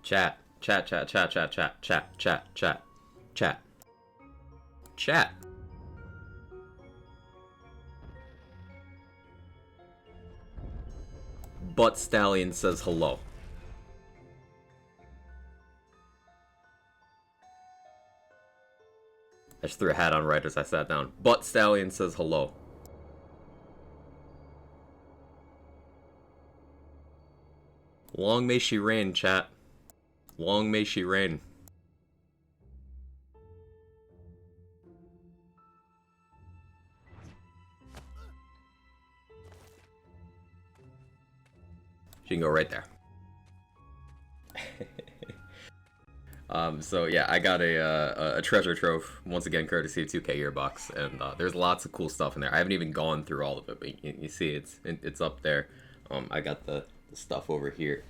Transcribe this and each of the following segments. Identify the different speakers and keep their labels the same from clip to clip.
Speaker 1: Chat. Chat, chat, chat, chat, chat, chat, chat, chat, chat. Chat. Butt Stallion says hello. I just threw a hat on right as I sat down. Butt Stallion says hello. Long may she reign, chat. Long may she reign. She can go right there. So yeah, I got a treasure trove, once again courtesy of 2K Gearbox, and there's lots of cool stuff in there. I haven't even gone through all of it, but you see it's up there. I got the stuff over here.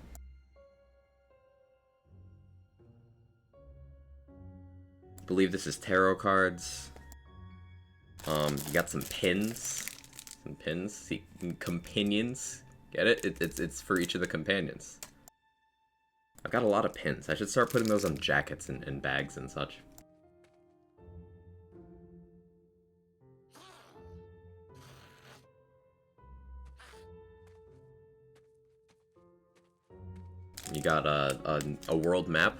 Speaker 1: I believe this is tarot cards. You got some pins. See, companions. Get it? It's for each of the companions. I've got a lot of pins. I should start putting those on jackets and bags and such. You got a world map.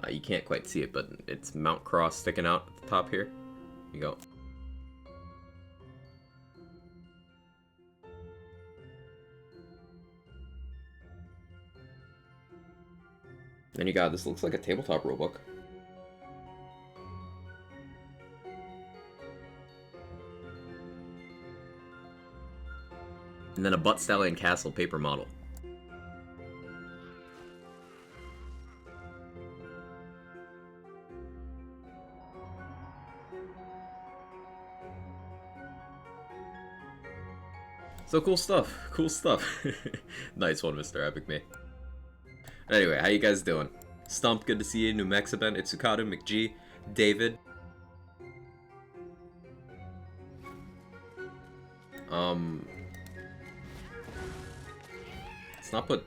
Speaker 1: You can't quite see it, but it's Mount Cross sticking out at the top here. Here you go. Then you got, this looks like a tabletop rulebook. And then a Butt Stallion Castle paper model. So cool stuff, cool stuff. Nice one, Mr. Epic Me. Anyway, how you guys doing? Stump, good to see you. New Mexiben, Itsukado, McG, David. Let's not put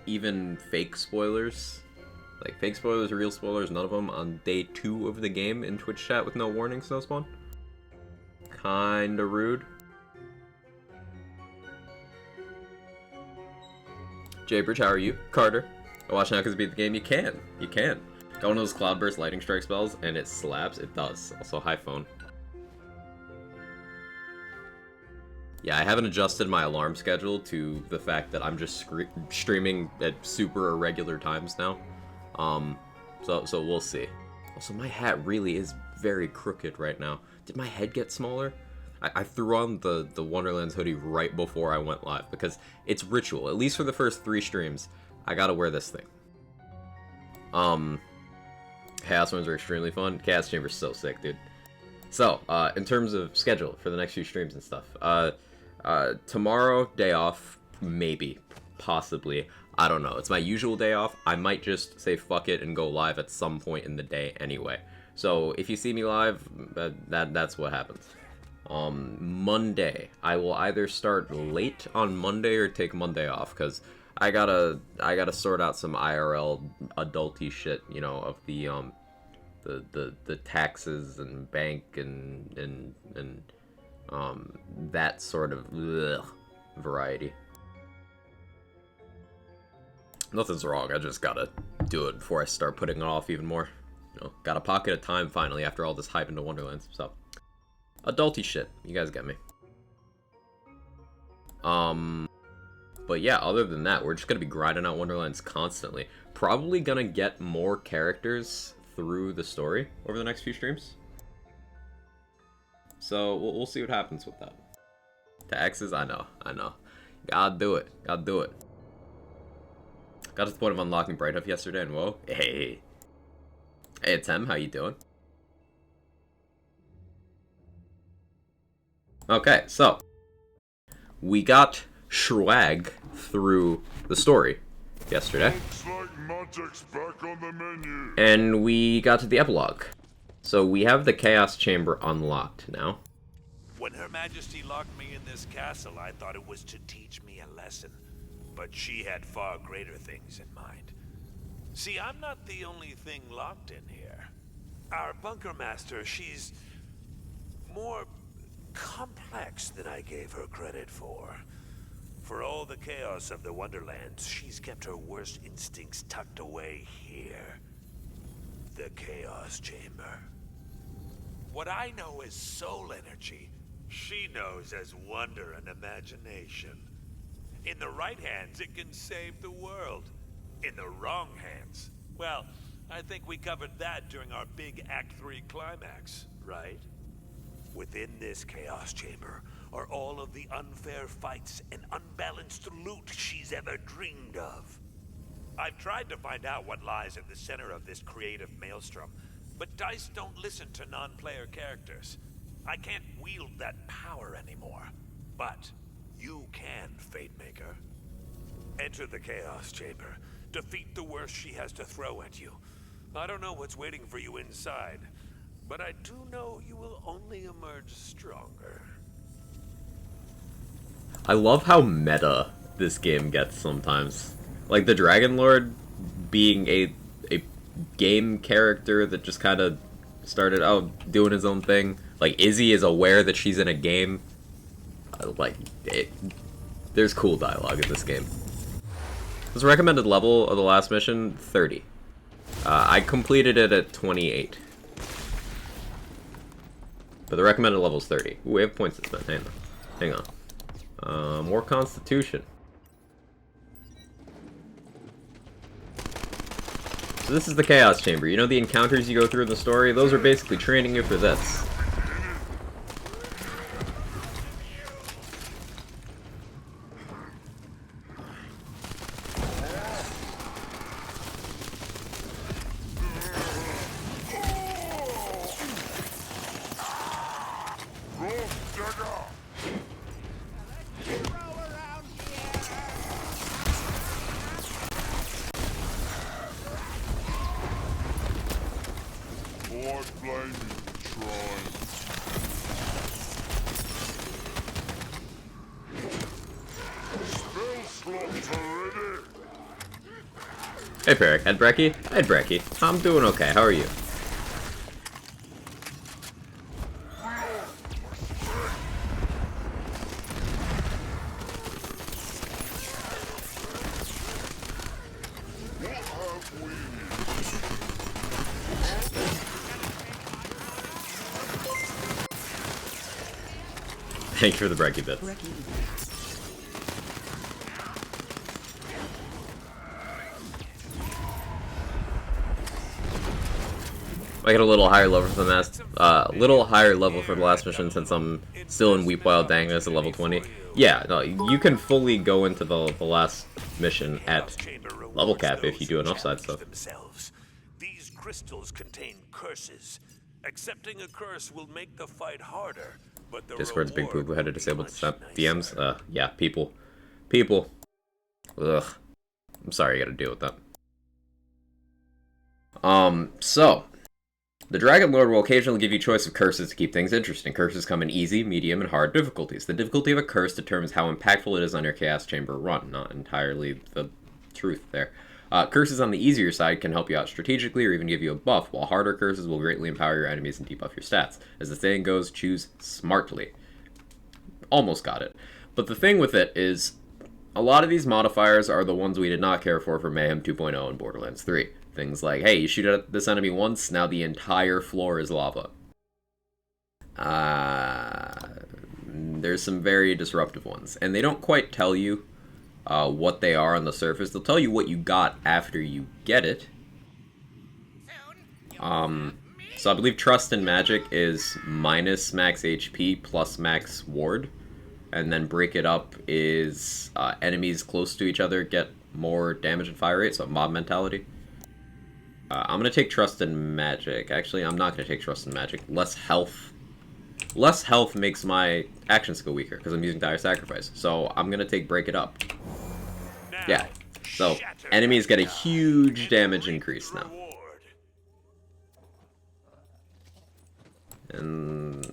Speaker 1: even fake spoilers. Like, fake spoilers or real spoilers, none of them on day 2 of the game in Twitch chat with no warning, Snowspawn. Kinda rude. Jaybridge, how are you? Carter. Watch now because beat the game. You can. You can. Got one of those Cloudburst Lightning Strike spells, and it slaps. It does. Also, hi, phone. Yeah, I haven't adjusted my alarm schedule to the fact that I'm just streaming at super irregular times now. So we'll see. Also, my hat really is very crooked right now. Did my head get smaller? I threw on the Wonderlands hoodie right before I went live because it's ritual. At least for the first 3 streams, I gotta wear this thing. Chaos ones are extremely fun. Chaos Chamber's so sick, dude. So, in terms of schedule for the next few streams and stuff, tomorrow, day off, maybe, possibly, I don't know. It's my usual day off. I might just say fuck it and go live at some point in the day anyway. So, if you see me live, that's what happens. Monday, I will either start late on Monday or take Monday off, because I gotta sort out some IRL adulty shit, you know, of the taxes and bank and that sort of variety. Nothing's wrong, I just gotta do it before I start putting it off even more. You know, got a pocket of time finally after all this hype into Wonderlands, so. Adulty shit, you guys get me. But yeah, other than that, we're just gonna be grinding out Wonderlands constantly. Probably gonna get more characters through the story over the next few streams. So we'll see what happens with that. Taxes, I know. Gotta do it. Got to the point of unlocking Bright Huff yesterday, and whoa, hey, Tem, how you doing? Okay, so we got Schwag through the story yesterday, and we got to the epilogue. So we have the Chaos Chamber unlocked now.
Speaker 2: When Her Majesty locked me in this castle, I thought it was to teach me a lesson. But she had far greater things in mind. See, I'm not the only thing locked in here. Our bunker master, she's more complex than I gave her credit for. For all the chaos of the Wonderlands, she's kept her worst instincts tucked away here. The Chaos Chamber. What I know as soul energy, she knows as wonder and imagination. In the right hands, it can save the world. In the wrong hands, well, I think we covered that during our big Act 3 climax, right? Within this Chaos Chamber are all of the unfair fights and unbalanced loot she's ever dreamed of. I've tried to find out what lies at the center of this creative maelstrom, but DICE don't listen to non-player characters. I can't wield that power anymore. But you can, Fatemaker. Enter the Chaos Chamber. Defeat the worst she has to throw at you. I don't know what's waiting for you inside, but I do know you will only emerge stronger.
Speaker 1: I love how meta this game gets sometimes. Like the Dragon Lord being a game character that just kind of started out doing his own thing. Like Izzy is aware that she's in a game. There's cool dialogue in this game. This recommended level of the last mission, 30. I completed it at 28. But the recommended level is 30. Ooh, we have points to spend. Hang on. More Constitution. So this is the Chaos Chamber. You know the encounters you go through in the story? Those are basically training you for this. Hey Peric, Ed Brecky? Ed Brecky. I'm doing okay, how are you? Thank you for the Brecky bits. I get a little higher level for the last mission since I'm still in Weep Wild Dangus at level 20. Yeah, no, you can fully go into the last mission at level cap if you do enough side stuff.
Speaker 2: These crystals contain curses. Accepting a curse will make the fight harder, but the
Speaker 1: Discord's big poo-poo had to disable
Speaker 2: nicer.
Speaker 1: DMs. Yeah, people. Ugh. I'm sorry you gotta deal with that. So the Dragon Lord will occasionally give you choice of curses to keep things interesting. Curses come in easy, medium, and hard difficulties. The difficulty of a curse determines how impactful it is on your Chaos Chamber run. Not entirely the truth there. Curses on the easier side can help you out strategically or even give you a buff, while harder curses will greatly empower your enemies and debuff your stats. As the saying goes, choose smartly. Almost got it. But the thing with it is, a lot of these modifiers are the ones we did not care for Mayhem 2.0 and Borderlands 3. Things like, hey, you shoot at this enemy once, now the entire floor is lava. There's some very disruptive ones. And they don't quite tell you what they are on the surface. They'll tell you what you got after you get it. So I believe Trust and Magic is minus max HP plus max ward. And then Break It Up is enemies close to each other get more damage and fire rate, so mob mentality. I'm going to take Trust and Magic. Actually, I'm not going to take Trust and Magic. Less health. Less health makes my action skill weaker, because I'm using Dire Sacrifice. So I'm going to take Break It Up. Yeah. So, enemies get a huge damage increase now. And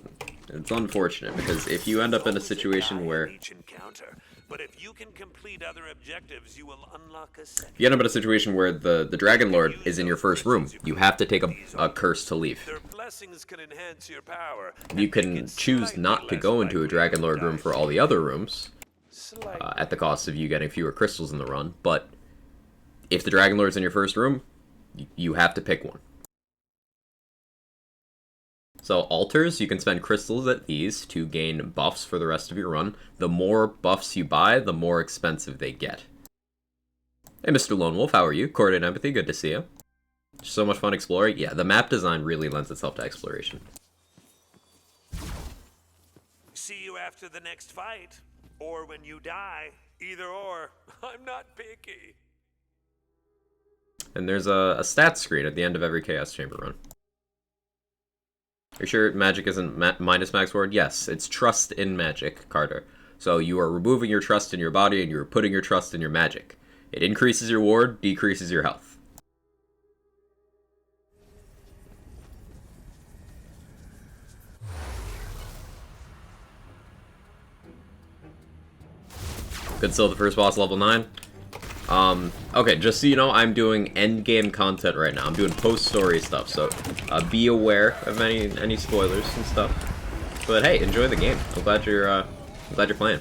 Speaker 1: it's unfortunate, because if you end up in a situation where...
Speaker 2: Each encounter, But if you can complete other objectives, you will unlock a second.
Speaker 1: You end up in a situation where the Dragon Lord is in your first room. You have to take a curse to leave.
Speaker 2: Their blessings can enhance your power.
Speaker 1: You can choose not to go into a Dragon Lord room for all the other rooms, at the cost of you getting fewer crystals in the run, but if the Dragon Lord's in your first room, you have to pick one. So altars, you can spend crystals at these to gain buffs for the rest of your run. The more buffs you buy, the more expensive they get. Hey Mr. Lone Wolf, how are you? Coordinate Empathy, good to see you. So much fun exploring. Yeah, the map design really lends itself to exploration.
Speaker 2: See you after the next fight. Or when you die. Either or. I'm not picky.
Speaker 1: And there's a stats screen at the end of every Chaos Chamber run. Are you sure magic isn't minus max ward? Yes, it's trust in magic, Carter. So you are removing your trust in your body and you're putting your trust in your magic. It increases your ward, decreases your health. Good, still the first boss, level 9. Okay, just so you know, I'm doing endgame content right now. I'm doing post-story stuff, so be aware of any spoilers and stuff. But hey, enjoy the game. I'm glad you're playing.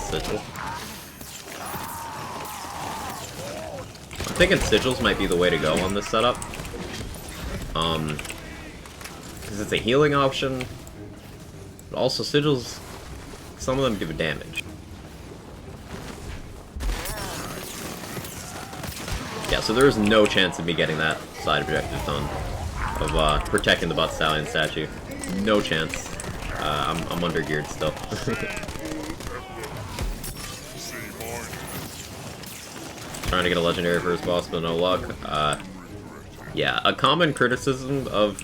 Speaker 1: Sigil. I'm thinking sigils might be the way to go on this setup. Because it's a healing option. But also sigils, some of them give damage. Yeah, so there is no chance of me getting that side objective done. Of protecting the Butt Stallion statue. No chance. I'm under geared still. Trying to get a legendary first boss, but no luck. Yeah, a common criticism of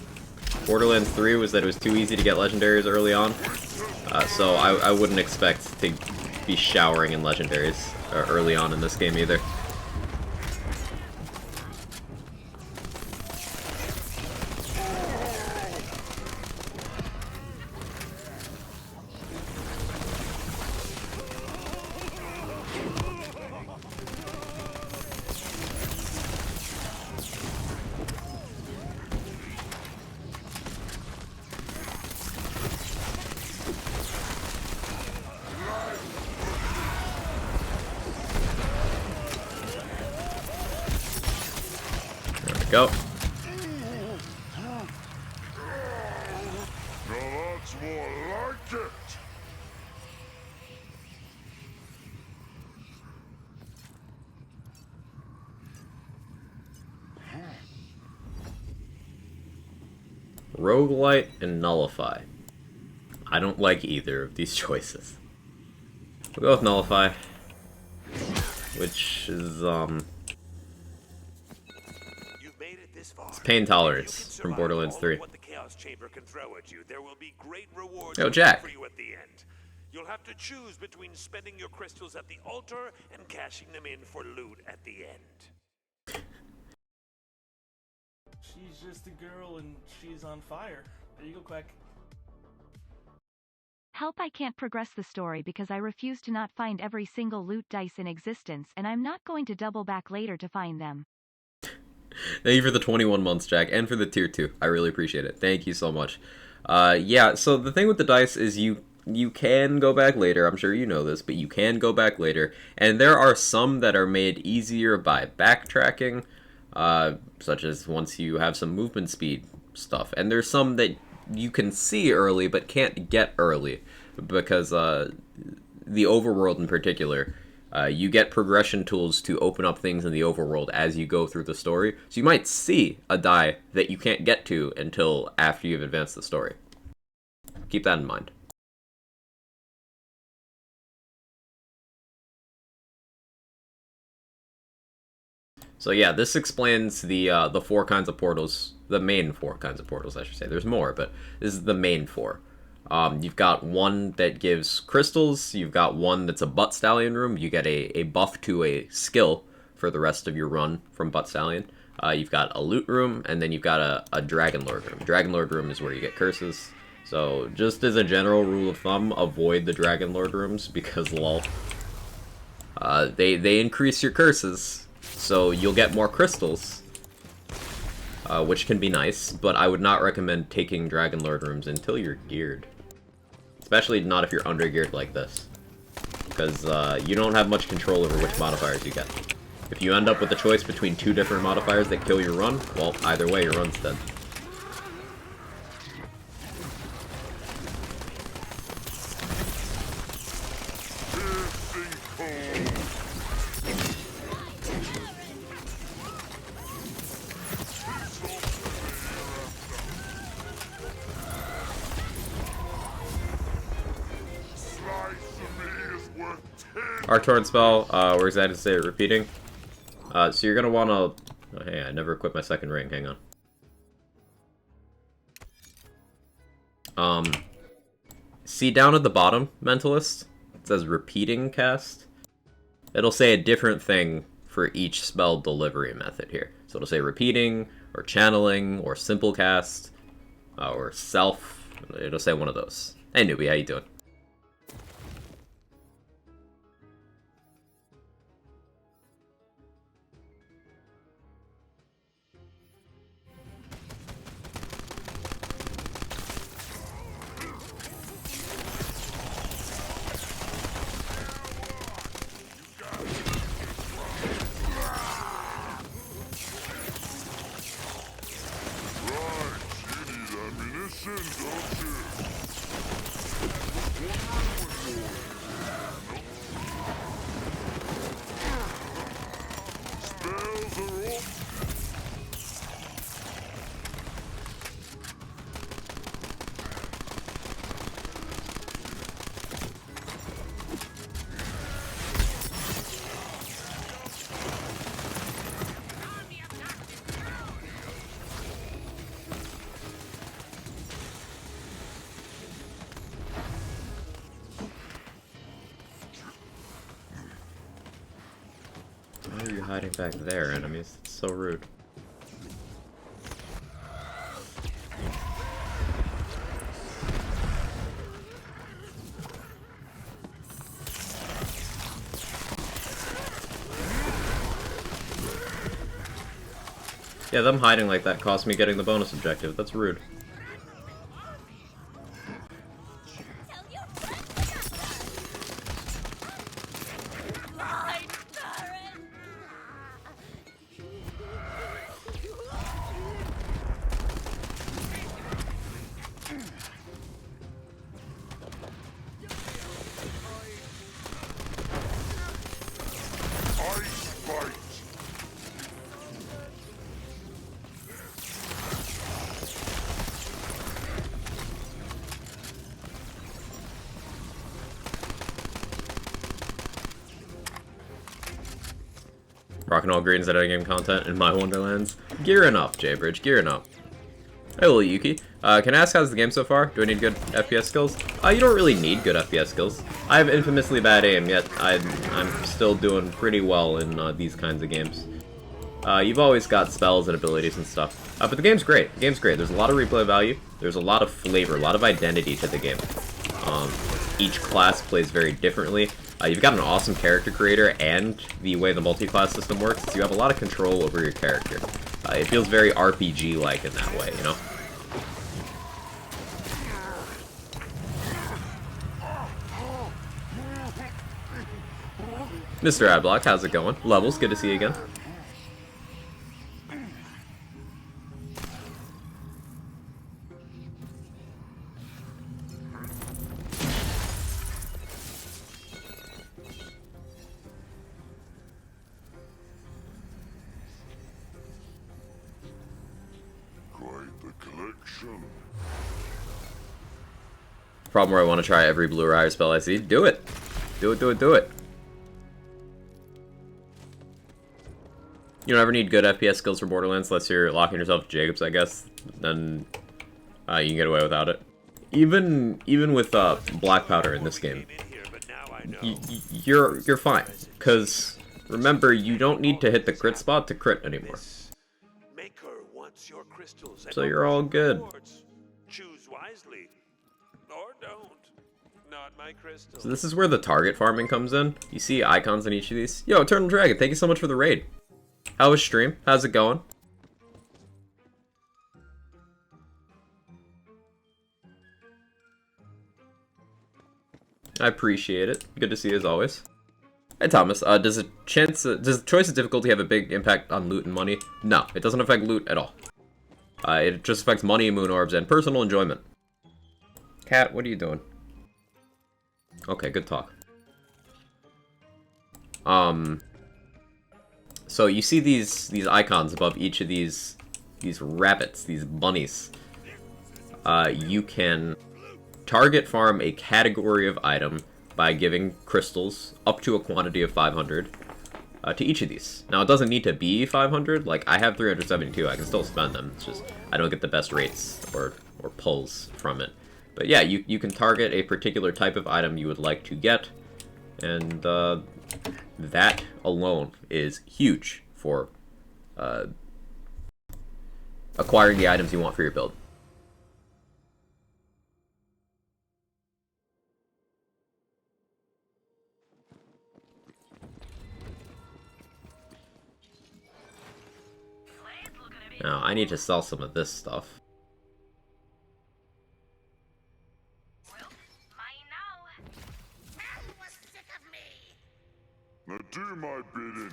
Speaker 1: Borderlands 3 was that it was too easy to get legendaries early on. So I wouldn't expect to be showering in legendaries early on in this game either. Go.
Speaker 3: Now that's more like it.
Speaker 1: Roguelite and Nullify. I don't like either of these choices. We'll go with Nullify, which is it's pain tolerance from Borderlands 3. Yo, Jack.
Speaker 2: You'll have to choose between spending your crystals at the altar and cashing them in for loot at the end.
Speaker 4: She's just a girl and she's on fire. There you go, Quack.
Speaker 5: Help, I can't progress the story because I refuse to not find every single loot dice in existence, and I'm not going to double back later to find them.
Speaker 1: Thank you for the 21 months, Jack, and for the tier 2. I really appreciate it. Thank you so much. Yeah, so the thing with the dice is you can go back later. I'm sure you know this, but you can go back later. And there are some that are made easier by backtracking, such as once you have some movement speed stuff. And there's some that you can see early but can't get early because the overworld in particular You get progression tools to open up things in the overworld as you go through the story. So you might see a die that you can't get to until after you've advanced the story. Keep that in mind. So yeah, this explains the 4 kinds of portals, the main 4 kinds of portals, I should say. There's more, but this is the main 4. You've got one that gives crystals, you've got one that's a Butt Stallion room, you get a buff to a skill for the rest of your run from Butt Stallion. You've got a loot room, and then you've got a Dragon Lord room. Dragon Lord room is where you get curses. So just as a general rule of thumb, avoid the Dragon Lord rooms, because lol. They increase your curses, so you'll get more crystals, which can be nice, but I would not recommend taking Dragon Lord rooms until you're geared. Especially not if you're under geared like this, because you don't have much control over which modifiers you get. If you end up with a choice between 2 different modifiers that kill your run, well, either way, your run's dead. Our torrent spell, we're excited to say it repeating. So you're gonna wanna... Oh, hey, I never equipped my second ring, hang on. See down at the bottom, Mentalist? It says repeating cast. It'll say a different thing for each spell delivery method here. So it'll say repeating, or channeling, or simple cast, or self. It'll say one of those. Hey newbie, how you doing? Why are you hiding back there, enemies? It's so rude. Yeah, them hiding like that cost me getting the bonus objective. That's rude. Rocking all greens at endgame content in my Wonderlands. Gearing up, J-Bridge, gearing up. Hey, little Yuki. Can I ask how's the game so far? Do I need good FPS skills? You don't really need good FPS skills. I have infamously bad aim, yet I'm still doing pretty well in these kinds of games. You've always got spells and abilities and stuff. But the game's great. The game's great. There's a lot of replay value. There's a lot of flavor, a lot of identity to the game. Each class plays very differently. You've got an awesome character creator, and the way the multi-class system works is you have a lot of control over your character. It feels very RPG-like in that way, you know? Mr. Adblock, how's it going? Levels, good to see you again. problem where I want to try every Brr-Reaver spell I see. Do it! Do it, do it, do it! You don't ever need good FPS skills for Borderlands unless you're locking yourself to Jacobs, I guess. Then you can get away without it. Even with Black Powder in this game, you're fine. Because remember, you don't need to hit the crit spot to crit anymore. So you're all good.
Speaker 2: Choose wisely, or don't. Not my crystals.
Speaker 1: So this is where the target farming comes in. You see icons on each of these. Yo, Eternal Dragon, thank you so much for the raid. How was stream? How's it going? I appreciate it. Good to see you as always. Hey Thomas, does the choice of difficulty have a big impact on loot and money? No, it doesn't affect loot at all. It just affects money, moon orbs, and personal enjoyment. Cat, what are you doing? Okay, good talk. So you see these icons above each of these rabbits, these bunnies. You can target farm a category of item by giving crystals up to a quantity of 500 to each of these. Now, it doesn't need to be 500. Like, I have 372. I can still spend them. It's just I don't get the best rates or pulls from it. But yeah, you can target a particular type of item you would like to get, and that alone is huge for acquiring the items you want for your build. Now, I need to sell some of this stuff.
Speaker 3: Now do my bidding.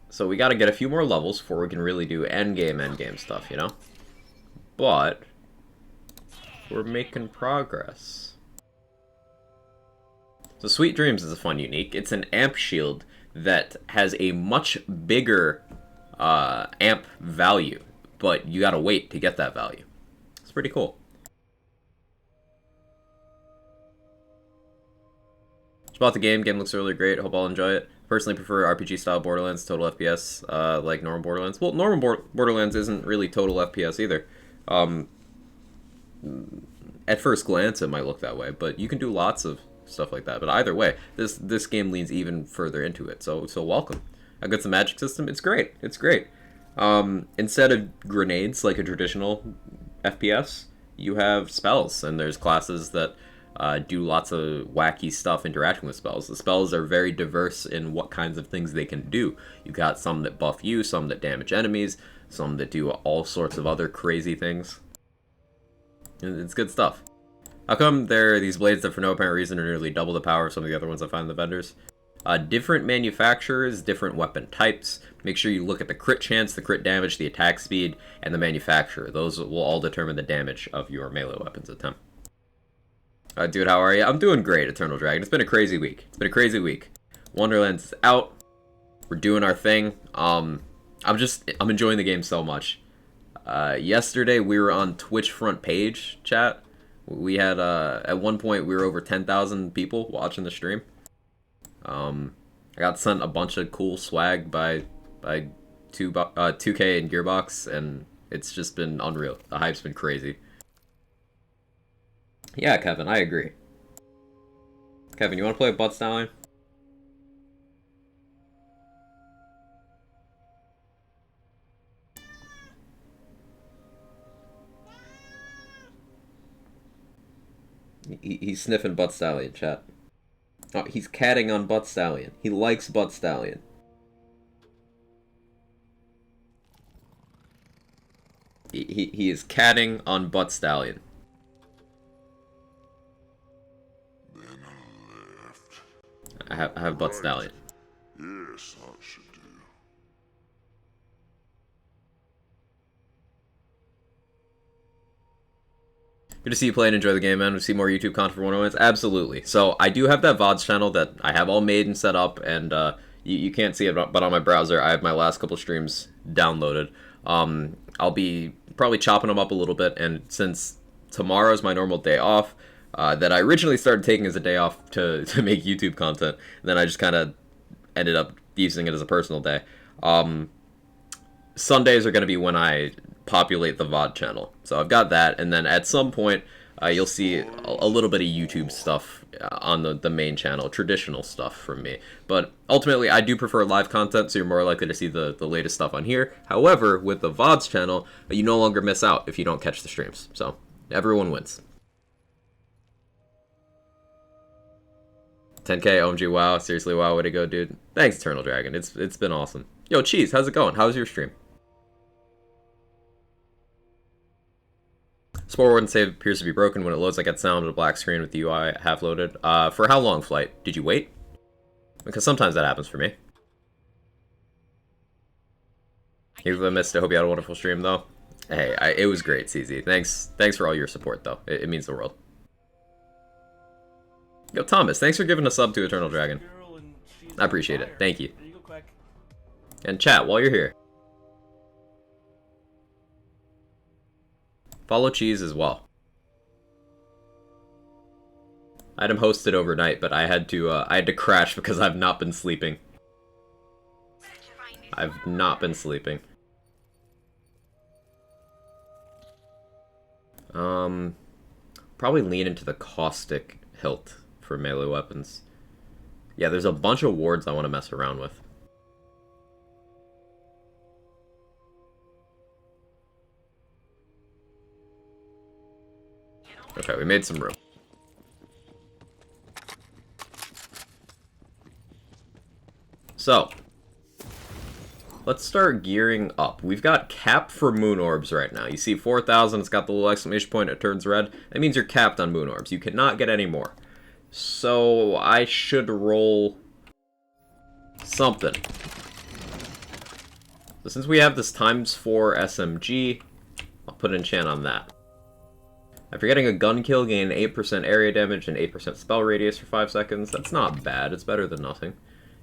Speaker 1: So we gotta get a few more levels before we can really do endgame stuff, you know? But we're making progress. So Sweet Dreams is a fun unique. It's an amp shield that has a much bigger amp value, but you gotta wait to get that value. It's pretty cool. Just bought the game. Game looks really great. Hope I'll enjoy it. Personally prefer RPG style Borderlands, total FPS, like normal Borderlands. Well, normal Borderlands isn't really total FPS either. At first glance, it might look that way, but you can do lots of stuff like that. But either way, this game leans even further into it. So welcome. I got some magic system. It's great. It's great. Instead of grenades like a traditional FPS, you have spells, and there's classes that do lots of wacky stuff interacting with spells. The spells are very diverse in what kinds of things they can do. You got some that buff you, some that damage enemies, some that do all sorts of other crazy things. It's good stuff. How come there are these blades that for no apparent reason are nearly double the power of some of the other ones I find in the vendors? Different manufacturers, different weapon types. Make sure you look at the crit chance, the crit damage, the attack speed, and the manufacturer. Those will all determine the damage of your melee weapons attempt. Dude, how are you? I'm doing great, Eternal Dragon. It's been a crazy week. It's been a crazy week. Wonderlands is out. We're doing our thing. I'm enjoying the game so much. Yesterday we were on Twitch front page chat. We had at one point we were over 10,000 people watching the stream. I got sent a bunch of cool swag by 2K and Gearbox, and it's just been unreal. The hype's been crazy. Yeah, Kevin, I agree. Kevin, you want to play a butt stallion? He's sniffing butt stallion, chat. Oh, he's catting on butt stallion. He likes butt stallion. He is catting on butt stallion.
Speaker 3: Then I left.
Speaker 1: I have butt stallion.
Speaker 3: Yes, I should do.
Speaker 1: Good to see you play and enjoy the game, man. We see more YouTube content for Wonderlands. Absolutely. So I do have that VODs channel that I have all made and set up, and You can't see it, but on my browser, I have my last couple streams downloaded. I'll be probably chopping them up a little bit, and since tomorrow's my normal day off, that I originally started taking as a day off to make YouTube content, then I just kind of ended up using it as a personal day. Sundays are going to be when I populate the VOD channel. So I've got that, and then at some point, you'll see a little bit of YouTube stuff on the main channel, traditional stuff from me. But ultimately, I do prefer live content, so you're more likely to see the latest stuff on here. However, with the VODs channel, you no longer miss out if you don't catch the streams. So everyone wins. 10K, OMG, wow. Seriously, wow, way to go, dude. Thanks, Eternal Dragon. It's been awesome. Yo, Cheese, how's it going? How's your stream? Spore Warden save appears to be broken. When it loads, I get sound of a black screen with the UI half loaded. For how long, Flight? Did you wait? Because sometimes that happens for me. Even if I missed it, I hope you had a wonderful stream, though. Hey, it was great, CZ. Thanks for all your support, though. It means the world. Yo, Thomas, thanks for giving a sub to Eternal Dragon. I appreciate it. Thank you. And chat, while you're here, follow Cheese as well. I had him hosted overnight, but I had to crash because I've not been sleeping. I've not been sleeping. Probably lean into the caustic hilt for melee weapons. Yeah, there's a bunch of wards I want to mess around with. Okay, we made some room. So, let's start gearing up. We've got cap for moon orbs right now. You see 4,000, it's got the little exclamation point, it turns red. That means you're capped on moon orbs. You cannot get any more. So, I should roll something. So since we have this ×4 SMG, I'll put an enchant on that. After getting a gun kill, gain 8% area damage and 8% spell radius for 5 seconds. That's not bad, it's better than nothing.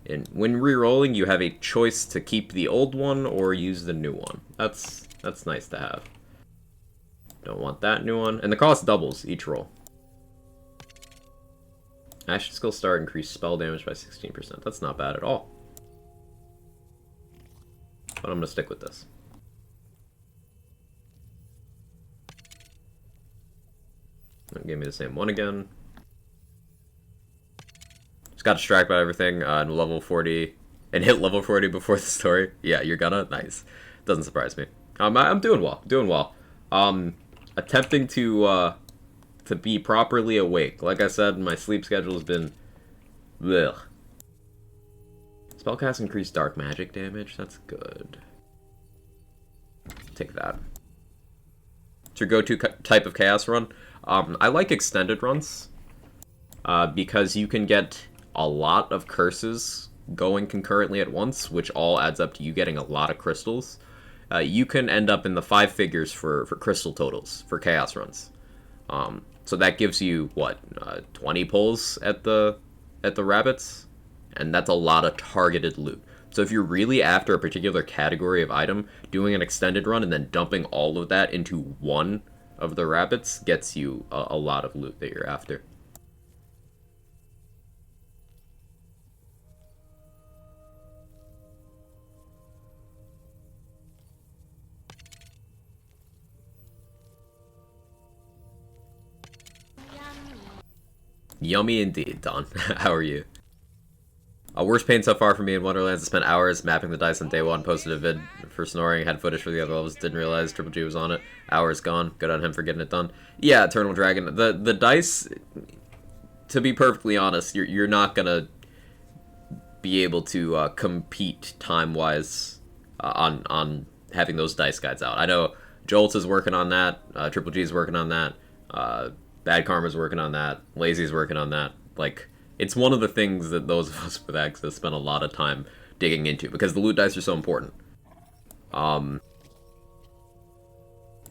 Speaker 1: And when re-rolling, you have a choice to keep the old one or use the new one. That's nice to have. Don't want that new one. And the cost doubles each roll. Action skill start, increase spell damage by 16%. That's not bad at all. But I'm going to stick with this. Give me the same one again. Just got distracted by everything and level 40 and hit level 40 before the story. Yeah, you're gonna? Nice. Doesn't surprise me. I'm doing well. Doing well. Attempting to be properly awake. Like I said, my sleep schedule has been ugh. Spellcast increased dark magic damage. That's good. Take that. It's your go-to type of chaos run. I like extended runs because you can get a lot of curses going concurrently at once, which all adds up to you getting a lot of crystals. You can end up in the 5 figures for crystal totals for chaos runs. So that gives you, what, 20 pulls at the rabbits? And that's a lot of targeted loot. So if you're really after a particular category of item, doing an extended run and then dumping all of that into one of the rabbits gets you a lot of loot that you're after. Yummy indeed, Don. How are you? Worst pain so far for me in Wonderlands. I spent hours mapping the dice on day 1, posted a vid for snoring, had footage for the other levels, didn't realize Triple G was on it. Hours gone. Good on him for getting it done. Yeah, Eternal Dragon. The dice, to be perfectly honest, you're not gonna be able to compete time-wise on having those dice guides out. I know Jolts is working on that, Triple G is working on that, Bad Karma's working on that, Lazy's working on that. Like, it's one of the things that those of us with access spend a lot of time digging into, because the loot dice are so important.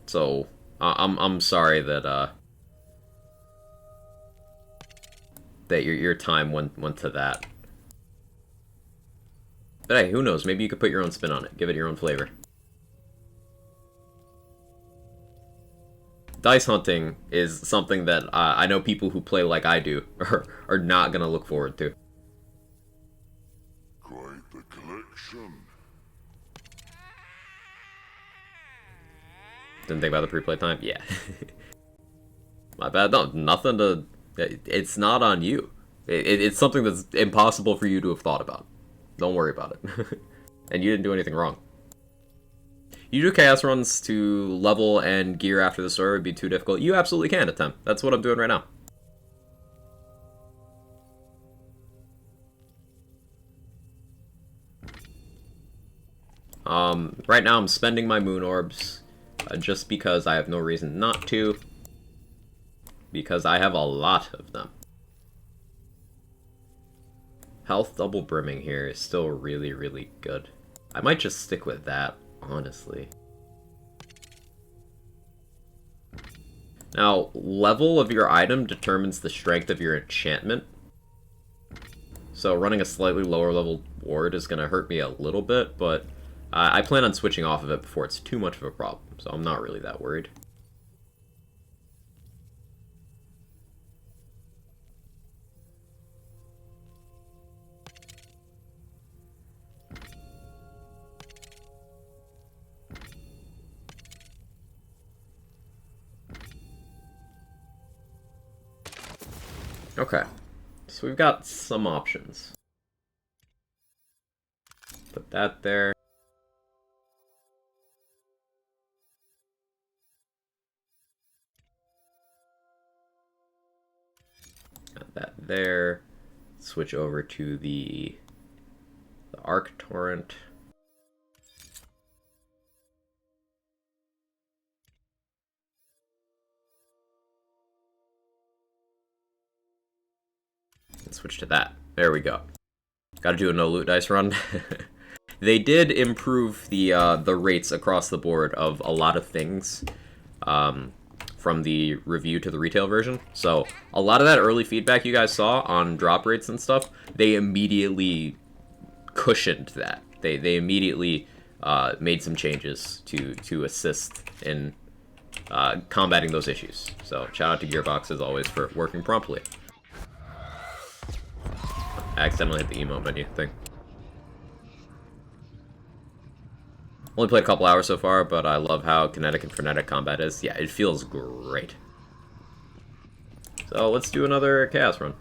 Speaker 1: So, I'm sorry that, that your time went to that. But hey, who knows? Maybe you could put your own spin on it. Give it your own flavor. Dice hunting is something that I know people who play like I do are not going to look forward to.
Speaker 3: Quite the collection.
Speaker 1: Didn't think about the pre-play time? Yeah. My bad. No, nothing to... It's not on you. It's something that's impossible for you to have thought about. Don't worry about it. And you didn't do anything wrong. You do chaos runs to level and gear after the story would be too difficult. You absolutely can attempt. That's what I'm doing right now. Right now I'm spending my moon orbs just because I have no reason not to. Because I have a lot of them. Health double brimming here is still really, really good. I might just stick with that, honestly. Now, level of your item determines the strength of your enchantment. So running a slightly lower level ward is going to hurt me a little bit, but I plan on switching off of it before it's too much of a problem, so I'm not really that worried. Okay, so we've got some options. Put that there. Got that there. Switch over to the Arc Torrent. Switch to that. There we go. Gotta do a no loot dice run. They did improve the rates across the board of a lot of things from the review to the retail version. So a lot of that early feedback you guys saw on drop rates and stuff, they immediately cushioned that. They immediately made some changes to assist in combating those issues. So shout out to Gearbox as always for working promptly. I accidentally hit the emote menu thing. Only played a couple hours so far, but I love how kinetic and frenetic combat is. Yeah, it feels great. So let's do another chaos run.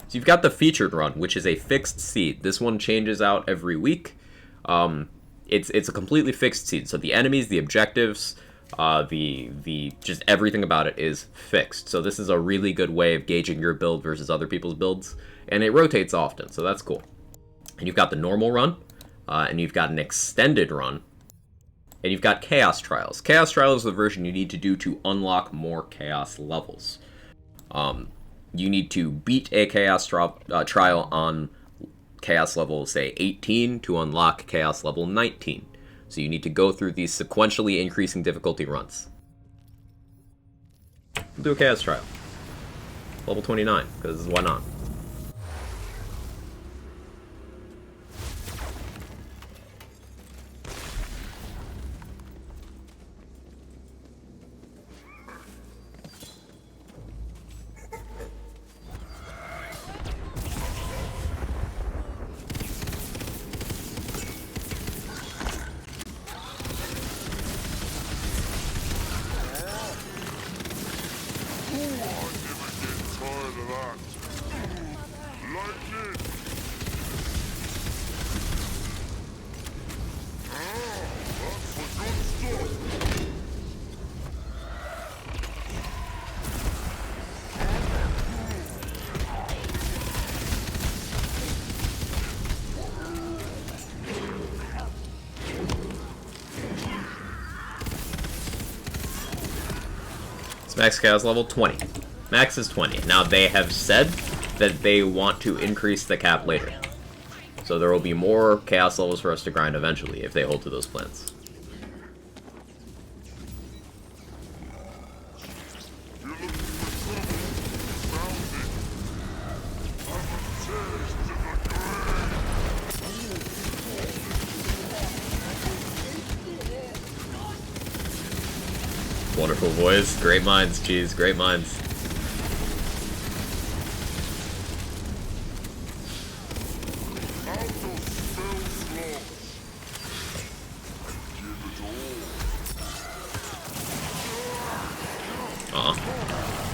Speaker 1: So you've got the featured run, which is a fixed seed. This one changes out every week. It's a completely fixed seed. So the enemies, the objectives, just everything about it is fixed. So this is a really good way of gauging your build versus other people's builds. And it rotates often, so that's cool. And you've got the normal run, and you've got an extended run, and you've got Chaos Trials. Chaos Trials is the version you need to do to unlock more Chaos levels. You need to beat a Chaos trial on Chaos level, say, 18 to unlock Chaos level 19. So you need to go through these sequentially increasing difficulty runs. We'll do a Chaos Trial. Level 29, because why not? Max chaos level 20. Max is 20. Now they have said that they want to increase the cap later. So there will be more chaos levels for us to grind eventually if they hold to those plans. boys. Great minds, jeez, great minds.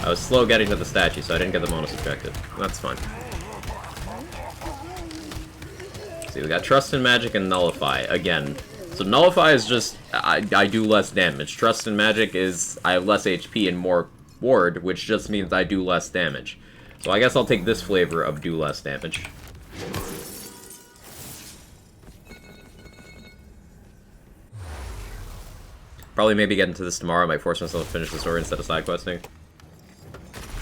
Speaker 1: I was slow getting to the statue, so I didn't get the bonus objective. That's fine. See, we got Trust in Magic and Nullify, again. So Nullify is just, I do less damage. Trust in Magic is, I have less HP and more ward, which just means I do less damage. So I guess I'll take this flavor of do less damage. Probably maybe get into this tomorrow, I might force myself to finish the story instead of side questing.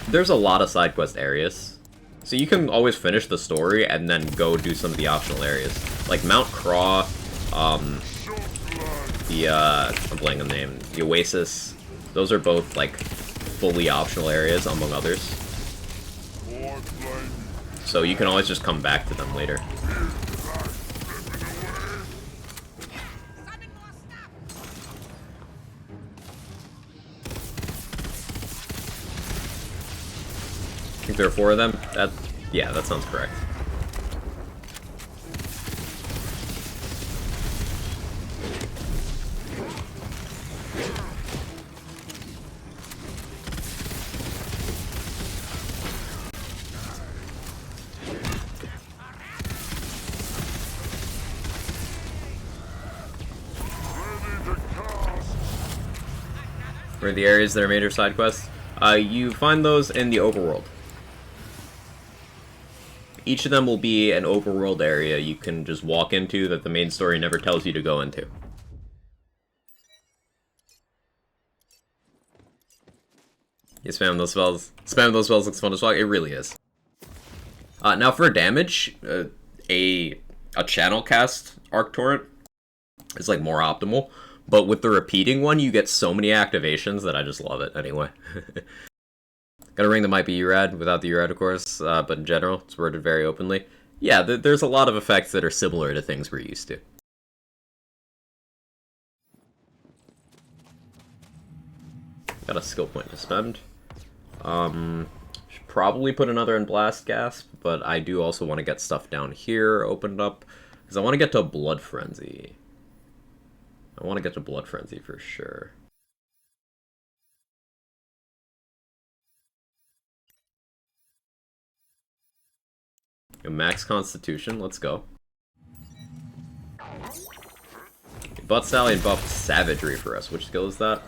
Speaker 1: There's a lot of side quest areas. So you can always finish the story and then go do some of the optional areas. Like Mount Craw, I'm blanking on the name, the Oasis. Those are both, like, fully optional areas, among others. So you can always just come back to them later. I think there are 4 of them. Yeah, that sounds correct. Where are the areas that are major side quests? You find those in the overworld. Each of them will be an overworld area you can just walk into that the main story never tells you to go into. You spam those spells. Spam those spells looks fun as fuck. It really is. Now for damage, a channel cast Arc Torrent is like more optimal, but with the repeating one, you get so many activations that I just love it anyway. Got a ring that might be URAD, without the URAD, of course, but in general, it's worded very openly. Yeah, there's a lot of effects that are similar to things we're used to. Got a skill point to spend. Should probably put another in Blast Gasp, but I do also want to get stuff down here opened up, because I want to get to Blood Frenzy. I want to get to Blood Frenzy for sure. Max Constitution, let's go. Butt Stallion buffed Savagery for us. Which skill is that?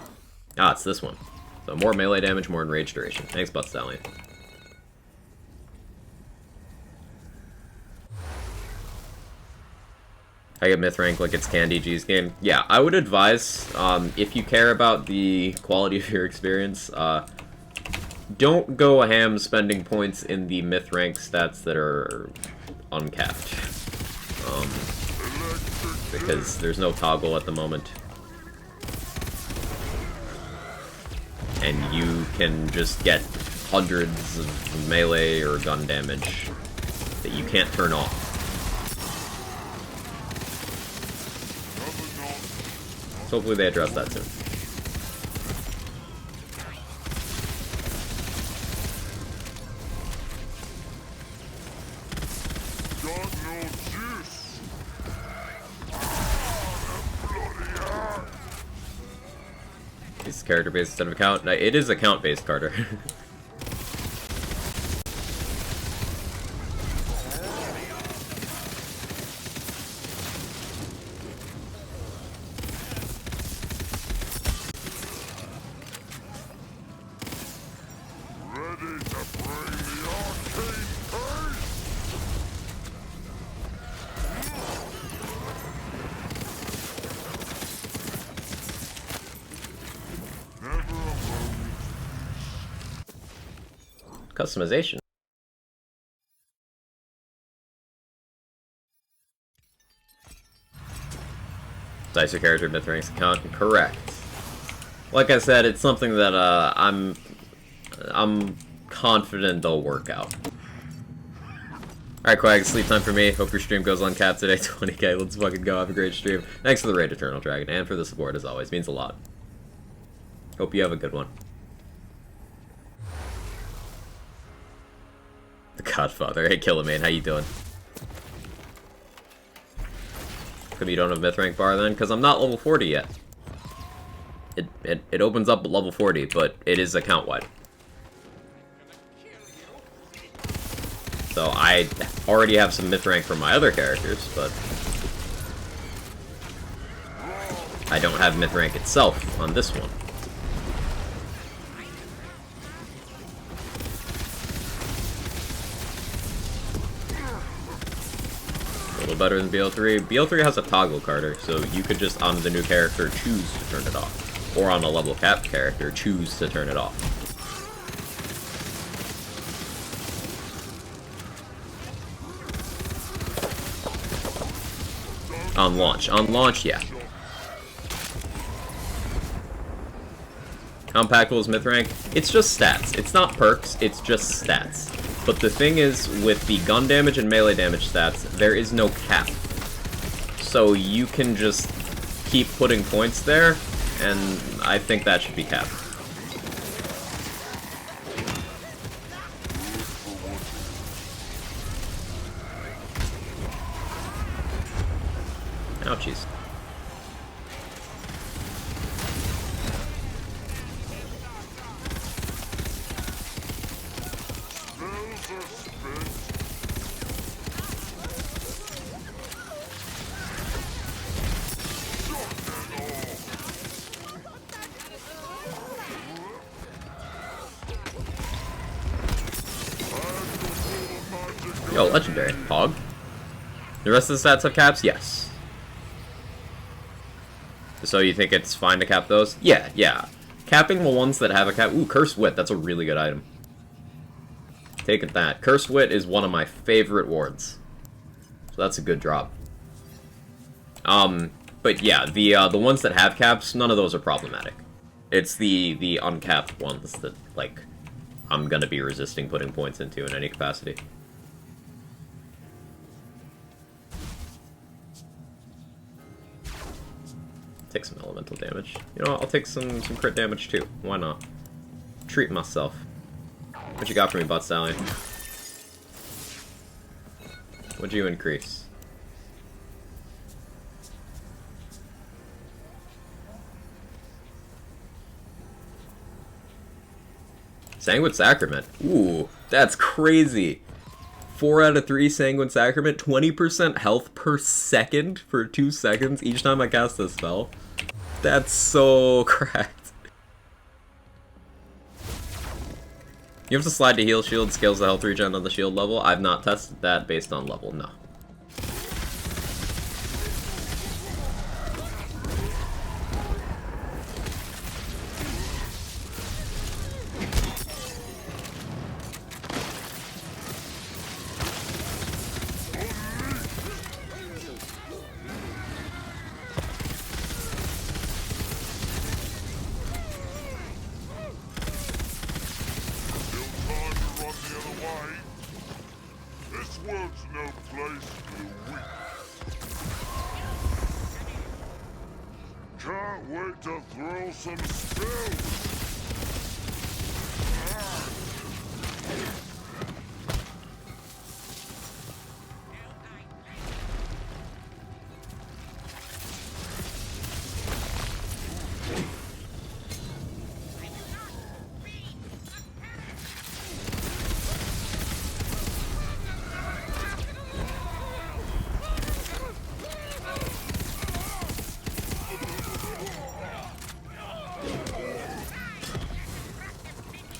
Speaker 1: Ah, it's this one. So more melee damage, more enrage duration. Thanks, Butt Stallion. I get myth rank like it's Candy G's game. Yeah, I would advise, if you care about the quality of your experience, don't go ham spending points in the myth rank stats that are uncapped. Because there's no toggle at the moment. And you can just get hundreds of melee or gun damage that you can't turn off. So hopefully they address that soon. It's character-based instead of account. It is account-based, Carter. Customization. Dice your character myth ranks account. Correct. Like I said, it's something that I'm confident they'll work out. Alright, Quag, sleep time for me. Hope your stream goes on cap today. 20k, let's fucking go. Have a great stream. Thanks for the raid, Eternal Dragon, and for the support as always. Means a lot. Hope you have a good one. The Godfather. Hey, Killamane, how you doing? Come you don't have myth rank bar then? Because I'm not level 40 yet. It opens up at level 40, but it is account wide. So I already have some myth rank from my other characters, but I don't have myth rank itself on this one. A little better than BL3. BL3 has a toggle carder, so you could just, on the new character, choose to turn it off. Or on a level cap character, choose to turn it off. On launch, yeah. Compactable is myth rank. It's just stats. It's not perks, it's just stats. But the thing is, with the gun damage and melee damage stats, there is no cap. So you can just keep putting points there, and I think that should be capped. Ouchies. Yo, legendary. Hog. The rest of the stats have caps? Yes. So you think it's fine to cap those? Yeah. Capping the ones that have a cap... Ooh, Cursed Wit. That's a really good item. Take it that. Cursed Wit is one of my favorite wards. So that's a good drop. But yeah, the ones that have caps, none of those are problematic. It's the uncapped ones that, like, I'm gonna be resisting putting points into in any capacity. Take some elemental damage. You know what, I'll take some crit damage too. Why not? Treat myself. What you got for me, Butt Stallion? What'd you increase? Sanguine Sacrament. Ooh, that's crazy. 4 out of 3 Sanguine Sacrament, 20% health per second for 2 seconds each time I cast a spell. That's so cracked. You have to slide to heal shield, scales the health regen on the shield level. I've not tested that based on level, no.
Speaker 3: Can't wait to throw some spells!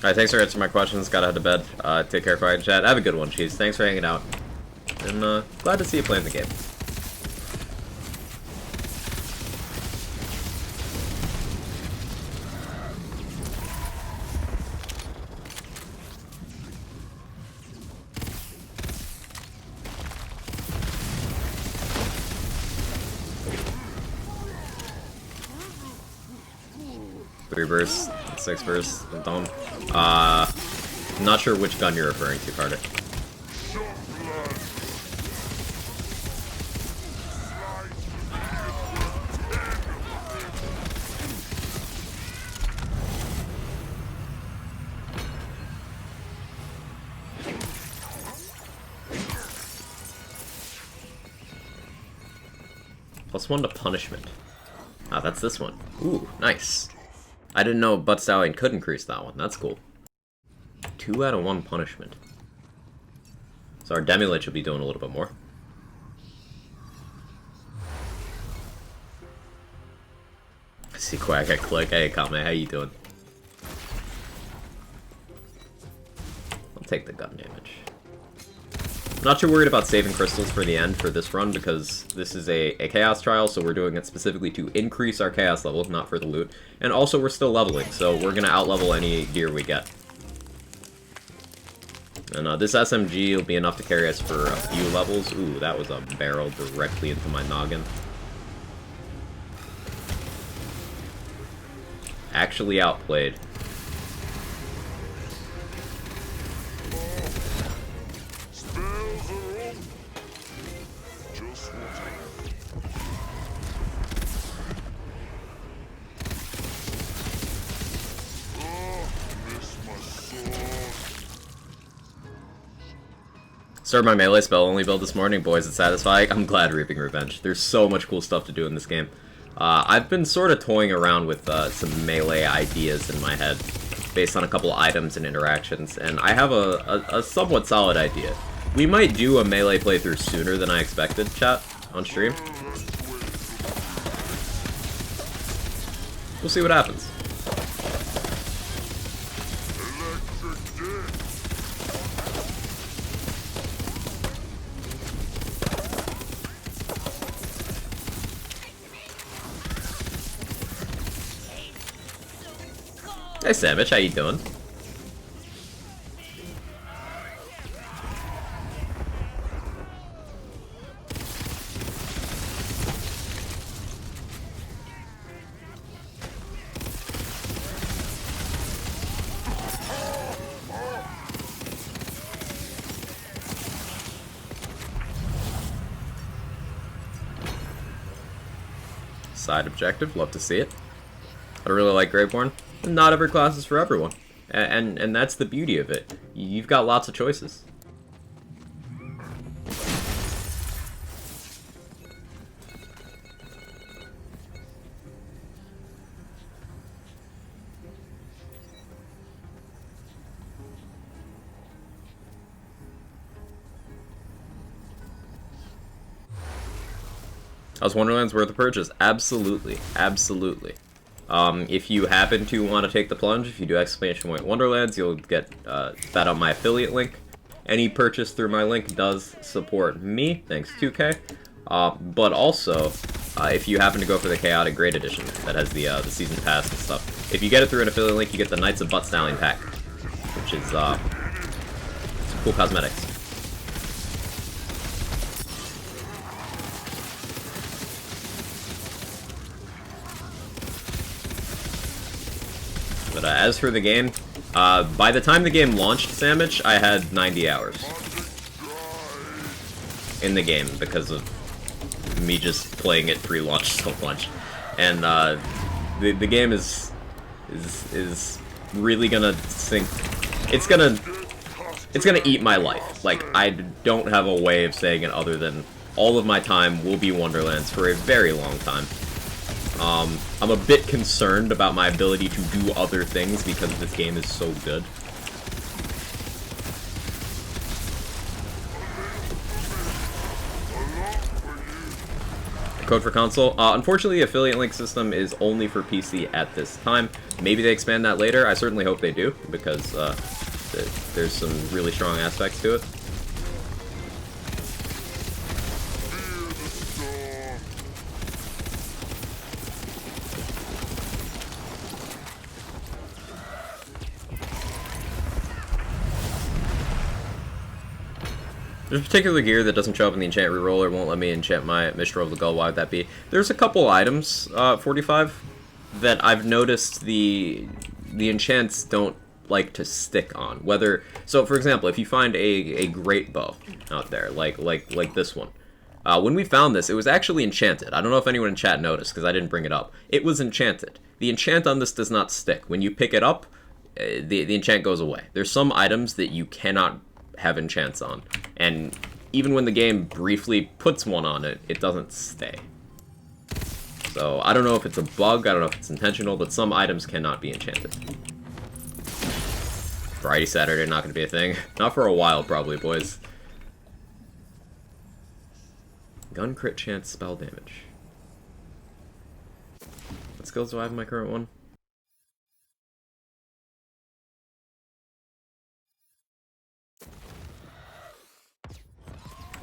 Speaker 1: Alright, thanks for answering my questions. Gotta head to bed. Take care, quiet chat. Have a good one, Cheese. Thanks for hanging out. And glad to see you playing the game. Three bursts, 6 bursts, done. Not sure which gun you're referring to, Carter. +1 to punishment. Ah, that's this one. Ooh, nice. I didn't know Butt Stallion could increase that one. That's cool. 2 out of 1 punishment. So our Demi-Lich should be doing a little bit more. I see Quack at Click. Hey, Kame, how you doing? I'll take the gun damage. I'm not too worried about saving crystals for the end for this run because this is a Chaos Trial, so we're doing it specifically to increase our Chaos level, not for the loot. And also, we're still leveling, so we're going to out-level any gear we get. And this SMG will be enough to carry us for a few levels. Ooh, that was a barrel directly into my noggin. Actually outplayed. Started my melee spell only build this morning, boys. It's satisfying. I'm glad Reaping Revenge. There's so much cool stuff to do in this game. I've been sort of toying around with some melee ideas in my head, based on a couple items and interactions, and I have a somewhat solid idea. We might do a melee playthrough sooner than I expected, chat, on stream. We'll see what happens. Hey Savage, how you doing? Side objective, love to see it. I really like Graveborn. Not every class is for everyone, and that's the beauty of it. You've got lots of choices. How's Wonderlands worth the purchase? Absolutely, absolutely. If you happen to want to take the plunge, if you do ! Wonderlands, you'll get that on my affiliate link. Any purchase through my link does support me, thanks 2K. But also, if you happen to go for the Chaotic Great Edition, that has the Season Pass and stuff, if you get it through an affiliate link, you get the Knights of Butt Stallion pack, which is cool cosmetics. But as for the game, by the time the game launched, Sandwich, I had 90 hours in the game because of me just playing it pre-launch so much. And the game is really gonna sink. It's gonna eat my life. Like, I don't have a way of saying it other than all of my time will be Wonderlands for a very long time. I'm a bit concerned about my ability to do other things because this game is so good. Code for console? Unfortunately, the affiliate link system is only for PC at this time. Maybe they expand that later. I certainly hope they do, because there's some really strong aspects to it. There's a particular gear that doesn't show up in the enchant reroller, won't let me enchant my Mistral of the Gull. Why would that be? There's a couple items, 45, that I've noticed the enchants don't like to stick on. Whether, so for example, if you find a great bow out there, like this one, when we found this, it was actually enchanted. I don't know if anyone in chat noticed, because I didn't bring it up. It was enchanted. The enchant on this does not stick. When you pick it up, the enchant goes away. There's some items that you cannot have enchants on, and even when the game briefly puts one on it, it doesn't stay. So I don't know if it's a bug, I don't know if it's intentional, but some items cannot be enchanted. Variety Saturday, not going to be a thing. Not for a while, probably, boys. Gun crit chance spell damage. What skills do I have in my current one?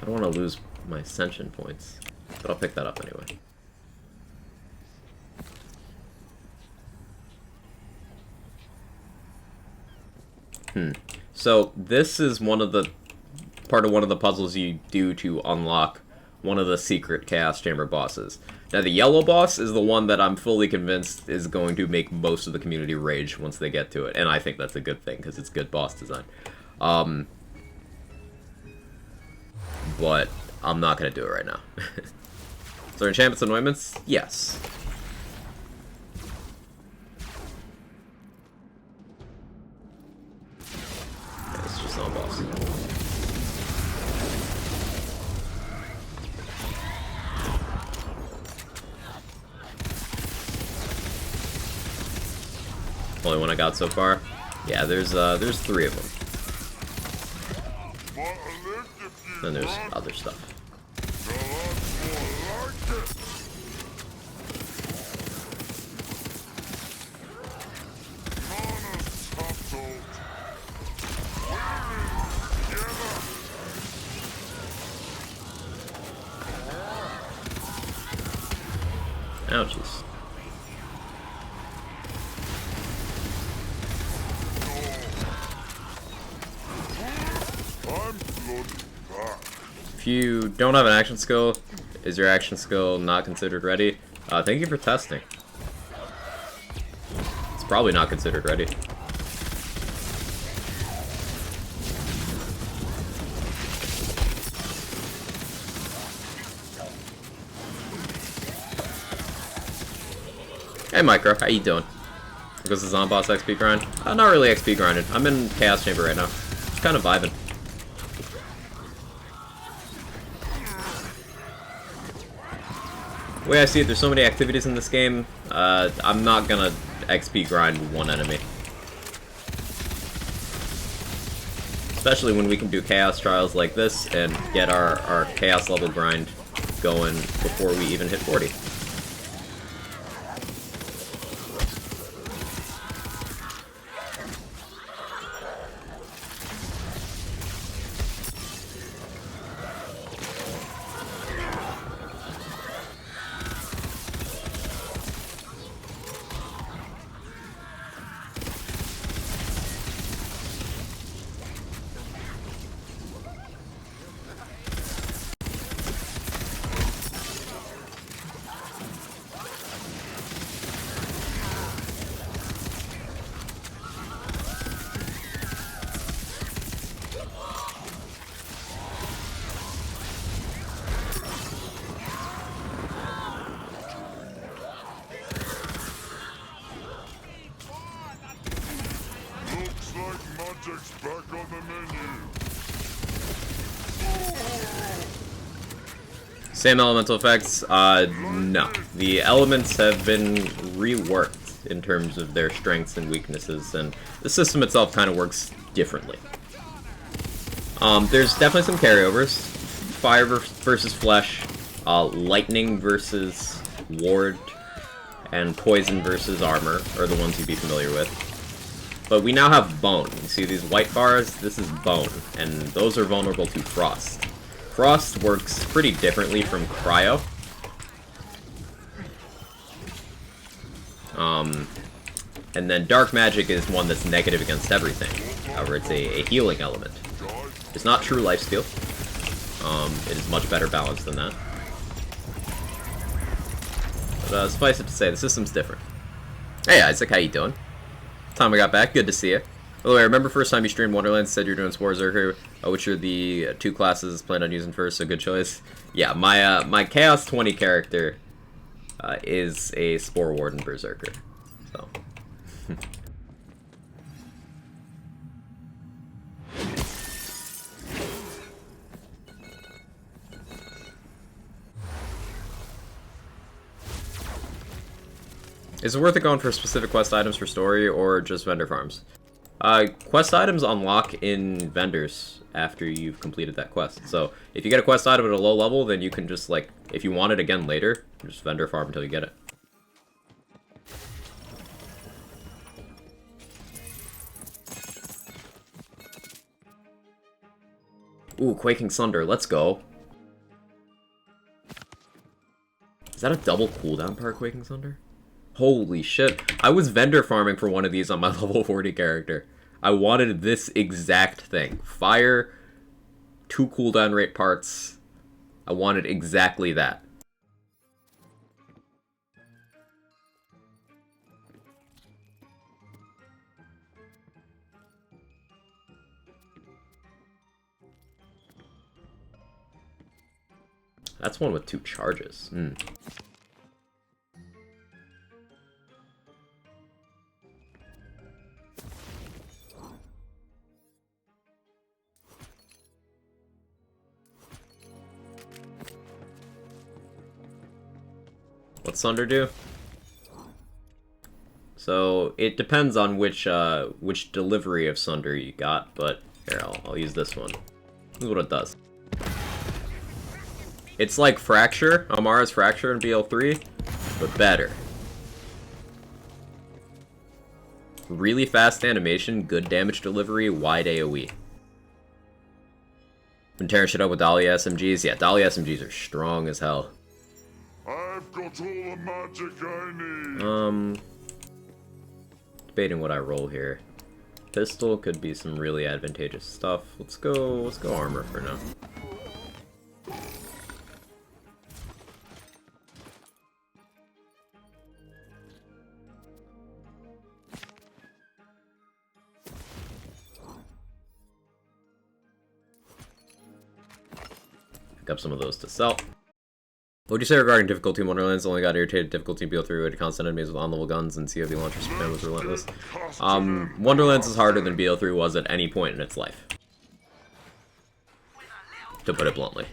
Speaker 1: I don't want to lose my ascension points, but I'll pick that up anyway. So this is one of the puzzles you do to unlock one of the secret Chaos Chamber bosses. Now the yellow boss is the one that I'm fully convinced is going to make most of the community rage once they get to it, and I think that's a good thing because it's good boss design. But I'm not gonna do it right now. So enchantments and anointments? Yes. It's just not a boss. Only one I got so far. Yeah, there's 3 of them. Then there's other stuff. Ouchies. If you don't have an action skill, is your action skill not considered ready? Thank you for testing. It's probably not considered ready. Hey Micro, how you doing? Because it's on boss XP grind? Not really XP grinding. I'm in Chaos Chamber right now. Just kind of vibing. The way I see it, there's so many activities in this game, I'm not gonna XP grind one enemy. Especially when we can do Chaos Trials like this and get our Chaos level grind going before we even hit 40.
Speaker 3: Back on the menu.
Speaker 1: Same elemental effects? No. The elements have been reworked in terms of their strengths and weaknesses, and the system itself kind of works differently. There's definitely some carryovers. Fire versus flesh, lightning versus ward, and poison versus armor are the ones you'd be familiar with. But we now have bone. You see these white bars? This is bone, and those are vulnerable to frost. Frost works pretty differently from cryo. And then dark magic is one that's negative against everything. However, it's a healing element. It's not true life steal. It is much better balanced than that. But suffice it to say, the system's different. Hey Isaac, how you doing? Time I got back, good to see you. By the way, I remember first time you streamed Wonderlands, said you're doing Spore Berserker, which are the 2 classes I planned on using first, so good choice. Yeah, my Chaos 20 character is a Spore Warden Berserker. So. Is it worth it going for specific quest items for story or just vendor farms? Quest items unlock in vendors after you've completed that quest. So if you get a quest item at a low level, then you can just, like, if you want it again later, just vendor farm until you get it. Ooh, Quaking Thunder, let's go. Is that a double cooldown per Quaking Thunder? Holy shit. I was vendor farming for one of these on my level 40 character. I wanted this exact thing. Fire, 2 cooldown rate parts. I wanted exactly that. That's one with 2 charges. What's Thunder do? So it depends on which delivery of Thunder you got, but here I'll use this one. This is what it does. It's like Fracture, Amara's Fracture in BL3, but better. Really fast animation, good damage delivery, wide AoE. Been tearing shit up with Dahlia SMGs. Yeah, Dahlia SMGs are strong as hell.
Speaker 3: I've got all the magic I need.
Speaker 1: Debating what I roll here. Pistol could be some really advantageous stuff. Let's go armor for now. Pick up some of those to sell. What would you say regarding difficulty in Wonderlands? Only got irritated difficulty in BO3 with constant enemies with on-level guns, and COV launcher spam was relentless. Wonderlands is harder than BO3 was at any point in its life. To put it bluntly.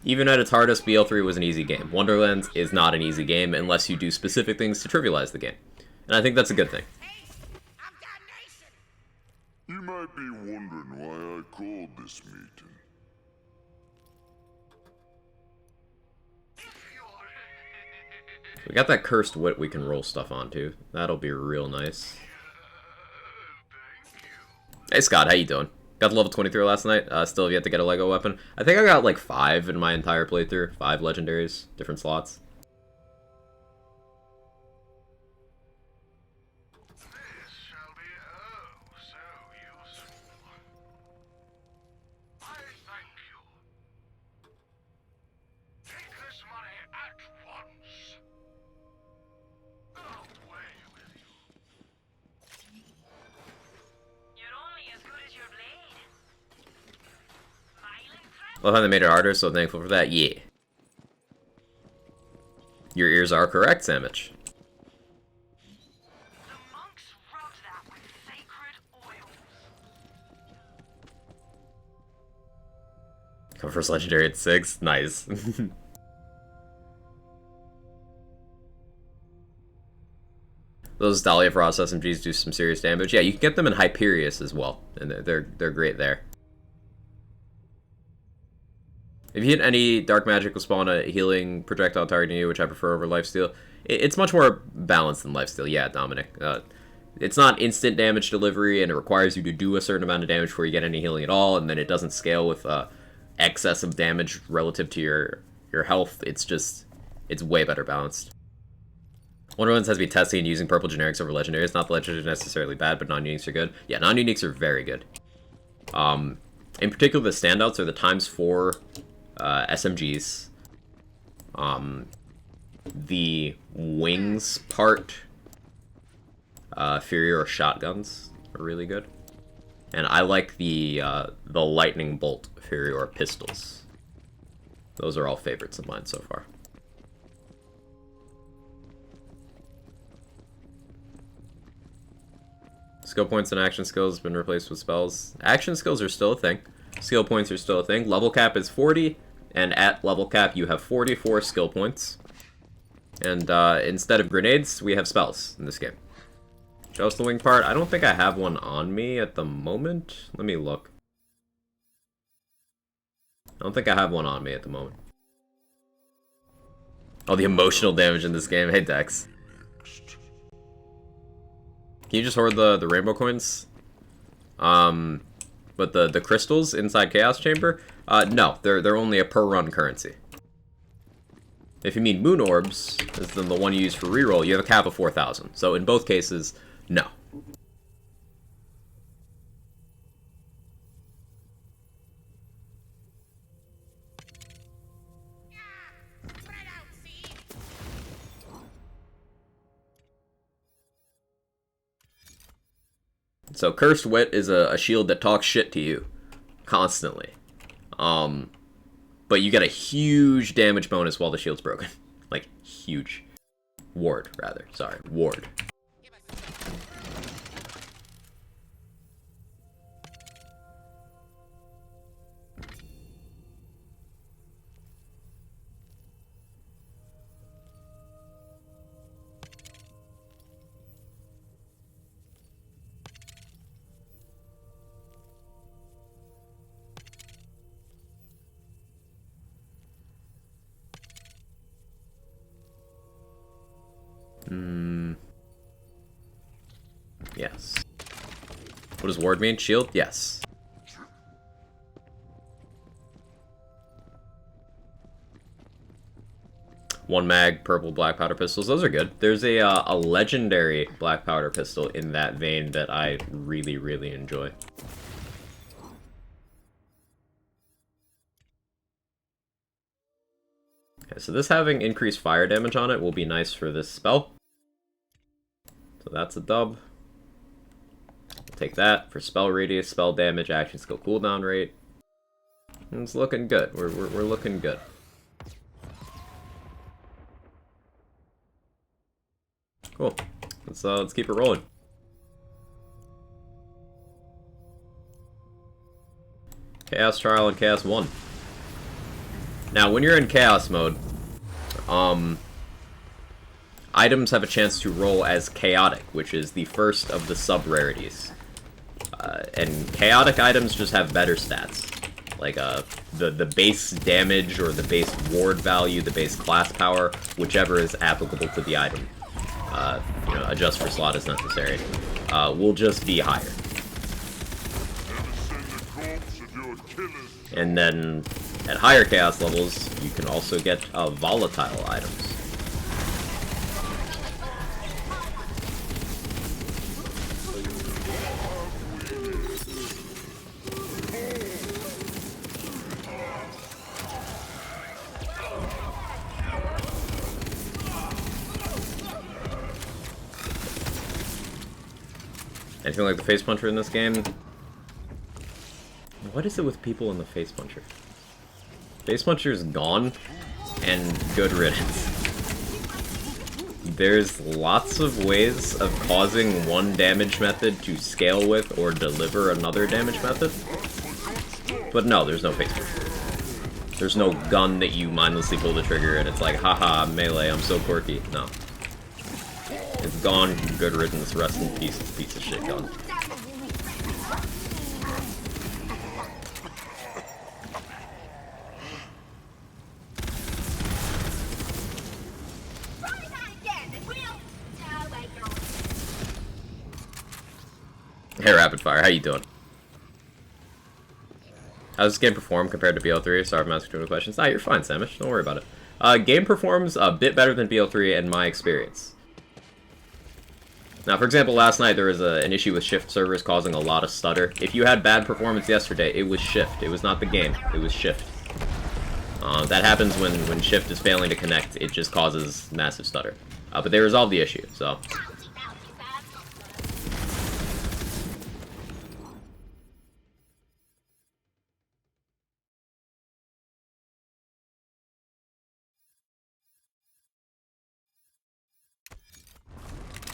Speaker 1: Even at its hardest, BL3 was an easy game. Wonderlands is not an easy game unless you do specific things to trivialize the game. And I think that's a good thing.
Speaker 3: You might be wondering why I called this meeting.
Speaker 1: We got that cursed wit we can roll stuff onto. That'll be real nice. Hey Scott, how you doing? Got to level 23 last night. Still have yet to get a Lego weapon. I think I got like 5 in my entire playthrough. 5 legendaries, different slots. Love how they made it harder, so thankful for that. Yeah. Your ears are correct, Samich.
Speaker 6: The monks rubbed that with sacred oils.
Speaker 1: Come first legendary at 6. Nice. Those Dahlia Frost SMGs do some serious damage. Yeah, you can get them in Hyperius as well, and they're great there. If you hit any dark magic will spawn a healing projectile targeting you, which I prefer over lifesteal. It's much more balanced than lifesteal, yeah, Dominic. It's not instant damage delivery, and it requires you to do a certain amount of damage before you get any healing at all, and then it doesn't scale with excess of damage relative to your health. It's way better balanced. Wonderlands has to be testing and using purple generics over legendaries. Not the legendaries are necessarily bad, but non-uniques are good. Yeah, non-uniques are very good. In particular, the standouts are the ×4 SMGs. The wings part, Furior shotguns are really good, and I like the lightning bolt Furior pistols. Those are all favorites of mine so far. Skill points and action skills have been replaced with spells. Action skills are still a thing. Skill points are still a thing. Level cap is 40, and at level cap you have 44 skill points. And instead of grenades, we have spells in this game. Show us the wing part. I don't think I have one on me at the moment. Let me look. I don't think I have one on me at the moment. Oh, the emotional damage in this game. Hey, Dex. Can you just hoard the rainbow coins? But the crystals inside Chaos Chamber? No, they're only a per run currency. If you mean moon orbs, as then the one you use for reroll, you have a cap of 4,000. So in both cases, no. So Cursed Wit is a shield that talks shit to you constantly. But you get a huge damage bonus while the shield's broken. Like, huge. Ward, rather. Sorry, ward. Yes. What does ward mean? Shield? Yes. One mag, purple black powder pistols. Those are good. There's a legendary black powder pistol in that vein that I really, really enjoy. Okay, so this having increased fire damage on it will be nice for this spell. So that's a dub. We'll take that for spell radius, spell damage, action skill cooldown rate. It's looking good. We're looking good. Cool. Let's keep it rolling. Chaos Trial and Chaos 1. Now, when you're in Chaos mode, items have a chance to roll as Chaotic, which is the first of the sub-rarities. And Chaotic items just have better stats. Like, the base damage or the base ward value, the base class power, whichever is applicable to the item. You know, adjust for slot as necessary. Will just be higher. And then, at higher chaos levels, you can also get volatile items. Anything like the Face Puncher in this game? What is it with people in the Face Puncher? Face Puncher's gone, and good riddance. There's lots of ways of causing one damage method to scale with or deliver another damage method. But no, there's no Face Puncher. There's no gun that you mindlessly pull the trigger and it's like, haha, melee, I'm so quirky. No. It's gone, good riddance, rest in peace, piece of shit gun. Hey, Rapid Fire, how you doing? How's this game perform compared to BO3? Sorry if I'm asking too many questions. Nah, you're fine, Samish. Don't worry about it. Game performs a bit better than BO3 in my experience. Now, for example, last night there was an issue with Shift servers causing a lot of stutter. If you had bad performance yesterday, it was Shift. It was not the game. It was Shift. That happens when Shift is failing to connect. It just causes massive stutter. But they resolved the issue, so...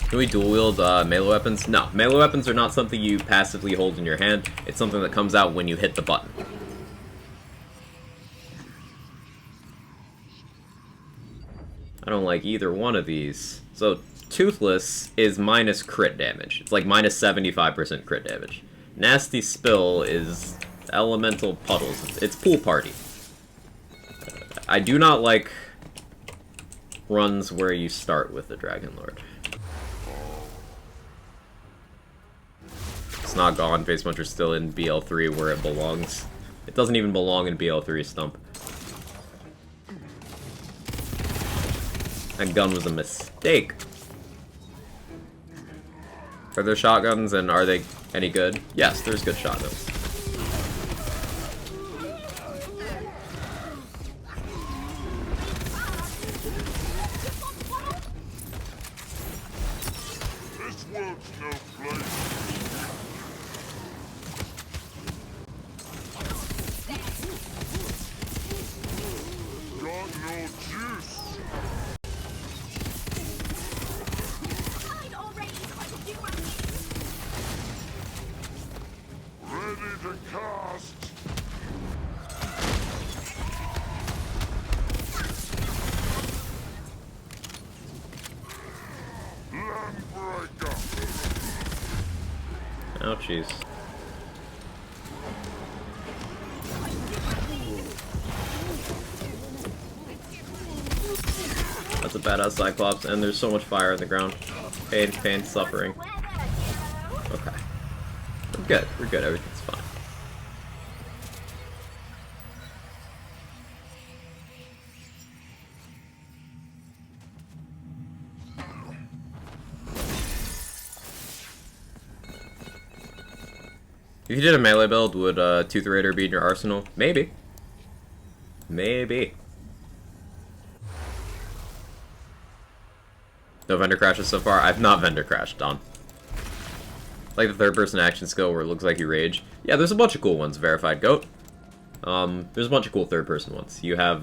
Speaker 1: Can we dual-wield melee weapons? No, melee weapons are not something you passively hold in your hand. It's something that comes out when you hit the button. I I don't like either one of these. So, Toothless is minus crit damage. It's like minus 75% crit damage. Nasty Spill is elemental puddles. It's Pool Party. I do not like runs where you start with the Dragon Lord. It's not gone. Face Puncher's still in BL3 where it belongs. It doesn't even belong in BL3 Stump. That gun was a mistake. Are there shotguns, and are they any good? Yes, there's good shotguns.
Speaker 3: This world's no place. Got no juice. Ready to cast. Landbreaker.
Speaker 1: Ouchies. That's a badass Cyclops, and there's so much fire on the ground. Pain, pain, suffering. Okay. We're good. We're good. Everything's fine. If you did a melee build, would Tooth Raider be in your arsenal? Maybe. Maybe. No vendor crashes so far? I've not vendor crashed, Don. Like the third-person action skill where it looks like you rage. Yeah, there's a bunch of cool ones, Verified Goat. There's a bunch of cool third-person ones. You have,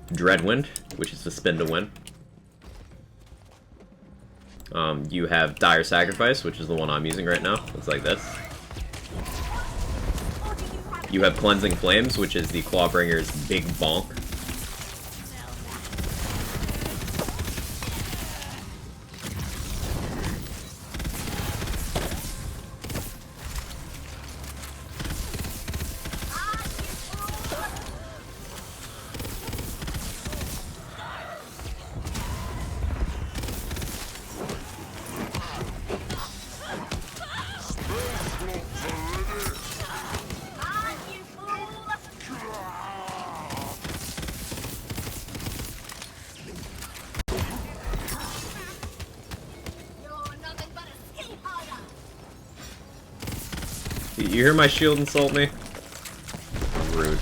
Speaker 1: Dreadwind, which is the spin to win. You have Dire Sacrifice, which is the one I'm using right now. Looks like this. You have Cleansing Flames, which is the Clawbringer's big bonk. You hear my shield insult me? Rude.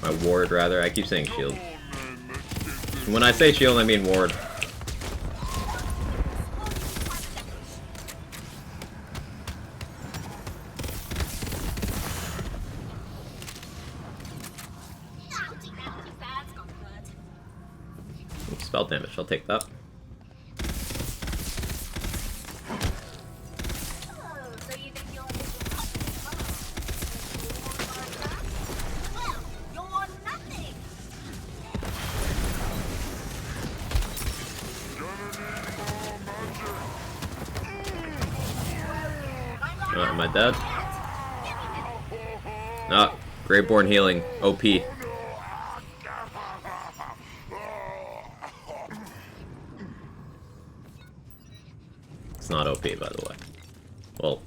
Speaker 1: My ward, rather. I keep saying shield. When I say shield, I mean ward. Ooh, spell damage, I'll take that. Am I dead? Ah, Greatborn healing. OP. It's not OP, by the way. Well,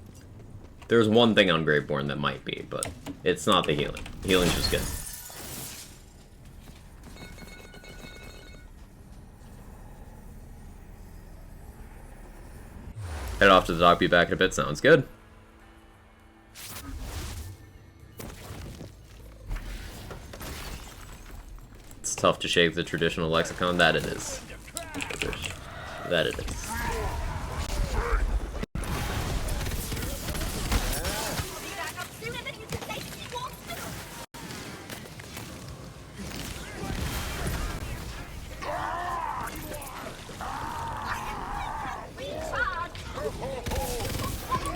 Speaker 1: there's one thing on Greatborn that might be, but it's not the healing. The healing's just good. Head off to the dock, be back in a bit. Sounds good. It's tough to shake the traditional lexicon. That it is. That it is.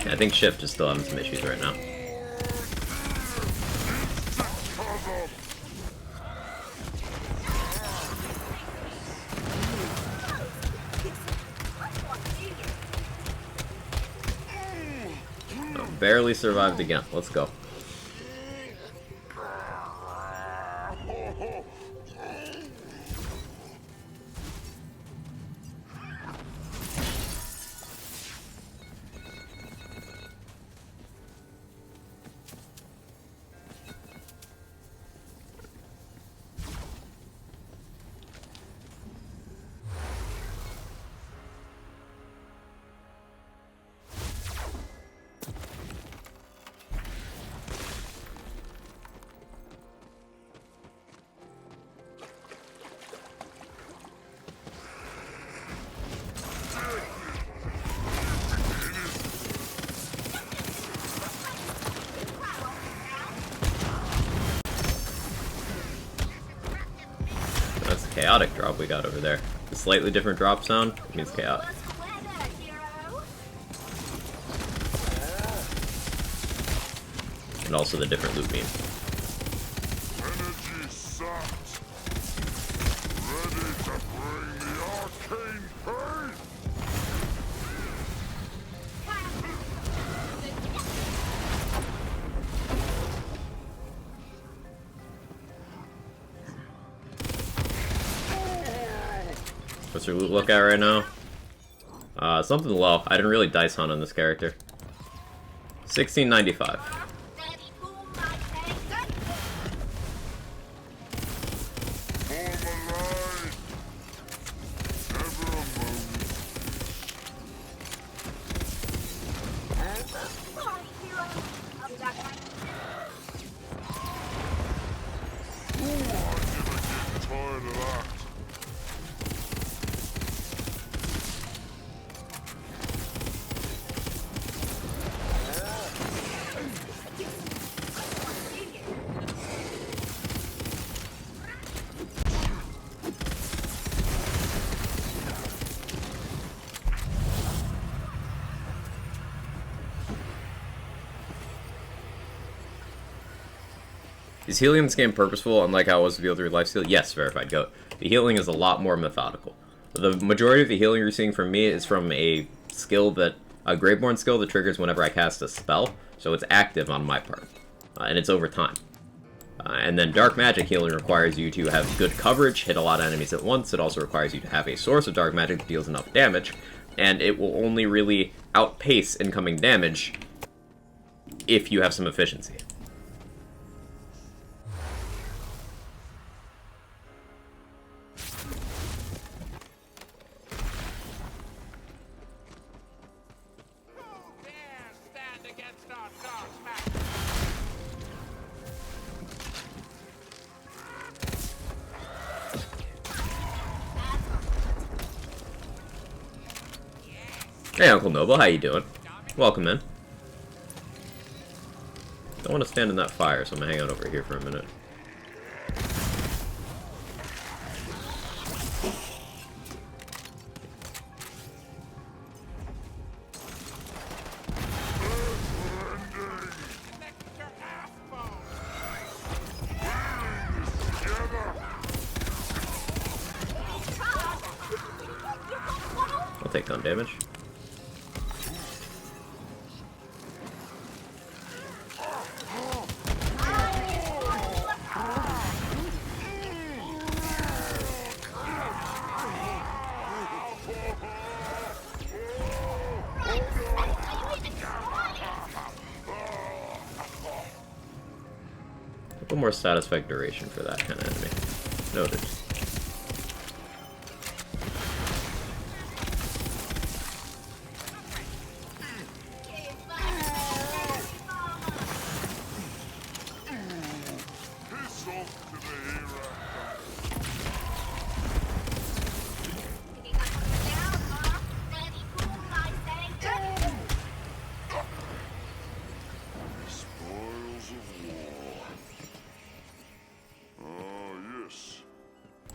Speaker 1: I think Shift is still having some issues right now. barely survived again. Let's go. That's a chaotic drop we got over there. The slightly different drop sound means chaotic. And also the different loot beam.
Speaker 3: Energy sapped. Ready to bring the arcane pain.
Speaker 1: What's your loot look at right now? Something low. I didn't really dice hunt on this character. 1695. Is healing in this game purposeful, unlike how it was to be able to read life steal? Yes, verified goat. The healing is a lot more methodical. The majority of the healing you're seeing from me is from a skill that, a Graveborn skill that triggers whenever I cast a spell, so it's active on my part, and it's over time. And then dark magic healing requires you to have good coverage, hit a lot of enemies at once. It also requires you to have a source of dark magic that deals enough damage, and it will only really outpace incoming damage if you have some efficiency. Hey, Uncle Noble, how you doing? Welcome in. Don't want to stand in that fire, so I'm gonna hang out over here for a minute. I'll take some damage. A little more satisfying duration for that kind of enemy. Noted.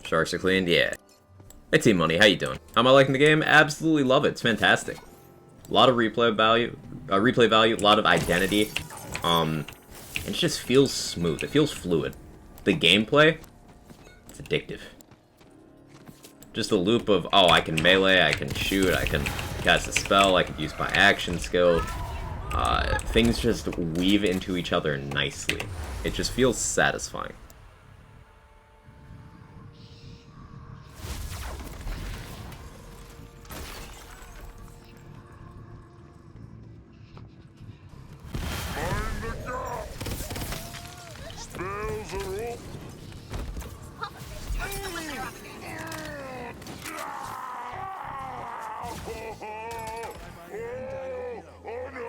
Speaker 1: Sharks are cleaned, yeah. Hey Team Money, how you doing? How am I liking the game? Absolutely love it. It's fantastic. A lot of replay value, a lot of identity. It just feels smooth. It feels fluid. The gameplay, it's addictive. Just the loop of, oh, I can melee, I can shoot, I can cast a spell, I can use my action skill. things just weave into each other nicely. It just feels satisfying.
Speaker 3: Find the gap! Spells are up! Oh no!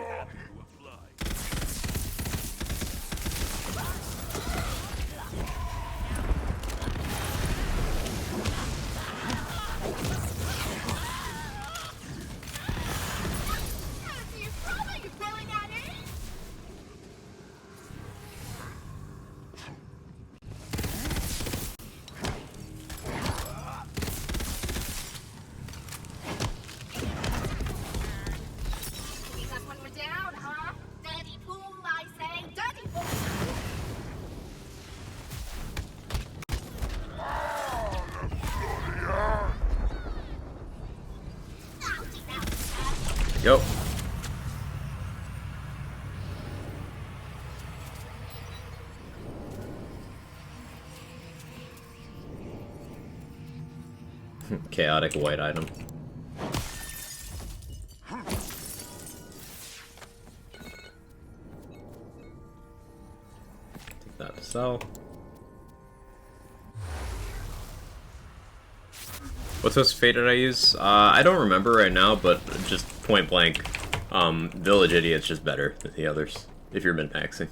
Speaker 1: Go. Chaotic white item. Take that to sell. What's this fate did I use? I don't remember right now, but just point blank, Village Idiot's just better than the others, if you're min-maxing.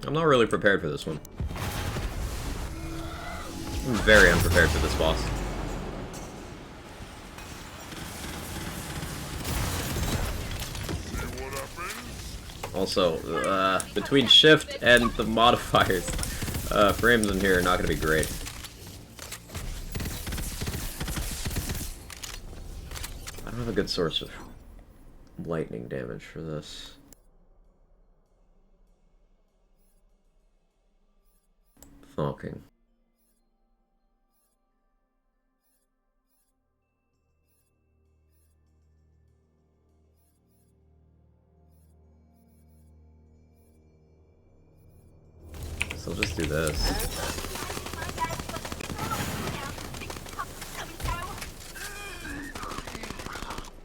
Speaker 1: I'm not really prepared for this one. I'm very unprepared for this boss. Also, between shift and the modifiers, frames in here are not going to be great. I don't have a good source of lightning damage for this. Falking. So I'll just do this.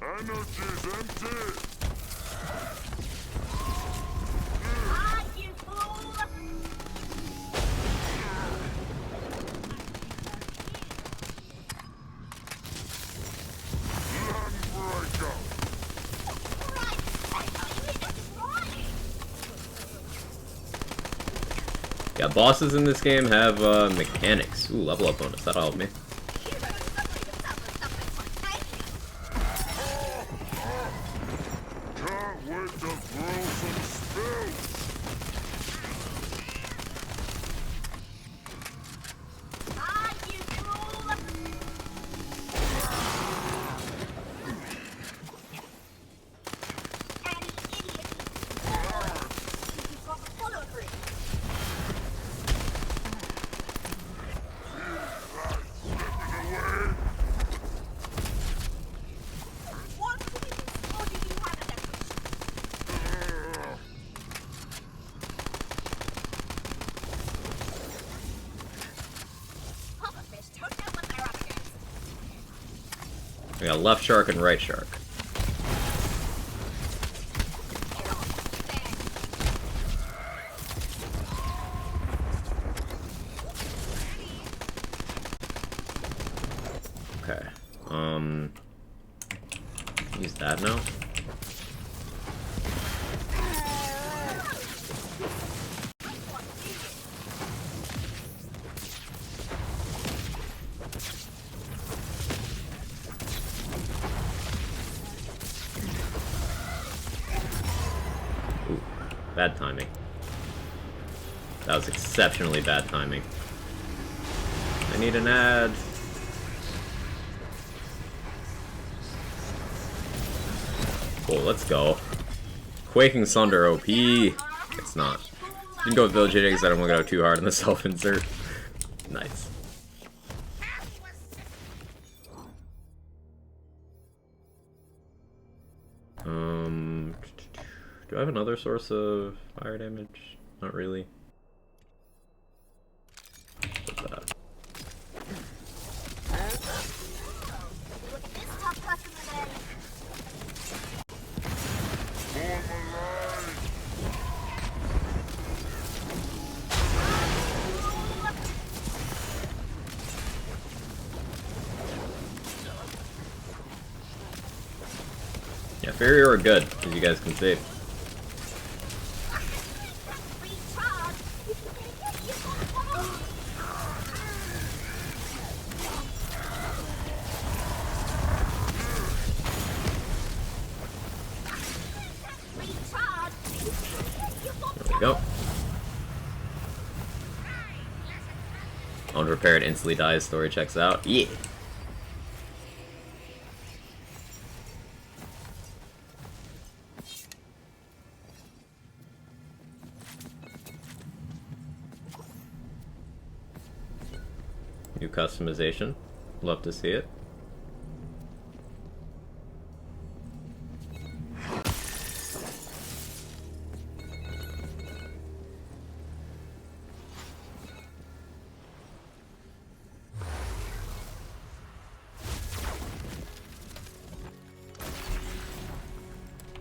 Speaker 3: Energy's empty!
Speaker 1: Yeah, bosses in this game have mechanics. Ooh, level up bonus. That'll help me.
Speaker 3: Can't wait to throw some spells!
Speaker 1: We got left shark and right shark. Okay. Use that now. Ooh, bad timing. That was exceptionally bad timing. I need an ad. Cool, let's go. Quaking Sunder OP. It's not. You can go with Village Idiot because I don't want to go too hard on the self-insert. Nice. Do I have another source of fire damage? Not really. What's that? Yeah, Farrier are good, as you guys can see. There we go. Unrepaired instantly dies, story checks out. Yeah! New customization. Love to see it.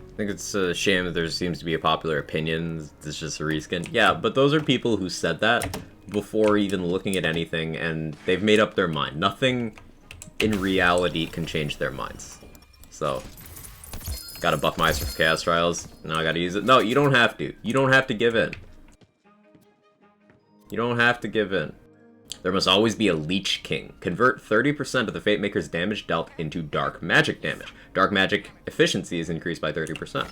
Speaker 1: I think it's a shame that there seems to be a popular opinion it's just a reskin. Yeah, but those are people who said that before even looking at anything, and they've made up their mind. Nothing in reality can change their minds. So, gotta buff Meister for Chaos Trials. Now I gotta use it. No, you don't have to. You don't have to give in. You don't have to give in. There must always be a Leech King. Convert 30% of the Fate Maker's damage dealt into Dark Magic damage. Dark Magic efficiency is increased by 30%.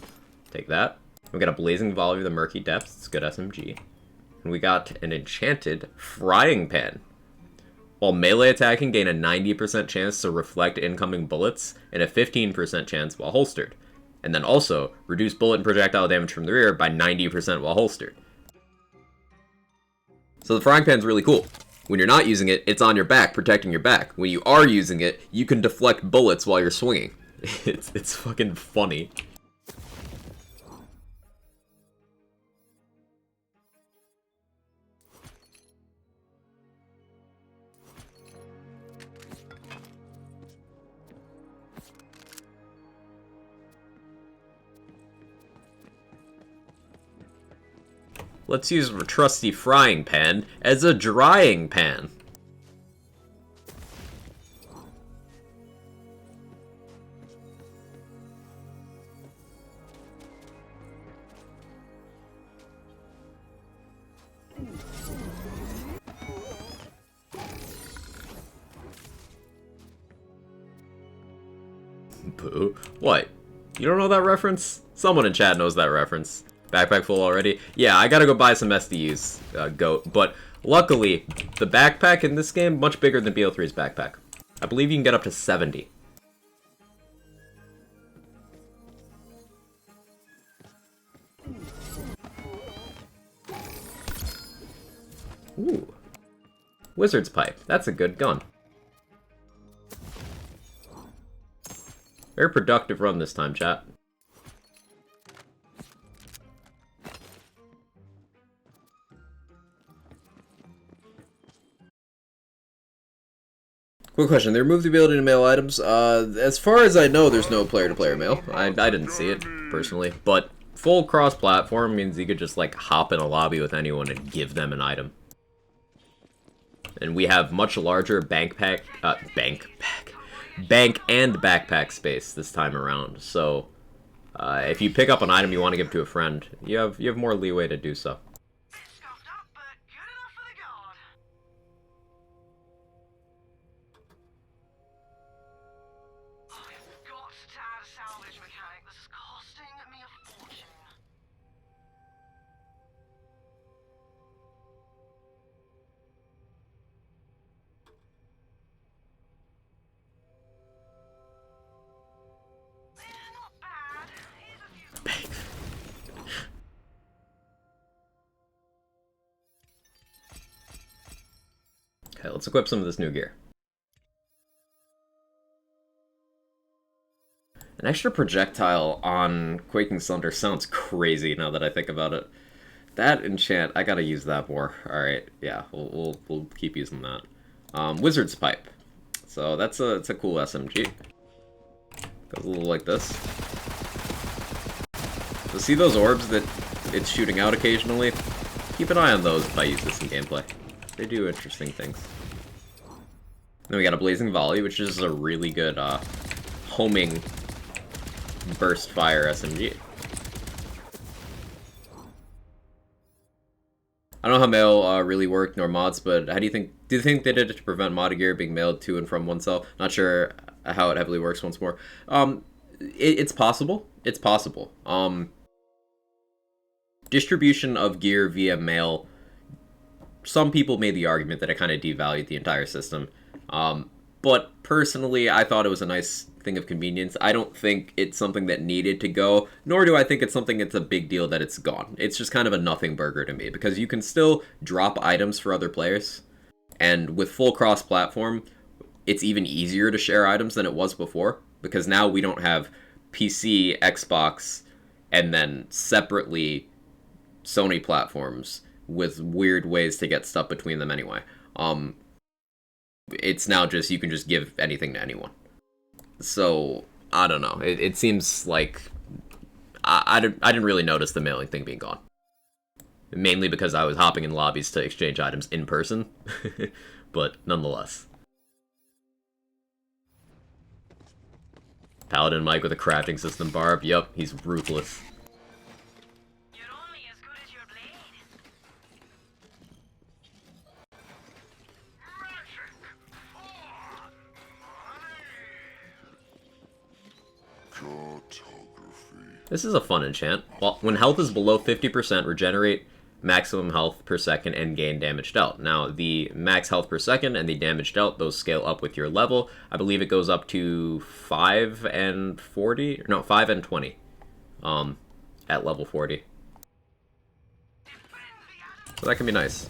Speaker 1: Take that. We got a Blazing Volley of the Murky Depths. It's good SMG. And we got an Enchanted Frying Pan. While melee attacking, gain a 90% chance to reflect incoming bullets and a 15% chance while holstered. And then also, reduce bullet and projectile damage from the rear by 90% while holstered. So the Frying Pan's really cool. When you're not using it, it's on your back, protecting your back. When you are using it, you can deflect bullets while you're swinging. It's fucking funny. Let's use a trusty Frying Pan as a drying pan. Boo. What? You don't know that reference? Someone in chat knows that reference. Backpack full already? Yeah, I gotta go buy some SDUs, GOAT. But luckily, the backpack in this game, much bigger than BO3's backpack. I believe you can get up to 70. Ooh. Wizard's Pipe. That's a good gun. Very productive run this time, chat. Quick question, they removed the ability to mail items. As far as I know, there's no player-to-player mail. I didn't see it, personally. But full cross-platform means you could just, like, hop in a lobby with anyone and give them an item. And we have much larger bank and backpack space this time around. So, if you pick up an item you want to give to a friend, you have more leeway to do so.
Speaker 6: Scuffed up, but good enough for the guard. I've got to add a salvage mechanic. This is costing me a fortune. Not bad. Here's a few.
Speaker 1: Okay, let's equip some of this new gear. An extra projectile on Quaking Thunder sounds crazy now that I think about it. That enchant, I gotta use that more. Alright, yeah, we'll keep using that. Wizard's Pipe. So it's a cool SMG. Goes a little like this. So see those orbs that it's shooting out occasionally? Keep an eye on those if I use this in gameplay. They do interesting things. Then we got a Blazing Volley, which is a really good homing burst fire SMG. I don't know how mail really worked, nor mods, but how do you think they did it to prevent mod gear being mailed to and from one cell? Not sure how it heavily works once more. It's possible. It's possible. Distribution of gear via mail, some people made the argument that it kind of devalued the entire system. But personally, I thought it was a nice thing of convenience. I don't think it's something that needed to go, nor do I think it's something that's a big deal that it's gone. It's just kind of a nothing burger to me, because you can still drop items for other players, and with full cross-platform, it's even easier to share items than it was before, because now we don't have PC, Xbox, and then separately Sony platforms with weird ways to get stuff between them anyway. It's now just, you can just give anything to anyone. So, I don't know. It seems like I didn't really notice the mailing thing being gone. Mainly because I was hopping in lobbies to exchange items in person. But nonetheless. Paladin Mike with a crafting system barb. Yup, he's ruthless.
Speaker 6: You're only as good as your blade.
Speaker 3: Cartography.
Speaker 1: This is a fun enchant. Well, when health is below 50%, regenerate maximum health per second and gain damage dealt. Now, the max health per second and the damage dealt, those scale up with your level. I believe it goes up to 5 and 40? No, 5 and 20 at level 40. So that can be nice.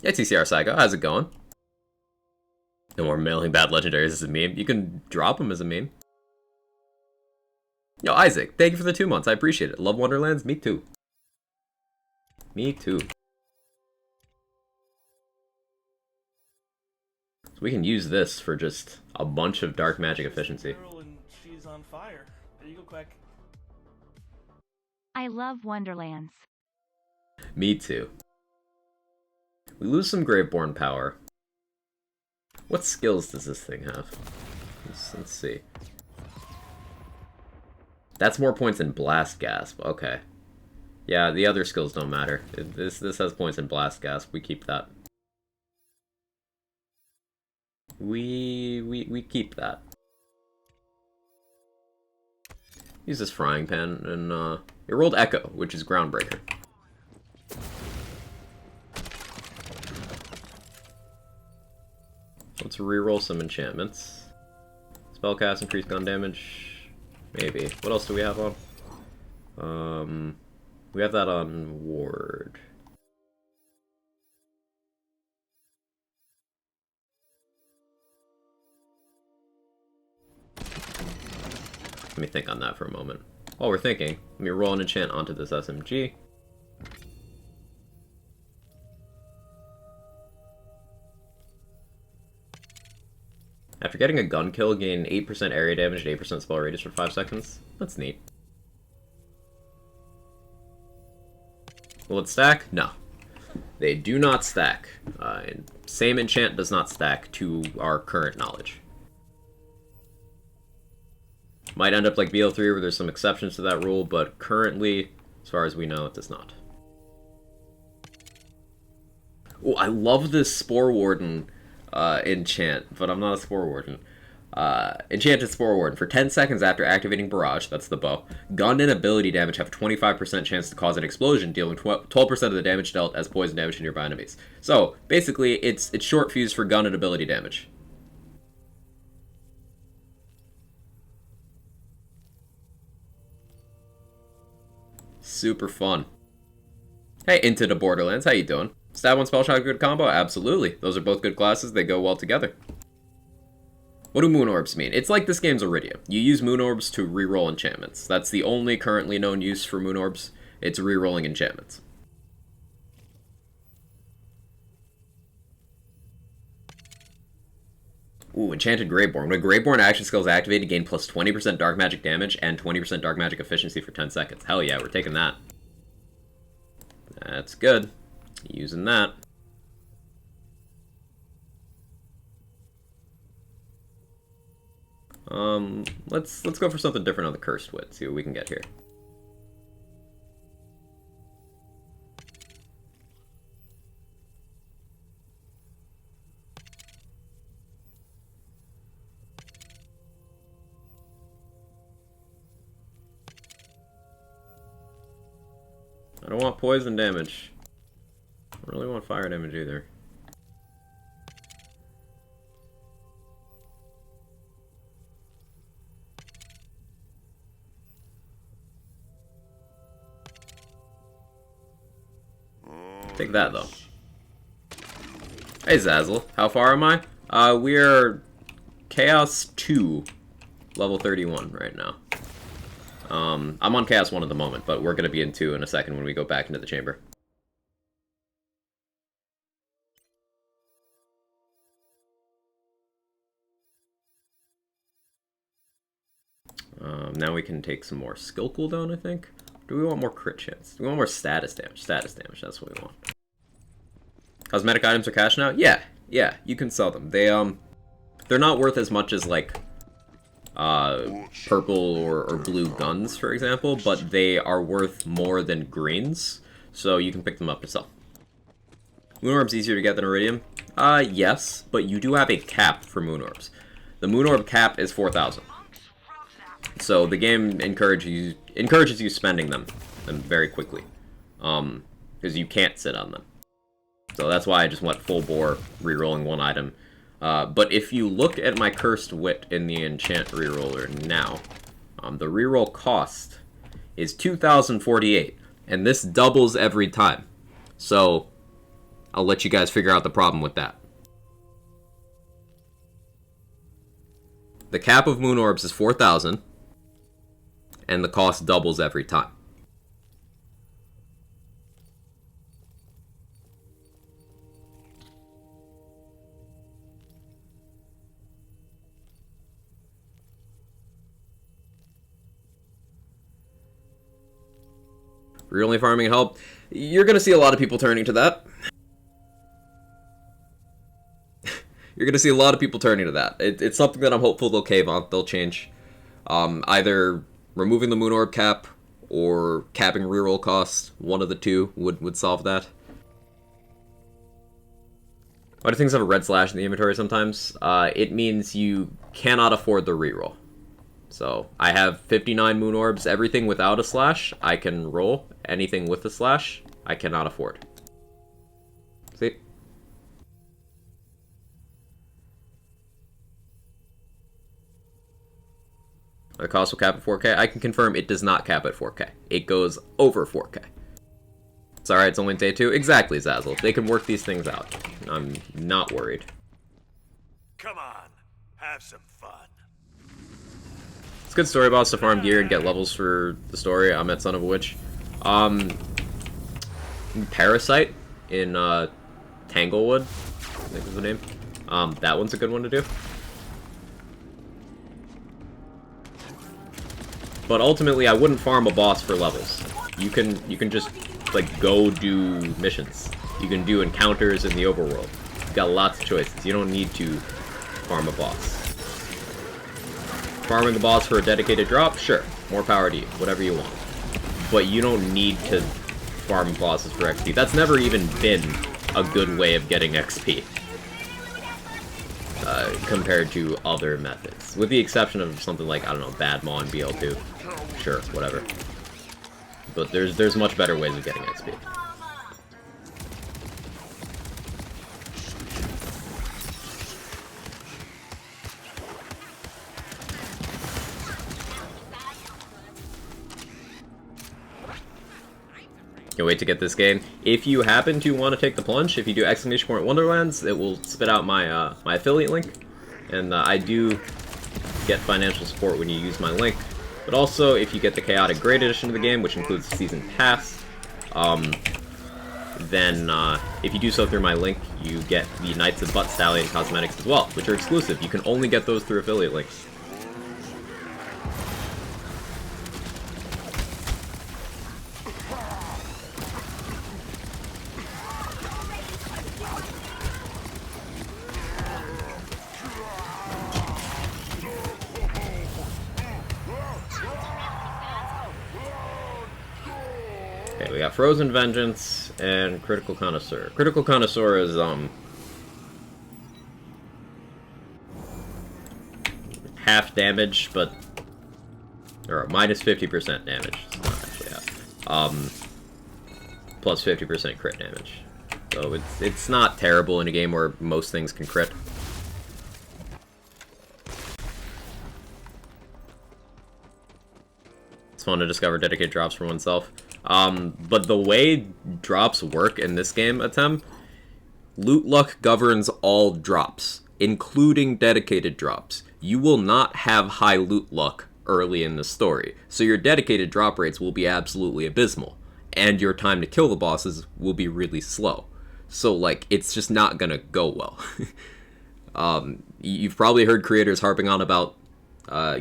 Speaker 1: Yeah, TCR Psycho, how's it going? No more mailing bad legendaries as a meme. You can drop them as a meme. Yo, Isaac, thank you for the 2 months. I appreciate it. Love Wonderlands? Me too. Me too. So we can use this for just a bunch of dark magic efficiency.
Speaker 4: Girl and she's on fire. There you go, Quack.
Speaker 5: I love Wonderlands.
Speaker 1: Me too. We lose some Graveborn power. What skills does this thing have? Let's see. That's more points than Blast Gasp. Okay. Yeah, the other skills don't matter. This has points in Blast Gasp. We keep that. We keep that. Use this frying pan, and it rolled Echo, which is Groundbreaker. Let's reroll some enchantments. Spellcast, increased gun damage. Maybe. What else do we have on? We have that on Ward. Let me think on that for a moment. While we're thinking, let me roll an enchant onto this SMG. After getting a gun kill, gain 8% area damage and 8% spell radius for 5 seconds. That's neat. Will it stack? No. They do not stack. Same enchant does not stack to our current knowledge. Might end up like BL3 where there's some exceptions to that rule, but currently, as far as we know, it does not. Oh, I love this Spore Warden enchant, but I'm not a Spore Warden. Enchanted Spore Warden. For 10 seconds after activating Barrage, that's the bow, gun and ability damage have a 25% chance to cause an explosion, dealing 12% of the damage dealt as poison damage to nearby enemies. So, basically, it's short fuse for gun and ability damage. Super fun. Hey, Into the Borderlands, how you doing? Stab 1 Spell Shot good combo? Absolutely. Those are both good classes, they go well together. What do moon orbs mean? It's like this game's Iridium. You use moon orbs to reroll enchantments. That's the only currently known use for moon orbs. It's rerolling enchantments. Ooh, Enchanted Greyborn. When Greyborn action skill is activated, gain plus 20% dark magic damage and 20% dark magic efficiency for 10 seconds. Hell yeah, we're taking that. That's good. Using that. Let's go for something different on the Cursed Wit. See what we can get here. I don't want poison damage. I don't really want fire damage either. Take that, though. Hey, Zazzle. How far am I? We're Chaos 2, level 31 right now. I'm on Chaos 1 at the moment, but we're going to be in 2 in a second when we go back into the chamber. Now we can take some more skill cooldown, I think. Do we want more crit chance? Do we want more status damage? Status damage, that's what we want. Cosmetic items are cash now? Yeah, you can sell them. They're not worth as much as, like, purple or blue guns, for example, but they are worth more than greens, so you can pick them up to sell. Moon Orb's easier to get than Iridium? Yes, but you do have a cap for Moon Orbs. The Moon Orb cap is 4,000. So the game encourages you spending them very quickly, because you can't sit on them. So that's why I just went full bore, rerolling one item. But if you look at my Cursed Wit in the Enchant reroller now, the reroll cost is 2,048, and this doubles every time. So I'll let you guys figure out the problem with that. The cap of Moon Orbs is 4,000, and the cost doubles every time. You're only farming at help. You're going to see a lot of people turning to that. You're going to see a lot of people turning to that. It's something that I'm hopeful they'll cave on. They'll change. Either removing the Moon Orb cap or capping reroll cost. One of the two would solve that. Why do things have a red slash in the inventory sometimes? It means you cannot afford the reroll. So, I have 59 Moon Orbs. Everything without a slash, I can roll. Anything with a slash, I cannot afford. See? The cost will cap at 4K. I can confirm it does not cap at 4K. It goes over 4K. It's alright, it's only day 2. Exactly, Zazzle. They can work these things out. I'm not worried.
Speaker 2: Come on, have some fun.
Speaker 1: It's a good story boss to farm gear and get levels for the story. I'm at Son of a Witch. Parasite in Tanglewood, I think is the name. That one's a good one to do. But ultimately, I wouldn't farm a boss for levels. You can just like go do missions. You can do encounters in the overworld. You've got lots of choices. You don't need to farm a boss. Farming the boss for a dedicated drop? Sure. More power to you. Whatever you want. But you don't need to farm bosses for XP. That's never even been a good way of getting XP. Compared to other methods. With the exception of something like, I don't know, Bad Maw and BL2. Sure, whatever. But there's much better ways of getting XP. Can't wait to get this game. If you happen to want to take the plunge, if you do ! Wonderlands, it will spit out my my affiliate link, and I do get financial support when you use my link. But also, if you get the Chaotic Great Edition of the game, which includes the Season Pass, then if you do so through my link, you get the Knights of Butt Stallion cosmetics as well, which are exclusive. You can only get those through affiliate links. Okay, we got Frozen Vengeance and Critical Connoisseur. Critical Connoisseur is, half damage, but... or minus 50% damage. It's not actually half. Plus 50% crit damage. So it's not terrible in a game where most things can crit. It's fun to discover dedicated drops for oneself. But the way drops work in this game, Atem, loot luck governs all drops, including dedicated drops. You will not have high loot luck early in the story, so your dedicated drop rates will be absolutely abysmal, and your time to kill the bosses will be really slow. So, like, it's just not gonna go well. You've probably heard creators harping on about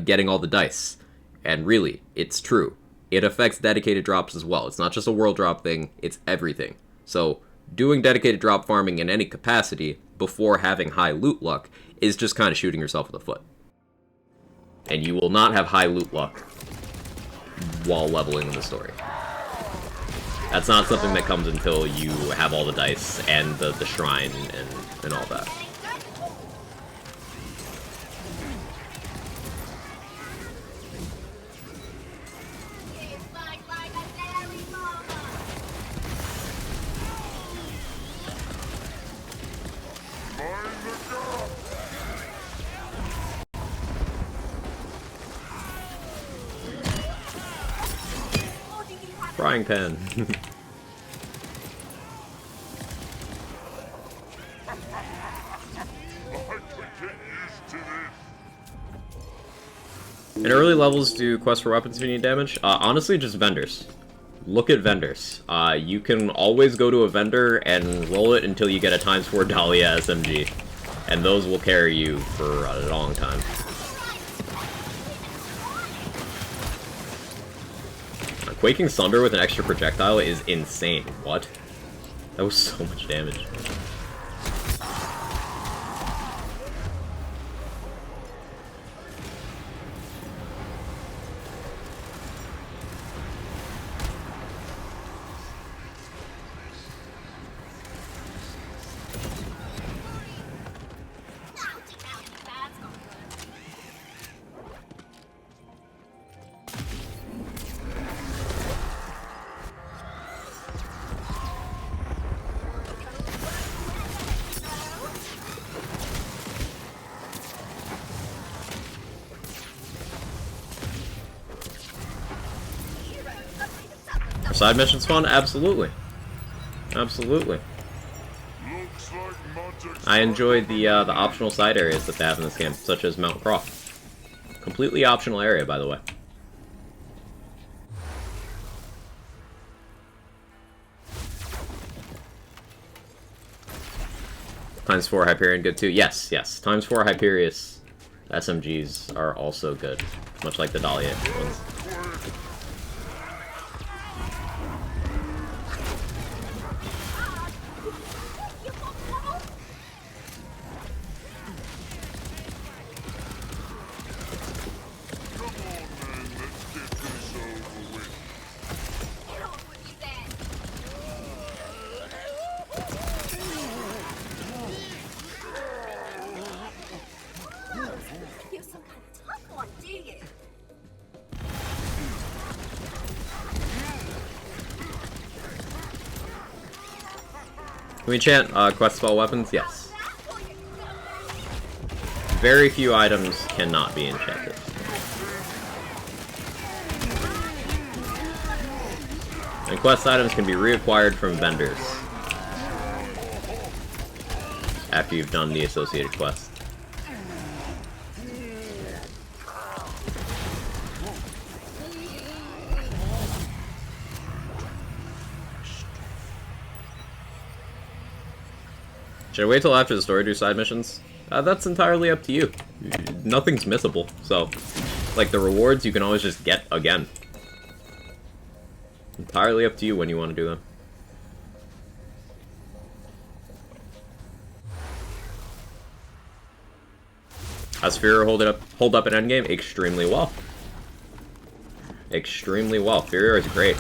Speaker 1: getting all the dice, and really, it's true. It affects dedicated drops as well. It's not just a world drop thing, it's everything. So, doing dedicated drop farming in any capacity before having high loot luck is just kind of shooting yourself in the foot. And you will not have high loot luck while leveling in the story. That's not something that comes until you have all the dice and the shrine and all that. Frying pan. In early levels, do quests for weapons if you need damage? Honestly, just vendors. Look at vendors. You can always go to a vendor and roll it until you get a ×4 Dahlia SMG. And those will carry you for a long time. Quaking Thunder with an extra projectile is insane. What? That was so much damage. Side missions fun? Absolutely. Absolutely. I enjoyed the optional side areas that they have in this game, such as Mount Croft. Completely optional area, by the way. ×4 Hyperion good too? Yes, yes. ×4 Hyperius SMGs are also good, much like the Dahlia ones. Can we enchant quest spell weapons? Yes. Very few items cannot be enchanted. And quest items can be reacquired from vendors after you've done the associated quest. Should I wait till after the story to do side missions? That's entirely up to you. Nothing's missable, so... Like, the rewards you can always just get again. Entirely up to you when you want to do them. How's Fuhrer hold up in Endgame? Extremely well. Extremely well. Fuhrer is great.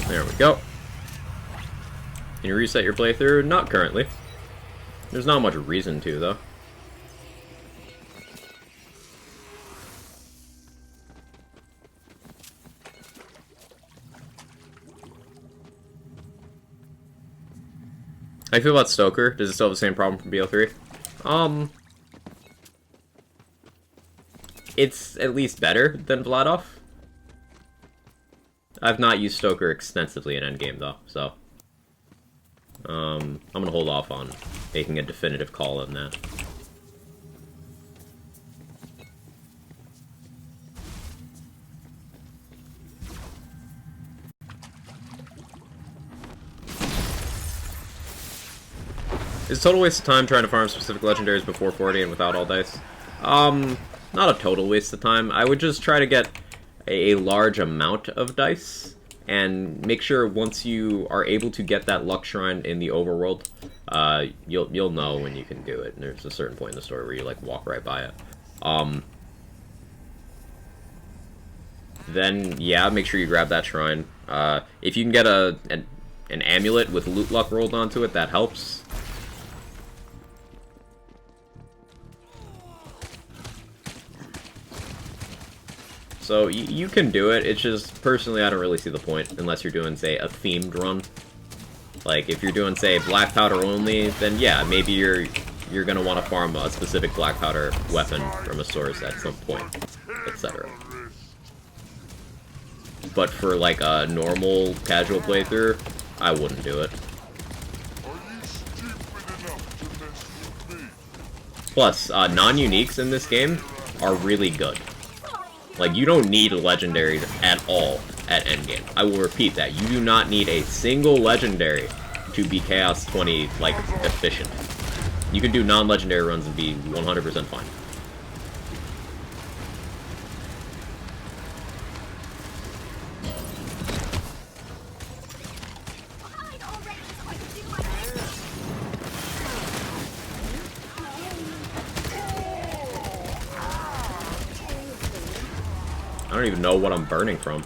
Speaker 1: There we go. Can you reset your playthrough? Not currently. There's not much reason to, though. How do you feel about Stoker? Does it still have the same problem from BO3? It's at least better than Vladoff. I've not used Stoker extensively in Endgame, though, so... I'm gonna hold off on making a definitive call on that. It's a total waste of time trying to farm specific legendaries before 40 and without all dice. Not a total waste of time. I would just try to get a large amount of dice, and make sure once you are able to get that luck shrine in the overworld, you'll know when you can do it. And there's a certain point in the story where you like walk right by it. Then yeah, make sure you grab that shrine. If you can get an amulet with loot luck rolled onto it, that helps. So, you can do it, it's just, personally, I don't really see the point, unless you're doing, say, a themed run. Like, if you're doing, say, black powder only, then yeah, maybe you're gonna want to farm a specific black powder weapon from a source at some point, etc. But for, like, a normal, casual playthrough, I wouldn't do it. Plus, non-uniques in this game are really good. Like, you don't need a legendary at all at Endgame. I will repeat that. You do not need a single legendary to be Chaos 20, like, efficient. You can do non-legendary runs and be 100% fine. I don't even know what I'm burning from.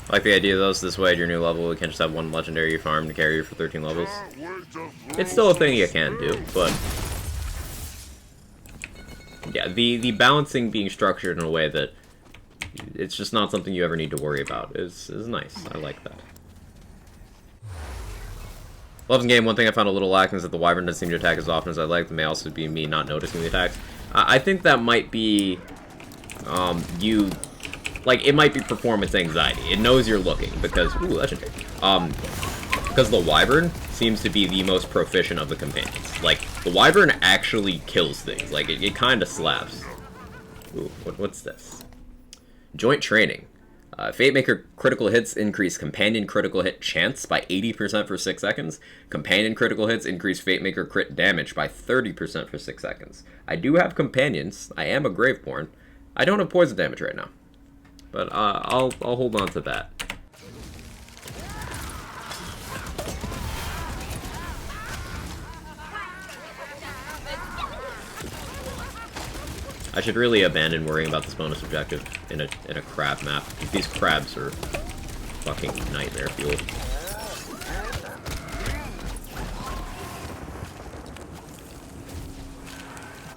Speaker 1: I like the idea, though, so this way at your new level, you can't just have one legendary you farm to carry you for 13 levels. It's still a thing you can do, but... yeah, the balancing being structured in a way that it's just not something you ever need to worry about is nice. I like that. Love in game, one thing I found a little lacking is that the Wyvern doesn't seem to attack as often as I'd like. It may also be me not noticing the attacks. I think that might be, it might be performance anxiety. It knows you're looking, because, ooh, legendary. Because the Wyvern seems to be the most proficient of the companions. Like, the Wyvern actually kills things. Like, it kind of slaps. Ooh, what's this? Joint training. Fate Maker critical hits increase companion critical hit chance by 80% for 6 seconds. Companion critical hits increase Fate Maker crit damage by 30% for 6 seconds. I do have companions. I am a Graveborn. I don't have poison damage right now. But I'll hold on to that. I should really abandon worrying about this bonus objective in a crab map. These crabs are fucking nightmare fuel.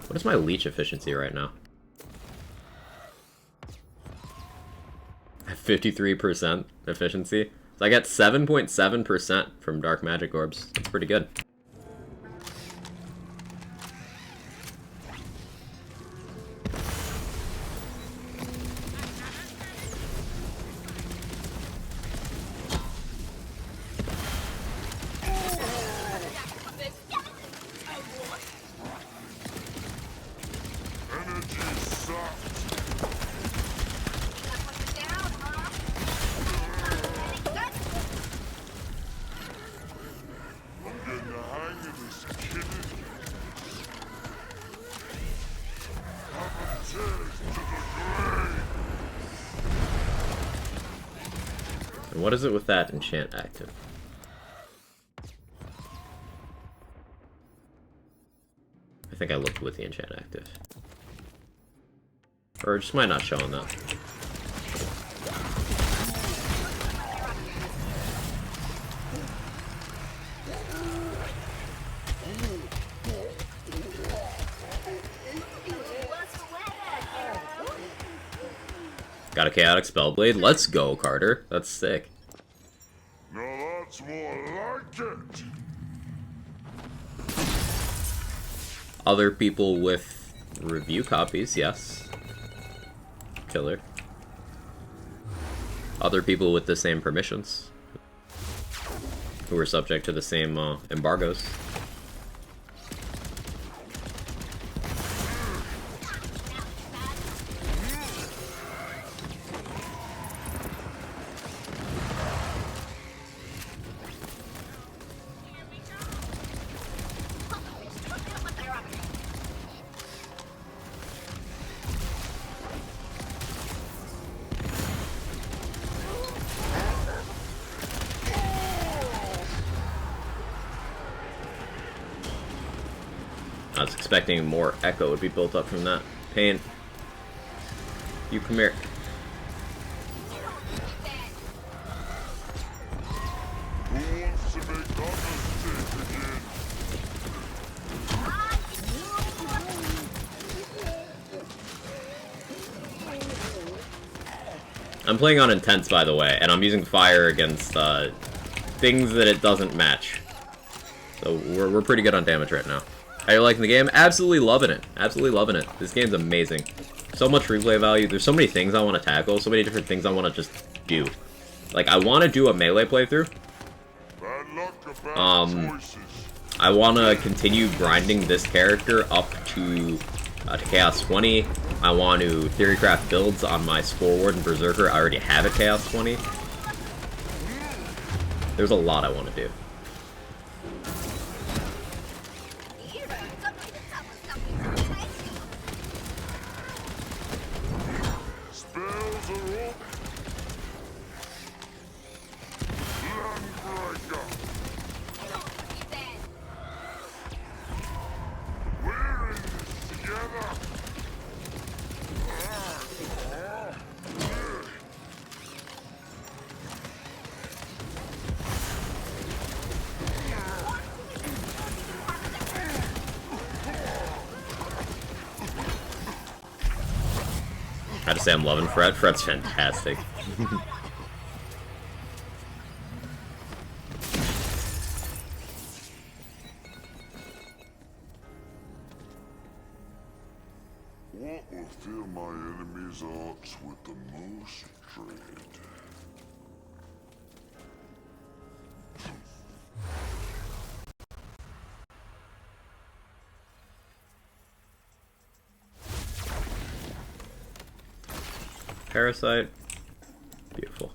Speaker 1: What is my leech efficiency right now? I have 53% efficiency. So I got 7.7% from dark magic orbs. That's pretty good. And what is it with that enchant active? I think I looked with the enchant active. Or it just might not show on that. Got a chaotic spellblade. Let's go, Carter. That's sick.
Speaker 3: Now that's more like it.
Speaker 1: Other people with review copies, yes. Killer. Other people with the same permissions. Who are subject to the same embargoes. I was expecting more echo would be built up from that. Pain. You come here.
Speaker 3: Who wants to make that mistake again?
Speaker 1: I'm playing on intense, by the way, and I'm using fire against things that it doesn't match. So we're pretty good on damage right now. How you liking the game? Absolutely loving it. Absolutely loving it. This game's amazing. So much replay value. There's so many things I want to tackle. So many different things I want to just do. Like, I want to do a melee playthrough.
Speaker 3: Bad luck or bad choices.
Speaker 1: I want to continue grinding this character up to Chaos 20. I want to theorycraft builds on my Spore Ward and Berserker. I already have at Chaos 20. There's a lot I want to do.
Speaker 3: Spells are up. Landbreaker. We're in this together.
Speaker 1: I have to say I'm loving Fred. Fred's fantastic.
Speaker 3: What will fill my enemies' hearts with the most dread?
Speaker 1: Parasite. Beautiful.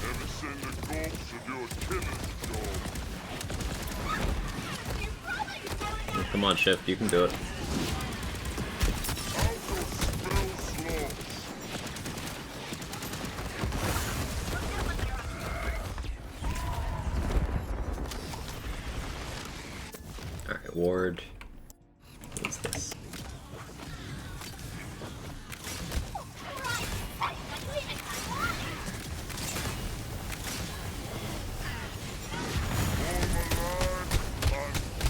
Speaker 3: Ever send a corpse to do a killer's job?
Speaker 1: Come on, Shift, you can do it.
Speaker 3: I'll go spell slots.
Speaker 1: Alright, Ward. What's this?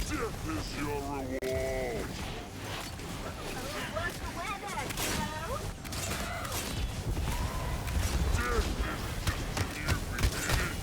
Speaker 3: Death is your reward. Death is just a new beginning.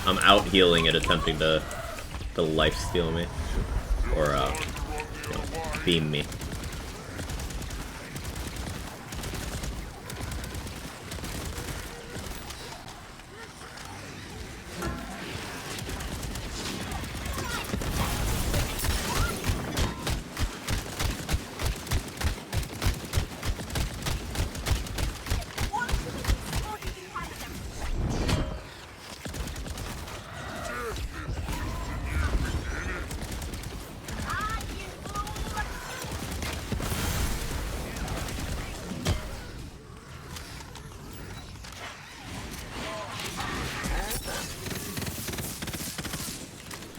Speaker 1: I'm out healing it, attempting to life steal me. Or, you know, beam me.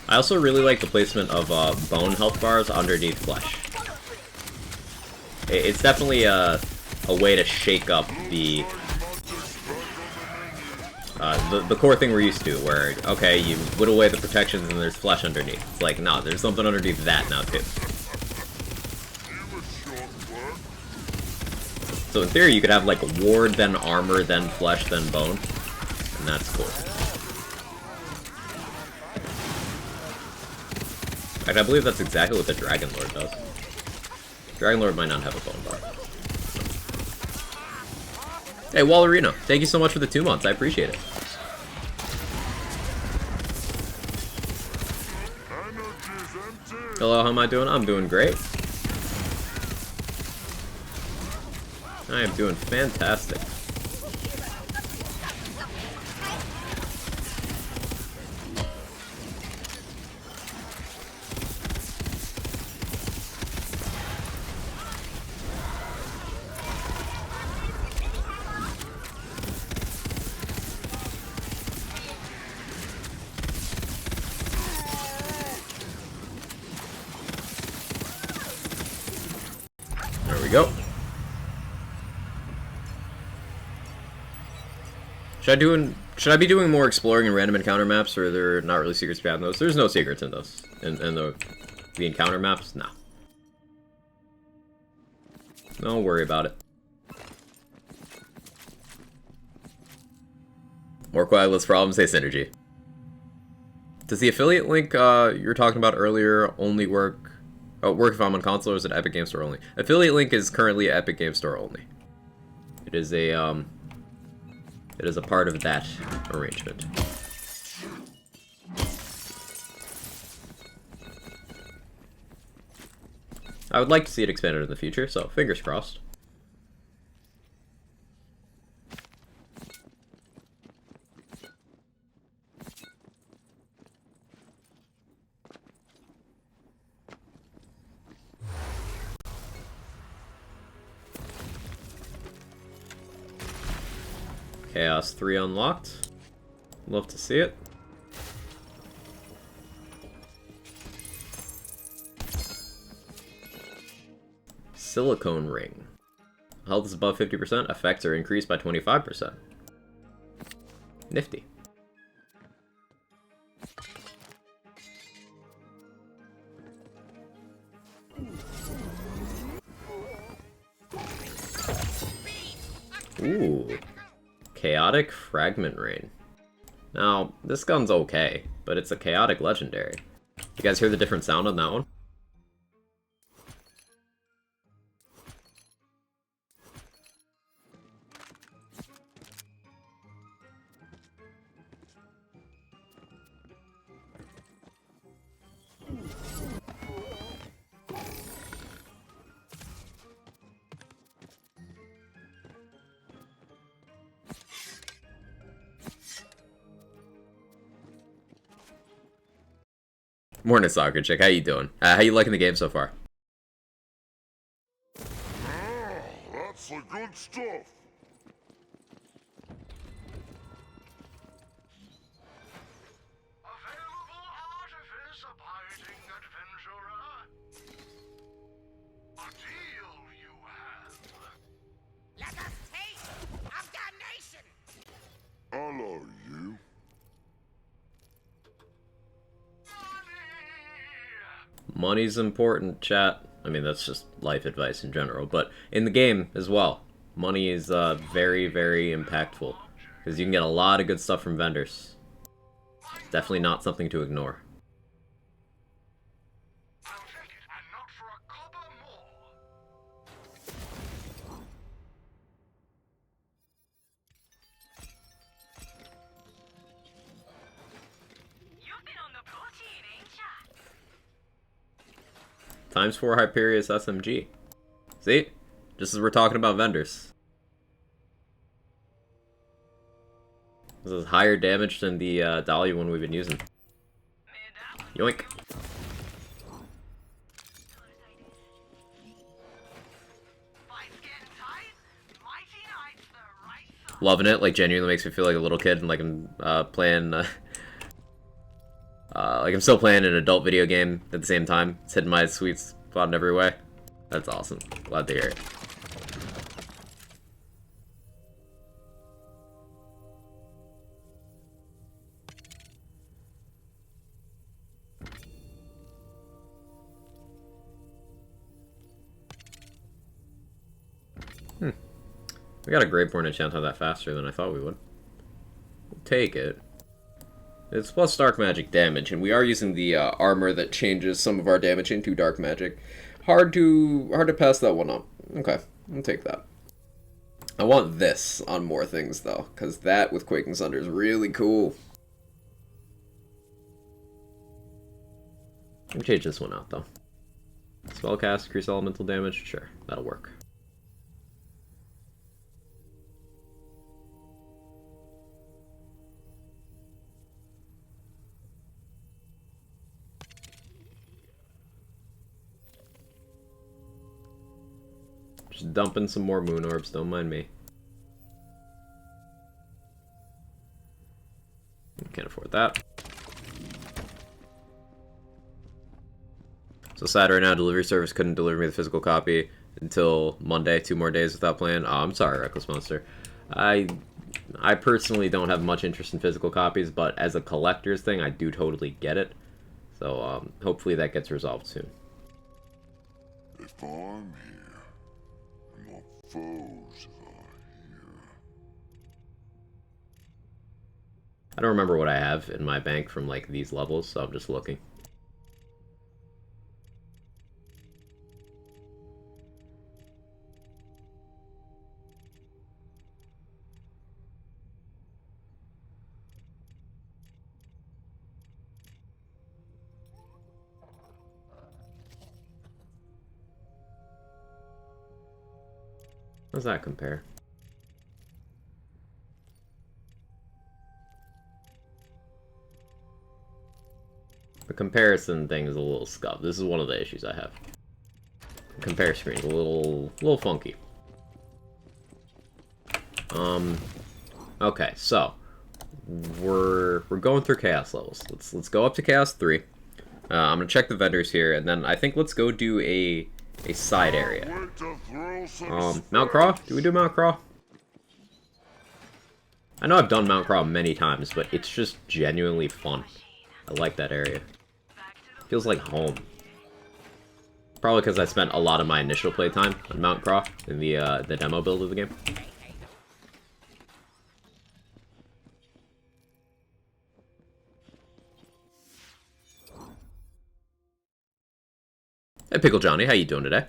Speaker 1: I also really like the placement of bone health bars underneath flesh. It's definitely a way to shake up the core thing we're used to, where, okay, you whittle away the protections and there's flesh underneath. It's like, nah, there's something underneath that now, too. So in theory, you could have, like, ward, then armor, then flesh, then bone. And that's cool. In fact, I believe that's exactly what the Dragon Lord does. Dragon Lord might not have a bone bar. Hey, Wallerino, thank you so much for the 2 months. I appreciate it. Hello, how am I doing? I'm doing great. I am doing fantastic. There we go. Should I be doing more exploring and random encounter maps, or are there not really secrets behind those? There's no secrets in those. In the encounter maps? Nah. Don't worry about it. More quiet, less problems, hey Synergy. Does the affiliate link you're talking about earlier only work if I'm on console, or is it Epic Game Store only? Affiliate link is currently Epic Game Store only. It is a part of that arrangement. I would like to see it expanded in the future, so fingers crossed. Chaos 3 unlocked. Love to see it. Silicone ring. Health is above 50%, effects are increased by 25%. Nifty. Ooh. Chaotic Fragment Rain. Now, this gun's okay, but it's a chaotic legendary. You guys hear the different sound on that one? Morning, Soccer Chick. How you doing? How you liking the game so far?
Speaker 3: Ah, that's the good stuff.
Speaker 6: Available artifice abiding adventurer. A deal you have. Let us taste of damnation.
Speaker 3: Hello, you.
Speaker 1: Money's important, chat. I mean, that's just life advice in general, but in the game as well. Money is very, very impactful, because you can get a lot of good stuff from vendors. It's definitely not something to ignore.
Speaker 6: I'll take it, and not for a copper more. You've been on the protein, ain't ya?
Speaker 1: ×4 Hyperius SMG. See? Just as we're talking about vendors. This is higher damage than the Dahlia one we've been using. Yoink. Loving it, like genuinely makes me feel like a little kid and like I'm playing like I'm still playing an adult video game at the same time. It's hitting my sweet spot in every way. That's awesome. Glad to hear it. We got a Grapeborn enchant on that faster than I thought we would. We'll take it. It's plus dark magic damage, and we are using the armor that changes some of our damage into dark magic. Hard to pass that one up. Okay, I'll take that. I want this on more things though, because that with Quaking Thunder is really cool. I'm change this one out though. Spellcast, increase elemental damage, sure, that'll work. Just dumping some more moon orbs, don't mind me. Can't afford that. So sad right now, delivery service couldn't deliver me the physical copy until Monday, 2 more days without playing. Oh, I'm sorry, Reckless Monster. I personally don't have much interest in physical copies, but as a collector's thing, I do totally get it. So hopefully that gets resolved soon.
Speaker 3: If I'm here, my foes are here.
Speaker 1: I don't remember what I have in my bank from like these levels, so I'm just looking. does that compare? The comparison thing is a little scuffed. This is one of the issues I have. The compare screen is a little funky. Okay, so we're going through chaos levels. Let's go up to chaos 3. I'm gonna check the vendors here, and then I think let's go do a side area. Mount Craw? Do we do Mount Craw? I know I've done Mount Craw many times, but it's just genuinely fun. I like that area. Feels like home. Probably because I spent a lot of my initial playtime on Mount Craw in the demo build of the game. Hey, Pickle Johnny, how you doing today?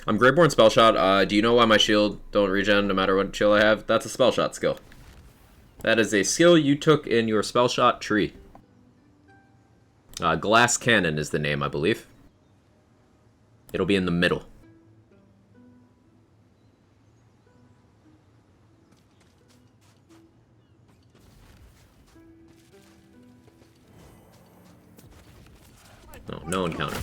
Speaker 1: I'm Greyborn Spellshot. Do you know why my shield don't regen no matter what shield I have? That's a Spellshot skill. That is a skill you took in your Spellshot tree. Glass Cannon is the name, I believe. It'll be in the middle. Oh, no encounter.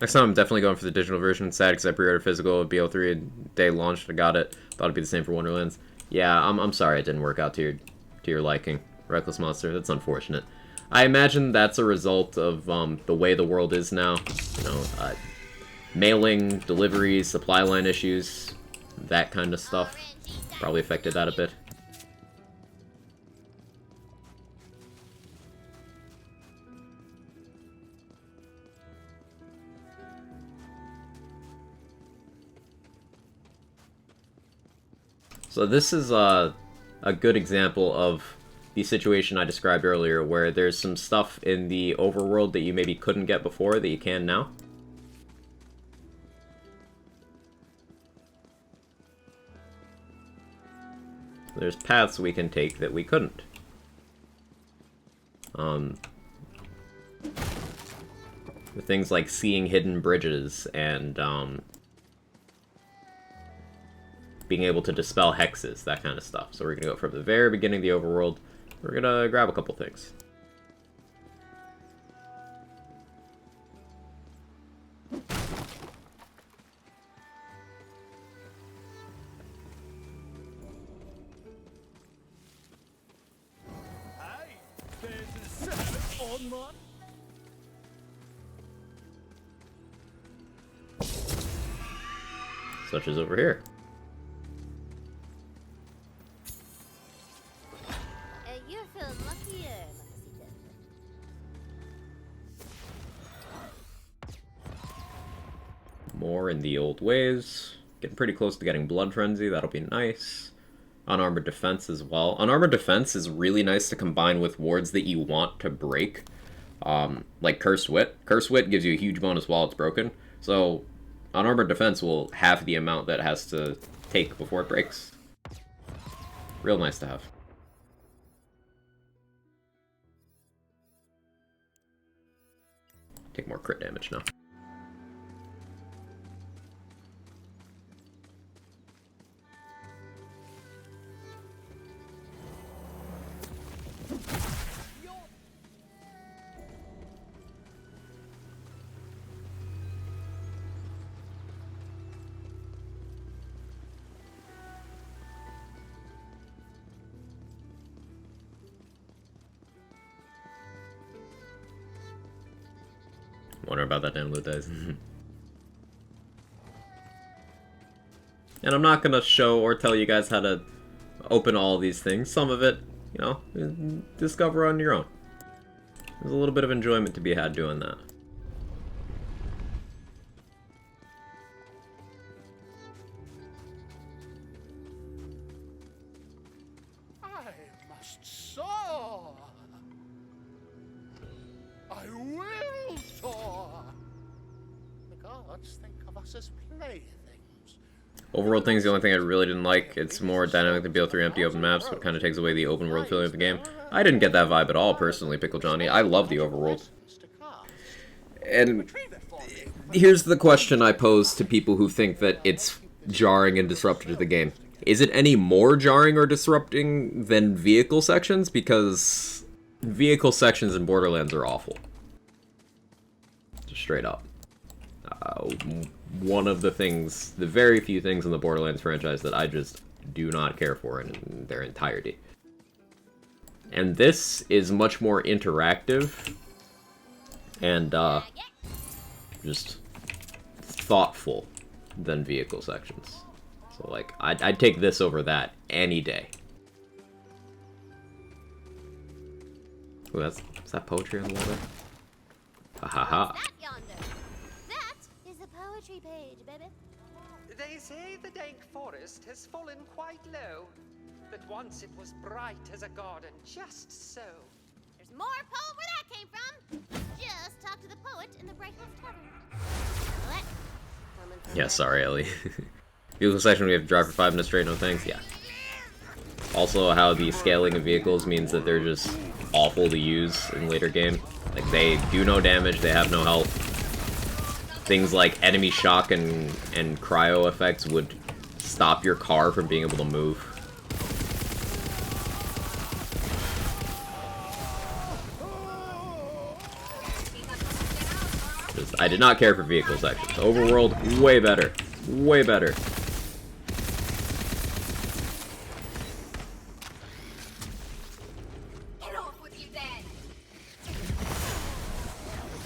Speaker 1: Next time I'm definitely going for the digital version. Sad because I pre-ordered physical of BO3 and day launched. I got it. Thought it'd be the same for Wonderlands. Yeah, I'm sorry it didn't work out to your liking. Reckless Monster, that's unfortunate. I imagine that's a result of the way the world is now. You know, mailing, deliveries, supply line issues, that kind of stuff. Probably affected that a bit. So this is a good example of the situation I described earlier, where there's some stuff in the overworld that you maybe couldn't get before that you can now. There's paths we can take that we couldn't. With things like seeing hidden bridges and being able to dispel hexes, that kind of stuff. So we're gonna go from the very beginning of the overworld. We're gonna grab a couple things. Such as over here.
Speaker 7: You feel luckier, Mamacita.
Speaker 1: More in the old ways. Getting pretty close to getting Blood Frenzy, that'll be nice. Unarmored Defense as well. Unarmored Defense is really nice to combine with wards that you want to break. Like Cursed Wit. Cursed Wit gives you a huge bonus while it's broken. So Unarmored Defense will halve the amount that it has to take before it breaks. Real nice to have. Take more crit damage now. Wonder about that damn loot dice. And I'm not gonna show or tell you guys how to open all these things. Some of it, you know, discover on your own. There's a little bit of enjoyment to be had doing that.
Speaker 8: I must soar. I will soar. The gods think of us as playthings.
Speaker 1: Overworld thing's the only thing I really didn't like. It's more dynamic than BO3 empty open maps, but kind of takes away the open world feeling of the game. I didn't get that vibe at all, personally, Pickle Johnny. I love the overworld. And here's the question I pose to people who think that it's jarring and disruptive to the game. Is it any more jarring or disrupting than vehicle sections? Because vehicle sections in Borderlands are awful. Just straight up. One of the things, the very few things in the Borderlands franchise that I just do not care for in their entirety. And this is much more interactive and just thoughtful than vehicle sections. So like, I'd take this over that any day. Ooh, is that poetry on the wall there? Ha ha ha.
Speaker 7: That yonder. That is a poetry page, baby.
Speaker 9: They say the dank forest has fallen quite low, but once it was bright as a garden, just so.
Speaker 7: There's more poet where that came from. Just talk to the poet in the Bright House Tavern. What? Coming from
Speaker 1: Yeah, sorry, Ellie. Vehicle section, we have to drive for 5 minutes straight, no thanks, yeah. Also, how the scaling of vehicles means that they're just awful to use in later game. Like, they do no damage, they have no health. Things like enemy shock and cryo effects would stop your car from being able to move. I did not care for vehicle sections. Overworld, way better. Way better.
Speaker 6: Get off with you then!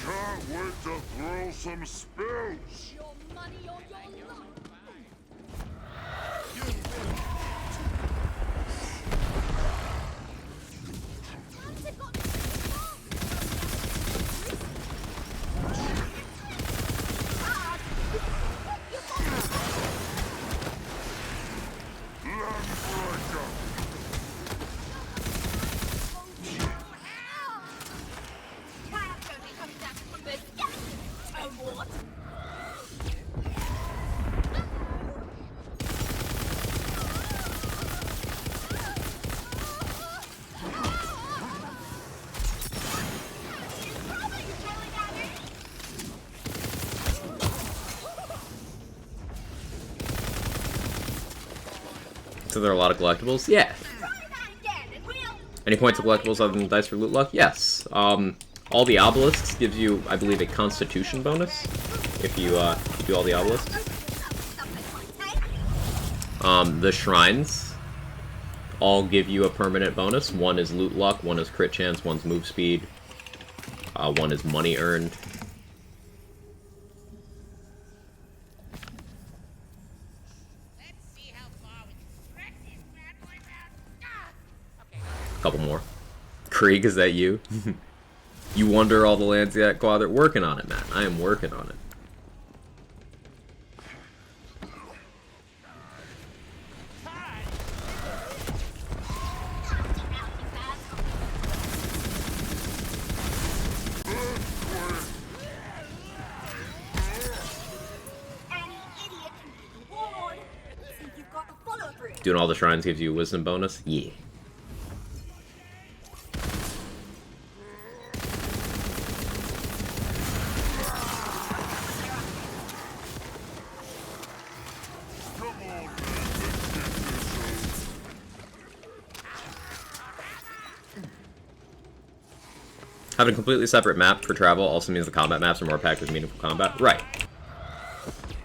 Speaker 3: Can't wait to throw some spills.
Speaker 6: Your money or your life!
Speaker 1: So there are a lot of collectibles? Yeah. Any points of collectibles other than dice for loot luck? Yes. All the obelisks gives you, I believe, a constitution bonus if you do all the obelisks. The shrines all give you a permanent bonus. One is loot luck, one is crit chance, one's move speed, one is money earned. Couple more. Krieg, is that you? You wonder all the lands yet, Quadrat? Working on it, man. I am working on it. Doing all the shrines gives you a wisdom bonus? Yeah. Having a completely separate map for travel also means the combat maps are more packed with meaningful combat. Right.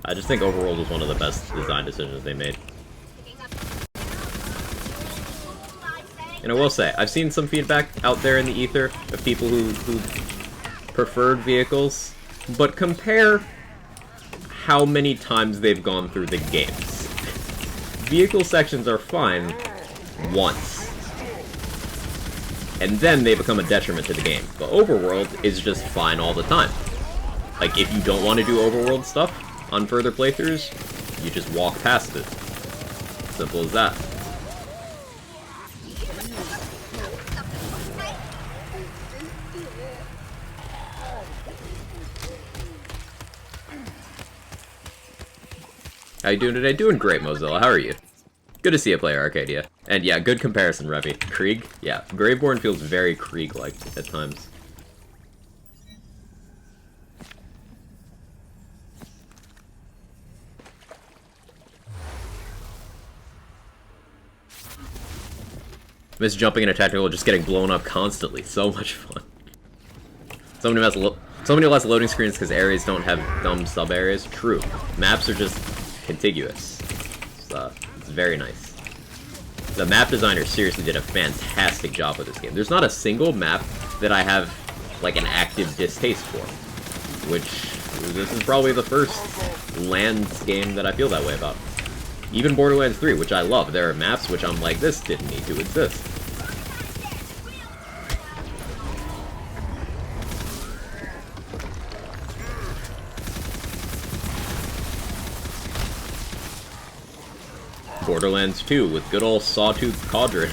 Speaker 1: I just think Overworld was one of the best design decisions they made. And I will say, I've seen some feedback out there in the ether of people who preferred vehicles, but compare how many times they've gone through the games. Vehicle sections are fine once. And then they become a detriment to the game. But Overworld is just fine all the time. Like, if you don't want to do Overworld stuff on further playthroughs, you just walk past it. Simple as that. How you doing today? Doing great, Mozilla. How are you? Good to see you play Arcadia. And yeah, good comparison, Revy. Krieg? Yeah, Graveborn feels very Krieg-like at times. Miss jumping in a technical, just getting blown up constantly. So much fun. So many less loading screens because areas don't have dumb sub-areas. True. Maps are just contiguous. It's very nice. The map designer seriously did a fantastic job with this game. There's not a single map that I have, like, an active distaste for. Which, this is probably the first Lands game that I feel that way about. Even Borderlands 3, which I love. There are maps which I'm like, this didn't need to exist. Borderlands 2 with good old Sawtooth Cauldron.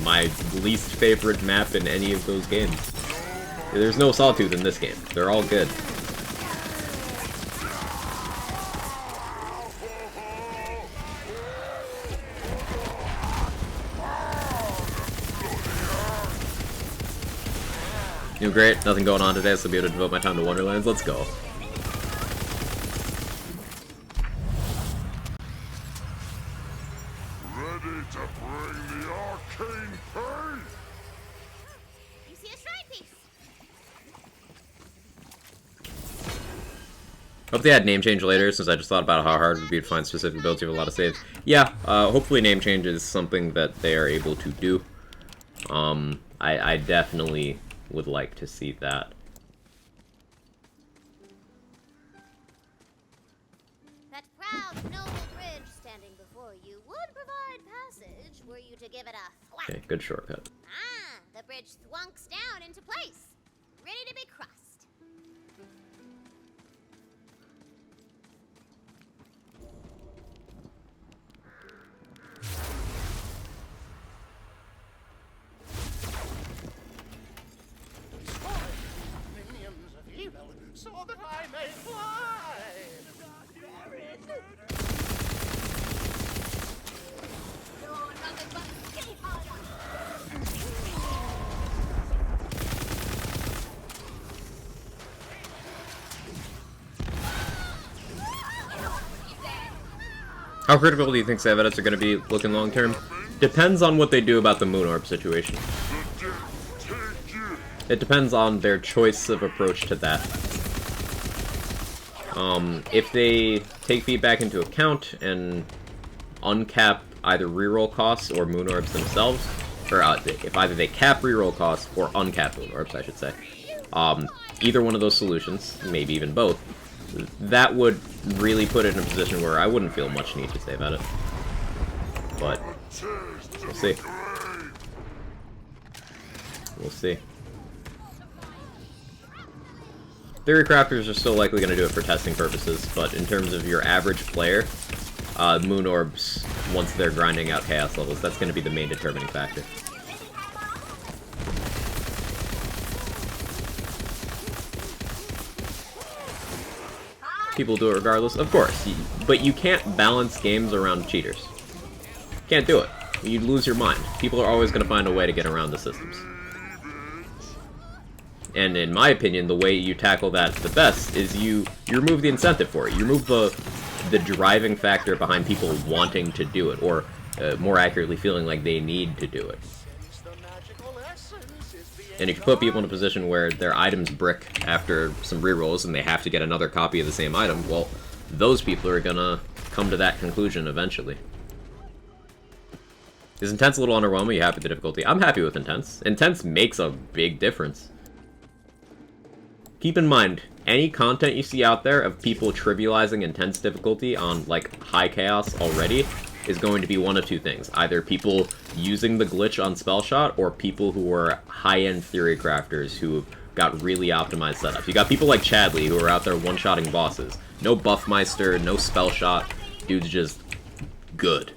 Speaker 1: My least favorite map in any of those games. There's no Sawtooth in this game. They're all good. Doing great. Nothing going on today, so I'll be able to devote my time to Wonderlands. Let's go.
Speaker 3: Ready to bring the arcane pain?
Speaker 7: You see a shrine piece.
Speaker 1: Hope they had name change later, since I just thought about how hard it would be to find specific builds. You have a lot of saves. Yeah, hopefully name change is something that they are able to do. I definitely would like to see that.
Speaker 7: That proud, noble bridge standing before you would provide passage were you to give it a thwack.
Speaker 1: Okay, good shortcut.
Speaker 7: Ah, the bridge thwunks down into place, ready to be crossed.
Speaker 8: Minions of evil, so that I may fly.
Speaker 1: How critical do you think save edits are going to be looking long term? Depends on what they do about the Moon Orb situation. It depends on their choice of approach to that. If they take feedback into account and uncap either reroll costs or Moon Orbs themselves, or if either they cap reroll costs or uncap Moon Orbs, I should say, either one of those solutions, maybe even both, that would really put it in a position where I wouldn't feel much need to save at it. But we'll see. We'll see. Theory crafters are still likely going to do it for testing purposes, but in terms of your average player, Moon Orbs, once they're grinding out chaos levels, that's going to be the main determining factor. People do it regardless, of course, but you can't balance games around cheaters. Can't do it. You'd lose your mind. People are always going to find a way to get around the systems. And in my opinion, the way you tackle that the best is you remove the incentive for it. You remove the driving factor behind people wanting to do it, or more accurately, feeling like they need to do it. And if you put people in a position where their items brick after some rerolls and they have to get another copy of the same item, well, those people are gonna come to that conclusion eventually. Is Intense a little underwhelming? Are you happy with the difficulty? I'm happy with Intense. Intense makes a big difference. Keep in mind, any content you see out there of people trivializing Intense difficulty on, like, high chaos already is going to be one of two things. Either people using the glitch on Spellshot, or people who are high-end theory crafters who have got really optimized setups. You got people like Chadley who are out there one-shotting bosses. No Buffmeister, no Spellshot. Dude's just good.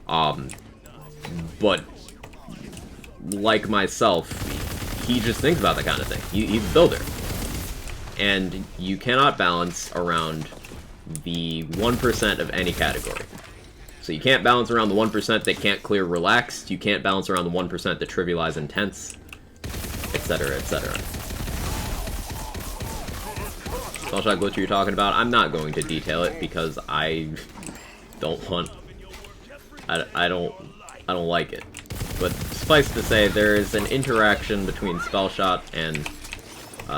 Speaker 1: But, like myself, he just thinks about that kind of thing. He's a builder. And you cannot balance around the 1% of any category. So you can't balance around the 1% that can't clear relaxed, you can't balance around the 1% that trivialize intense, etc., etc. Spellshot glitch you're talking about, I'm not going to detail it because I don't want... I don't like it. But suffice to say, there is an interaction between Spellshot and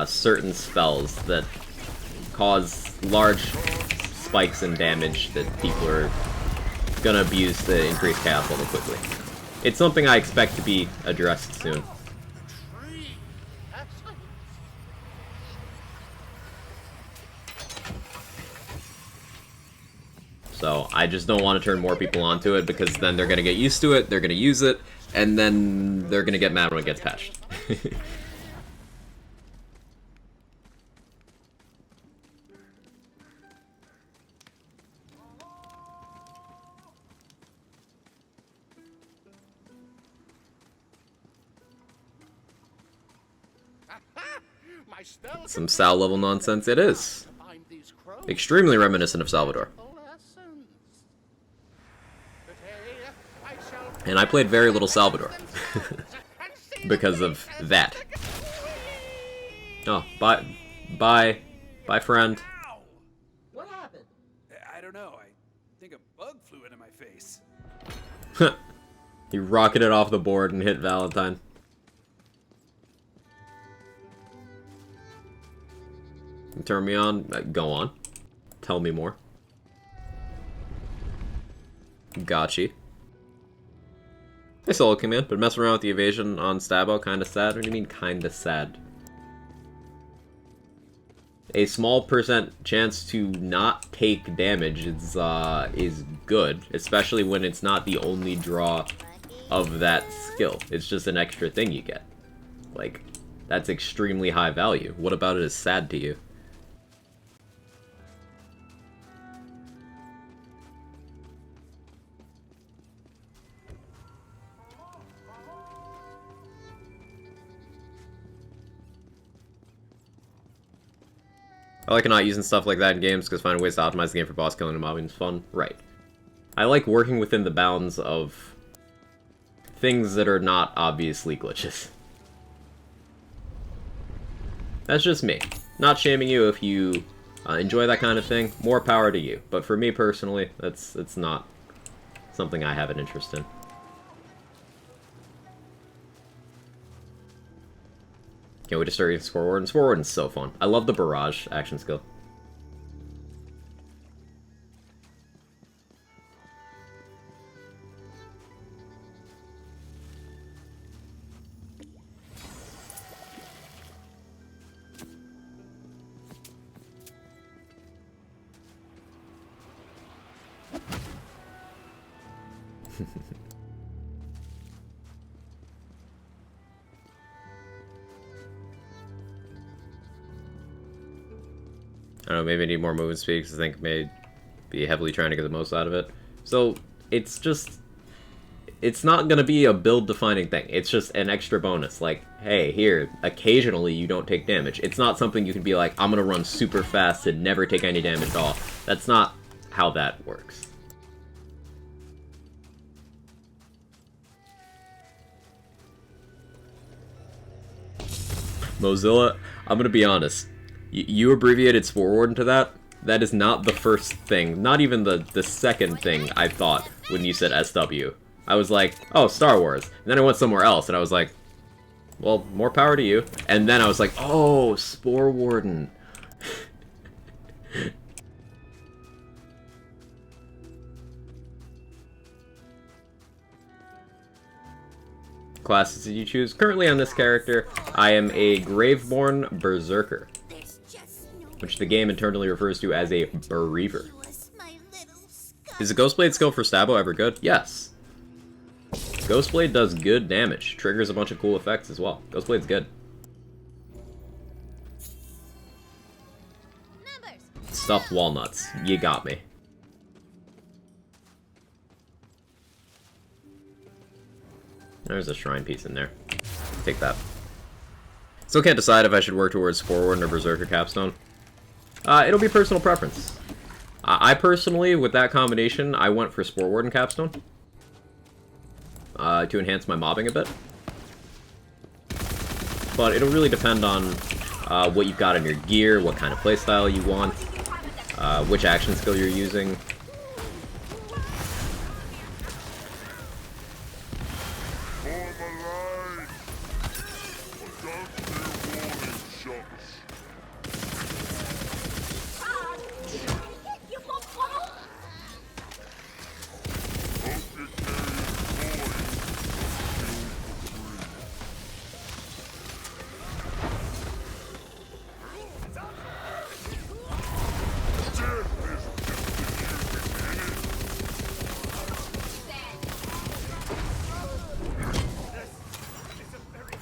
Speaker 1: certain spells that cause large spikes in damage that people are gonna abuse to increase chaos level quickly. It's something I expect to be addressed soon. So I just don't want to turn more people onto it, because then they're gonna get used to it, they're gonna use it, and then they're gonna get mad when it gets patched. Some Sal level nonsense it is. Extremely reminiscent of Salvador. And I played very little Salvador. Because of that. Oh, bye, friend.
Speaker 10: What happened?
Speaker 11: I don't know. I think a bug flew into my face.
Speaker 1: He rocketed off the board and hit Valentine. Turn me on. Go on. Tell me more. Gotcha. Hey, Solo Command, but messing around with the evasion on Stabo, kinda sad? What do you mean, kinda sad? A small percent chance to not take damage is good, especially when it's not the only draw of that skill. It's just an extra thing you get. Like, that's extremely high value. What about it is sad to you? I like not using stuff like that in games because finding ways to optimize the game for boss killing and mobbing is fun. Right. I like working within the bounds of things that are not obviously glitches. That's just me. Not shaming you if you enjoy that kind of thing. More power to you. But for me personally, it's not something I have an interest in. Can't wait to start using Spore Warden. Spore Warden's so fun. I love the barrage action skill. I don't know, maybe I need more movement speed because I think I may be heavily trying to get the most out of it. So, it's just... It's not going to be a build-defining thing. It's just an extra bonus. Like, hey, here, occasionally you don't take damage. It's not something you can be like, I'm going to run super fast and never take any damage at all. That's not how that works. Mozilla, I'm going to be honest. You abbreviated Spore Warden to that? That is not the first thing, not even the second thing I thought when you said SW. I was like, oh, Star Wars. And then I went somewhere else, and I was like, well, more power to you. And then I was like, oh, Spore Warden. Classes did you choose? Currently on this character, I am a Graveborn Berserker, which the game internally refers to as a Brr-Reaver. Is a Ghostblade skill for Stabo ever good? Yes. Ghostblade does good damage, triggers a bunch of cool effects as well. Ghostblade's good. Stuffed walnuts. You got me. There's a shrine piece in there. Take that. Still can't decide if I should work towards Spore Warden or Berserker Capstone. It'll be personal preference. I personally, with that combination, I went for Sport Warden Capstone. To enhance my mobbing a bit. But it'll really depend on what you've got in your gear, what kind of playstyle you want, which action skill you're using.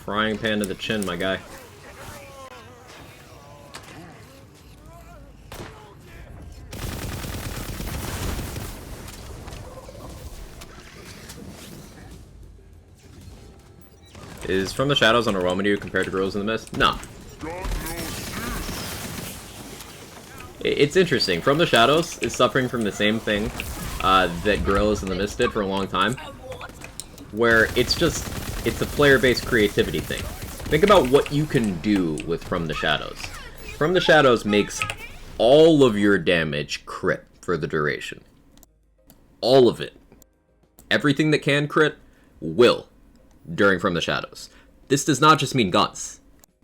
Speaker 1: Frying pan to the chin, my guy. Is From the Shadows on a Roman compared to Gorillas in the Mist? No. It's interesting. From the Shadows is suffering from the same thing that Gorillas in the Mist did for a long time, where it's a player-based creativity thing. Think about what you can do with From the Shadows. From the Shadows makes all of your damage crit for the duration. All of it. Everything that can crit will during From the Shadows. This does not just mean guns.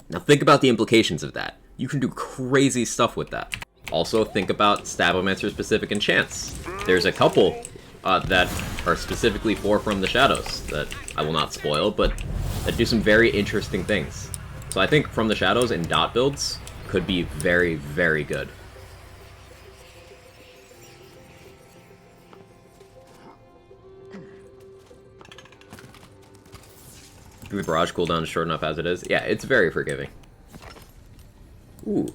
Speaker 1: Now think about the implications of that. You can do crazy stuff with that. Also think about Stabbomancer specific enchants. There's a couple that are specifically for From the Shadows that I will not spoil, but that do some very interesting things. So I think From the Shadows in dot builds could be very, very good. The barrage cooldown is short enough as it is. Yeah, it's very forgiving. Ooh,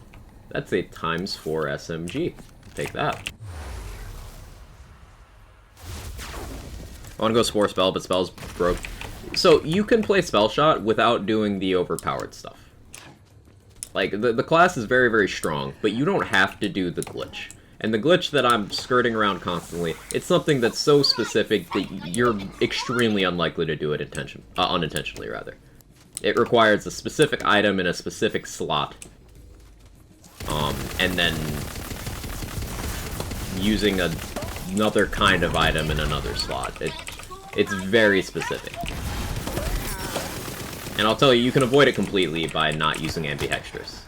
Speaker 1: that's a ×4 SMG. Take that. I want to go Spore Spell, but Spell's broke. So, you can play Spell Shot without doing the overpowered stuff. Like, the class is very, very strong, but you don't have to do the glitch. And the glitch that I'm skirting around constantly, it's something that's so specific that you're extremely unlikely to do it unintentionally, rather. It requires a specific item in a specific slot, and then using another kind of item in another slot. It's very specific. And I'll tell you, you can avoid it completely by not using Ambihextrous.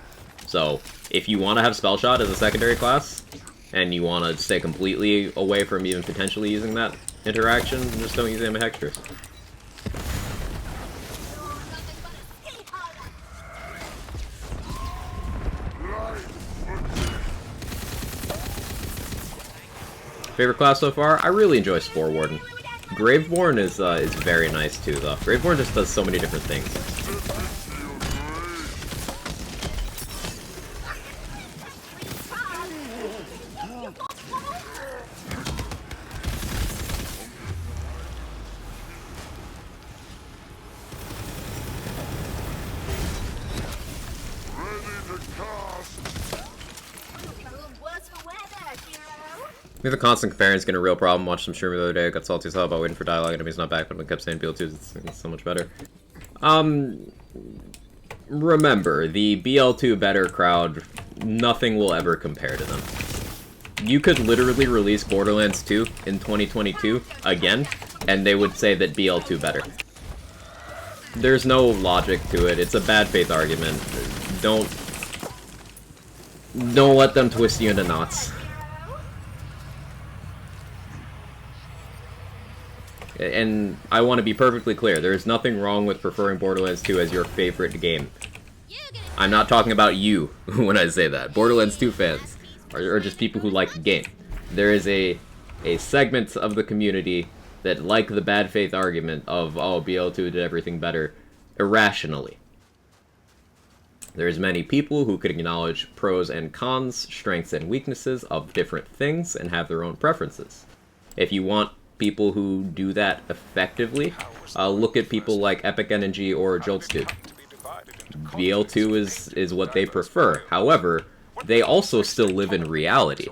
Speaker 1: So, if you want to have Spell Shot as a secondary class, and you want to stay completely away from even potentially using that interaction, just don't use Ambihextrous. Favorite class so far? I really enjoy Spore Warden. Graveborn is very nice too, though. Graveborn just does so many different things. I think the constant comparing is getting a real problem. Watched some streamer the other day, got salty as hell about waiting for dialogue, enemies not back, but I kept saying BL2 it's so much better. Remember, the BL2 better crowd, nothing will ever compare to them. You could literally release Borderlands 2 in 2022, again, and they would say that BL2 better. There's no logic to it, it's a bad faith argument. Don't let them twist you into knots. And I want to be perfectly clear, there is nothing wrong with preferring Borderlands 2 as your favorite game. I'm not talking about you when I say that. Borderlands 2 fans are just people who like the game. There is a segment of the community that like the bad faith argument of, oh, BL2 did everything better, irrationally. There's many people who could acknowledge pros and cons, strengths and weaknesses of different things, and have their own preferences. If you want people who do that effectively, look at people like Epic Energy or Joltstude. BL2 is what they prefer. However, they also still live in reality.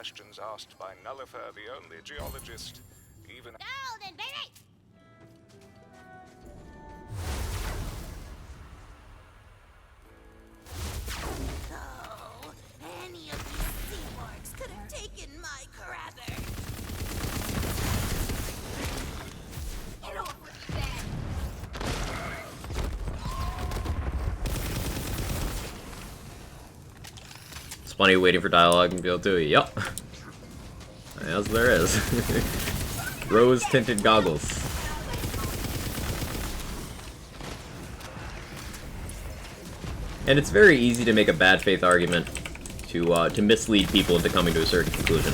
Speaker 12: questions asked by Nullifer, the only geologist, even...
Speaker 7: Golden, baby! Oh, any of these sea marks could have taken my crabber. Get over it, Ben.
Speaker 1: It's funny waiting for dialogue and be able to do it. Yep. As there is. Rose-tinted goggles. And it's very easy to make a bad faith argument to mislead people into coming to a certain conclusion.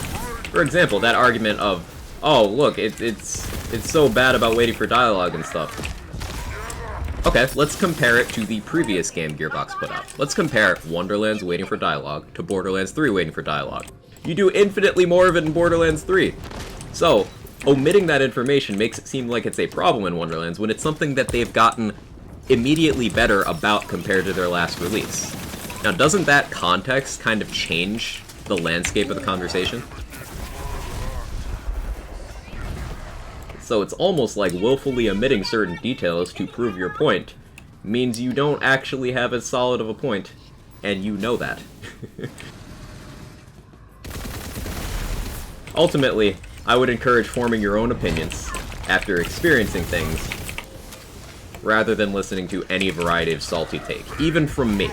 Speaker 1: For example, that argument of, oh, look, it's so bad about waiting for dialogue and stuff. Okay, let's compare it to the previous game Gearbox put out. Let's compare Wonderlands waiting for dialogue to Borderlands 3 waiting for dialogue. You do infinitely more of it in Borderlands 3. So, omitting that information makes it seem like it's a problem in Wonderlands when it's something that they've gotten immediately better about compared to their last release. Now, doesn't that context kind of change the landscape of the conversation? So it's almost like willfully omitting certain details to prove your point means you don't actually have as solid of a point, and you know that. Ultimately, I would encourage forming your own opinions after experiencing things, rather than listening to any variety of salty take, even from me.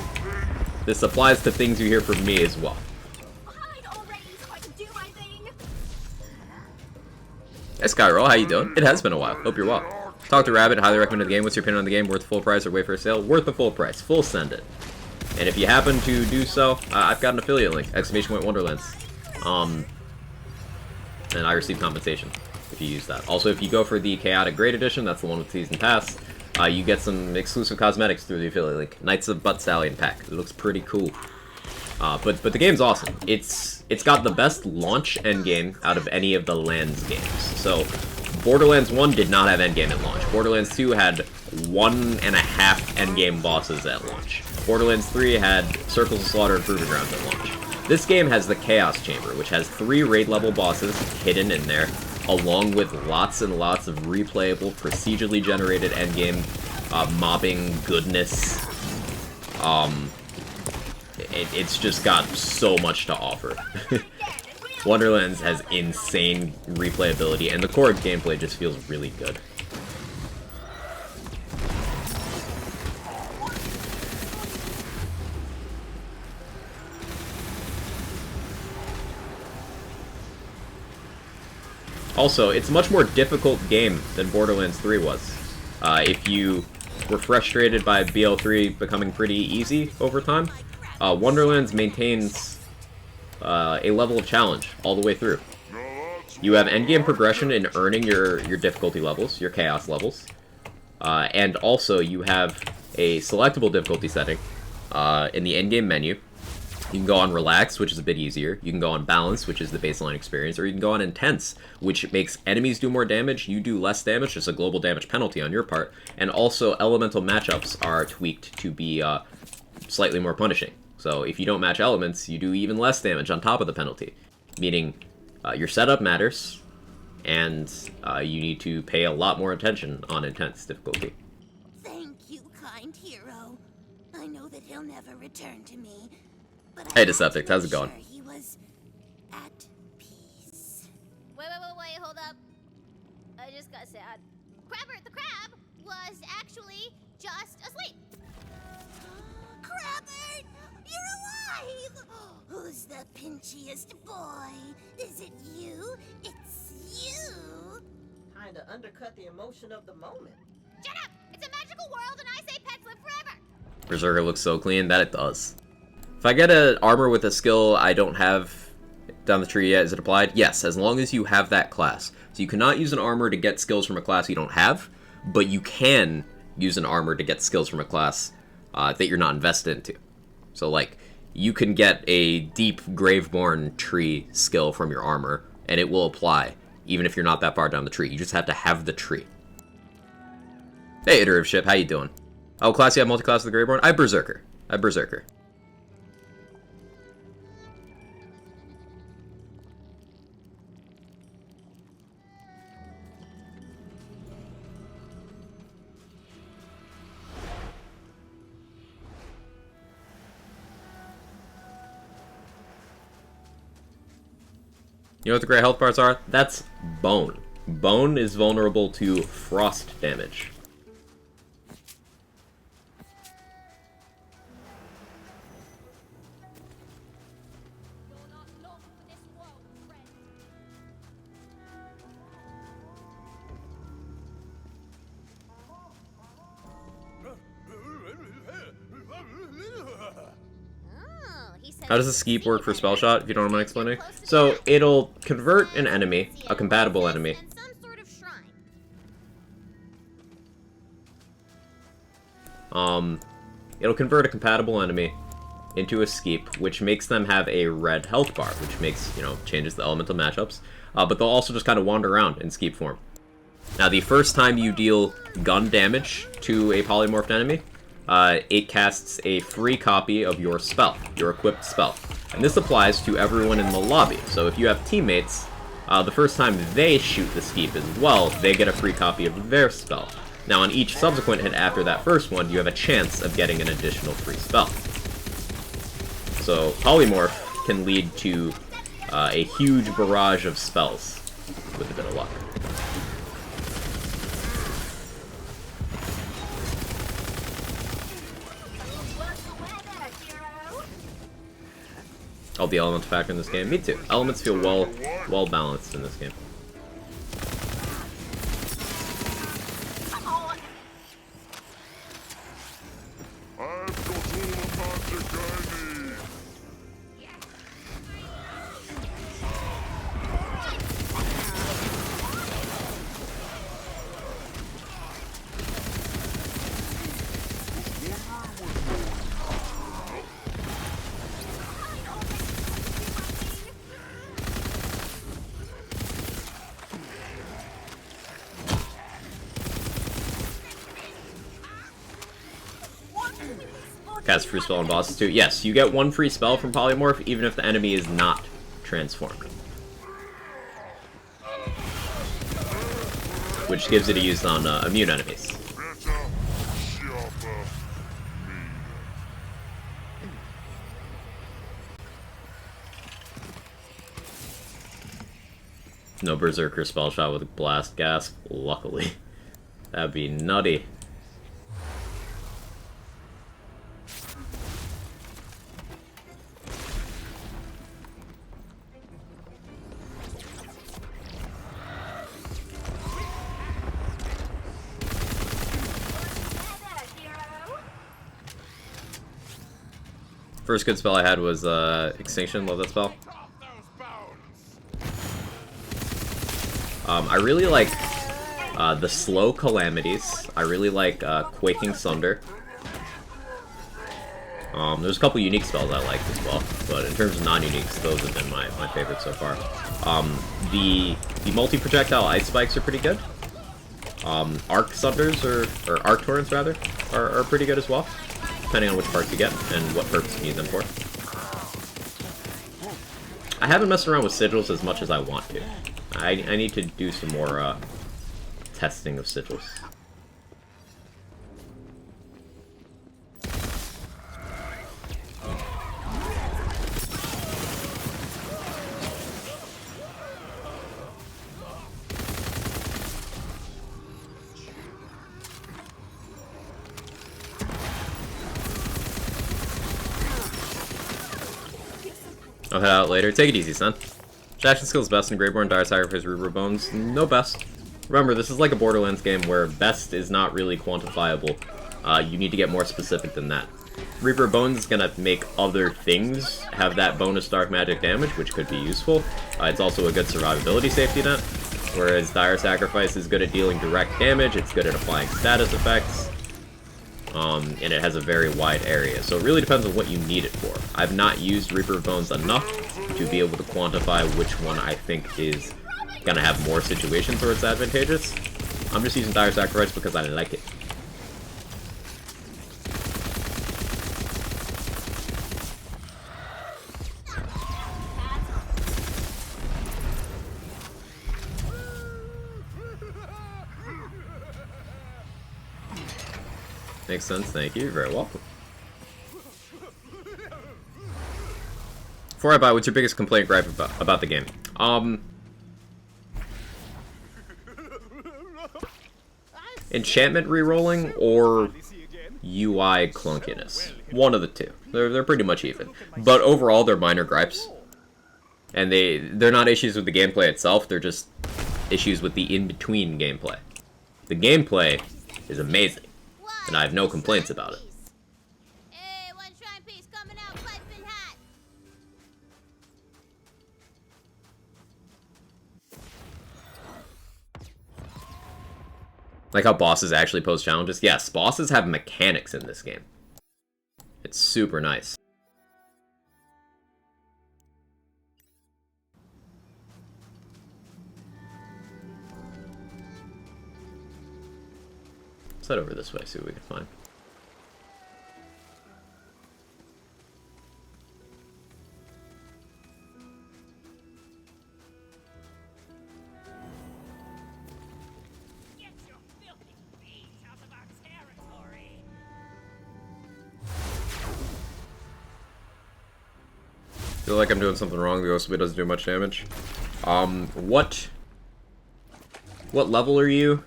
Speaker 1: This applies to things you hear from me as well. Hey Skyroll, how you doing? It has been a while. Hope you're well. Talk to Rabbit, highly recommended the game. What's your opinion on the game? Worth the full price or wait for a sale? Worth the full price. Full send it. And if you happen to do so, I've got an affiliate link. ! Wonderlands. And I receive compensation if you use that. Also, if you go for the Chaotic Great Edition, that's the one with Season Pass, you get some exclusive cosmetics through the affiliate link. Knights of Butt Stallion pack. It looks pretty cool. But the game's awesome. It's got the best launch endgame out of any of the Lands games. So, Borderlands 1 did not have endgame at launch. Borderlands 2 had 1.5 endgame bosses at launch. Borderlands 3 had Circles of Slaughter and Proving Grounds at launch. This game has the Chaos Chamber, which has 3 raid-level bosses hidden in there, along with lots and lots of replayable, procedurally generated endgame mobbing goodness. It's just got so much to offer. Wonderlands has insane replayability, and the core gameplay just feels really good. Also, it's a much more difficult game than Borderlands 3 was. If you were frustrated by BL3 becoming pretty easy over time, Wonderlands maintains a level of challenge all the way through. You have endgame progression in earning your difficulty levels, your chaos levels, and also you have a selectable difficulty setting in the endgame menu. You can go on Relax, which is a bit easier. You can go on Balance, which is the baseline experience, or you can go on Intense, which makes enemies do more damage, you do less damage, just a global damage penalty on your part, and also elemental matchups are tweaked to be slightly more punishing. So if you don't match elements, you do even less damage on top of the penalty, meaning your setup matters, and you need to pay a lot more attention on Intense difficulty.
Speaker 7: Thank you, kind hero. I know that he'll never return to me. But
Speaker 1: Hey, Deceptic, how's it going?
Speaker 7: sure he was at peace. Wait, hold up. I just got sad. Crabber the crab was actually just asleep. Crabber, you're alive! Who's the pinchiest boy? Is it you? It's you!
Speaker 10: Kinda undercut the emotion of the moment.
Speaker 7: Shut up! It's a magical world and I say pets live forever!
Speaker 1: Berserker looks so clean, that it does. If I get an armor with a skill I don't have down the tree yet, is it applied? Yes, as long as you have that class. So you cannot use an armor to get skills from a class you don't have, but you can use an armor to get skills from a class that you're not invested into. So, like, you can get a deep Graveborn tree skill from your armor, and it will apply, even if you're not that far down the tree. You just have to have the tree. Hey, Iterative Ship, how you doing? Oh, class you have multi-class with the Graveborn? I have Berserker. You know what the great health bars are? That's bone. Bone is vulnerable to frost damage. How does the skeep work for spell shot, if you don't mind explaining? So, it'll convert an enemy, a compatible enemy. It'll convert a compatible enemy into a skeep, which makes them have a red health bar, which makes, changes the elemental matchups. But they'll also just kind of wander around in skeep form. Now, the first time you deal gun damage to a polymorphed enemy, it casts a free copy of your spell, your equipped spell. And this applies to everyone in the lobby. So if you have teammates, the first time they shoot the skeep as well, they get a free copy of their spell. Now on each subsequent hit after that first one, you have a chance of getting an additional free spell. So polymorph can lead to a huge barrage of spells with a bit of luck. Oh, the elemental factor in this game? Me too. Elements feel well balanced in this game. Cast free spell on bosses too. Yes, you get one free spell from polymorph even if the enemy is not transformed, which gives it a use on immune enemies. No berserker spell shot with blast gasp, luckily. That'd be nutty. First good spell I had was Extinction. Love that spell. I really like the slow Calamities. I really like Quaking Sunder. There's a couple unique spells I liked as well, but in terms of non-uniques, those have been my favorites so far. The multi-projectile Ice Spikes are pretty good. Arc Sunders, or Arc Torrents rather, are pretty good as well, depending on which parts you get and what purpose you need them for. I haven't messed around with sigils as much as I want to. I need to do some more testing of sigils. I'll head out later. Take it easy, son. Jackson skills best in Greyborn, Dire Sacrifice, Reaver Bones. No best. Remember, this is like a Borderlands game where best is not really quantifiable. You need to get more specific than that. Reaper Bones is going to make other things have that bonus dark magic damage, which could be useful. It's also a good survivability safety net, whereas Dire Sacrifice is good at dealing direct damage, it's good at applying status effects, and it has a very wide area. So it really depends on what you need it for. I've not used Reaper Bones enough to be able to quantify which one I think is going to have more situations where it's advantageous. I'm just using Dire Sacrifice because I like it. Makes sense, thank you. You're very welcome. Before I buy, what's your biggest complaint gripe about the game? Enchantment rerolling or UI clunkiness. One of the two. They're pretty much even. But overall, they're minor gripes. And they're not issues with the gameplay itself, they're just issues with the in-between gameplay. The gameplay is amazing, and I have no complaints about it.
Speaker 7: Hey, one shrine piece coming out, piping hot.
Speaker 1: Like how bosses actually pose challenges. Yes, bosses have mechanics in this game. It's super nice. Let's head over this way, see what we can find.
Speaker 6: Get your filthy feet out of our territory.
Speaker 1: Feel like I'm doing something wrong. The Ghost Blade doesn't do much damage. What level are you?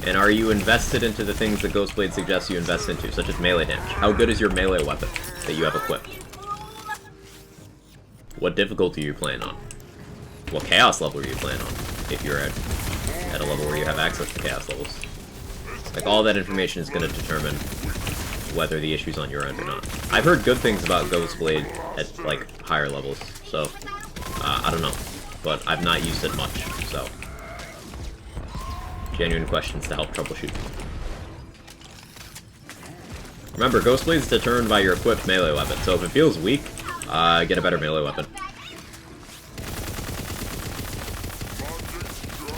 Speaker 1: And are you invested into the things that Ghostblade suggests you invest into, such as melee damage? How good is your melee weapon that you have equipped? What difficulty are you playing on? What chaos level are you playing on, if you're at a level where you have access to chaos levels? Like, all that information is going to determine whether the issue's on your end or not. I've heard good things about Ghostblade at, like, higher levels, so, I don't know. But I've not used it much, so... Genuine questions to help troubleshoot. Remember, Ghostblade is determined by your equipped melee weapon, so if it feels weak, get a better melee weapon.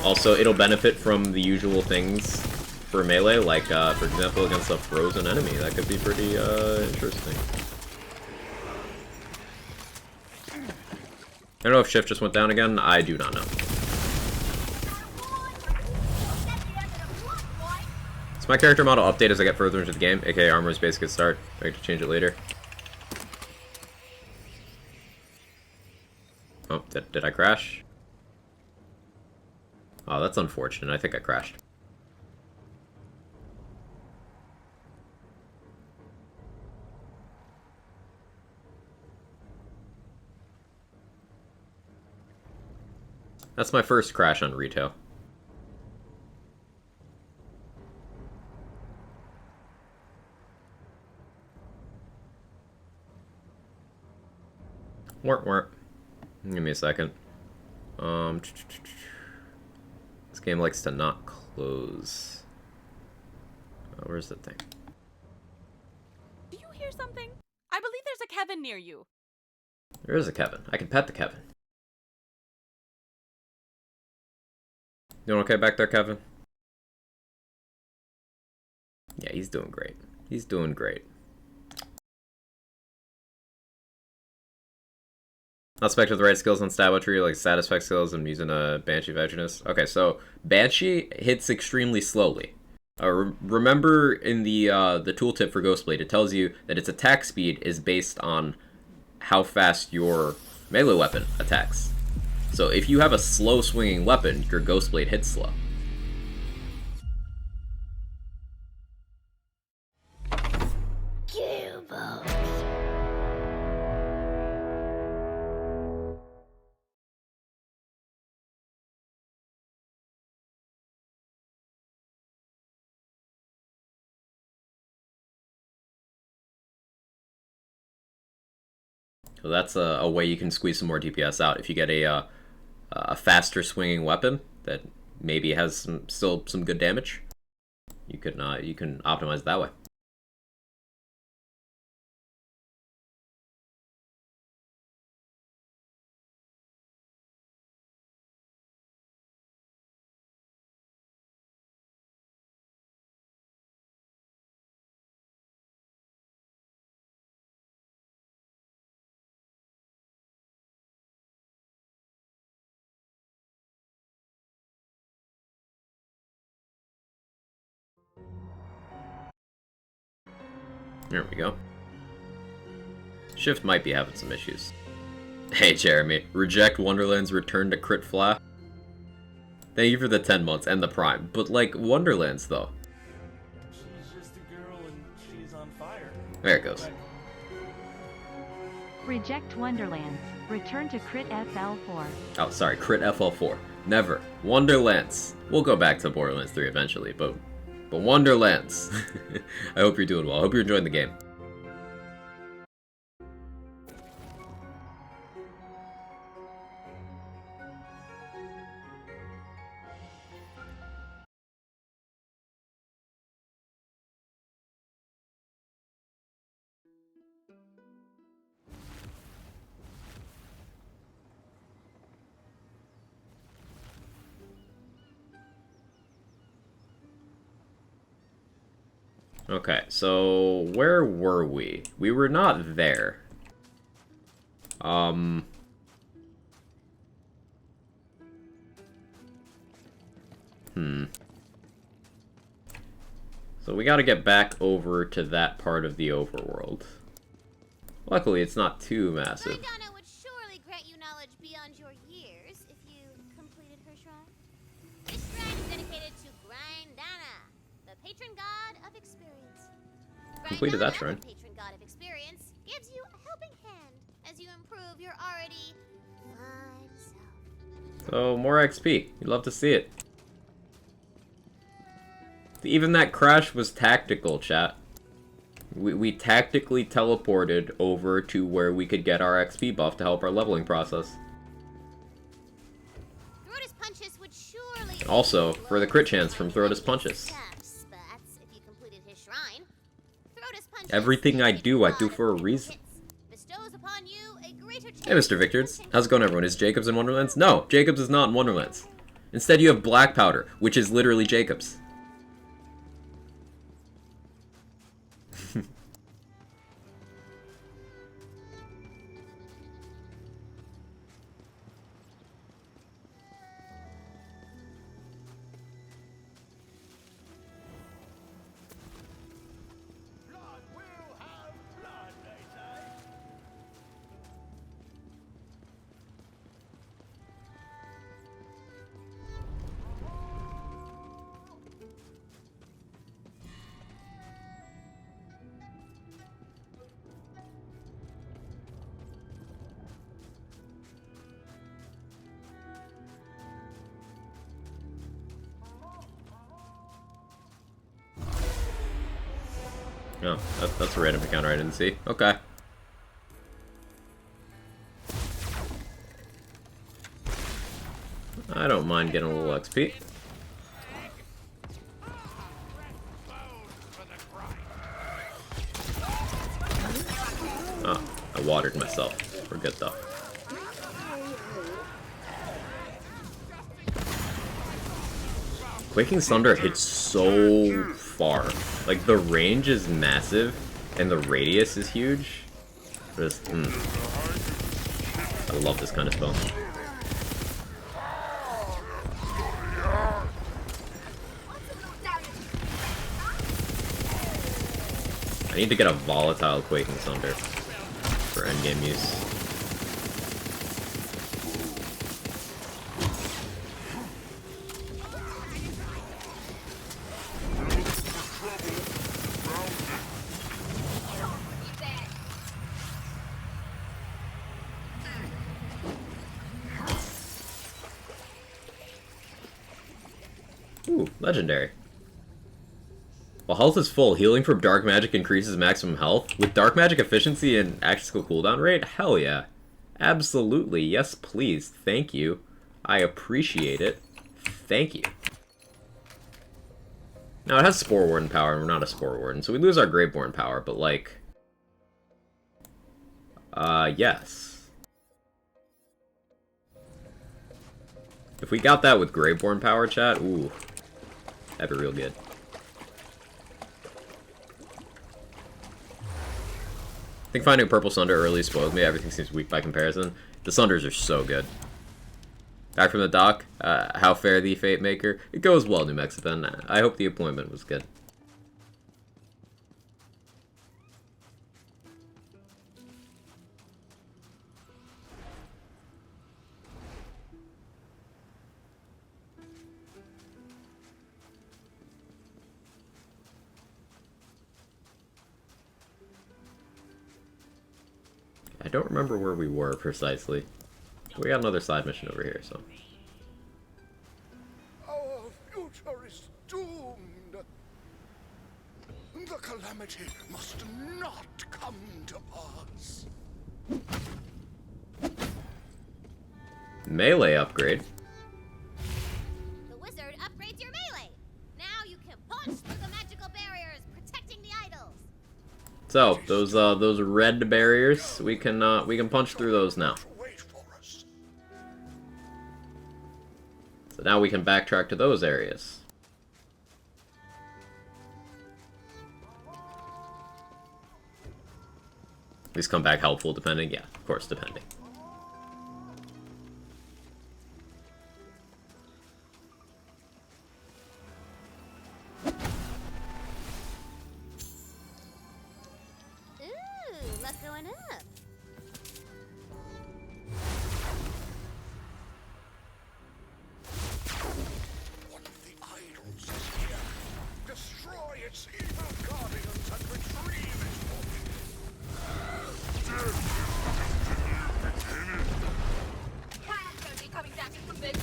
Speaker 1: Also, it'll benefit from the usual things for melee, like, for example, against a frozen enemy. That could be pretty, interesting. I don't know if shift just went down again. I do not know. So my character model update as I get further into the game, aka armor's basic at start. I have to change it later. Oh, did I crash? Oh, that's unfortunate. I think I crashed. That's my first crash on retail. Warp. Give me a second. This game likes to not close. Where's the thing?
Speaker 13: Do you hear something? I believe there's a Kevin near you.
Speaker 1: There is a Kevin. I can pet the Kevin. You doing okay back there, Kevin? Yeah, he's doing great. He's doing great. Not spec with the right skills on Stabotry, like status effect skills. I'm using a Banshee of Edginess. Okay, so Banshee hits extremely slowly. Remember in the tooltip for Ghostblade, it tells you that its attack speed is based on how fast your melee weapon attacks. So if you have a slow swinging weapon, your Ghostblade hits slow. So that's a way you can squeeze some more DPS out. If you get a faster swinging weapon that maybe has still some good damage, you can optimize it that way. There we go. Shift might be having some issues. Hey, Jeremy. Reject Wonderland's return to crit flat. Thank you for the 10 months and the Prime. But, like, Wonderlands, though.
Speaker 4: She's just a girl and she's on fire.
Speaker 1: There it goes.
Speaker 5: Reject Wonderlands. Return to Crit FL4.
Speaker 1: Oh, sorry. Crit FL4. Never. Wonderlands. We'll go back to Borderlands 3 eventually, but Wonderlands. I hope you're doing well. I hope you're enjoying the game. Okay, so where were we? We were not there. So we gotta get back over to that part of the overworld. Luckily, it's not too massive.
Speaker 7: Madonna would surely grant you knowledge beyond your years if you completed her shrine. This shrine is dedicated to Grindana, the patron god of experience.
Speaker 1: Completed that shrine.
Speaker 7: The patron god of experience, gives you a helping hand as you improve your already fine self.
Speaker 1: So, more XP. You'd love to see it. Even that crash was tactical, chat. We tactically teleported over to where we could get our XP buff to help our leveling process.
Speaker 7: Punches would surely
Speaker 1: Also, for the crit chance from Throtus Punches. Everything I do for a reason. Hey, Mr. Victords. How's it going, everyone? Is Jacobs in Wonderlands? No, Jacobs is not in Wonderlands. Instead, you have Black Powder, which is literally Jacobs. Oh, that's a random encounter I didn't see. Okay. I don't mind getting a little XP. Oh, I watered myself. We're good though. Quaking Thunder hits so far. Like, the range is massive, and the radius is huge. Just, I love this kind of spell. I need to get a volatile Quaking Thunder for endgame use. Ooh, legendary. While health is full, healing from dark magic increases maximum health. With dark magic efficiency and actual cooldown rate? Hell yeah. Absolutely. Yes, please. Thank you. I appreciate it. Thank you. Now, it has Spore Warden power, and we're not a Spore Warden, so we lose our Graveborn power, but, like... yes. If we got that with Graveborn power, chat, ooh. That'd be real good. I think finding Purple Sunder early spoiled me. Everything seems weak by comparison. The Sunders are so good. Back from the dock. How fare thee, Fate Maker? It goes well, New Mexican. I hope the appointment was good. don't remember where we were precisely. We got another side mission over here, so.
Speaker 8: Our future is doomed. The calamity must not come to pass.
Speaker 1: Melee upgrade.
Speaker 7: The wizard upgrades your melee. Now you can punch through the magical barriers, protecting the idols.
Speaker 1: So those red barriers, we can punch through those now. So now we can backtrack to those areas. These come back helpful depending, yeah, of course, depending.
Speaker 7: Ooh, luck going up.
Speaker 8: One of the idols is here. Destroy its evil guardians and retrieve it for me.
Speaker 6: I'm gonna be coming back from this.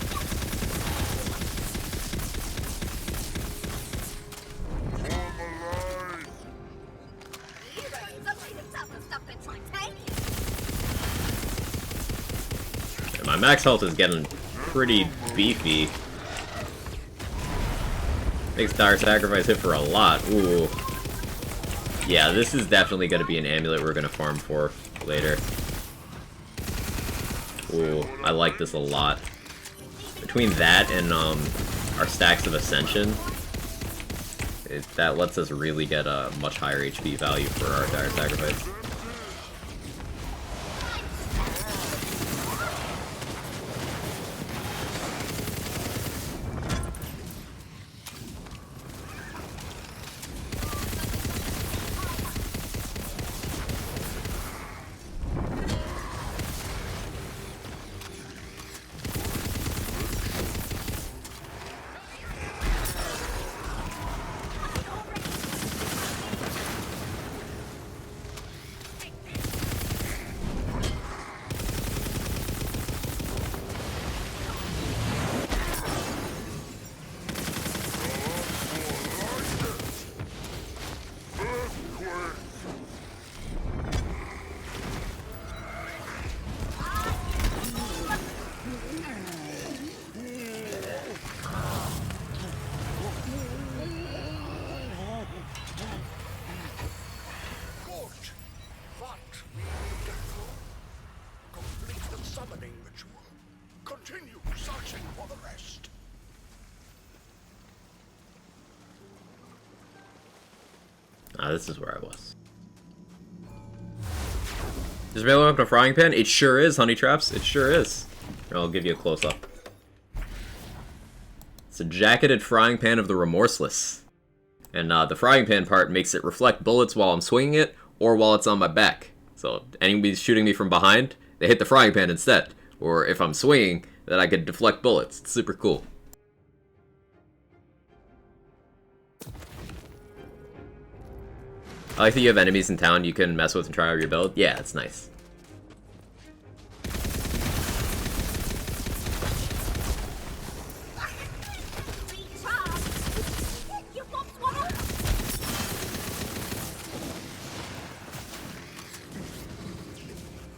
Speaker 1: And my max health is getting pretty beefy. Makes Dire Sacrifice hit for a lot. Ooh. Yeah, this is definitely going to be an amulet we're going to farm for later. Ooh, I like this a lot. Between that and our Stacks of Ascension, that lets us really get a much higher HP value for our Dire Sacrifice. Ah, this is where I was. Is Velo up a frying pan? It sure is, honey traps. It sure is. Here, I'll give you a close-up. It's a jacketed frying pan of the remorseless. And the frying pan part makes it reflect bullets while I'm swinging it, or while it's on my back. So anybody's shooting me from behind, they hit the frying pan instead. Or if I'm swinging, then I can deflect bullets. It's super cool. I like that you have enemies in town you can mess with and try out your build. Yeah, it's nice.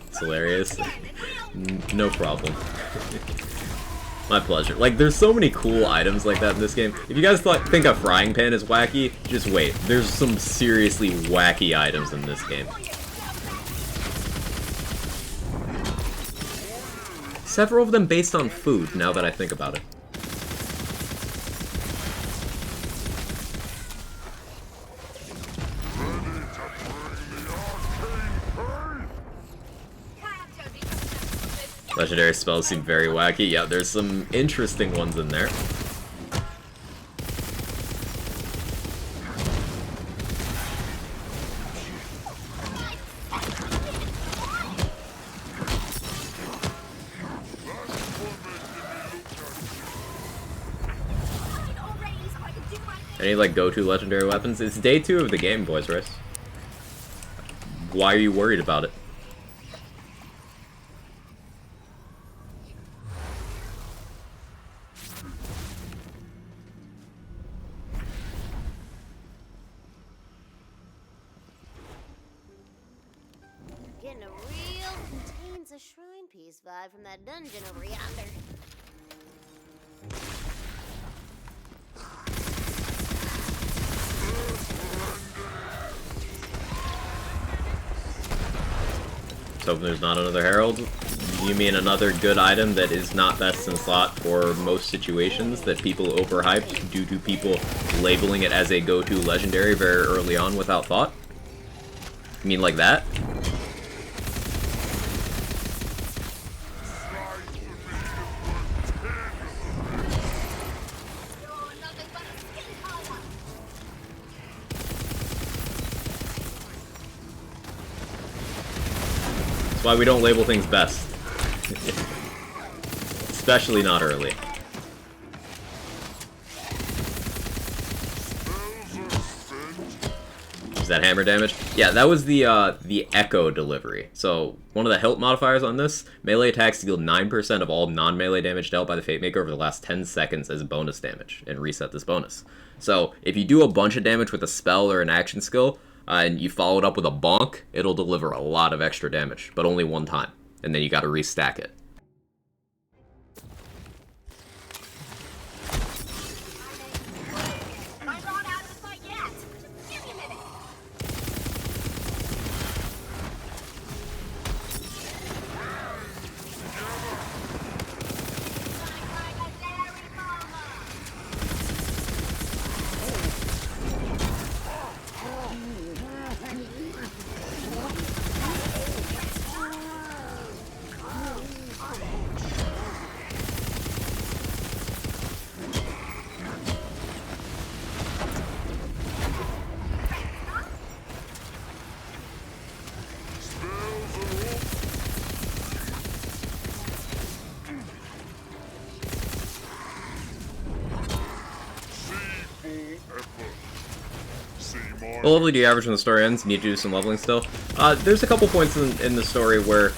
Speaker 1: It's hilarious. No problem. My pleasure. Like, there's so many cool items like that in this game. If you guys think a frying pan is wacky, just wait. There's some seriously wacky items in this game. Several of them based on food, now that I think about it. Legendary spells seem very wacky. Yeah, there's some interesting ones in there. Any, like, go-to legendary weapons? It's day 2 of the game, boys, right? Why are you worried about it?
Speaker 7: getting a real contains a shrine piece vibe from that dungeon over yonder.
Speaker 1: So if there's not another Herald, you mean another good item that is not best in slot for most situations that people overhyped due to people labeling it as a go-to legendary very early on without thought? You mean like that? That's why we don't label things best. Especially not early. Is that hammer damage? Yeah, that was the echo delivery. So, one of the hilt modifiers on this, melee attacks deal 9% of all non-melee damage dealt by the Fate Maker over the last 10 seconds as bonus damage, and reset this bonus. So, if you do a bunch of damage with a spell or an action skill, and you follow it up with a bonk, it'll deliver a lot of extra damage, but only one time. And then you gotta restack it. What level do you average when the story ends? Need to do some leveling still? There's a couple points in the story where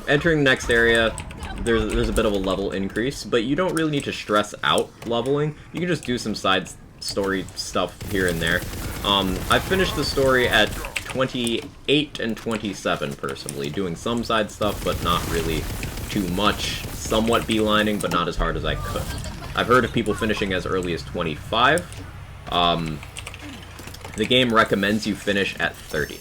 Speaker 1: entering the next area, there's a bit of a level increase, but you don't really need to stress out leveling. You can just do some side story stuff here and there. I've finished the story at 28 and 27 personally, doing some side stuff, but not really too much. Somewhat beelining, but not as hard as I could. I've heard of people finishing as early as 25. The game recommends you finish at 30.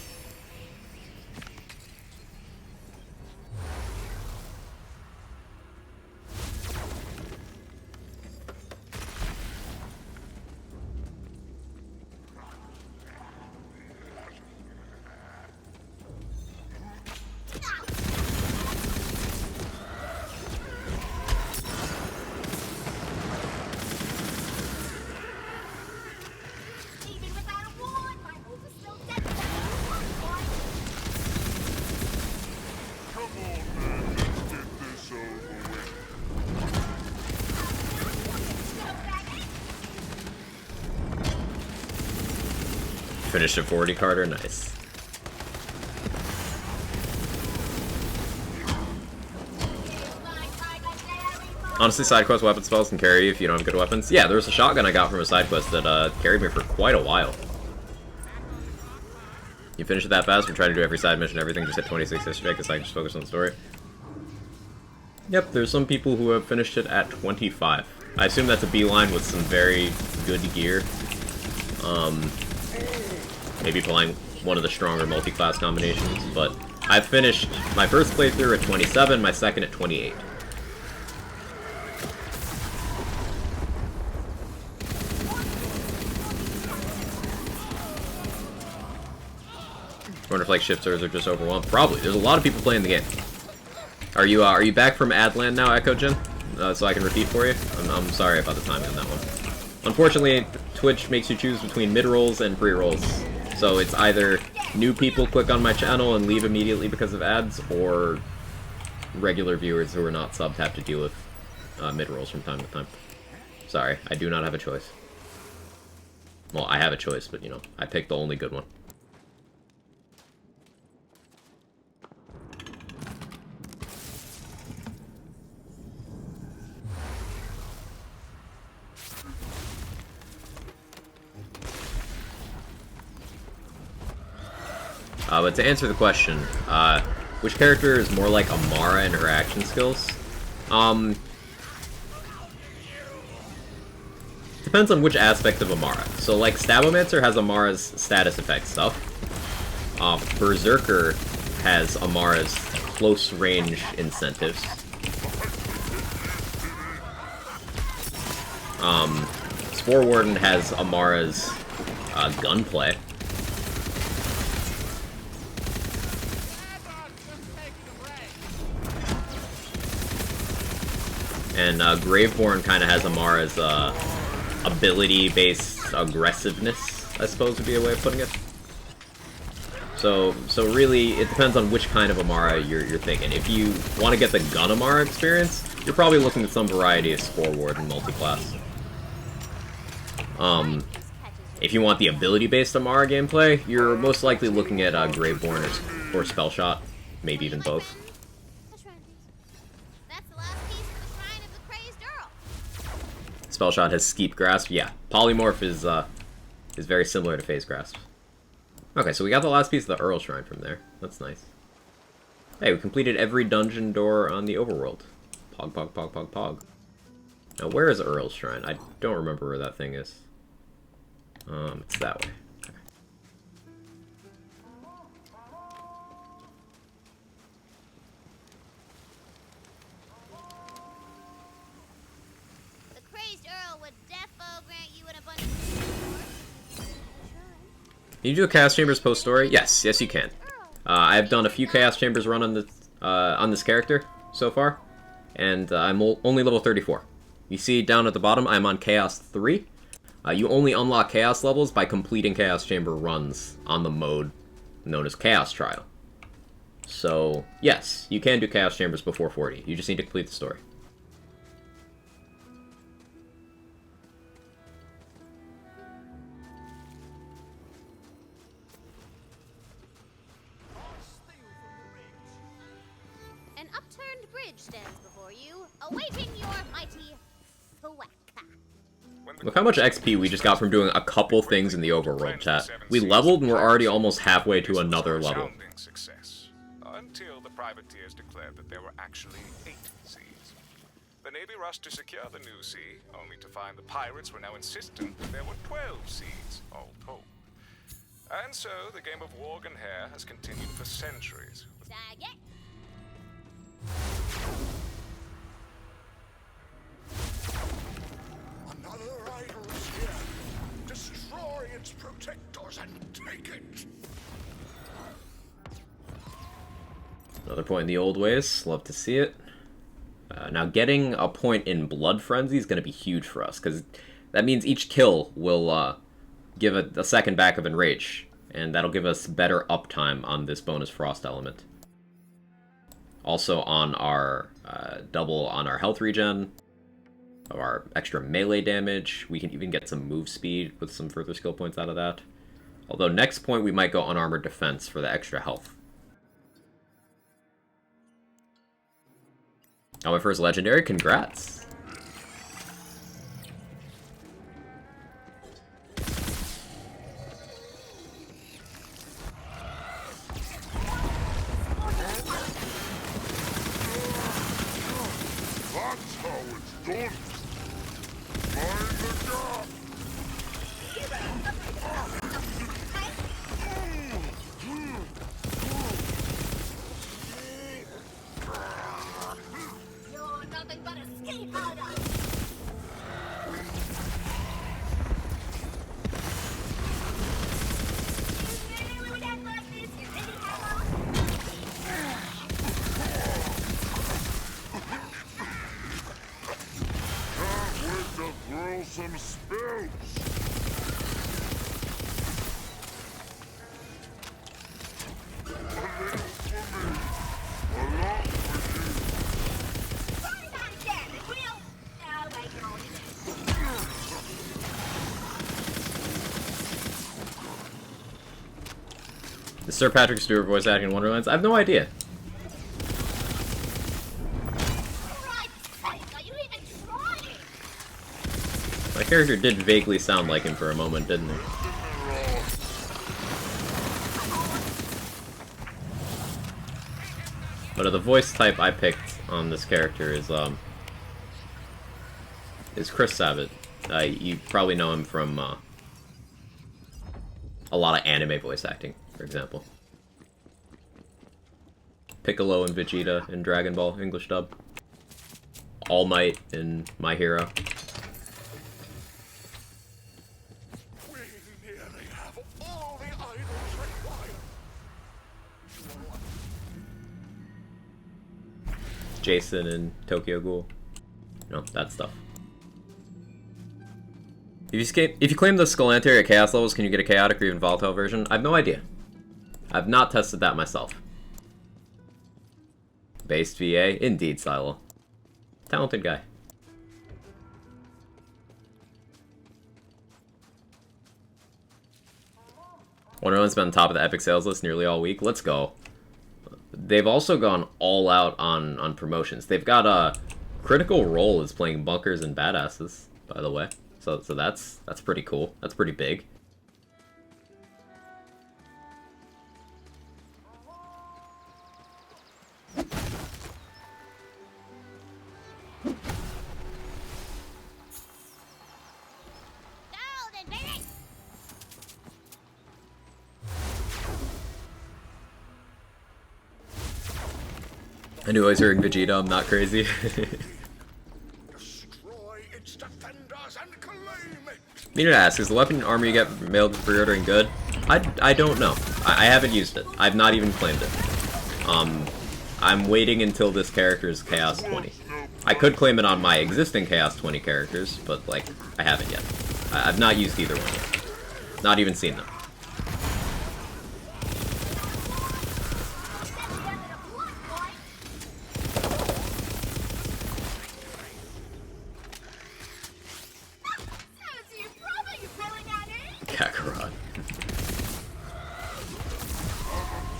Speaker 1: Finished at 40, Carter. Nice. Honestly, side quest weapon spells can carry you if you don't have good weapons. Yeah, there was a shotgun I got from a side quest that carried me for quite a while. You finish it that fast? We're trying to do every side mission, everything. Just hit 26 yesterday because I can just focus on the story. Yep, there's some people who have finished it at 25. I assume that's a beeline with some very good gear. Maybe playing one of the stronger multi-class combinations, but I've finished my first playthrough at 27, my second at 28. I wonder if like shifters are just overwhelmed. Probably. There's a lot of people playing the game. Are you back from Adland now, Echo Jin? So I can repeat for you? I'm sorry about the timing on that one. Unfortunately, Twitch makes you choose between mid-rolls and pre-rolls. So it's either new people click on my channel and leave immediately because of ads, or regular viewers who are not subbed have to deal with mid-rolls from time to time. Sorry, I do not have a choice. Well, I have a choice, but you know, I picked the only good one. But to answer the question, which character is more like Amara in her action skills? Depends on which aspect of Amara. So, like, Stabomancer has Amara's status effect stuff. Berserker has Amara's close range incentives. Spore Warden has Amara's gunplay. And Graveborn kind of has Amara's ability-based aggressiveness, I suppose would be a way of putting it. So really, it depends on which kind of Amara you're thinking. If you want to get the gun Amara experience, you're probably looking at some variety of Spore Warden multi-class. If you want the ability-based Amara gameplay, you're most likely looking at Graveborn or Spellshot, maybe even both. Spellshot has Skeep Grasp. Yeah, Polymorph is very similar to Phase Grasp. Okay, so we got the last piece of the Earl Shrine from there. That's nice. Hey, we completed every dungeon door on the overworld. Pog, pog, pog, pog, pog. Now, where is Earl's Shrine? I don't remember where that thing is. It's that way. Okay.
Speaker 7: The crazed Earl would defo grant you an abundance.
Speaker 1: Can you do a Chaos Chambers post-story? Yes, yes you can. I've done a few Chaos Chambers run on this character so far, and I'm only level 34. You see down at the bottom, I'm on Chaos 3. You only unlock Chaos levels by completing Chaos Chamber runs on the mode known as Chaos Trial. So, yes, you can do Chaos Chambers before 40. You just need to complete the story.
Speaker 7: An upturned bridge stands before you, awaiting your mighty thwack.
Speaker 1: Look how much XP we just got from doing a couple things in the overworld, chat. We leveled and we're already almost halfway to another level.
Speaker 12: Success, until the privateers declared that there were actually 8 seas. The Navy rushed to secure the new sea, only to find the pirates were now insistent that there were 12 seas, all told. And so, the game of Warg and Hare has continued for centuries.
Speaker 8: Another idol is here. Destroy its protectors and take it.
Speaker 1: Another point in the old ways. Love to see it. Now, getting a point in Blood Frenzy is going to be huge for us, because that means each kill will give a second back of Enrage, and that'll give us better uptime on this bonus Frost element. Also on our double on our health regen, our extra melee damage. We can even get some move speed with some further skill points out of that. Although next point we might go unarmored defense for the extra health. Got my first legendary, congrats!
Speaker 3: That's how it's done. Mind the gap.
Speaker 6: You're nothing but a ski powder.
Speaker 3: Can't wait to throw some spells. A little for me, a lot for you.
Speaker 6: Sorry about it, Dad. It will. Oh, my God.
Speaker 1: Is Sir Patrick Stewart voice acting in Wonderlands? I have no idea. My character did vaguely sound like him for a moment, didn't he? But the voice type I picked on this character is Chris Sabat. You probably know him from a lot of anime voice acting, for example. Piccolo and Vegeta in Dragon Ball English dub. All Might in My Hero.
Speaker 8: We nearly have all the items required.
Speaker 1: Jason in Tokyo Ghoul. No, that stuff. If you claim the Scalantaria Chaos levels, can you get a Chaotic or even Volatile version? I have no idea. I've not tested that myself. Based VA? Indeed, Silo. Talented guy. Wonderland's been on top of the Epic sales list nearly all week. Let's go. They've also gone all out on promotions. They've got a Critical Role is playing Bunkers and Badasses, by the way. So that's pretty cool. That's pretty big. I knew I was hearing Vegeta, I'm not crazy.
Speaker 8: Destroy its defenders and claim it.
Speaker 1: Need to ask, is the weapon armor you get mailed for pre-ordering good? I don't know. I haven't used it. I've not even claimed it. I'm waiting until this character is Chaos 20. I could claim it on my existing Chaos 20 characters, but, like, I haven't yet. I've not used either one yet. Not even seen them. Kakarot.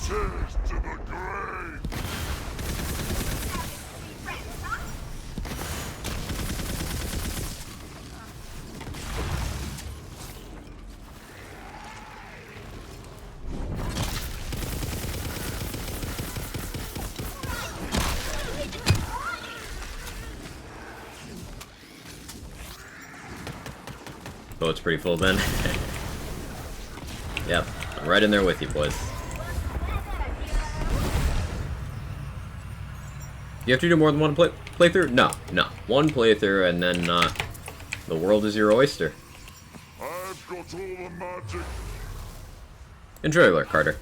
Speaker 3: Cheers to the grave!
Speaker 1: Oh, it's pretty full then. Yep, I'm right in there with you, boys. You have to do more than one playthrough? No. One playthrough, and then the world is your oyster.
Speaker 3: I've got all the magic.
Speaker 1: Enjoy your work, Carter.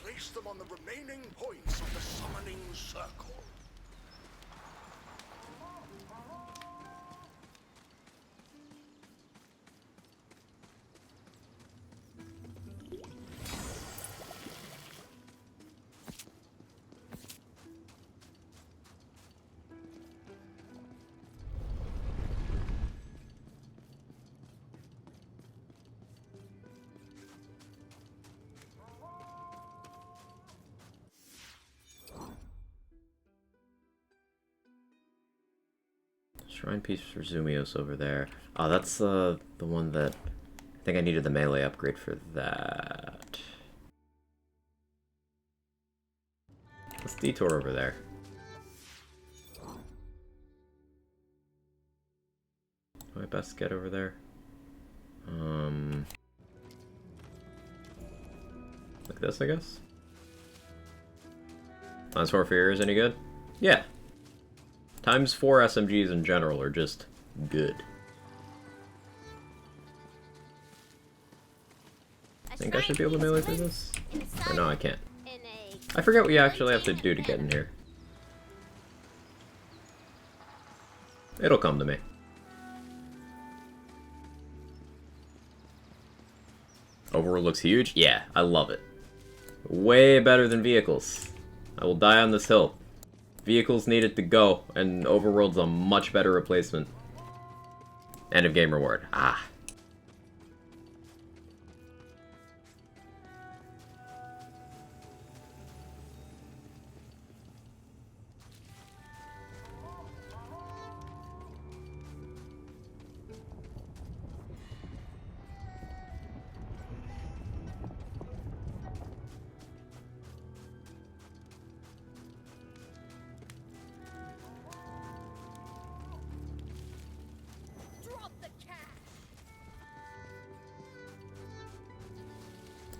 Speaker 8: Place them on the remaining points of the summoning circle.
Speaker 1: Shrine piece for Zumios over there. Oh, that's the one that I think I needed the melee upgrade for that. Let's detour over there. Do I best get over there? Like this, I guess? Lance 4 Fear is any good? Yeah. Times 4 SMGs in general are just good. I think I should be able to melee through this? Or no, I can't. I forget what you actually have to do to get in here. It'll come to me. Overworld looks huge? Yeah, I love it. Way better than vehicles. I will die on this hill. Vehicles need it to go, and Overworld's a much better replacement. End of game reward. Ah.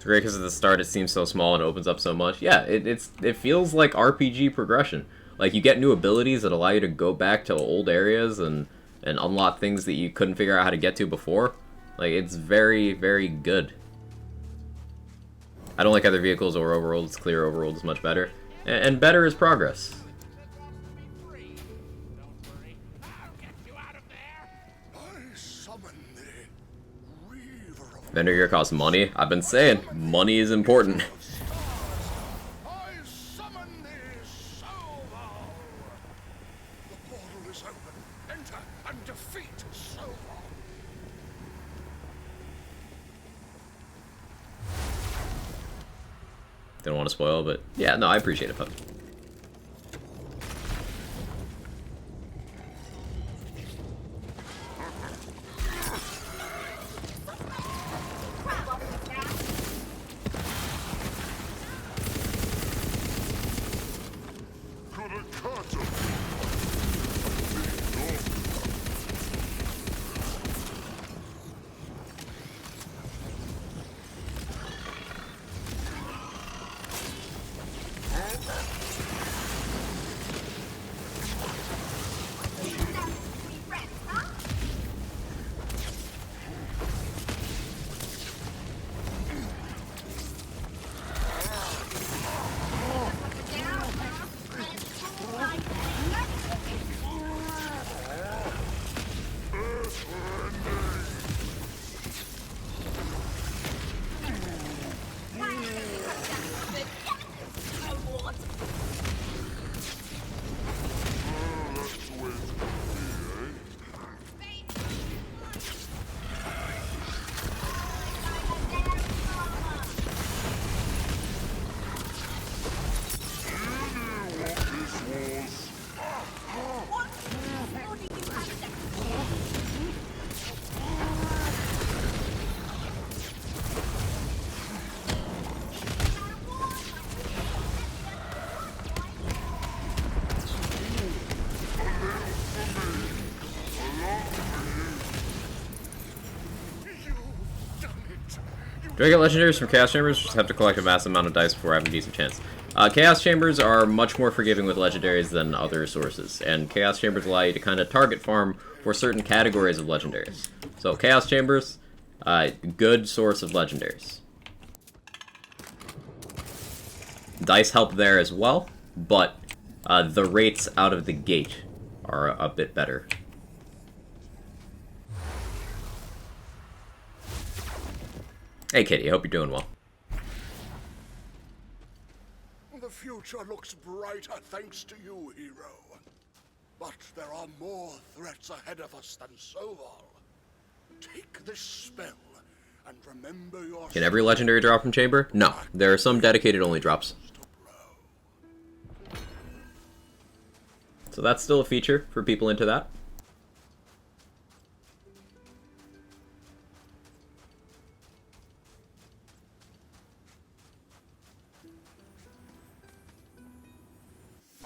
Speaker 1: great because at the start it seems so small and opens up so much. Yeah, it feels like RPG progression. Like, you get new abilities that allow you to go back to old areas and unlock things that you couldn't figure out how to get to before. Like, it's very, very good. I don't like other vehicles or overworld. It's clear overworld is much better. And better is progress. Vendor gear costs money. I've been saying, money is important. Didn't want to spoil, but yeah, no, I appreciate it, pup. Do I get legendaries from Chaos Chambers? Just have to collect a massive amount of dice before I have a decent chance. Chaos Chambers are much more forgiving with legendaries than other sources, and Chaos Chambers allow you to kind of target farm for certain categories of legendaries. So Chaos Chambers, good source of legendaries. Dice help there as well, but the rates out of the gate are a bit better. Hey Kitty, I hope you're doing well.
Speaker 8: The future looks brighter thanks to you, hero. But there are more threats ahead of us than Soval. Take this spell and remember your...
Speaker 1: Can every legendary drop from Chamber? No. There are some dedicated only drops. So that's still a feature for people into that.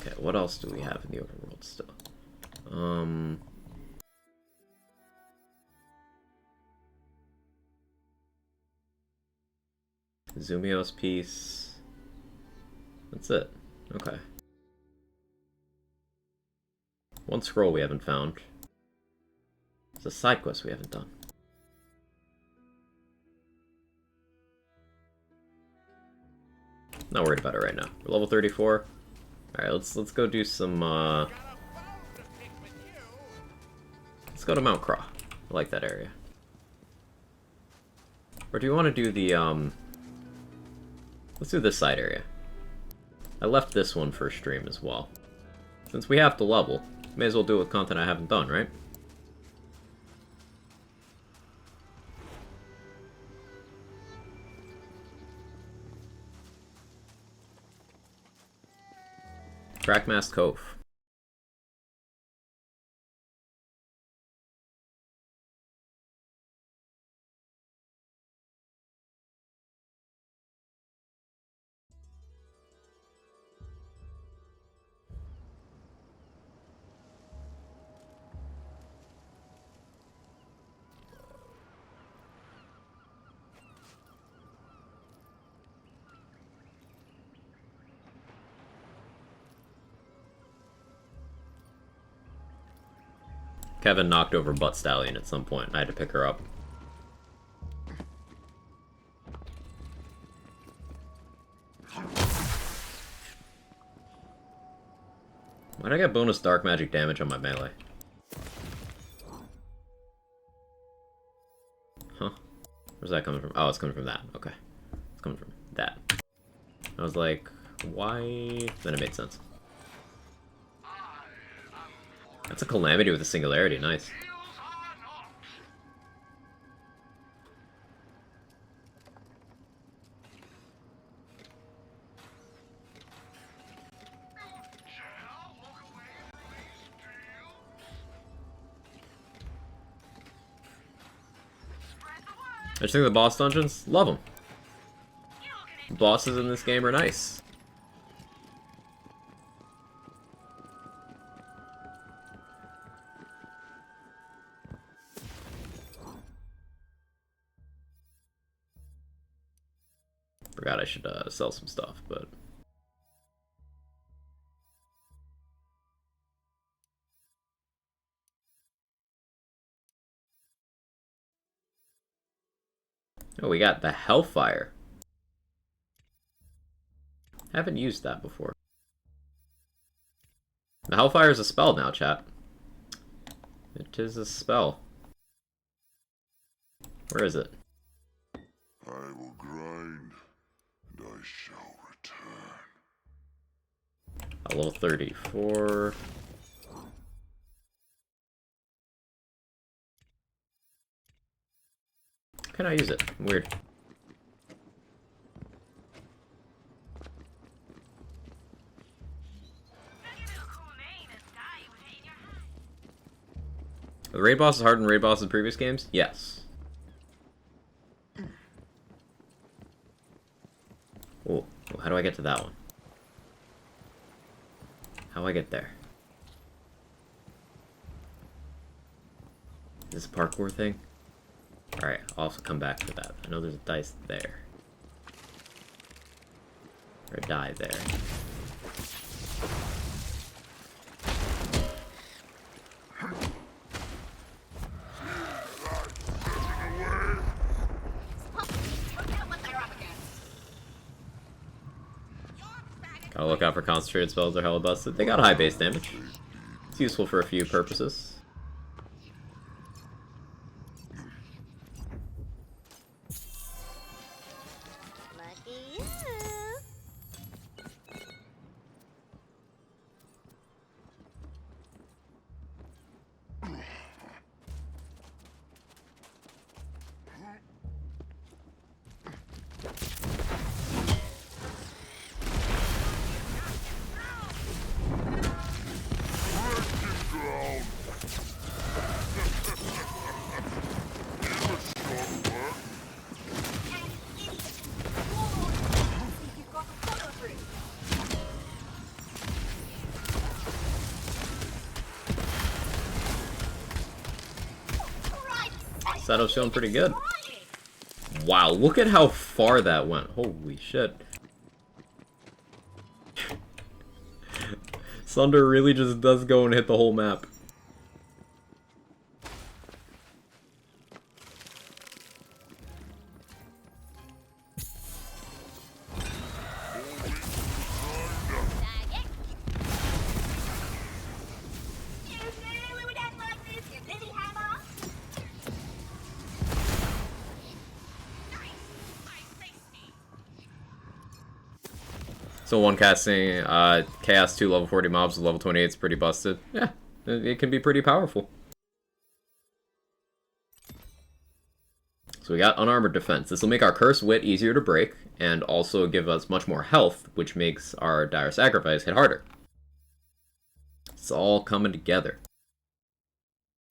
Speaker 1: Okay, what else do we have in the overworld still? Zumios piece. That's it. Okay. One scroll we haven't found. It's a side quest we haven't done. Not worried about it right now. We're level 34. Alright, let's go do some let's go to Mount Craw. I like that area. Or do you want to do the let's do this side area. I left this one for stream as well. Since we have to level, may as well do it with content I haven't done, right? Crackmast Cove. Kevin knocked over Butt Stallion at some point. I had to pick her up. Why'd I get bonus dark magic damage on my melee? Huh? Where's that coming from? Oh, it's coming from that. Okay. It's coming from that. I was like, why? Then it made sense. That's a calamity with a singularity. Nice. I just think the boss dungeons, love them. Bosses in this game are nice. Forgot I should sell some stuff, but... Oh, we got the Hellfire. Haven't used that before. The Hellfire is a spell now, chat. It is a spell. Where is it?
Speaker 3: I will grind, and I shall return.
Speaker 1: A level 34. Can I use it? Weird. Are the raid bosses harder than raid bosses in previous games? Yes. Oh, how do I get to that one? How do I get there? Is this a parkour thing? Alright, I'll also come back for that. I know there's a dice there. Or a die there. Gotta look out for concentrated spells or hella busted. They got high base damage. It's useful for a few purposes. Setup's feeling pretty good. Wow, look at how far that went. Holy shit. Sunder really just does go and hit the whole map. So one casting Chaos 2 level 40 mobs with level 28 is pretty busted. Yeah, it can be pretty powerful. So we got Unarmored Defense. This will make our Cursed Wit easier to break, and also give us much more health, which makes our Dire Sacrifice hit harder. It's all coming together.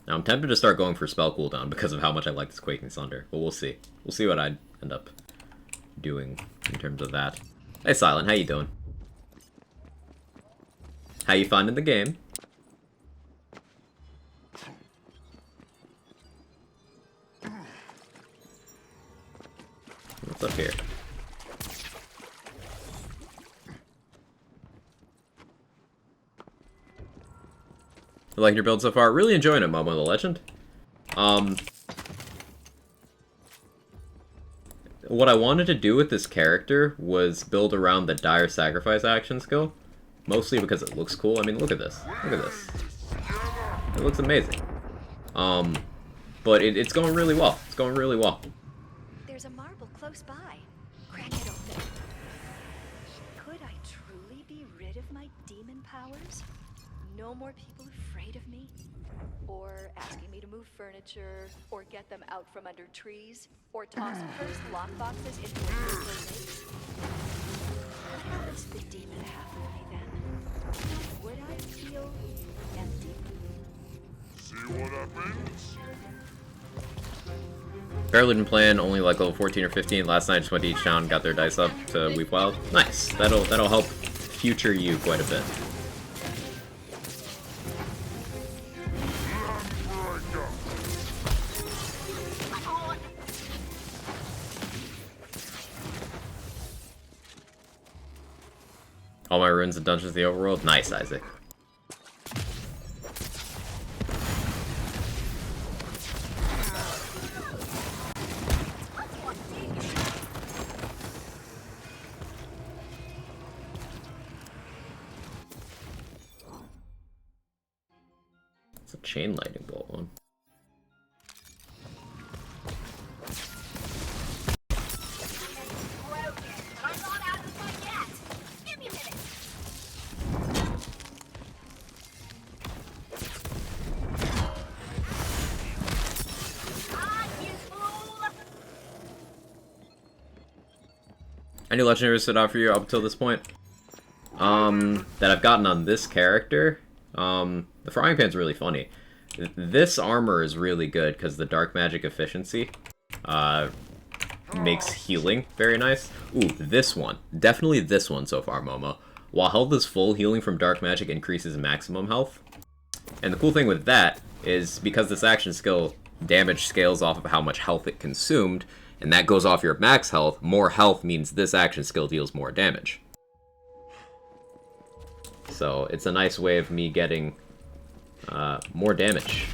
Speaker 1: Now I'm tempted to start going for spell cooldown because of how much I like this Quaking Sunder, but we'll see. We'll see what I end up doing in terms of that. Hey Silent, how you doing? How you finding the game? What's up here? liking your build so far? Really enjoying it, Momo the Legend. What I wanted to do with this character was build around the Dire Sacrifice action skill. Mostly because it looks cool. I mean, look at this. Look at this. It looks amazing. But it's going really well. It's going really well.
Speaker 14: There's a marble close by. Crack it open. Could I truly be rid of my demon powers? No more people afraid of me? Or asking me to move furniture, or get them out from under trees, or toss cursed lockboxes into a river lake? What happens to the demon half of me then? Would I feel empty?
Speaker 3: See what happens?
Speaker 1: Barely been playing, only like level 14 or 15. Last night just went to each town, got their dice up to Weep Wild. Nice. That'll help future you quite a bit. All my runes and dungeons in the overworld. Nice, Isaac. It's a chain lightning bolt one. Any legendaries stood out for you up until this point? That I've gotten on this character? The frying pan's really funny. This armor is really good because the dark magic efficiency makes healing very nice. Ooh, this one. Definitely this one so far, Momo. While health is full, healing from dark magic increases maximum health. And the cool thing with that is because this action skill damage scales off of how much health it consumed, and that goes off your max health, more health means this action skill deals more damage. So it's a nice way of me getting more damage.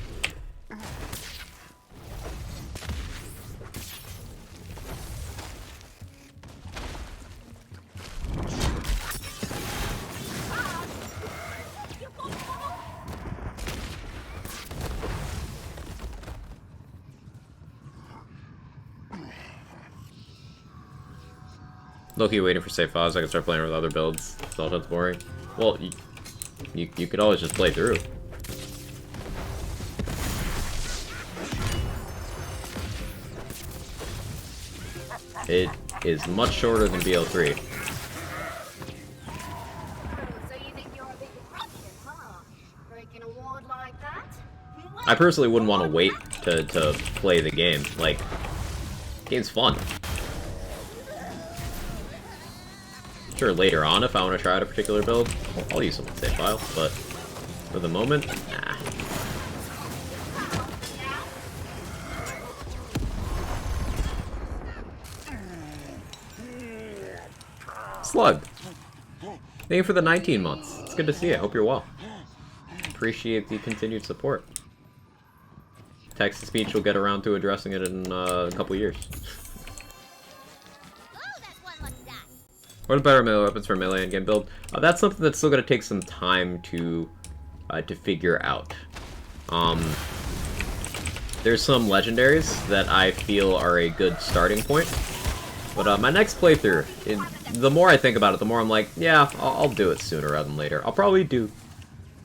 Speaker 1: Low-key waiting for safe files so I can start playing with other builds. It's all sounds boring. Well, you could always just play through. It is much shorter than BL3. I personally wouldn't want to wait to play the game. Like, the game's fun. Sure, later on, if I want to try out a particular build, I'll use someone's save file, but for the moment, nah. Slug! Thank you for the 19 months. It's good to see you. I hope you're well. Appreciate the continued support. Text-to-speech, we'll get around to addressing it in a couple years. What are better melee weapons for melee endgame build? That's something that's still going to take some time to figure out. There's some legendaries that I feel are a good starting point. But my next playthrough, the more I think about it, the more I'm like, yeah, I'll do it sooner rather than later. I'll probably do,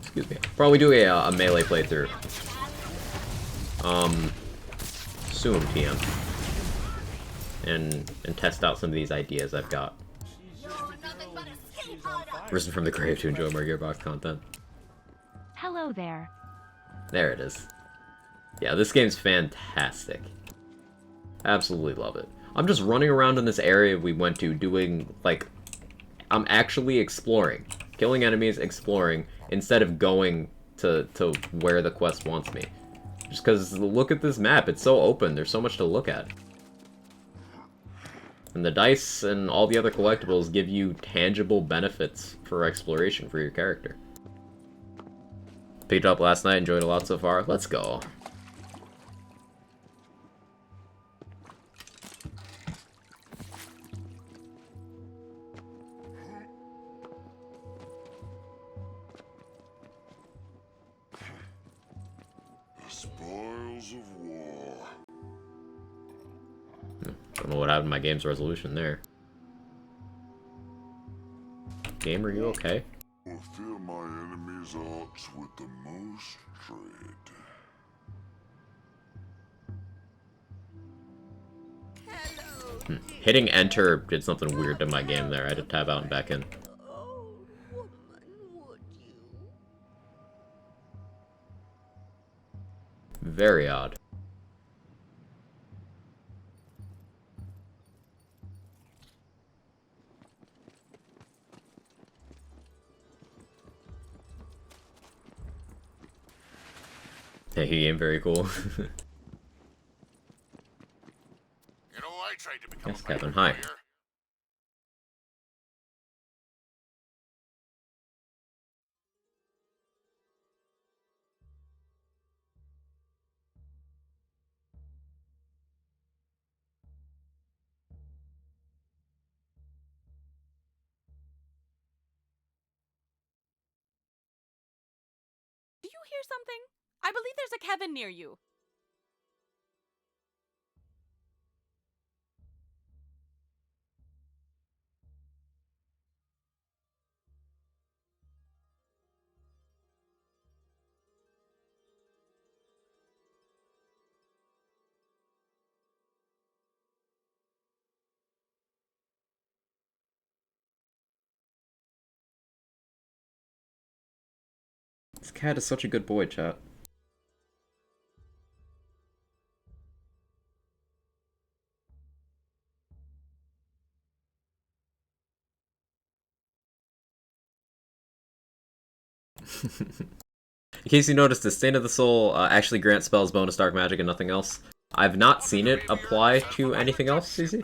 Speaker 1: excuse me, probably do a melee playthrough. Soon, TM. And test out some of these ideas I've got. Risen from the grave to enjoy more Gearbox content.
Speaker 5: Hello there.
Speaker 1: There it is. Yeah, this game's fantastic. Absolutely love it. I'm just running around in this area we went to doing, like, I'm actually exploring. Killing enemies, exploring, instead of going to where the quest wants me. Just because, look at this map, it's so open, there's so much to look at. And the dice and all the other collectibles give you tangible benefits for exploration for your character. Picked it up last night, enjoyed it a lot so far. Let's go.
Speaker 3: The spoils of war.
Speaker 1: Don't know what happened to my game's resolution there. Game, are you okay?
Speaker 3: I fear my enemy's arts with the most dread.
Speaker 1: Hitting enter did something weird to my game there. I had to tab out and back in. Very odd. Hey, he game very cool.
Speaker 3: I tried to become
Speaker 1: Yes, Kevin. Hi.
Speaker 13: Do you hear something? I believe there's a Kevin near you.
Speaker 1: This cat is such a good boy, chat. In case you noticed, the Stain of the Soul actually grants spells bonus dark magic and nothing else. I've not seen it apply to anything else, CZ.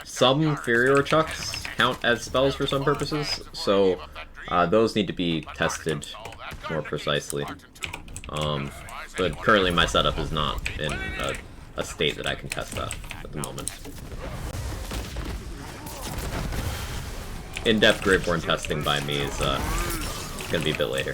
Speaker 1: Some inferior chucks count as spells for some purposes, so those need to be tested more precisely. But currently my setup is not in a state that I can test that at the moment. In-depth Graveborn testing by me is gonna be a bit later.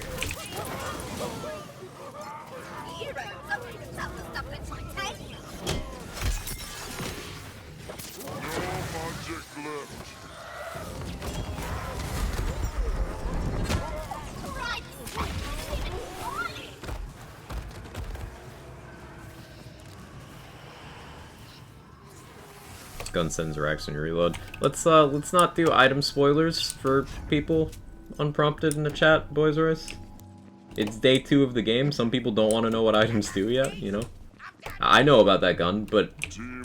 Speaker 1: Gun sends Rax when you reload. Let's not do item spoilers for people unprompted in the chat, boys Royce. It's day 2 of the game. Some people don't want to know what items do yet, you know? I know about that gun, but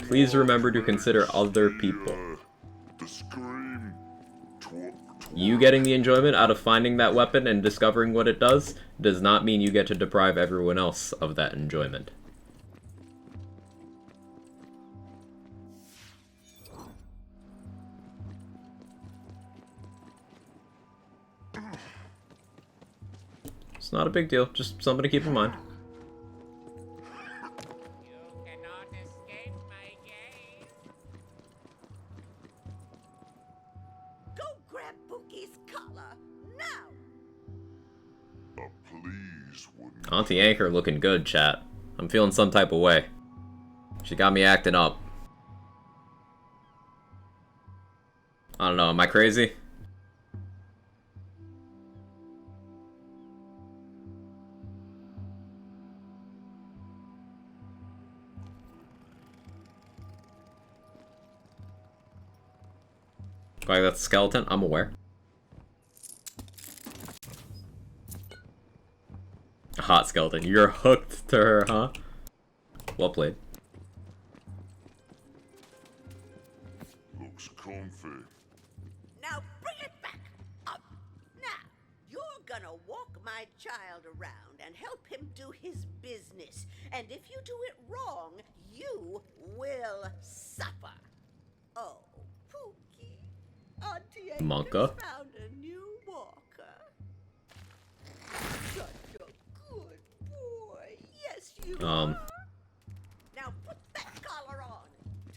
Speaker 1: please remember to consider other people. You getting the enjoyment out of finding that weapon and discovering what it does not mean you get to deprive everyone else of that enjoyment. It's not a big deal, just something to keep in mind.
Speaker 15: Go grab Bookie's collar, now!
Speaker 3: Please wouldn't.
Speaker 1: Auntie Anchor looking good, chat. I'm feeling some type of way. She got me acting up. I don't know, am I crazy? Like that's a skeleton? I'm aware. A hot skeleton. You're hooked to her, huh? Well played.
Speaker 3: Looks comfy.
Speaker 15: Now bring it back up. Now, you're gonna walk my child around and help him do his business. And if you do it wrong, you will suffer. Oh, Pookie. Auntie Anchor's
Speaker 1: Monka.
Speaker 15: found a new walker.
Speaker 1: Um.
Speaker 15: Now put that collar on.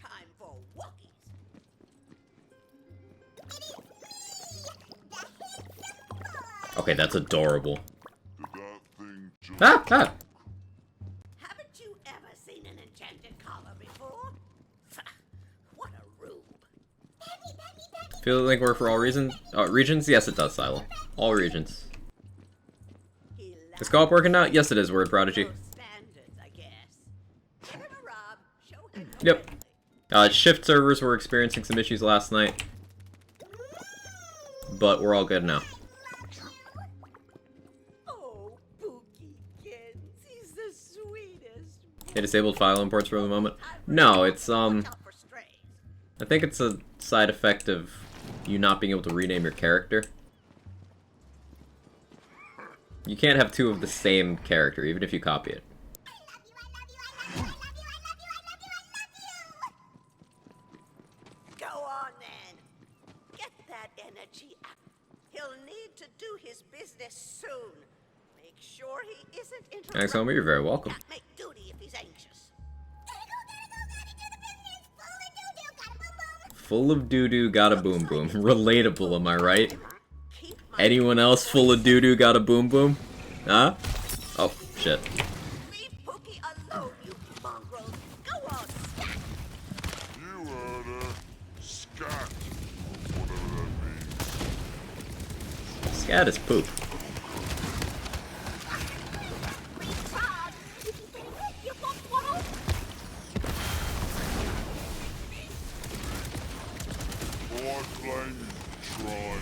Speaker 15: Time for walkies.
Speaker 1: Okay, that's adorable. Ah! Ah!
Speaker 15: Haven't you ever seen an enchanted collar before? What a rube.
Speaker 1: Feel the link work for all regions? Yes, it does, Silo. All regions. Is co-op working now? Yes, it is, Word Prodigy. Yep. Shift servers were experiencing some issues last night, but we're all good now. They disabled file imports for the moment. No, it's I think it's a side effect of you not being able to rename your character. You can't have two of the same character, even if you copy it.
Speaker 15: Go on then. Get that energy up. He'll need to do his business soon. Make sure he isn't interrupted.
Speaker 1: Thanks, homie. You're very welcome.
Speaker 15: Can't make duty if he's anxious.
Speaker 1: Full of doo-doo, got a boom boom. Relatable, am I right? Anyone else full of doo-doo, got a boom boom? Huh? Oh, shit.
Speaker 15: Leave Pookie alone, you mongrels. Go on, scat.
Speaker 3: You heard her. Scat. Whatever that means.
Speaker 1: Scat is poop.
Speaker 3: Boy, blame you. Try.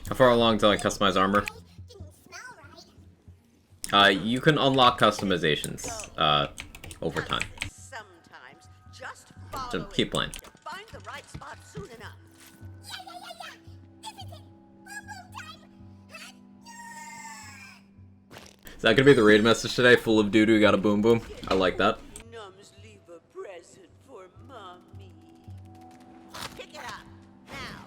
Speaker 1: How far along till I customize armor? You can unlock customizations, over time.
Speaker 15: Sometimes just follow
Speaker 1: So keep playing.
Speaker 15: it. Find the right spot soon enough.
Speaker 1: Is that gonna be the raid message today? Full of doo-doo, got a boom boom? I like that.
Speaker 15: Nums, leave a present for mommy. Pick it up now.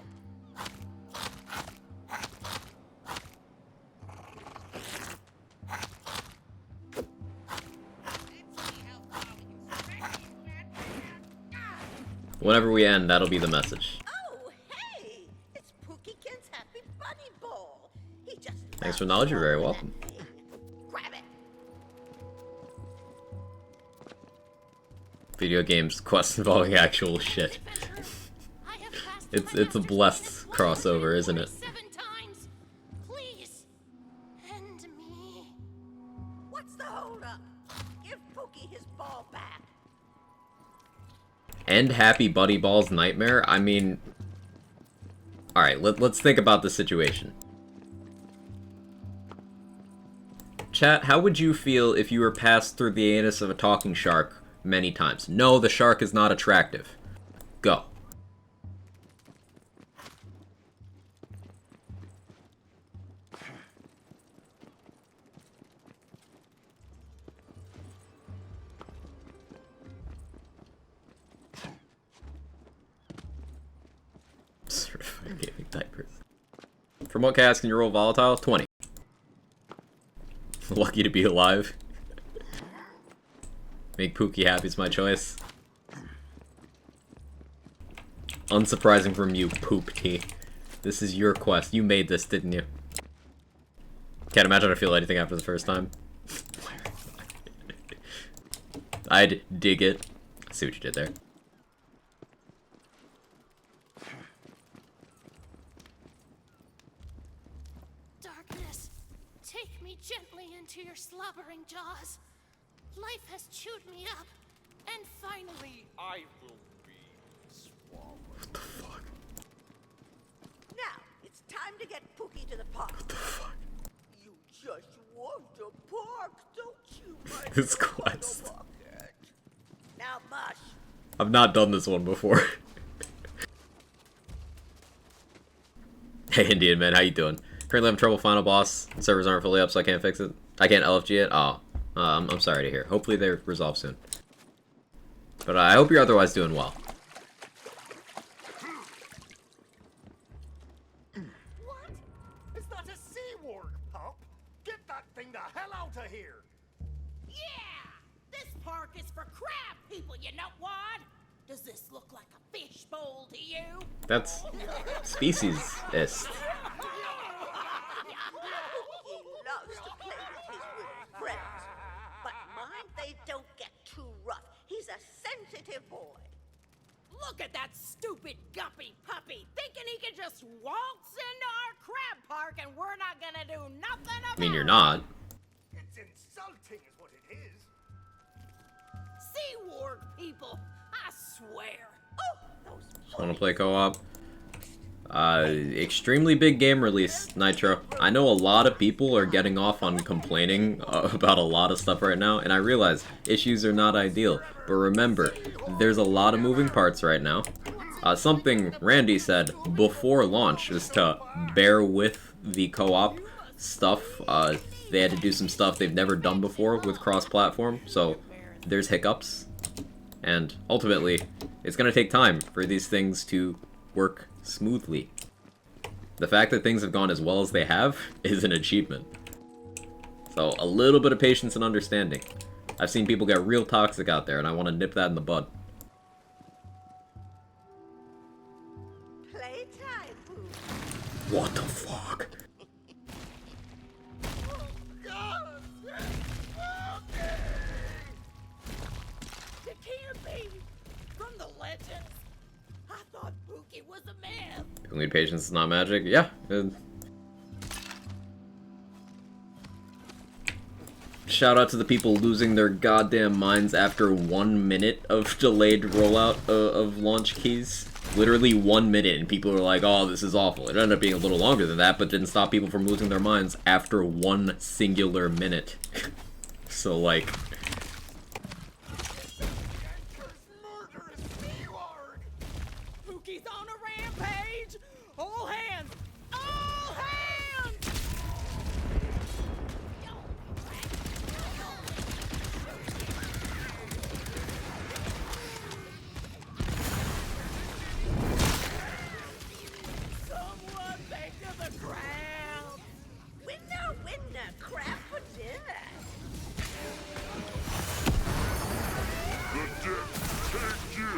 Speaker 1: Whenever we end, that'll be the message.
Speaker 15: Oh, hey! It's Pookiekin's Happy Bunny Ball. He just
Speaker 1: Thanks for the knowledge, you're very welcome.
Speaker 15: grab it.
Speaker 1: Video games, quests involving actual shit. It's a blessed crossover, isn't it?
Speaker 6: 7 times. Please, end me.
Speaker 15: What's the holdup? Give Pookie his ball back.
Speaker 1: End Happy Buddy Ball's nightmare? I mean... Alright, let's think about the situation. Chat, how would you feel if you were passed through the anus of a talking shark many times? No, the shark is not attractive. Go. Certified gaming diapers. From what cast can you roll volatile? 20. Lucky to be alive. Make Pookie happy is my choice. Unsurprising from you, Poop T. This is your quest. You made this, didn't you? Can't imagine I feel anything after the first time. I'd dig it. See what you did there.
Speaker 6: Darkness, take me gently into your slobbering jaws. Life has chewed me up, and finally,
Speaker 11: I will be swallowed.
Speaker 1: What the fuck?
Speaker 15: Now, it's time to get Pookie to the park.
Speaker 1: What the fuck?
Speaker 15: You just want a park, don't you, my
Speaker 1: This quest.
Speaker 15: bucket? Now, mush.
Speaker 1: I've not done this one before. Hey Indian man, how you doing? Currently having trouble final boss. The servers aren't fully up, so I can't fix it. I can't LFG it? Oh, I'm sorry to hear. Hopefully they resolve soon. But I hope you're otherwise doing well.
Speaker 16: What? Is that a sea warg, pup? Get that thing the hell out of here!
Speaker 17: Yeah! This park is for crab people, you know what? Does this look like a fishbowl to you?
Speaker 1: That's speciesist.
Speaker 15: He loves to play with his little friends. But mind they don't get too rough. He's a sensitive boy.
Speaker 17: Look at that stupid guppy puppy, thinking he can just waltz into our crab park and we're not gonna do nothing about it.
Speaker 1: I mean, you're not.
Speaker 16: It's insulting is what it is.
Speaker 17: Sea warg people, I swear.
Speaker 15: Oh, those
Speaker 1: Want to play co-op? Extremely big game release, Nitro. I know a lot of people are getting off on complaining about a lot of stuff right now, and I realize issues are not ideal. But remember, there's a lot of moving parts right now. Something Randy said before launch is to bear with the co-op stuff. They had to do some stuff they've never done before with cross-platform, so there's hiccups. And ultimately, it's going to take time for these things to work smoothly. The fact that things have gone as well as they have is an achievement. So a little bit of patience and understanding. I've seen people get real toxic out there, and I want to nip that in the bud.
Speaker 15: Playtime, boo.
Speaker 1: What the fuck?
Speaker 17: It can't be. From the legends, I thought Pookie was a myth.
Speaker 1: People need patience, it's not magic. Yeah. Shout out to the people losing their goddamn minds after 1 minute of delayed rollout of launch keys. Literally 1 minute, and people are like, oh, this is awful. It ended up being a little longer than that, but didn't stop people from losing their minds after 1 singular minute. So, like...
Speaker 17: Pookie's on a rampage! All hands! All hands! Someone think of the crowd!
Speaker 15: Winner, winner, crab for dinner.
Speaker 3: The dead take you.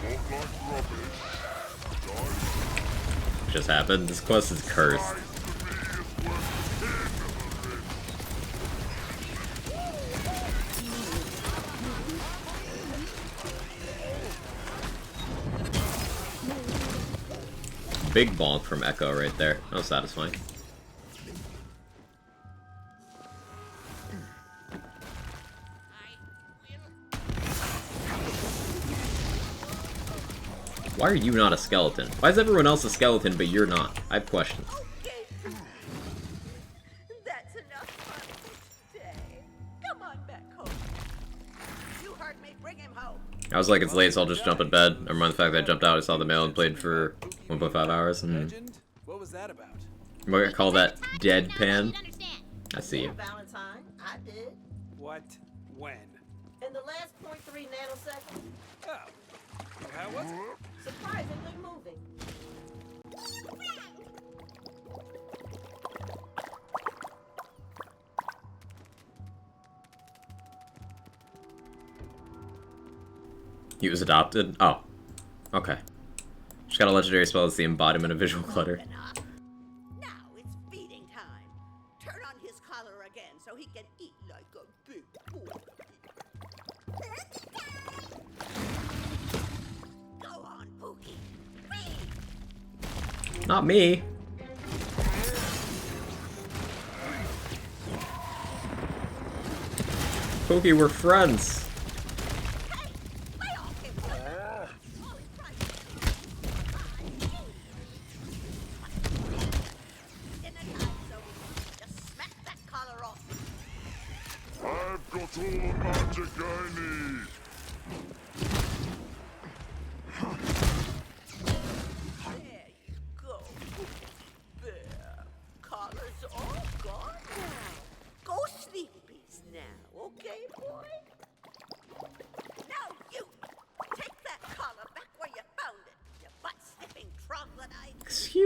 Speaker 3: Not like rubbish.
Speaker 1: Just happened. This quest is cursed. Big bonk from Echo right there. That was satisfying. Why are you not a skeleton? Why is everyone else a skeleton but you're not? I have questions.
Speaker 15: That's enough fun for today. Come on back home. You heard me. Bring him home.
Speaker 1: I was like, it's late, so I'll just jump in bed. Never mind the fact that I jumped out, I saw the mail and played for 1.5 hours.
Speaker 11: What was that about?
Speaker 1: I'm gonna call that deadpan. I see you.
Speaker 10: Valentine, I did.
Speaker 11: What? When?
Speaker 10: In the last 0.3 nanoseconds.
Speaker 11: Oh. How was it?
Speaker 10: Surprisingly moving.
Speaker 1: He was adopted? Oh. Okay. Just got a legendary spell that's the embodiment of visual clutter.
Speaker 15: Now it's feeding time. Turn on his collar again so he can eat like a big boy. Go on, Pookie. Feed.
Speaker 1: Not me. Pookie, we're friends.
Speaker 3: I've got all the magic I need.
Speaker 15: There you go. There. Collar's all gone now. Go sleep, Beast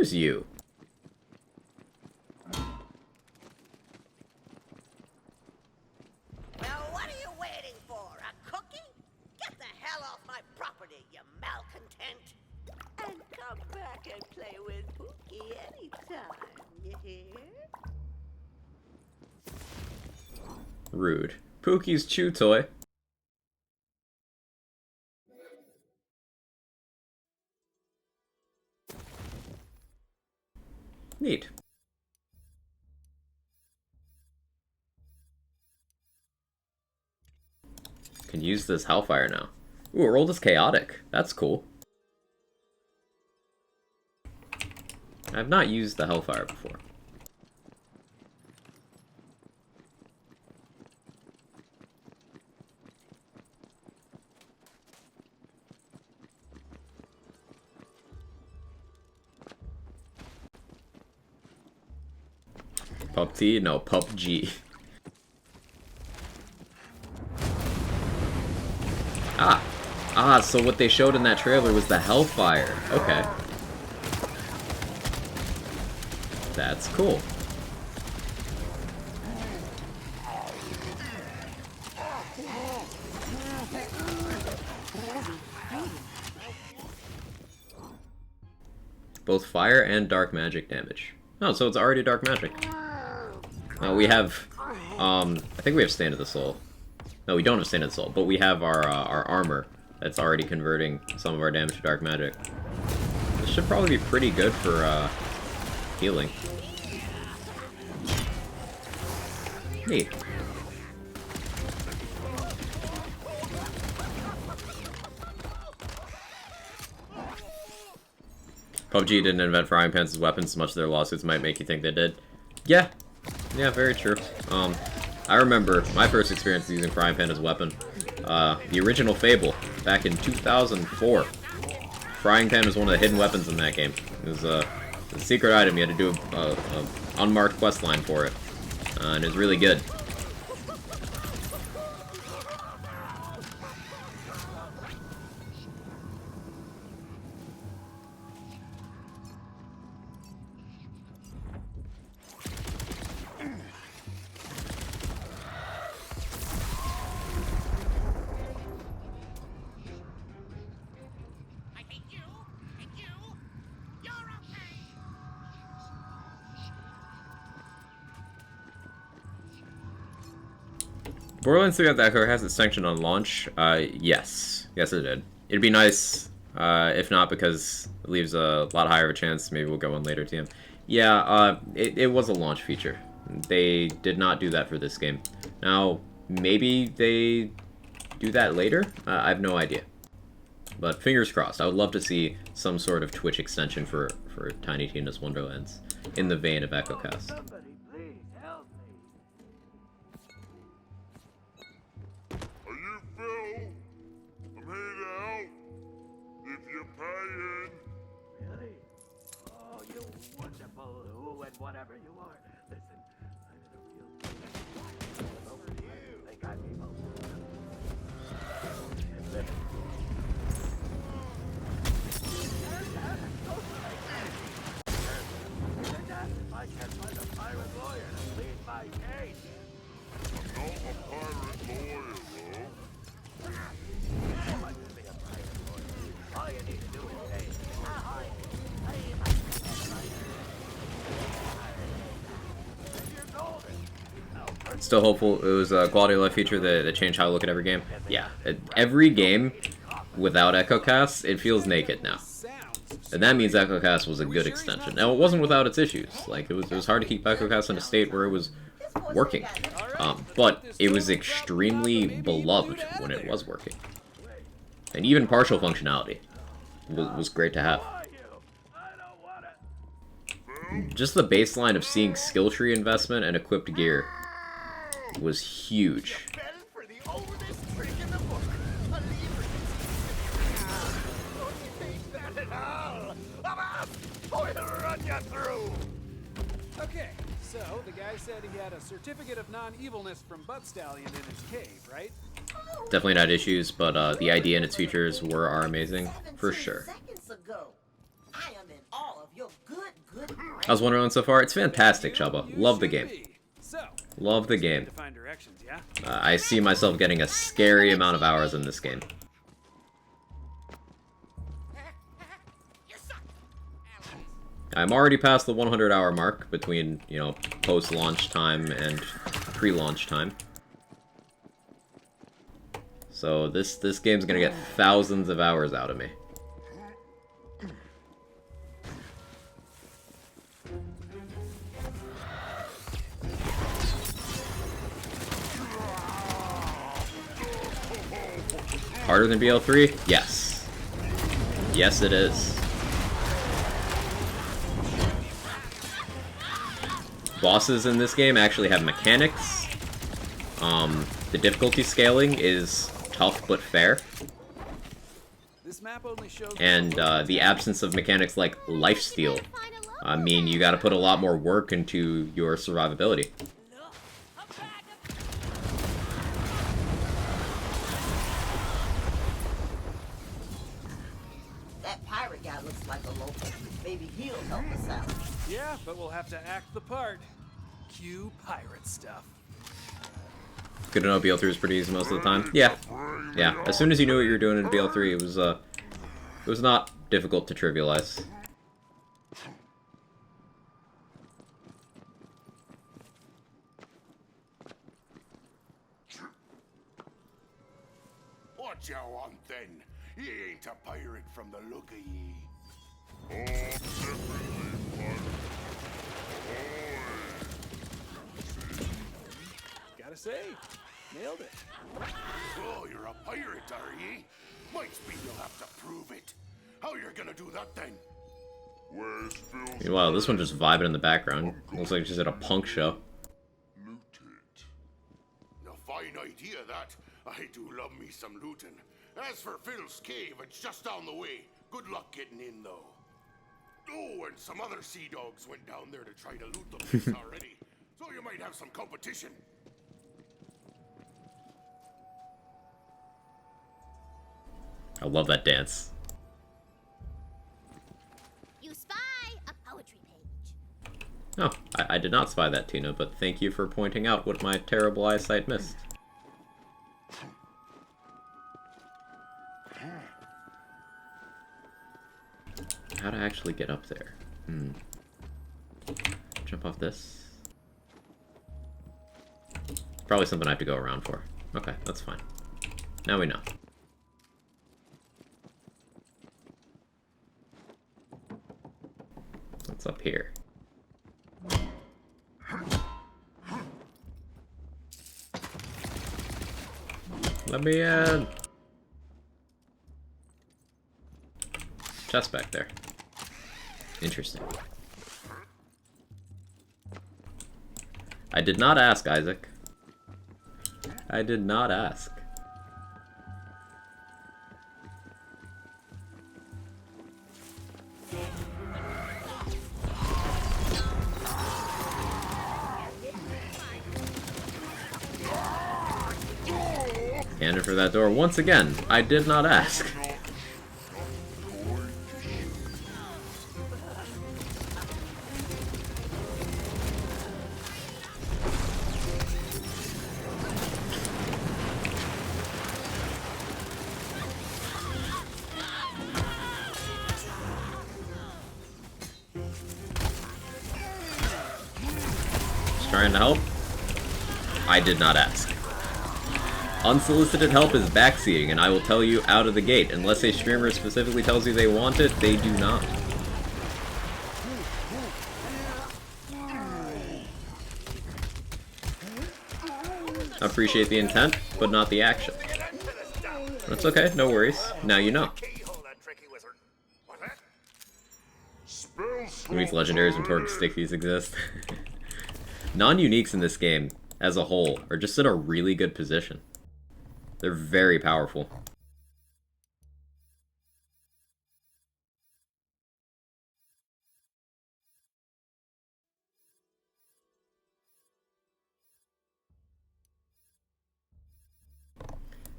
Speaker 1: Excuse you.
Speaker 15: Well, what are you waiting for? A cookie? Get the hell off my property, you malcontent! And come back and play with Pookie anytime, you hear?
Speaker 1: Rude. Pookie's chew toy. Neat. Can use this Hellfire now. Ooh, it rolled as chaotic. That's cool. I've not used the Hellfire before. PUBG? No, PUBG. So what they showed in that trailer was the Hellfire. Okay. That's cool. Both fire and dark magic damage. Oh, so it's already dark magic. We have, I think we have Stand of the Soul. No, we don't have Stand of the Soul, but we have our armor that's already converting some of our damage to dark magic. This should probably be pretty good for, healing. Neat. PUBG didn't invent frying pans as weapons as much as their lawsuits might make you think they did. Yeah. Yeah, very true. I remember my first experience using frying pan as a weapon. The original Fable, back in 2004. Frying pan was one of the hidden weapons in that game. It was a secret item. You had to do a unmarked quest line for it. And it was really good. Borderlands 3 Echo has its sanction on launch. Yes. Yes, it did. It'd be nice, if not, because it leaves a lot higher of a chance. Maybe we'll go on later, TM. Yeah, it was a launch feature. They did not do that for this game. Now, maybe they do that later? I have no idea. But fingers crossed. I would love to see some sort of Twitch extension for Tiny Tina's Wonderlands in the vein of EchoCast.
Speaker 16: Whatever you are, listen, I'm in a real over you. They got me I can't find a pirate lawyer to plead my case.
Speaker 3: I'm not a pirate lawyer, though.
Speaker 16: I can be a pirate lawyer. All you need to do is say, ahoy,
Speaker 1: Still hopeful. It was a quality of life feature that changed how I look at every game. Yeah, every game without EchoCast, it feels naked now. And that means EchoCast was a good extension. Now, it wasn't without its issues. Like, it was hard to keep EchoCast in a state where it was working. But it was extremely beloved when it was working. And even partial functionality was great to have. Just the baseline of seeing skill tree investment and equipped gear was huge.
Speaker 11: Okay, so the guy said he had a certificate of non-evilness from Butt Stallion in his cave, right?
Speaker 1: Definitely not issues, but the idea and its features are amazing, for sure.
Speaker 10: Seconds ago, I am in awe of your good
Speaker 1: How's 101 so far? It's fantastic, Chubba. Love the game. Love the game. I see myself getting a scary amount of hours in this game. I'm already past the 100-hour mark between, you know, post-launch time and pre-launch time. So this game's gonna get thousands of hours out of me. Harder than BL3? Yes. Yes, it is. Bosses in this game actually have mechanics. The difficulty scaling is tough but fair. And the absence of mechanics like lifesteal mean you gotta put a lot more work into your survivability.
Speaker 10: That pirate guy looks like a local. Maybe he'll help us out.
Speaker 11: Yeah, but we'll have to act the part. Cue pirate stuff.
Speaker 1: Good to know BL3 is pretty easy most of the time. Yeah. Yeah. As soon as you knew what you were doing in BL3, it was not difficult to trivialize.
Speaker 8: What you want then? He ain't a pirate from the look of ye.
Speaker 3: Oh, definitely pirate.
Speaker 11: Gotta say, nailed it.
Speaker 8: Oh, you're a pirate, are ye? Might be you'll have to prove it. How you're gonna do that then?
Speaker 3: Where's Phil's
Speaker 1: Meanwhile, this one just vibing in the background. Looks like she's at a punk show.
Speaker 8: A fine idea, that. I do love me some looting. As for Phil's cave, it's just down the way. Good luck getting in, though. Oh, and some other sea dogs went down there to try to loot the place already. So you might have some competition.
Speaker 1: I love that dance.
Speaker 7: You spy a poetry page.
Speaker 1: Oh, I did not spy that, Tina, but thank you for pointing out what my terrible eyesight missed. How to actually get up there? Jump off this. It's probably something I have to go around for. Okay, that's fine. Now we know. What's up here? Let me in! Chest back there. Interesting. I did not ask, Isaac. I did not ask. Candid for that door once again. I did not ask. Trying to help? I did not ask. Unsolicited help is backseating, and I will tell you out of the gate, unless a streamer specifically tells you they want it, they do not. I appreciate the intent, but not the action. That's okay, no worries. Now you know. These legendaries and torque stickies exist. Non-uniques in this game, as a whole, are just in a really good position. They're very powerful.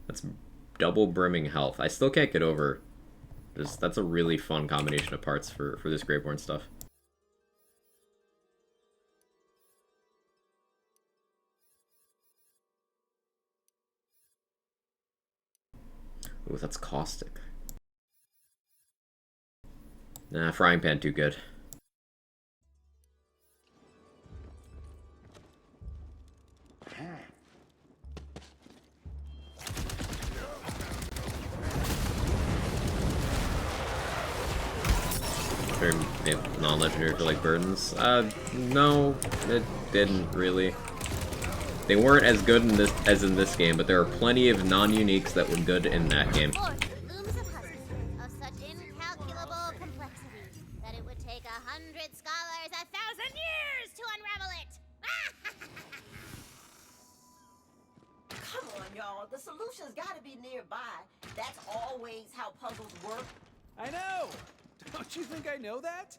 Speaker 1: That's double brimming health. I still can't get over. That's a really fun combination of parts for this Graveborn stuff. Ooh, that's caustic. Nah, frying pan too good. Non-legendary for like burdens? No, it didn't really. They weren't as good in this as in this game, but there are plenty of non-uniques that were good in that game.
Speaker 7: Looms a puzzle of such incalculable complexity that it would take 100 scholars 1,000 years to unravel it.
Speaker 10: Come on, y'all. The solution's gotta be nearby. That's always how puzzles work.
Speaker 11: I know! Don't you think I know that?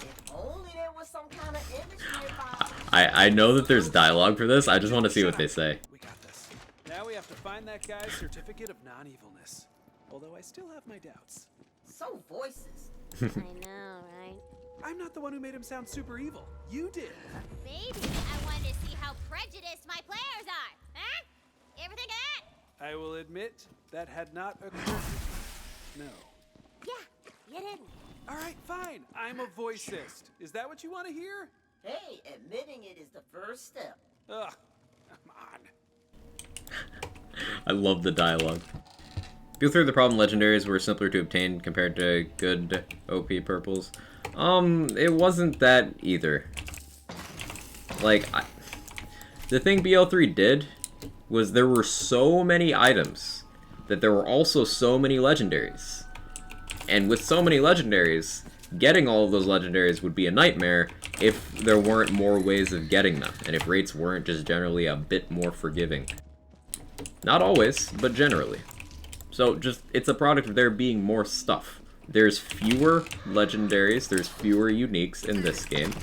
Speaker 10: If only there was some kind of image nearby.
Speaker 1: I know that there's dialogue for this, I just want to see what they say.
Speaker 11: We got this. Now we have to find that guy's certificate of non-evilness. Although I still have my doubts.
Speaker 10: So voices.
Speaker 7: I know, right?
Speaker 11: I'm not the one who made him sound super evil. You did.
Speaker 7: Maybe I wanted to see how prejudiced my players are. Huh? You ever think of that?
Speaker 11: I will admit that had not occurred to me. No.
Speaker 7: Yeah, you didn't.
Speaker 11: All right, fine. I'm a voicist. Is that what you want to hear?
Speaker 10: Hey, admitting it is the first step.
Speaker 11: Ugh, come on.
Speaker 1: I love the dialogue. Go through the problem legendaries were simpler to obtain compared to good OP purples. It wasn't that either. Like, the thing BL3 did was there were so many items that there were also so many legendaries. And with so many legendaries, getting all of those legendaries would be a nightmare if there weren't more ways of getting them, and if rates weren't just generally a bit more forgiving. Not always, but generally. So it's a product of there being more stuff. There's fewer legendaries, there's fewer uniques in this game,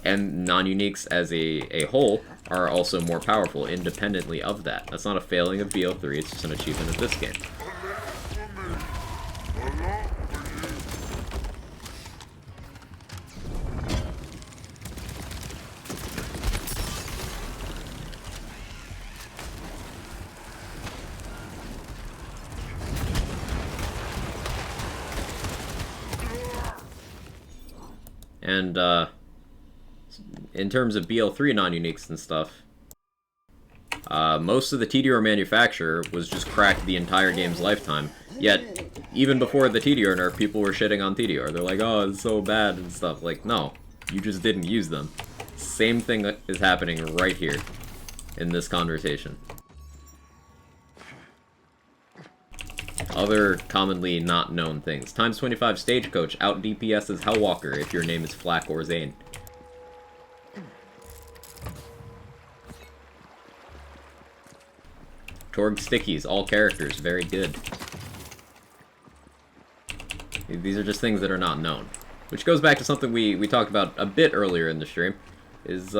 Speaker 1: and non-uniques as a whole are also more powerful independently of that. That's not a failing of BO3, it's just an achievement of this game. And, in terms of BL3 non-uniques and stuff, most of the TDR manufacturer was just cracked the entire game's lifetime. Yet, even before the TDR nerf, people were shitting on TDR. They're like, oh, it's so bad and stuff. Like, no, you just didn't use them. Same thing is happening right here in this conversation. Other commonly not known things. Times 25 Stagecoach out DPS's Hellwalker if your name is Flack or Zane. Torg Stickies, all characters, very good. These are just things that are not known. Which goes back to something we talked about a bit earlier in the stream, is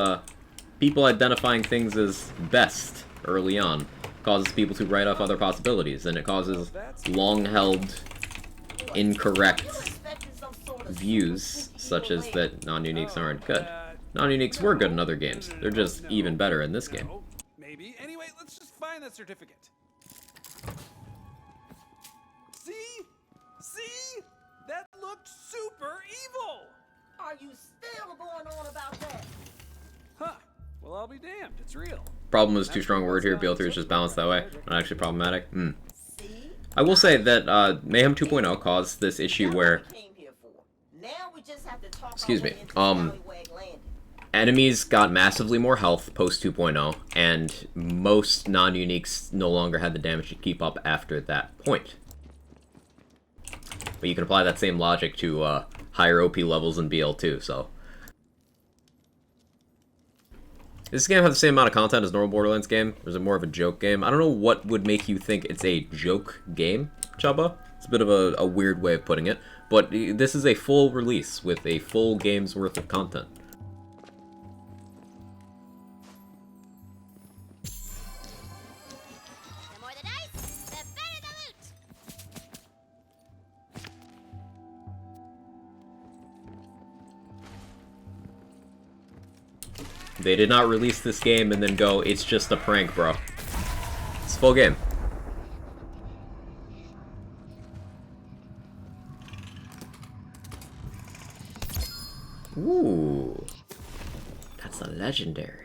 Speaker 1: people identifying things as best early on causes people to write off other possibilities, and it causes long-held, incorrect views, such as that non-uniques aren't good. Non-uniques were good in other games, they're just even better in this game.
Speaker 11: Maybe. Anyway, let's just find that certificate. See? See? That looked super evil!
Speaker 10: Are you still going on about that?
Speaker 11: Huh. Well, I'll be damned. It's real.
Speaker 1: Problem is too strong a word here. BL3 is just balanced that way. Not actually problematic. I will say that Mayhem 2.0 caused this issue where... Excuse me. Enemies got massively more health post 2.0, and most non-uniques no longer had the damage to keep up after that point. But you can apply that same logic to higher OP levels in BL2, so... Does this game have the same amount of content as normal Borderlands game? Or is it more of a joke game? I don't know what would make you think it's a joke game, Chubba. It's a bit of a weird way of putting it. But this is a full release with a full game's worth of content.
Speaker 7: The more the dice, the better the loot.
Speaker 1: They did not release this game and then go, it's just a prank, bro. It's a full game. Ooh. That's a legendary.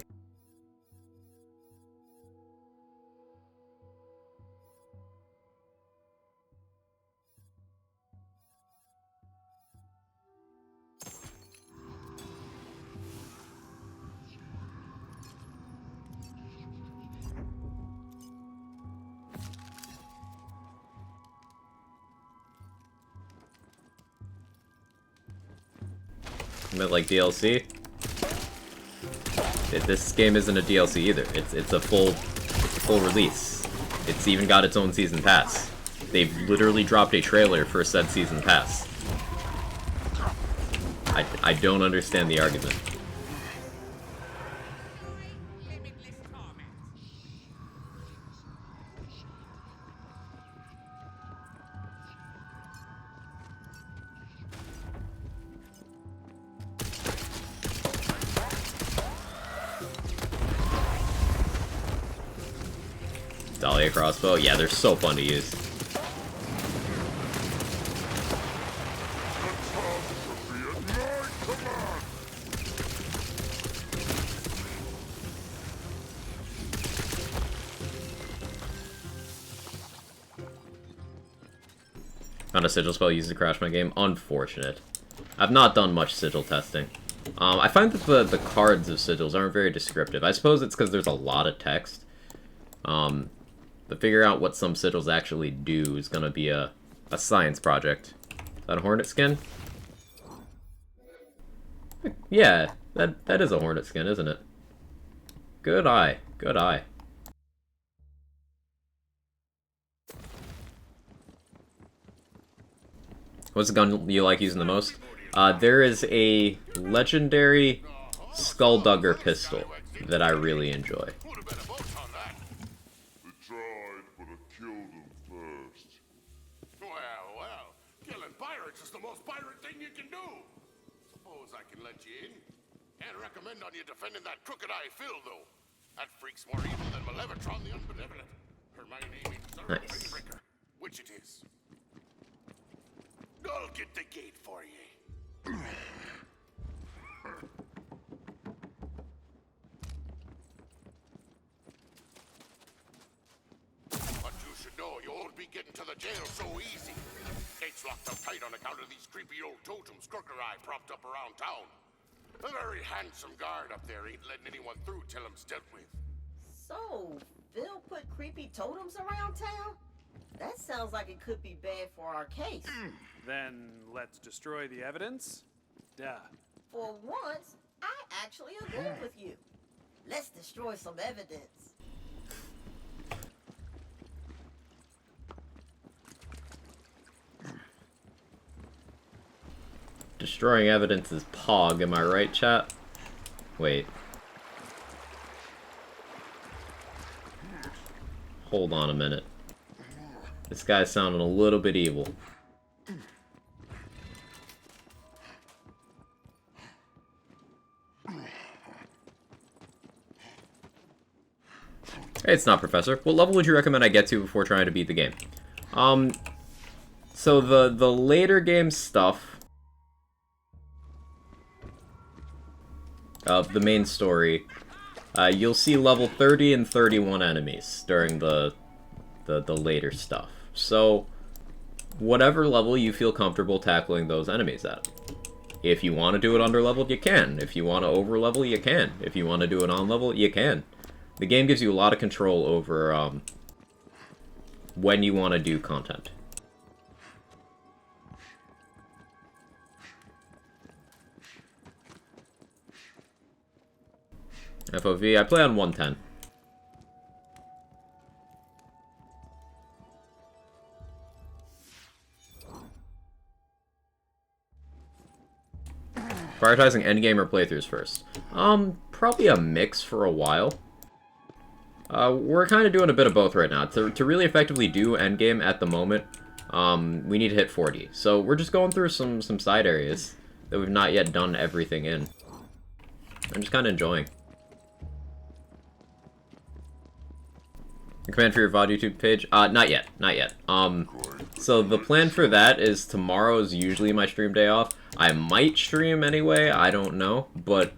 Speaker 1: Meant like DLC. This game isn't a DLC either. It's a full release. It's even got its own season pass. They've literally dropped a trailer for said season pass. I don't understand the argument. Dahlia crossbow, yeah, they're so fun to use. Found a sigil spell used to crash my game. Unfortunate. I've not done much sigil testing. I find that the cards of sigils aren't very descriptive. I suppose it's because there's a lot of text. But figuring out what some sigils actually do is gonna be a science project. Is that a hornet skin? Yeah, that is a hornet skin, isn't it? Good eye, good eye. What's the gun you like using the most? There is a legendary Skulldugger pistol that I really enjoy.
Speaker 8: Can't recommend on you defending that crooked eye Phil, though. That freak's more evil than Malevatron the Unbenevolent. Hermione means the Ringbreaker, which it is. I'll get the gate for ye. But you should know you won't be getting to the jail so easy. Gate's locked up tight on account of these creepy old totems Crooked Eye propped up around town. A very handsome guard up there ain't letting anyone through till him's dealt with.
Speaker 10: So, Phil put creepy totems around town? That sounds like it could be bad for our case.
Speaker 11: Then let's destroy the evidence? Duh.
Speaker 10: For once, I actually agree with you. Let's destroy some evidence.
Speaker 1: Destroying evidence is Pog, am I right, chat? Wait. Hold on a minute. This guy's sounding a little bit evil. Hey, it's not Professor. What level would you recommend I get to before trying to beat the game? So the later game stuff of the main story, you'll see level 30 and 31 enemies during the later stuff. So, whatever level you feel comfortable tackling those enemies at. If you want to do it under leveled, you can. If you want to over level, you can. If you want to do it on level, you can. The game gives you a lot of control over when you want to do content. FOV, I play on 110. Prioritizing endgame or playthroughs first? Probably a mix for a while. We're kind of doing a bit of both right now. To really effectively do endgame at the moment, we need to hit 40. So we're just going through some side areas that we've not yet done everything in. I'm just kind of enjoying. The command for your VOD YouTube page? Not yet. Not yet. So the plan for that is tomorrow is usually my stream day off. I might stream anyway, I don't know, but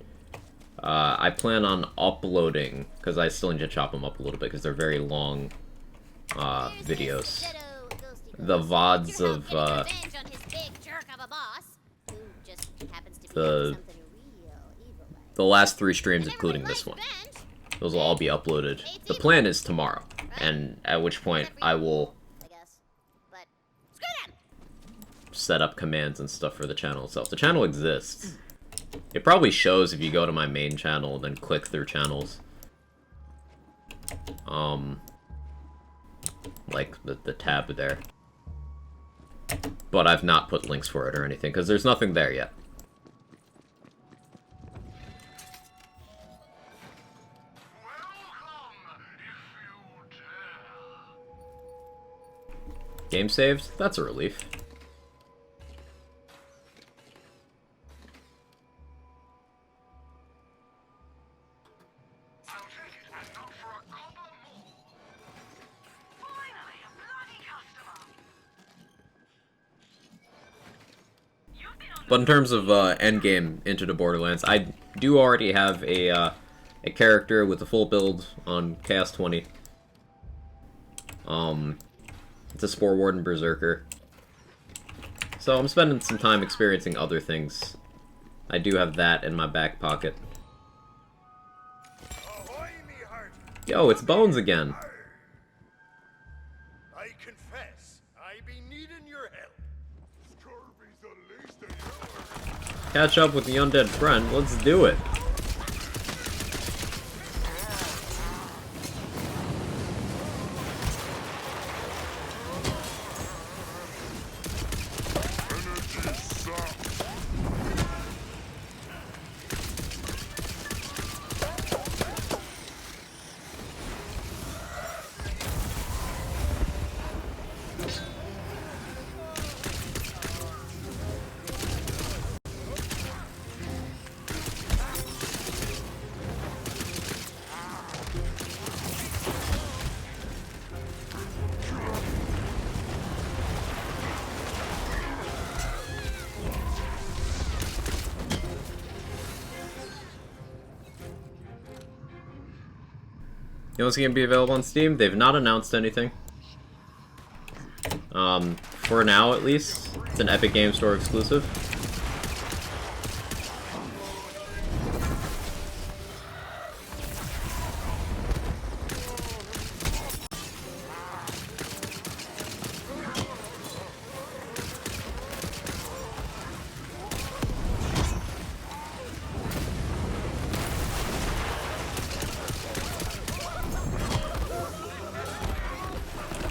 Speaker 1: I plan on uploading, because I still need to chop them up a little bit, because they're very long videos. The VODs of the last 3 streams, including this one. Those will all be uploaded. The plan is tomorrow, and at which point I will set up commands and stuff for the channel itself. The channel exists. It probably shows if you go to my main channel and then click through channels. Like the tab there. But I've not put links for it or anything, because there's nothing there yet. Game saved? That's a relief. But in terms of Endgame Into the Borderlands, I do already have a character with a full build on Chaos 20. It's a Spore Warden Berserker. So I'm spending some time experiencing other things. I do have that in my back pocket. Yo, it's Bones again.
Speaker 16: I confess, I be needing your help. Scurvy's the least of yours.
Speaker 1: Catch up with the undead friend. Let's do it. You know what's going to be available on Steam? They've not announced anything. For now, at least. It's an Epic Game Store exclusive.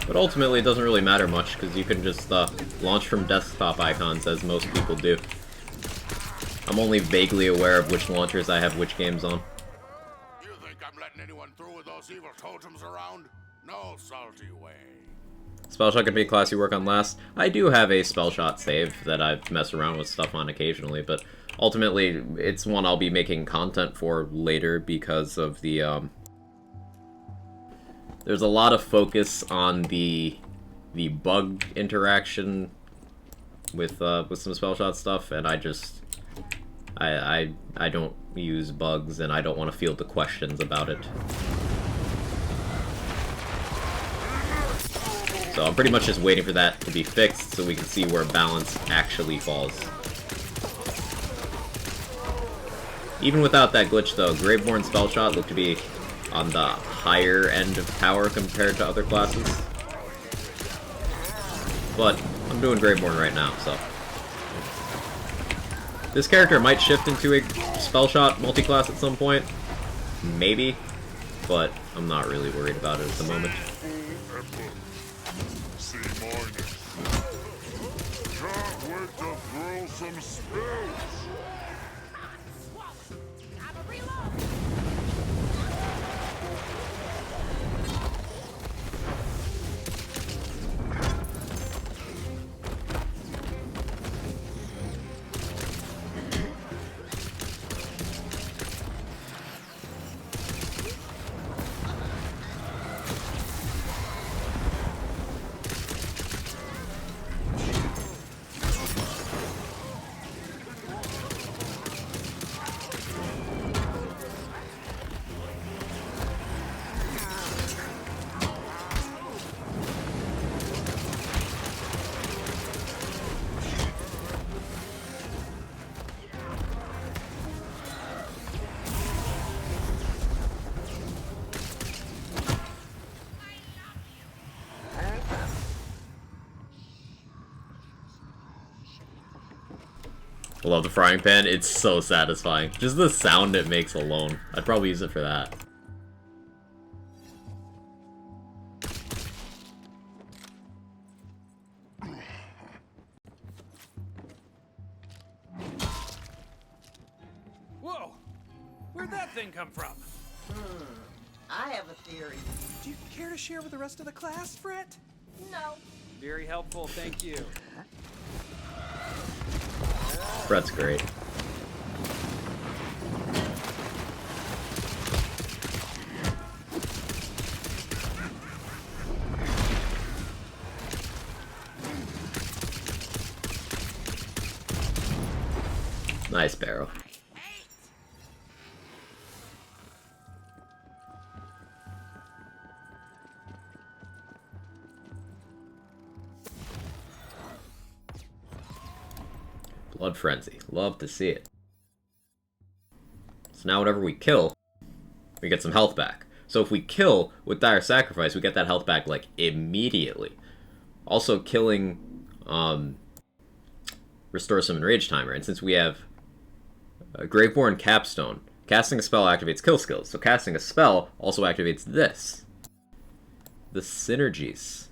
Speaker 1: But ultimately, it doesn't really matter much, because you can just launch from desktop icons, as most people do. I'm only vaguely aware of which launchers I have which games on.
Speaker 8: You think I'm letting anyone through with those evil totems around? No salty way.
Speaker 1: Spellshot can be a class you work on last. I do have a Spellshot save that I mess around with stuff on occasionally, but ultimately, it's one I'll be making content for later because of the, there's a lot of focus on the bug interaction with some Spellshot stuff, and I just I don't use bugs, and I don't want to field the questions about it. So I'm pretty much just waiting for that to be fixed so we can see where balance actually falls. Even without that glitch though, Graveborn Spellshot looked to be on the higher end of power compared to other classes. But I'm doing Graveborn right now, so. This character might shift into a Spellshot multi-class at some point. Maybe. But I'm not really worried about it at the moment.
Speaker 3: C-. Can't wait to throw some spells.
Speaker 1: I love the frying pan. It's so satisfying. Just the sound it makes alone. I'd probably use it for that.
Speaker 11: Whoa! Where'd that thing come from?
Speaker 10: I have a theory.
Speaker 11: Do you care to share with the rest of the class, Fret?
Speaker 10: No.
Speaker 11: Very helpful, thank you.
Speaker 1: Fret's great. Nice barrel. Blood Frenzy. Love to see it. So now whatever we kill, we get some health back. So if we kill with Dire Sacrifice, we get that health back, like, immediately. Also, killing restores some Enrage Timer. And since we have a Graveborn Capstone, casting a spell activates kill skills. So casting a spell also activates this. The synergies.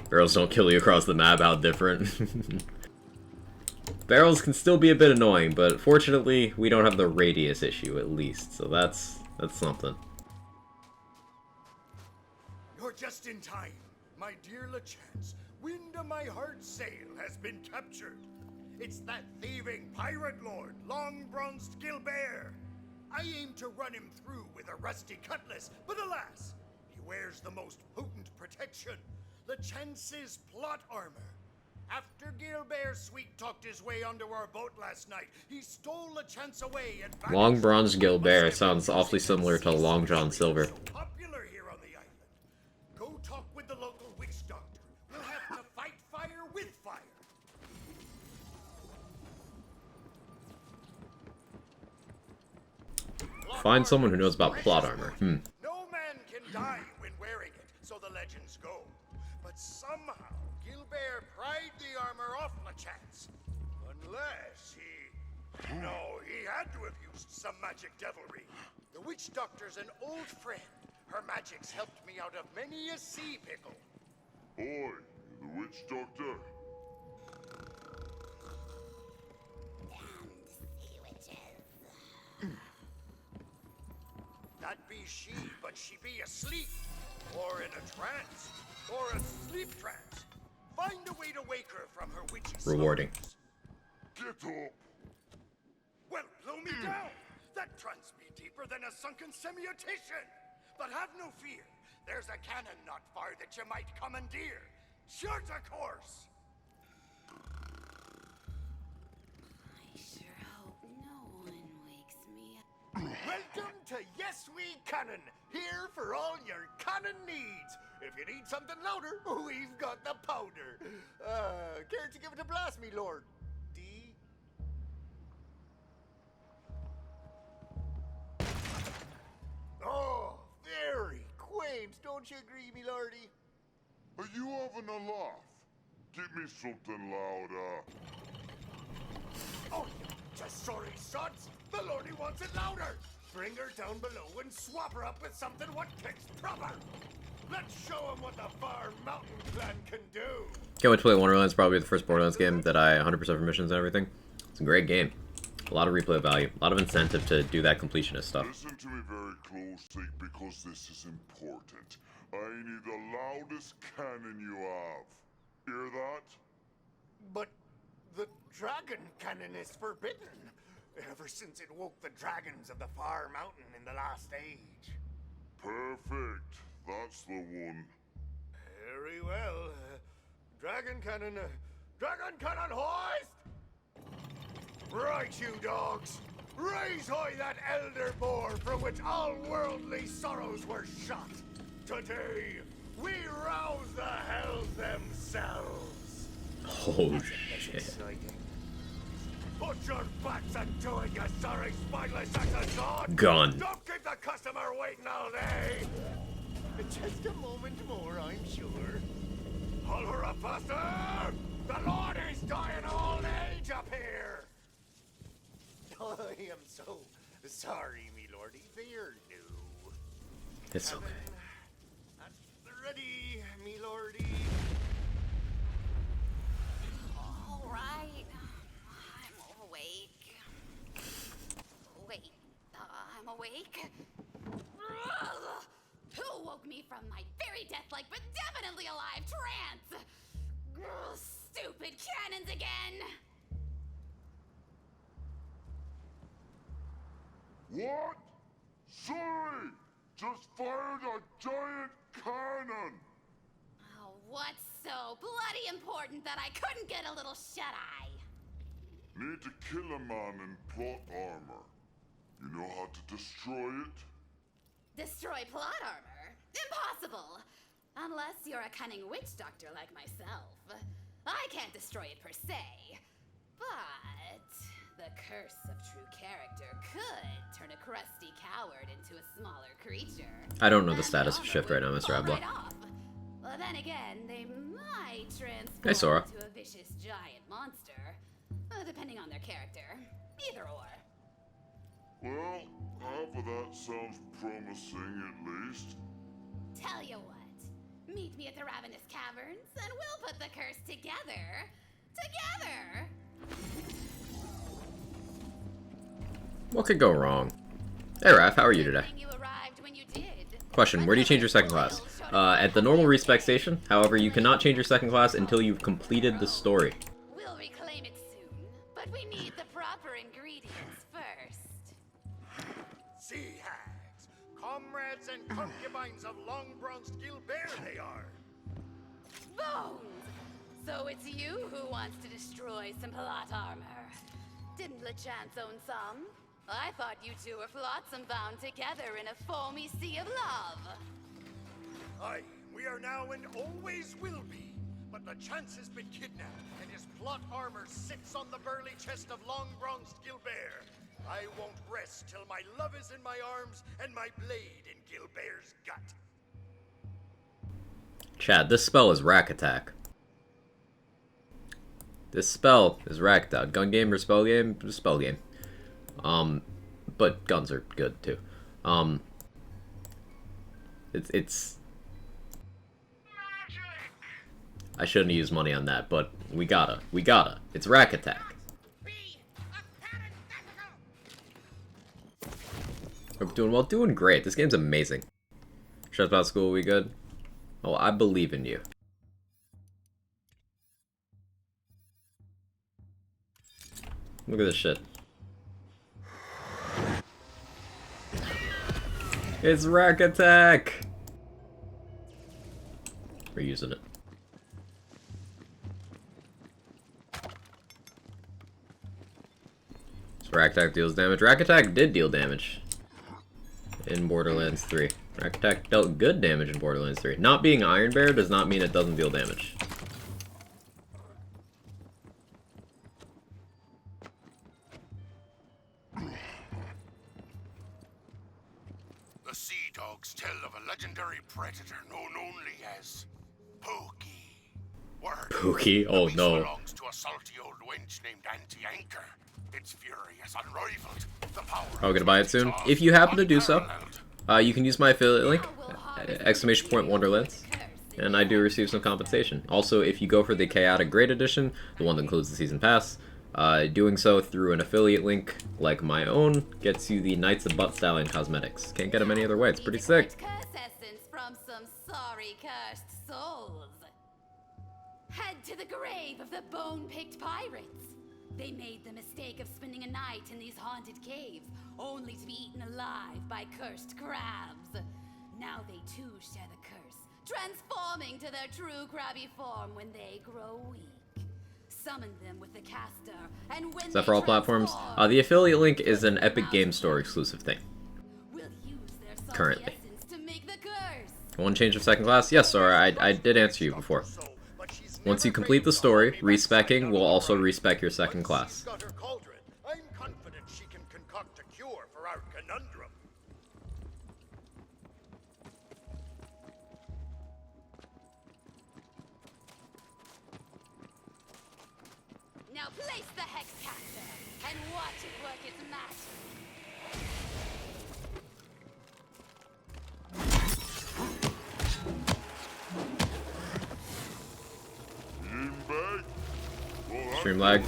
Speaker 1: Barrels don't kill you across the map, how different. Barrels can still be a bit annoying, but fortunately, we don't have the radius issue, at least, so that's something.
Speaker 16: You're just in time. My dear LeChance, wind of my heart sail has been captured. It's that thieving pirate lord, long-bronzed Gilbert. I aim to run him through with a rusty cutlass, but alas, he wears the most potent protection. LeChance's plot armor. After Gilbert sweet-talked his way onto our boat last night, he stole LeChance away and
Speaker 1: Long Bronze Gilbert sounds awfully similar to Long John Silver.
Speaker 16: popular here on the island. Go talk with the local witch doctor. We'll have to fight fire with fire.
Speaker 1: Find someone who knows about plot armor.
Speaker 16: No man can die when wearing it, so the legends go. But somehow, Gilbert pried the armor off LeChance. Unless he... No, he had to have used some magic devilry. The witch doctor's an old friend. Her magics helped me out of many a sea pickle.
Speaker 3: Oi, the witch doctor.
Speaker 16: That be she, but she be asleep, or in a trance, or a sleep trance. Find a way to wake her from her witchy
Speaker 1: Rewarding.
Speaker 16: Get up. Well, blow me down. That trance be deeper than a sunken semiotician. But have no fear. There's a cannon not far that you might commandeer. Short a course.
Speaker 6: I sure hope no one wakes me up.
Speaker 16: Welcome to Yes We Cannon, here for all your cannon needs. If you need something louder, we've got the powder. Care to give it a blast, me lord? D? Oh, very quaint, don't you agree, me lordy?
Speaker 3: Are you having a laugh? Give me something louder.
Speaker 16: Oh, just sorry, sods. The lordy wants it louder. Bring her down below and swap her up with something what kicks proper. Let's show him what the Far Mountain Clan can do.
Speaker 1: Can't wait to play Wonderlands. Probably the first Borderlands game that I 100% for missions and everything. It's a great game. A lot of replay value. A lot of incentive to do that completionist stuff.
Speaker 3: Listen to me very closely because this is important. I need the loudest cannon you have. Hear that?
Speaker 16: But the dragon cannon is forbidden. Ever since it woke the dragons of the Far Mountain in the last age.
Speaker 3: Perfect. That's the one.
Speaker 16: Very well. Dragon cannon hoist! Right, you dogs. Raise high that elder boar from which all worldly sorrows were shot. Today, we rouse the hells themselves.
Speaker 1: Oh shit.
Speaker 2: Put your butts into it, you sorry, spineless assassin!
Speaker 1: Gun.
Speaker 2: Don't keep the customer waiting all day!
Speaker 16: Just a moment more, I'm sure.
Speaker 2: Hold her up, faster! The Lord is dying of old age up here!
Speaker 16: I am so sorry, me lordy. They're new.
Speaker 1: It's okay.
Speaker 16: Ready, me lordy.
Speaker 13: All right. I'm awake. Wait, I'm awake?
Speaker 6: Ugh. Who woke me from my very death-like but definitely alive trance? Ugh, stupid cannons again!
Speaker 3: What? Sorry! Just fired a giant cannon!
Speaker 6: Oh, what's so bloody important that I couldn't get a little shut-eye?
Speaker 3: Need to kill a man in plot armor. You know how to destroy it?
Speaker 6: Destroy plot armor? Impossible! Unless you're a cunning witch doctor like myself. I can't destroy it per se. But the curse of true character could turn a crusty coward into a smaller creature.
Speaker 1: I don't know the status of shift right now, Mr. Abla.
Speaker 6: Well, then again, they might transform
Speaker 1: Hey, Sora.
Speaker 6: into a vicious giant monster. Depending on their character. Either or.
Speaker 3: Well, half of that sounds promising at least.
Speaker 6: Tell you what. Meet me at the Ravenous Caverns, and we'll put the curse together. Together!
Speaker 1: What could go wrong? Hey Raph, how are you today? Question, where do you change your second class? At the normal respec station. However, you cannot change your second class until you've completed the story.
Speaker 6: We'll reclaim it soon, but we need the proper ingredients first.
Speaker 16: Sea hags, comrades and concubines of Long Bronzed Gilbert they are.
Speaker 6: Bones! So it's you who wants to destroy some plot armor. Didn't LeChance own some? I thought you two were flotsam bound together in a foamy sea of love.
Speaker 16: Aye, we are now and always will be. But LeChance has been kidnapped, and his plot armor sits on the burly chest of Long Bronzed Gilbert. I won't rest till my love is in my arms and my blade in Gilbert's gut.
Speaker 1: Chad, this spell is Rack Attack. This spell is Rack Attack. Gun game or spell game? Spell game. But guns are good too. It's. I shouldn't use money on that, but we gotta. It's Rack Attack. We're doing well, doing great. This game's amazing. Shut about school, we good? Oh, I believe in you. Look at this shit. It's Rack Attack! We're using it. So Rack Attack deals damage. Rack Attack did deal damage in Borderlands 3. Rack Attack dealt good damage in Borderlands 3. Not being Iron Bear does not mean it doesn't deal damage.
Speaker 8: The sea dogs tell of a legendary predator known only as Pookie. Word.
Speaker 1: Pookie? Oh no.
Speaker 8: Belongs to a salty old wench named Anti-Anchor. Its fury is unrivaled. The power.
Speaker 1: I'm gonna buy it soon. If you happen to do so, you can use my affiliate link, !Wonderlands, and I do receive some compensation. Also, if you go for the Chaotic Great Edition, the one that includes the Season Pass, doing so through an affiliate link like my own gets you the Knights of Butt Stallion cosmetics. Can't get them any other way. It's pretty sick.
Speaker 6: Curse essence from some sorry cursed souls. Head to the grave of the bone-picked pirates. They made the mistake of spending a night in these haunted caves, only to be eaten alive by cursed crabs. Now they too share the curse, transforming to their true crabby form when they grow weak. Summon them with the caster, and when
Speaker 1: Is that for all platforms? The affiliate link is an Epic Game Store exclusive thing. Currently. One change of second class? Yes, Sora, I did answer you before. Once you complete the story, respecking will also respec your second class.
Speaker 16: Got her cauldron.
Speaker 6: Place the hexcaster and watch it work its magic.
Speaker 1: Stream lag.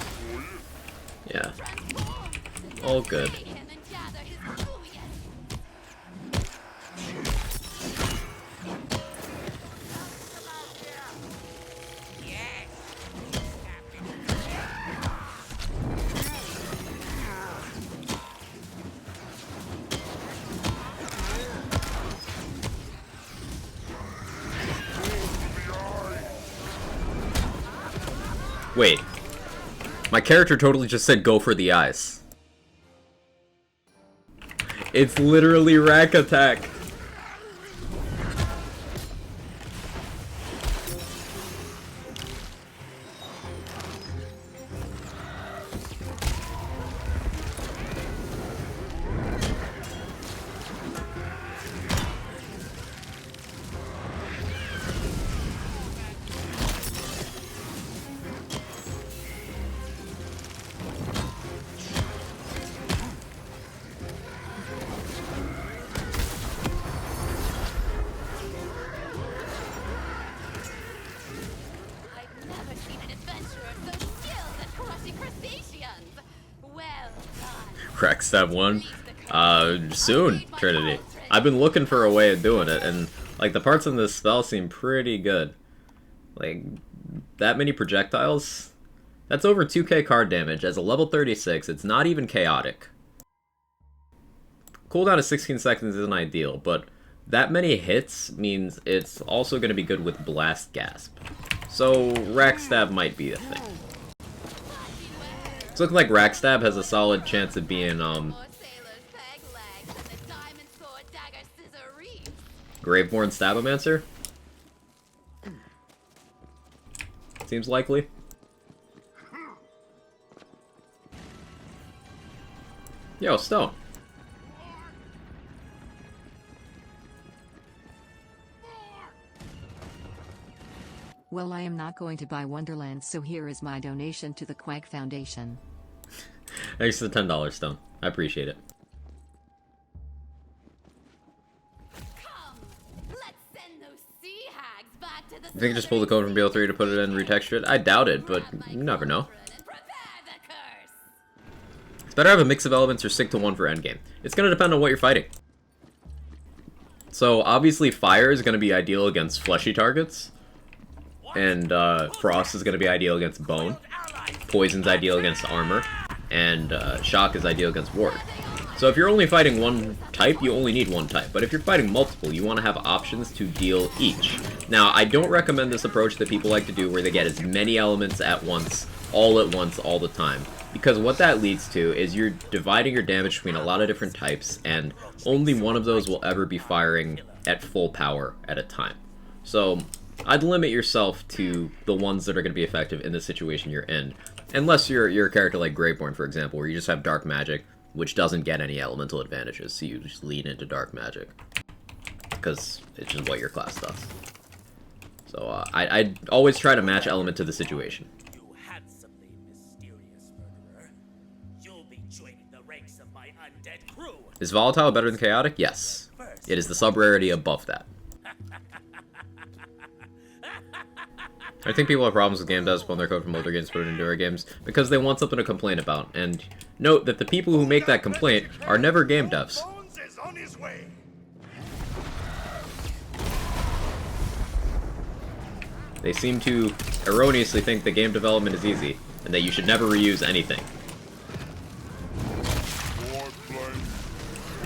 Speaker 1: Yeah. All good. Wait. My character totally just said go for the eyes. It's literally rack attack. Crack stab 1. Soon, Trinity. I've been looking for a way of doing it, and like the parts in this spell seem pretty good. Like, that many projectiles? That's over 2k card damage. As a level 36, it's not even chaotic. Cooldown of 16 seconds isn't ideal, but that many hits means it's also going to be good with Blast Gasp. So, Rack Stab might be a thing. It's looking like Rack Stab has a solid chance of being, Graveborn Stabomancer? Seems likely. Yo, Stone.
Speaker 18: Well, I am not going to buy Wonderland, so here is my donation to the Quag Foundation.
Speaker 1: Thanks for the $10, Stone. I appreciate it. You think just pull the code from BL3 to put it in and retexture it? I doubt it, but you never know. It's better to have a mix of elements or stick to one for endgame. It's going to depend on what you're fighting. So, obviously, fire is going to be ideal against fleshy targets. And frost is going to be ideal against bone. Poison's ideal against armor. And shock is ideal against ward. So if you're only fighting one type, you only need one type. But if you're fighting multiple, you want to have options to deal each. Now, I don't recommend this approach that people like to do where they get as many elements at once, all the time. Because what that leads to is you're dividing your damage between a lot of different types, and only one of those will ever be firing at full power at a time. So I'd limit yourself to the ones that are going to be effective in the situation you're in. Unless you're a character like Graveborn, for example, where you just have dark magic, which doesn't get any elemental advantages, so you just lean into dark magic. Because it's just what your class does. So I'd always try to match element to the situation.
Speaker 19: You handsomely mysterious murderer. You'll be joining the ranks of my undead crew.
Speaker 1: Is volatile better than chaotic? Yes. It is the sub-rarity above that. I think people have problems with game devs pulling their code from older games, put it into newer games, because they want something to complain about. And note that the people who make that complaint are never game devs. They seem to erroneously think that game development is easy, and that you should never reuse anything.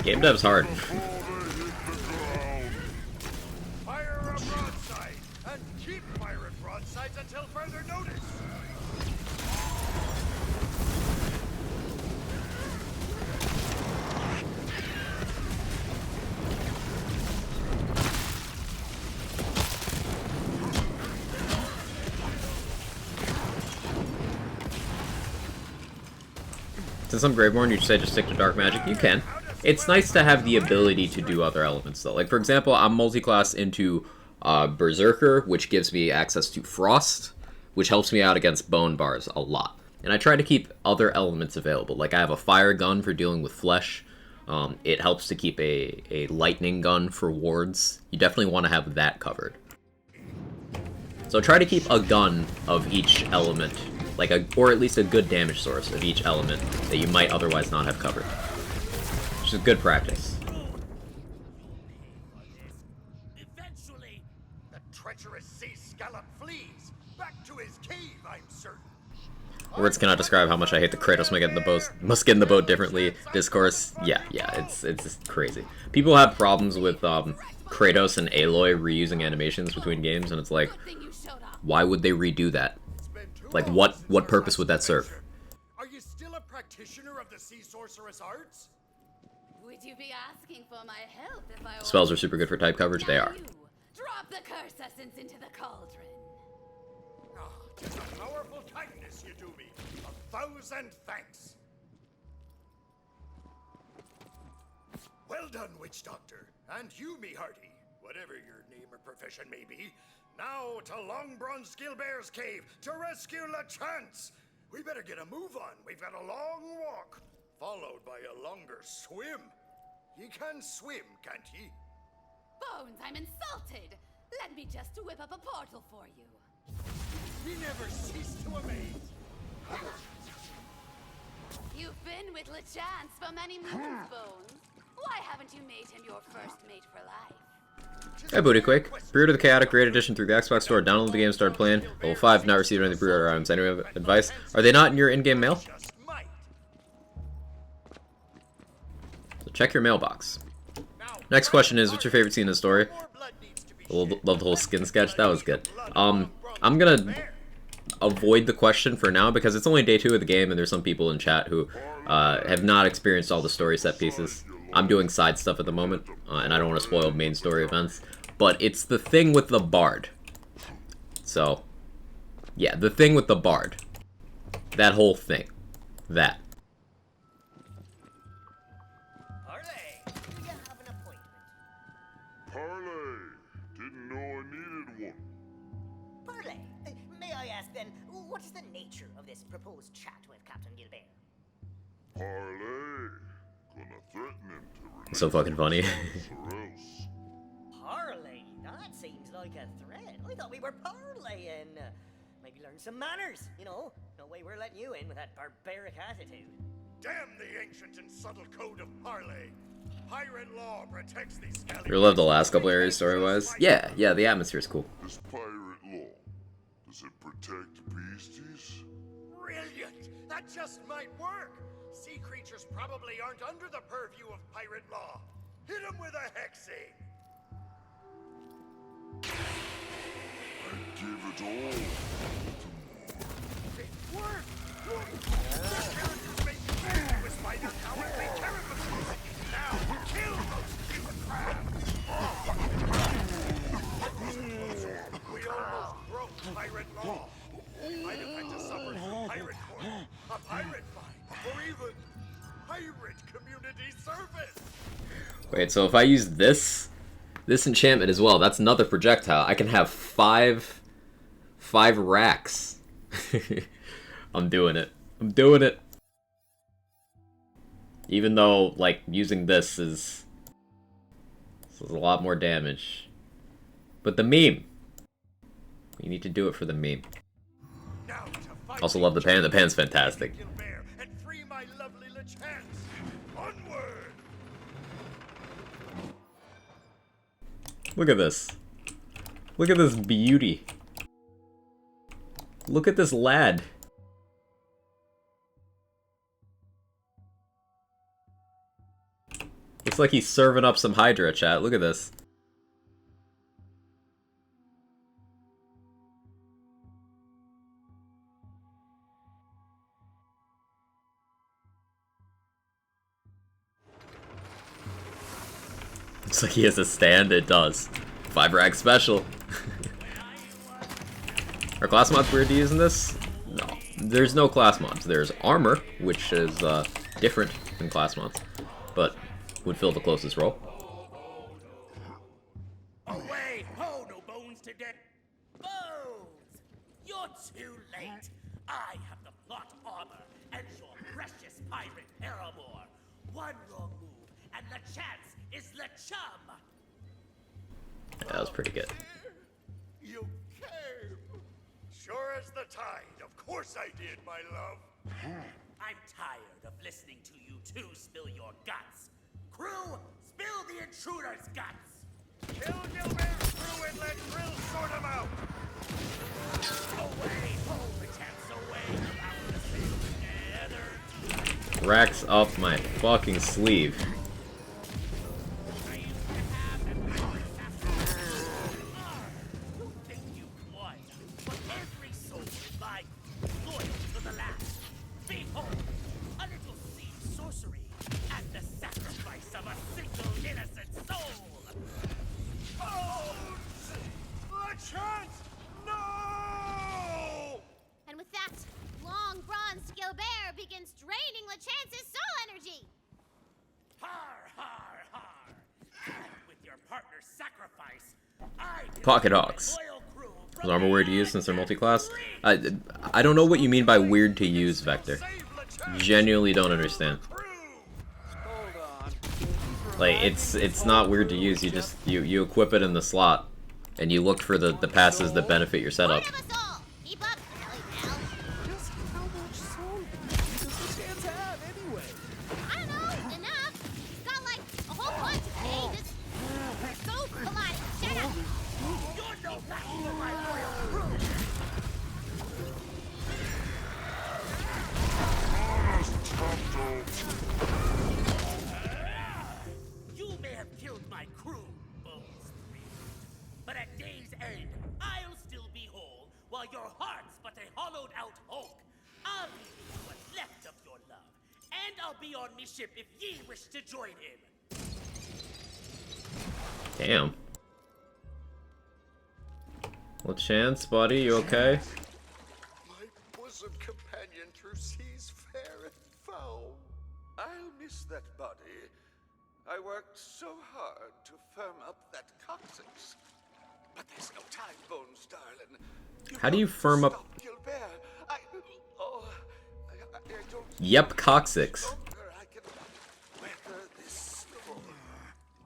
Speaker 1: Game dev's hard.
Speaker 16: Fire a broadside, and keep firing broadsides until further notice.
Speaker 1: Since I'm Graveborn, you say just stick to dark magic. You can. It's nice to have the ability to do other elements, though. Like, for example, I'm multi-class into Berserker, which gives me access to Frost, which helps me out against bone bars a lot. And I try to keep other elements available. Like I have a fire gun for dealing with flesh. It helps to keep a lightning gun for wards. You definitely want to have that covered. So try to keep a gun of each element, like or at least a good damage source of each element that you might otherwise not have covered. Which is good practice.
Speaker 16: Eventually, the treacherous sea scallop flees back to his cave, I'm certain.
Speaker 1: Words cannot describe how much I hate the Kratos must get in the boat differently discourse. Yeah, it's just crazy. People have problems with Kratos and Aloy reusing animations between games, and it's like, why would they redo that? Like, what purpose would that serve?
Speaker 16: Are you still a practitioner of the sea sorceress arts?
Speaker 6: Would you be asking for my help if I
Speaker 1: Spells are super good for type coverage. They are.
Speaker 6: Drop the curse essence into the cauldron.
Speaker 16: Ah, 'tis a powerful kindness you do me. 1,000 thanks. Well done, witch doctor, and you, me hearty, whatever your name or profession may be. Now to Long Bronze Gilbear's cave to rescue LeChance. We better get a move on. We've got a long walk, followed by a longer swim. He can swim, can't he?
Speaker 6: Bones, I'm insulted. Let me just whip up a portal for you.
Speaker 16: He never ceased to amaze.
Speaker 6: You've been with LeChance for many moons, Bones. Why haven't you made him your first mate for life?
Speaker 1: Hey Bootyquake, Brr-Reaver the Chaotic Great Edition through the Xbox Store. Download the game, started playing. Level 5, not received any Brr-Reaver items. Any advice? Are they not in your in-game mail? So check your mailbox. Next question is, what's your favorite scene in the story? Love the whole skin sketch, that was good. I'm gonna avoid the question for now because it's only day 2 of the game and there's some people in chat who have not experienced all the story set pieces. I'm doing side stuff at the moment, and I don't want to spoil main story events, but it's the thing with the bard. So, yeah, the thing with the bard. That whole thing. That.
Speaker 3: Parley! Didn't know I needed one.
Speaker 10: Parley, may I ask then, what is the nature of this proposed chat with Captain Gilbert?
Speaker 3: Parley! Gonna threaten him to release
Speaker 1: So fucking funny.
Speaker 3: or else.
Speaker 10: Parley? That seems like a threat. I thought we were parleying. Maybe learn some manners, you know? No way we're letting you in with that barbaric attitude.
Speaker 16: Damn the ancient and subtle code of parley. Pirate law protects these scallywags.
Speaker 1: I love the last couple areas story-wise. Yeah, the atmosphere is cool.
Speaker 3: This pirate law, does it protect beasties?
Speaker 16: Brilliant! That just might work. Sea creatures probably aren't under the purview of pirate law. Hit them with a hexing.
Speaker 3: I give it all.
Speaker 16: It worked! The characters make you angry with spiders cowardly terrible. Now, kill We almost broke pirate law. Might have had to suffer through pirate court, a pirate fine, or even pirate community service.
Speaker 1: Wait, so if I use this enchantment as well, that's another projectile. I can have five racks. I'm doing it. I'm doing it. Even though, like, using this is a lot more damage. But the meme. You need to do it for the meme. Also love the pan. The pan's fantastic.
Speaker 16: And free my lovely LeChance. Onward!
Speaker 1: Look at this. Look at this beauty. Look at this lad. Looks like he's serving up some Hydra, chat. Look at this. Looks like he has a stand. It does. 5 rag special. Are class mods weird to use in this? No. There's no class mods. There's armor, which is different than class mods, but would fill the closest role.
Speaker 19: Away! Ho, no bones today! Bones! You're too late! I have the plot armor and your precious pirate paramour. One wrong move, and LeChance is LeChum.
Speaker 1: Yeah, that was pretty good.
Speaker 16: You came! Sure as the tide. Of course I did, my love.
Speaker 19: I'm tired of listening to you two spill your guts. Crew, spill the intruder's guts!
Speaker 16: Kill Gilbert's crew and let Grill sort him out!
Speaker 19: Away, hold the chance away, around the same together.
Speaker 1: Racks up my fucking sleeve.
Speaker 19: You think you've won, but every soul is mine, loyal to the last. Behold, a little seed sorcery at the sacrifice of a single innocent soul.
Speaker 16: Oh! LeChance! No!
Speaker 7: And with that, long bronzed Gilbert begins draining LeChance's soul energy.
Speaker 19: Har, har, har. With your partner's sacrifice, I
Speaker 1: Pocket Hawks. Is armor weird to use since they're multi-class? I don't know what you mean by weird to use, Vector. Genuinely don't understand. Like, it's not weird to use, you equip it in the slot, and you look for the passes that benefit your setup.
Speaker 7: Keep up, Ellie pal.
Speaker 11: Just how much soul does LeChance have, anyway?
Speaker 7: I don't know, enough. He's got like a whole bunch of pages. We're so colliding. Shut up.
Speaker 19: You're no match for my loyal crew. You may have killed my crew, Bones 3. But at day's end, I'll still be whole, while your heart's but a hollowed-out hulk. I'll give you what's left of your love, and I'll be on me ship if ye wish to join him.
Speaker 1: Damn. LeChance, buddy, you okay?
Speaker 16: My bosom companion through seas fair and foul.
Speaker 20: I'll miss that body. I worked so hard to firm up that coccyx. But there's no time, Bones, darling.
Speaker 1: How do you firm up?
Speaker 20: Gilbert, I don't...
Speaker 1: Yep, coccyx.
Speaker 20: I can weather this storm.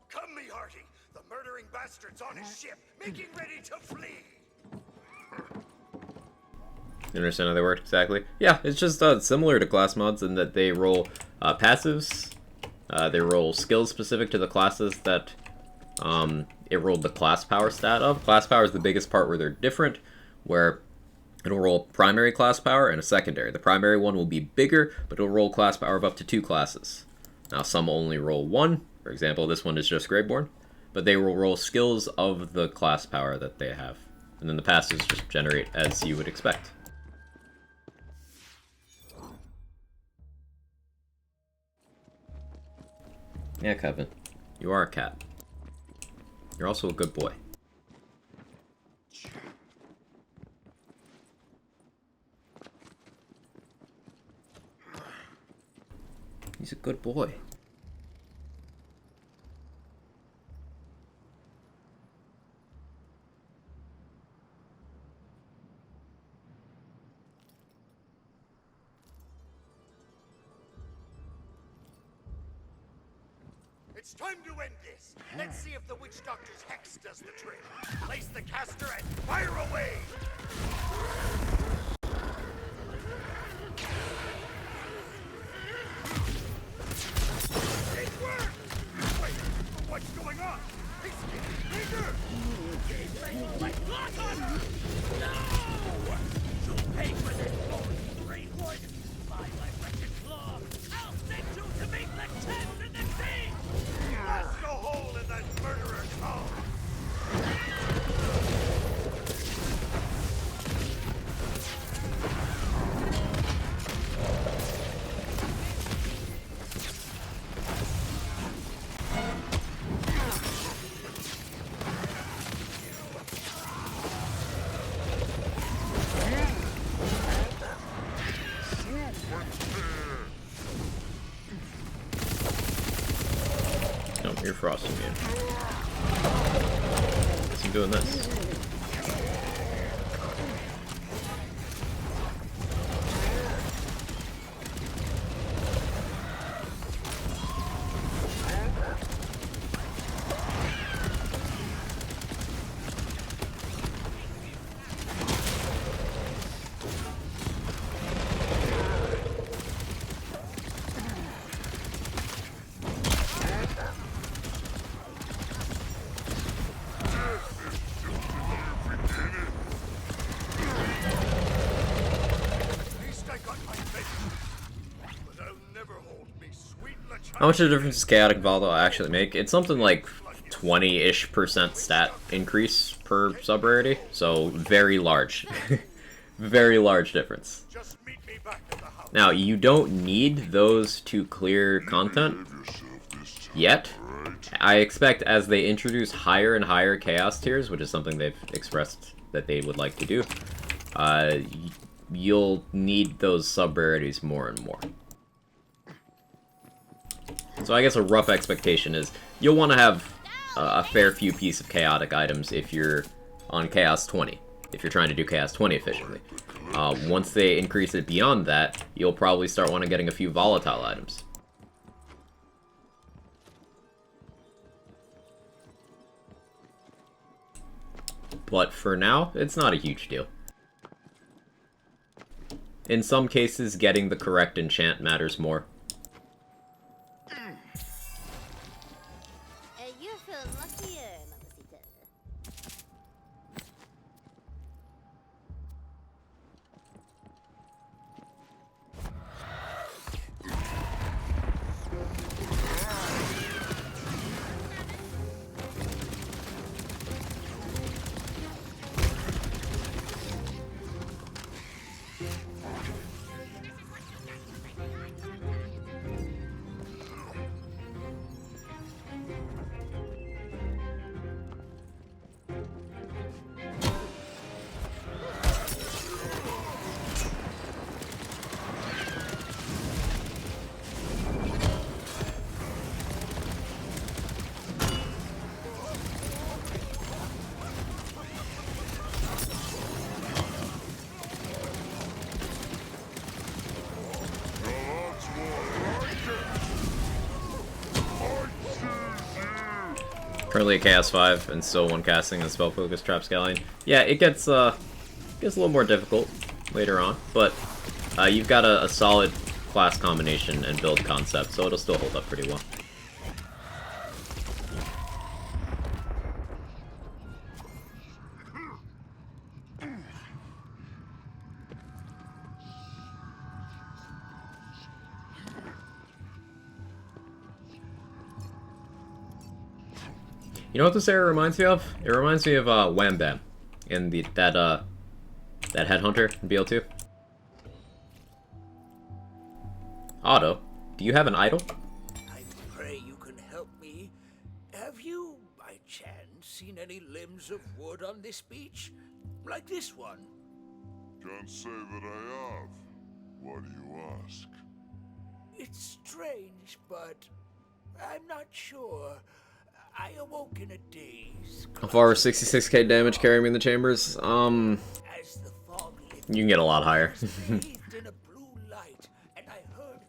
Speaker 16: Come, me hearty. The murdering bastard's on his ship, making ready to flee.
Speaker 1: You understand how they work exactly? Yeah, it's just similar to class mods in that they roll passives. They roll skills specific to the classes that it rolled the class power stat of. Class power is the biggest part where they're different, where it'll roll primary class power and a secondary. The primary one will be bigger, but it'll roll class power of up to 2 classes. Now, some only roll 1. For example, this one is just Greyborn. But they will roll skills of the class power that they have. And then the passives just generate as you would expect. Yeah, Kevin. You are a cat. You're also a good boy. He's a good boy.
Speaker 16: It's time to end this. Let's see if the witch doctor's hex does the trick. Place the caster and fire away. It worked! Wait, what's going on? He's getting bigger!
Speaker 19: Lock on her! No! You'll pay for this, Bones 3 wood! By my wretched claw, I'll send you to meet the chance in the sea!
Speaker 16: Blast a hole in that murderer's hull!
Speaker 1: No, you're frosting me. Guess I'm doing this. How much of a difference does Chaotic Volatile actually make? It's something like 20-ish% stat increase per sub-rarity, so very large. Very large difference. Now, you don't need those to clear content yet. I expect as they introduce higher and higher Chaos tiers, which is something they've expressed that they would like to do, you'll need those sub-rarities more and more. So I guess a rough expectation is you'll want to have a fair few piece of chaotic items if you're on Chaos 20, if you're trying to do Chaos 20 efficiently. Once they increase it beyond that, you'll probably start wanting getting a few volatile items. But for now, it's not a huge deal. In some cases, getting the correct enchant matters more.
Speaker 7: You feel luckier, Mamacita.
Speaker 1: Currently at Chaos 5 and still one casting a spell focus Trap Scallion. Yeah, it gets a little more difficult later on, but you've got a solid class combination and build concept, so it'll still hold up pretty well. You know what this area reminds me of? It reminds me of Wham Bam in that Headhunter in BL2. Otto, do you have an idol?
Speaker 8: I pray you can help me. Have you, by chance, seen any limbs of wood on this beach? Like this one?
Speaker 3: Can't say that I have. Why do you ask?
Speaker 8: It's strange, but I'm not sure. I awoke in a daze.
Speaker 1: How far is 66k damage carrying me in the chambers? You can get a lot higher.
Speaker 8: in a blue light, and I heard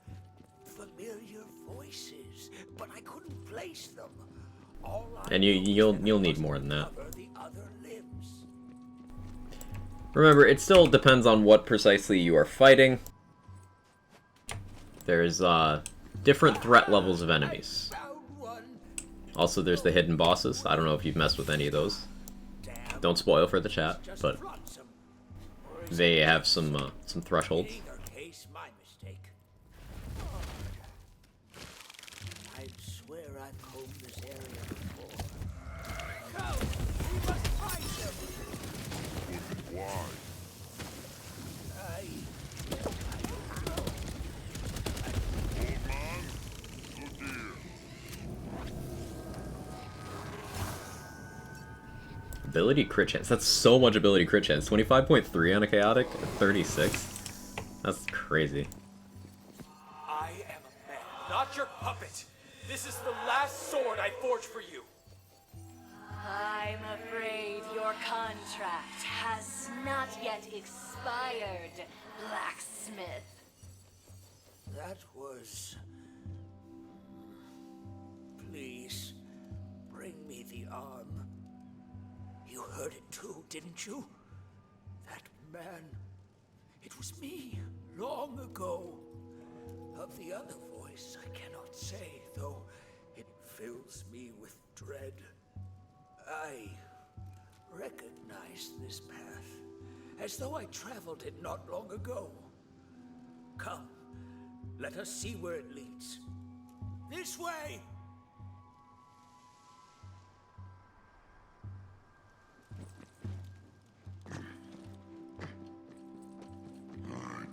Speaker 8: familiar voices, but I couldn't place them.
Speaker 1: And you'll need more than that. Remember, it still depends on what precisely you are fighting. There's different threat levels of enemies. Also, there's the hidden bosses. I don't know if you've messed with any of those. Don't spoil for the chat, but they have some thresholds.
Speaker 8: I swear I've combed this area before. Come, we must find them.
Speaker 3: Why? Old man, look here.
Speaker 1: Ability crit chance. That's so much ability crit chance. 25.3 on a chaotic, 36. That's crazy.
Speaker 21: I am a man, not your puppet. This is the last sword I forged for you.
Speaker 14: I'm afraid your contract has not yet expired, blacksmith.
Speaker 8: That was... Please, bring me the arm. You heard it too, didn't you? That man. It was me, long ago. Of the other voice, I cannot say, though it fills me with dread. I recognize this path, as though I traveled it not long ago. Come, let us see where it leads.
Speaker 19: This way!
Speaker 3: I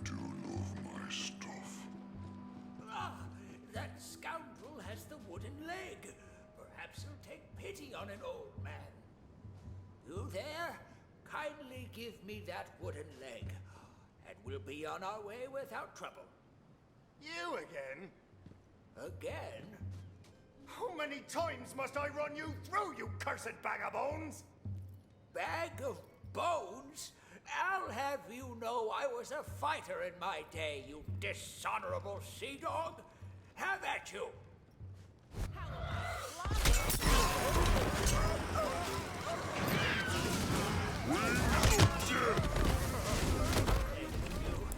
Speaker 3: do love my stuff.
Speaker 19: Ah, that scoundrel has the wooden leg. Perhaps he'll take pity on an old man. You there? Kindly give me that wooden leg, and we'll be on our way without trouble.
Speaker 16: You again?
Speaker 19: Again?
Speaker 16: How many times must I run you through, you cursed bag of bones?
Speaker 19: Bag of bones? I'll have you know I was a fighter in my day, you dishonorable sea dog. Have at you.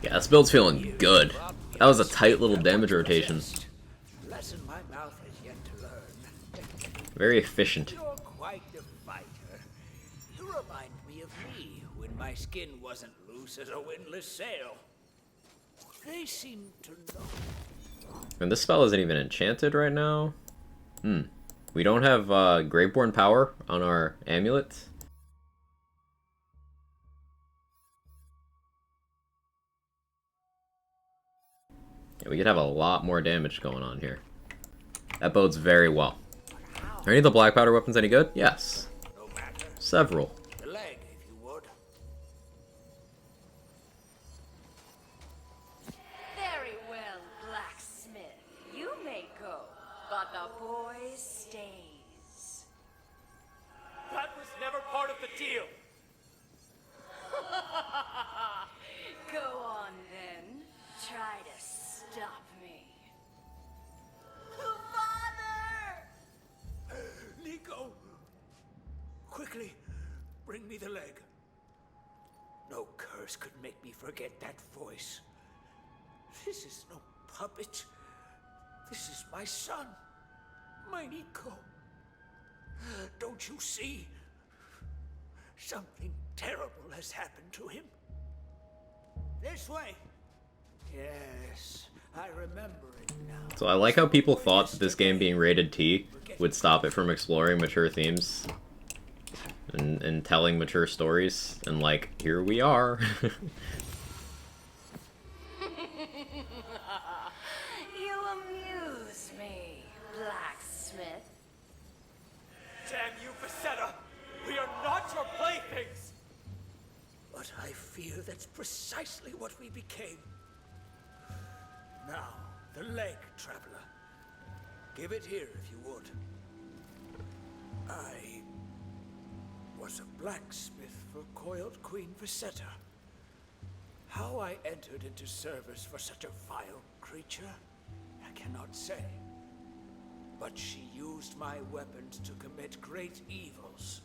Speaker 1: Yeah, this build's feeling good. That was a tight little damage rotation.
Speaker 19: Lesson my mouth has yet to learn.
Speaker 1: Very efficient.
Speaker 19: You're quite the fighter. You remind me of me when my skin wasn't loose as a windless sail. They seem to know.
Speaker 1: And this spell isn't even enchanted right now. We don't have Graveborn power on our amulet. Yeah, we could have a lot more damage going on here. That bodes very well. Are any of the black powder weapons any good? Yes. Several.
Speaker 19: The leg, if you would.
Speaker 14: Very well, blacksmith. You may go, but the boy stays.
Speaker 21: That was never part of the deal.
Speaker 14: Go on then. Try to stop me.
Speaker 19: Father! Nico! Quickly, bring me the leg. No curse could make me forget that voice. This is no puppet. This is my son, my Nico. Don't you see? Something terrible has happened to him. This way. Yes, I remember it now.
Speaker 1: So I like how people thought that this game being rated T would stop it from exploring mature themes and telling mature stories, and like, here we are.
Speaker 14: You amuse me, blacksmith.
Speaker 21: Damn you, Vasetta! We are not your playthings!
Speaker 19: But I fear that's precisely what we became. Now, the leg, traveler. Give it here if you would. I was a blacksmith for coiled Queen Vasetta. How I entered into service for such a vile creature, I cannot say. But she used my weapons to commit great evils,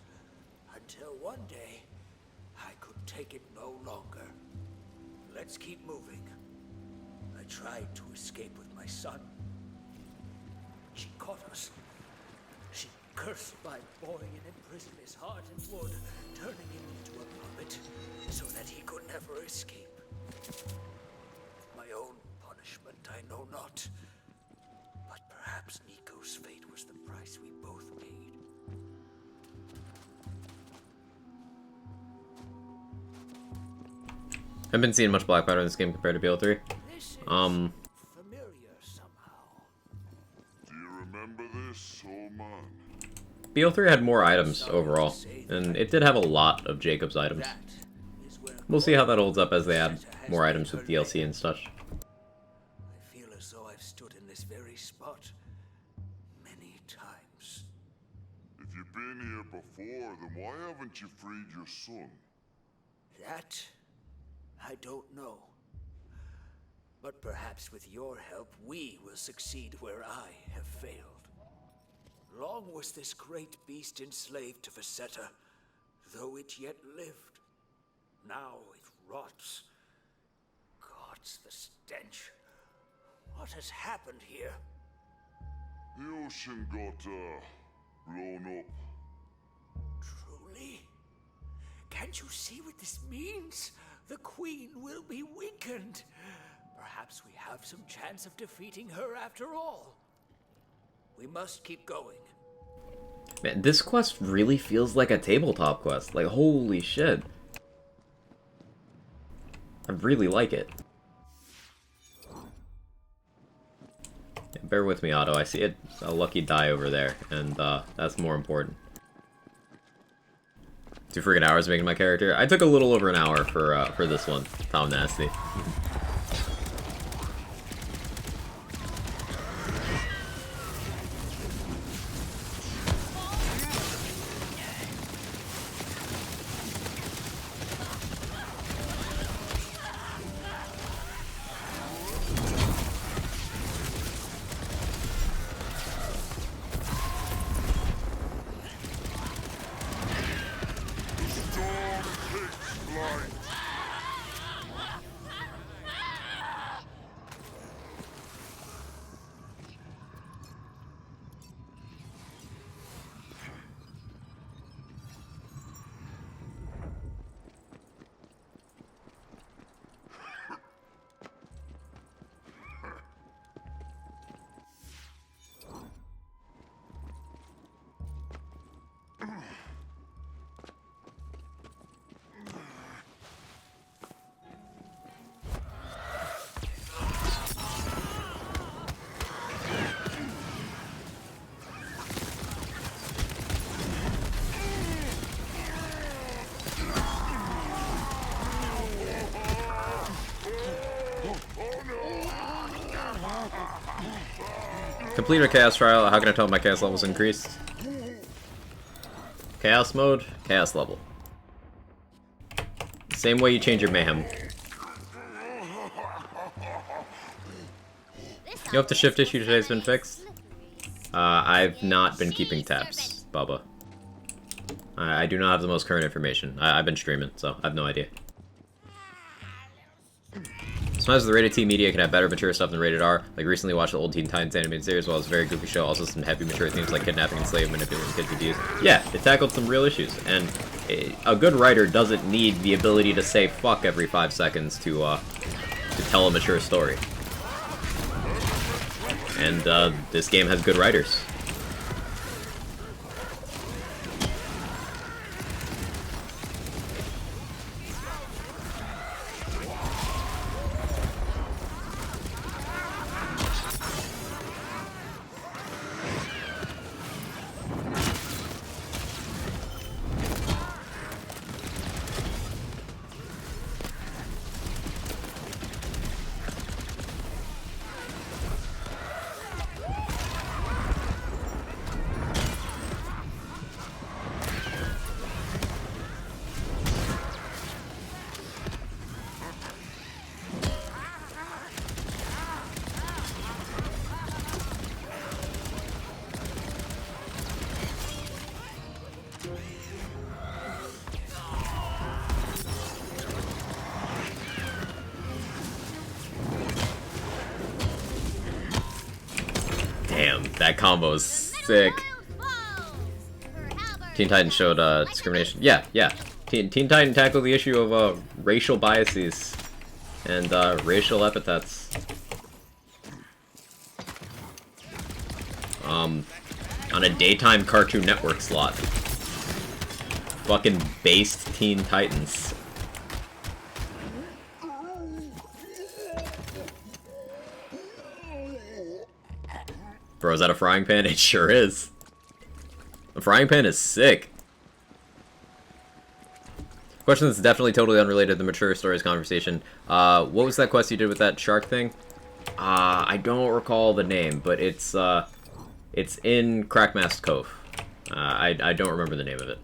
Speaker 19: until one day, I could take it no longer. Let's keep moving. I tried to escape with my son. She caught us. She cursed my boy and imprisoned his heart in wood, turning him into a puppet so that he could never escape. My own punishment I know not. But perhaps Nico's fate was the price we both paid.
Speaker 1: I've been seeing much black powder in this game compared to BL3.
Speaker 19: Familiar somehow.
Speaker 3: Do you remember this, old man?
Speaker 1: BL3 had more items overall, and it did have a lot of Jacob's items. We'll see how that holds up as they add more items with DLC and such.
Speaker 19: I feel as though I've stood in this very spot many times.
Speaker 3: If you've been here before, then why haven't you freed your son?
Speaker 19: That I don't know. But perhaps with your help, we will succeed where I have failed. Long was this great beast enslaved to Vasetta, though it yet lived. Now it rots. Gods, the stench. What has happened here?
Speaker 3: The ocean got, blown up.
Speaker 19: Truly? Can't you see what this means? The Queen will be weakened. Perhaps we have some chance of defeating her after all. We must keep going.
Speaker 1: Man, this quest really feels like a tabletop quest. Like, holy shit. I really like it. Yeah, bear with me, Otto. I see a lucky die over there, and that's more important. 2 freaking hours making my character. I took a little over an hour for this one. Tom Nasty. Complete a chaos trial. How can I tell if my chaos level's increased? Chaos mode, chaos level. Same way you change your mayhem. You know if the shift issue today has been fixed? I've not been keeping tabs, Bubba. I do not have the most current information. I've been streaming, so I have no idea. Sometimes the rated T media can have better mature stuff than rated R. Like recently watched the old Teen Titans animated series, while it's a very goofy show. Also some heavy mature themes like kidnapping and slave manipulating kids abuse. Yeah, it tackled some real issues, and a good writer doesn't need the ability to say fuck every 5 seconds to tell a mature story. And this game has good writers. Damn, that combo's sick. Teen Titan showed discrimination. Yeah. Teen Titan tackled the issue of racial biases and racial epithets. On a daytime Cartoon Network slot. Fucking based Teen Titans. Bro, is that a frying pan? It sure is. The frying pan is sick. Question that's definitely totally unrelated to the mature stories conversation. What was that quest you did with that shark thing? I don't recall the name, but it's in Crackmast Cove. I don't remember the name of it.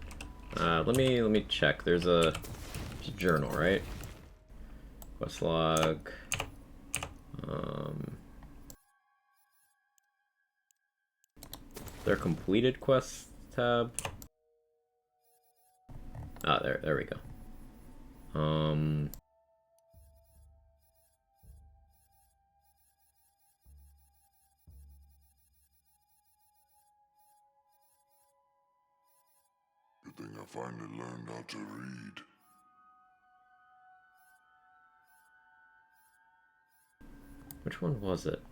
Speaker 1: Let me check. There's a journal, right? Quest log. Their completed quests tab. Ah, there we go.
Speaker 3: Good thing I finally learned how to read.
Speaker 1: Which one was it?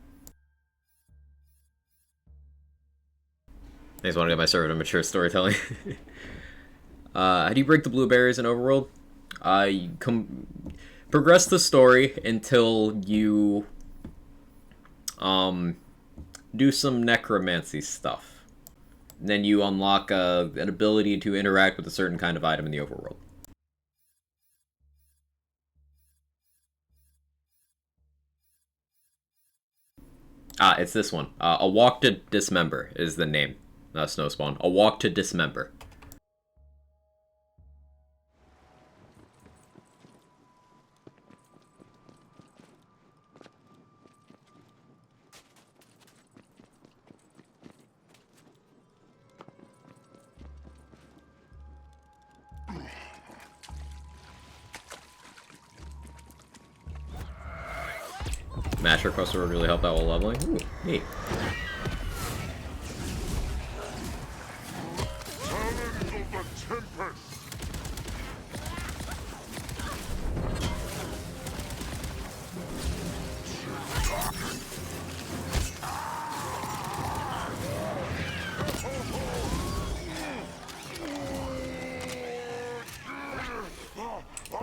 Speaker 1: I just want to get my servant a mature storytelling. How do you break the blueberries in Overworld? You progress the story until you do some necromancy stuff. And then you unlock an ability to interact with a certain kind of item in the Overworld. It's this one. A Walk to Dismember is the name. Snowspawn. A Walk to Dismember. Master Quest would really help out while leveling. Ooh, neat.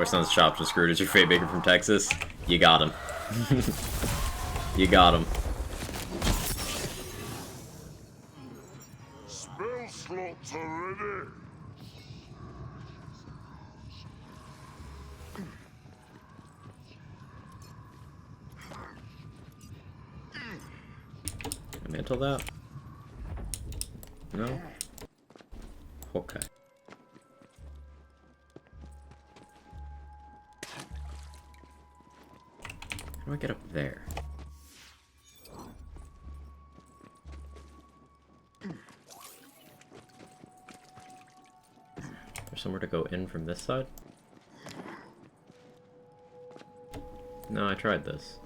Speaker 1: Sounds chopped and screwed as your fate maker from Texas. You got him. You got him.
Speaker 3: Spell slots are ready.
Speaker 1: Can I mantle that? No? Okay. How do I get up there? There's somewhere to go in from this side? No, I tried this.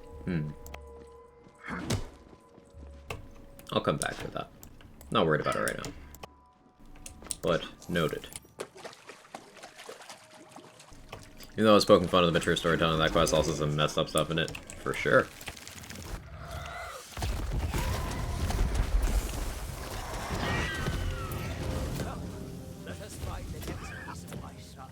Speaker 1: I'll come back to that. Not worried about it right now. But, noted. Even though I was poking fun of the mature storytelling, that quest also has some messed up stuff in it, for sure.
Speaker 19: Let us find the next piece of my son.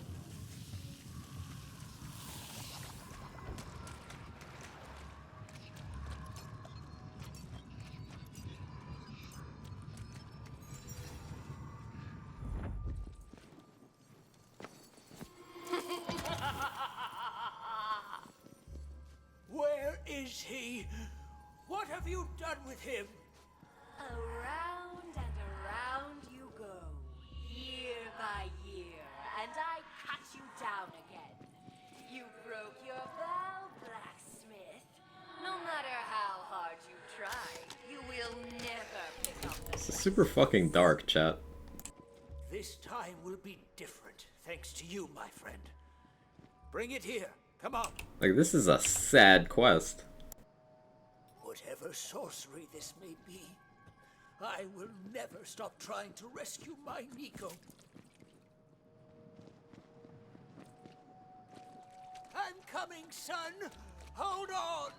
Speaker 19: Where is he? What have you done with him?
Speaker 14: Around and around you go, year by year, and I cut you down again. You broke your vow, blacksmith. No matter how hard you try, you will never pick up the
Speaker 1: This is super fucking dark, chat.
Speaker 19: This time will be different, thanks to you, my friend. Bring it here. Come on.
Speaker 1: Like, this is a sad quest.
Speaker 19: Whatever sorcery this may be, I will never stop trying to rescue my Nico. I'm coming, son. Hold on.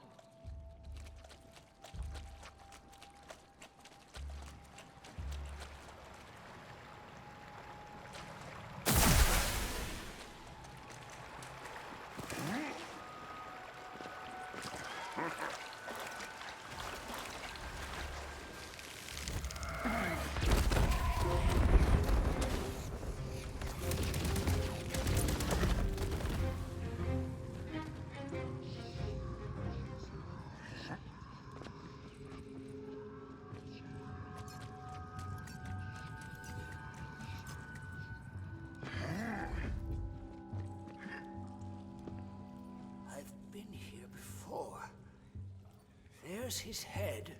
Speaker 19: There's his head.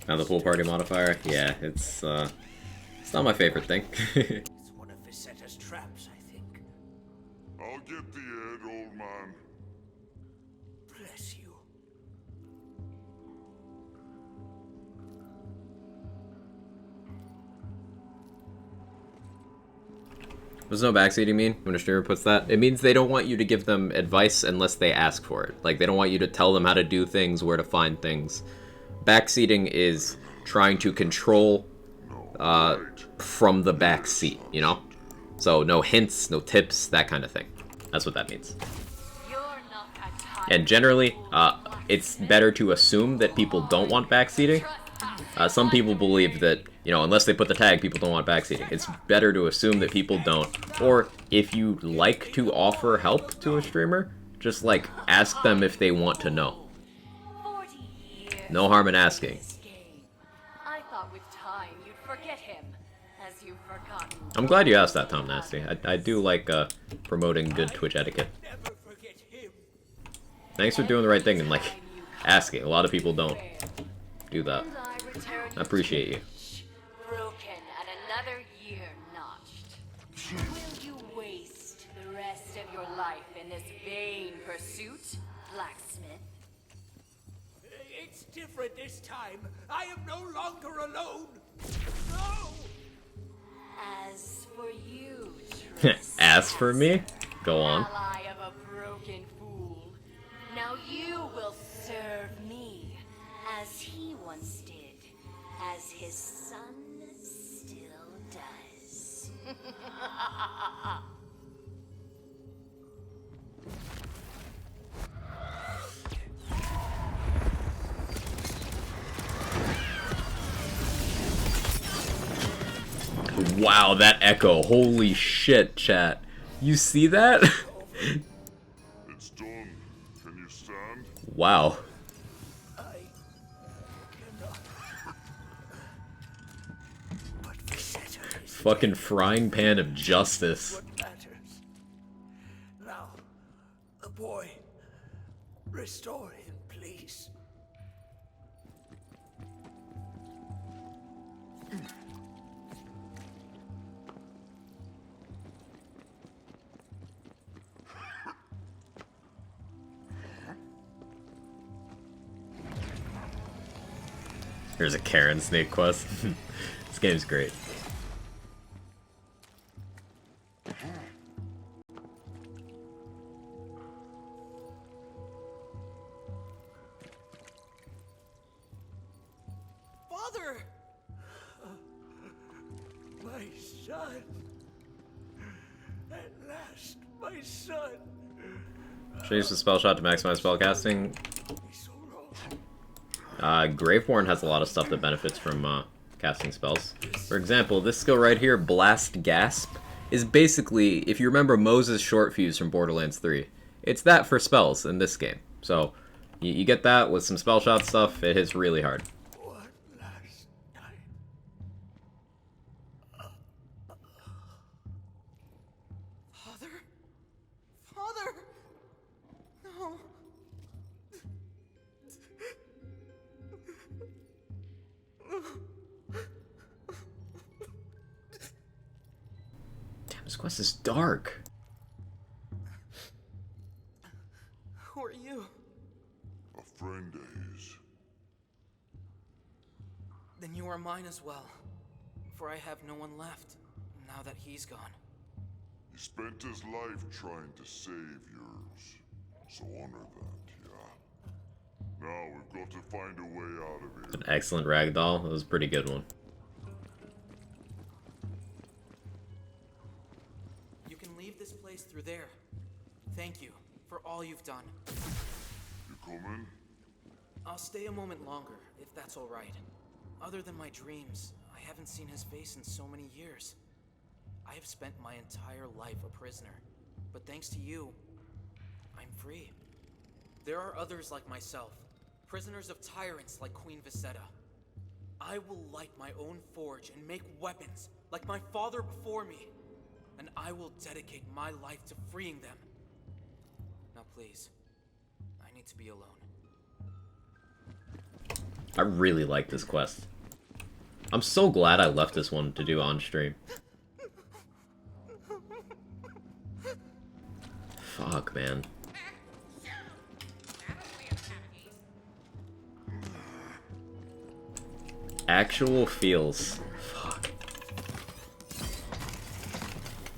Speaker 1: Now the pool party modifier? Yeah, it's not my favorite thing.
Speaker 19: It's one of Visetta's traps, I think.
Speaker 3: I'll get the head, old man.
Speaker 19: Bless you.
Speaker 1: What does no backseating mean when a streamer puts that? It means they don't want you to give them advice unless they ask for it. Like, they don't want you to tell them how to do things, where to find things. Backseating is trying to control from the back seat, you know? So no hints, no tips, that kind of thing. That's what that means. And generally, it's better to assume that people don't want backseating. Some people believe that, you know, unless they put the tag, people don't want backseating. It's better to assume that people don't. Or if you like to offer help to a streamer, just like ask them if they want to know. No harm in asking.
Speaker 14: I thought with time you'd forget him, as you've forgotten.
Speaker 1: I'm glad you asked that, Tom Nasty. I do like promoting good Twitch etiquette. Thanks for doing the right thing and like asking. A lot of people don't do that. I appreciate you.
Speaker 14: Broken and another year notched. Will you waste the rest of your life in this vain pursuit, blacksmith?
Speaker 19: It's different this time. I am no longer alone. No!
Speaker 14: As for you,
Speaker 1: As for me? Go on.
Speaker 14: ally of a broken fool, now you will serve me, as he once did, as his son still does.
Speaker 1: Wow, that echo. Holy shit, chat. You see that?
Speaker 3: It's done. Can you stand?
Speaker 1: Wow. Fucking frying pan of justice.
Speaker 19: What matters? Now, the boy, restore him, please.
Speaker 1: Here's a Karen Snake quest. This game's great.
Speaker 19: Father! My son! At last, my son!
Speaker 1: Should I use the spell shot to maximize spellcasting? Graveborn has a lot of stuff that benefits from casting spells. For example, this skill right here, Blast Gasp, is basically, if you remember Moses' short fuse from Borderlands 3, it's that for spells in this game. So, you get that with some spell shot stuff, it hits really hard.
Speaker 17: Father? Father! No.
Speaker 1: Damn, this quest is dark.
Speaker 17: Who are you?
Speaker 3: A friend of his.
Speaker 17: Then you are mine as well. For I have no one left, now that he's gone.
Speaker 3: He spent his life trying to save yours. So honor that, yeah? Now we've got to find a way out of here.
Speaker 1: An excellent ragdoll. That was a pretty good one.
Speaker 17: You can leave this place through there. Thank you for all you've done.
Speaker 3: You coming?
Speaker 17: I'll stay a moment longer, if that's all right. Other than my dreams, I haven't seen his face in so many years. I have spent my entire life a prisoner, but thanks to you, I'm free. There are others like myself, prisoners of tyrants like Queen Visetta. I will light my own forge and make weapons like my father before me, and I will dedicate my life to freeing them. Now please, I need to be alone.
Speaker 1: I really like this quest. I'm so glad I left this one to do on stream. Fuck, man. Actual feels. Fuck.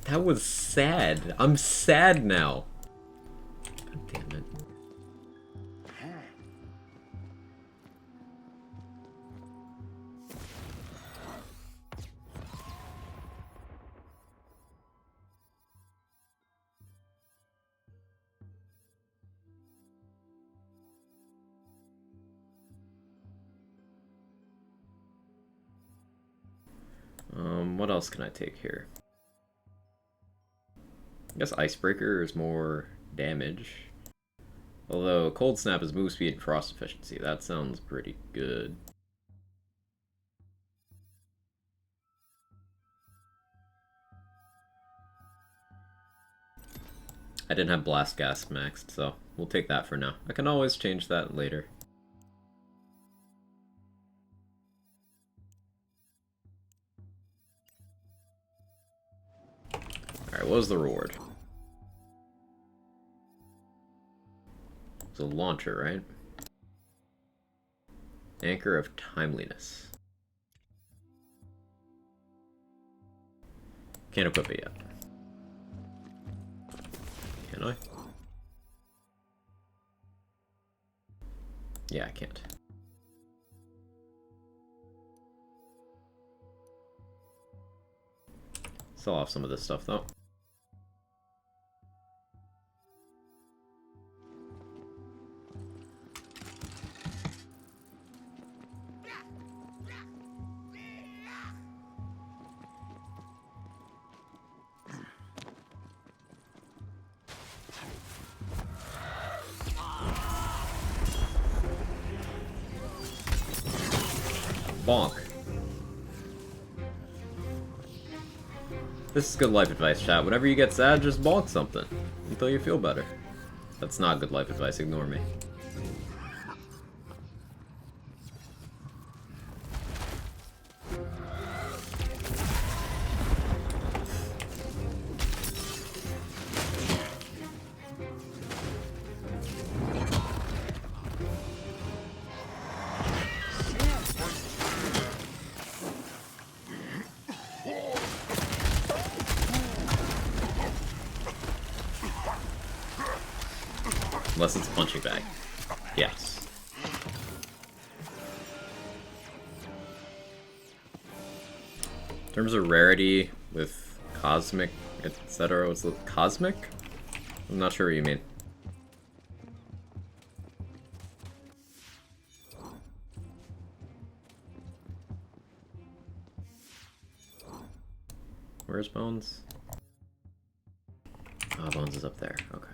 Speaker 1: That was sad. I'm sad now. God damn it. What else can I take here? I guess Icebreaker is more damage. Although Cold Snap is move speed and frost efficiency. That sounds pretty good. I didn't have Blast Gas maxed, so we'll take that for now. I can always change that later. Alright, what was the reward? It's a launcher, right? Anchor of Timeliness. Can't equip it yet. Can I? Yeah, I can't. Sell off some of this stuff, though. Bonk. This is good life advice, chat. Whenever you get sad, just bonk something until you feel better. That's not good life advice, ignore me. Unless it's a punching bag. Yes. In terms of rarity with cosmic, etc., what's the cosmic? I'm not sure what you mean. Where's Bones? Oh, Bones is up there. Okay.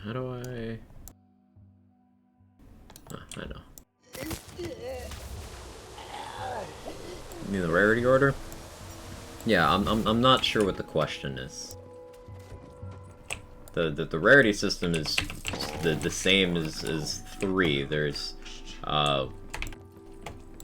Speaker 1: How do I... Oh, I know. You mean the rarity order? Yeah, I'm not sure what the question is. The rarity system is the same as 3. There's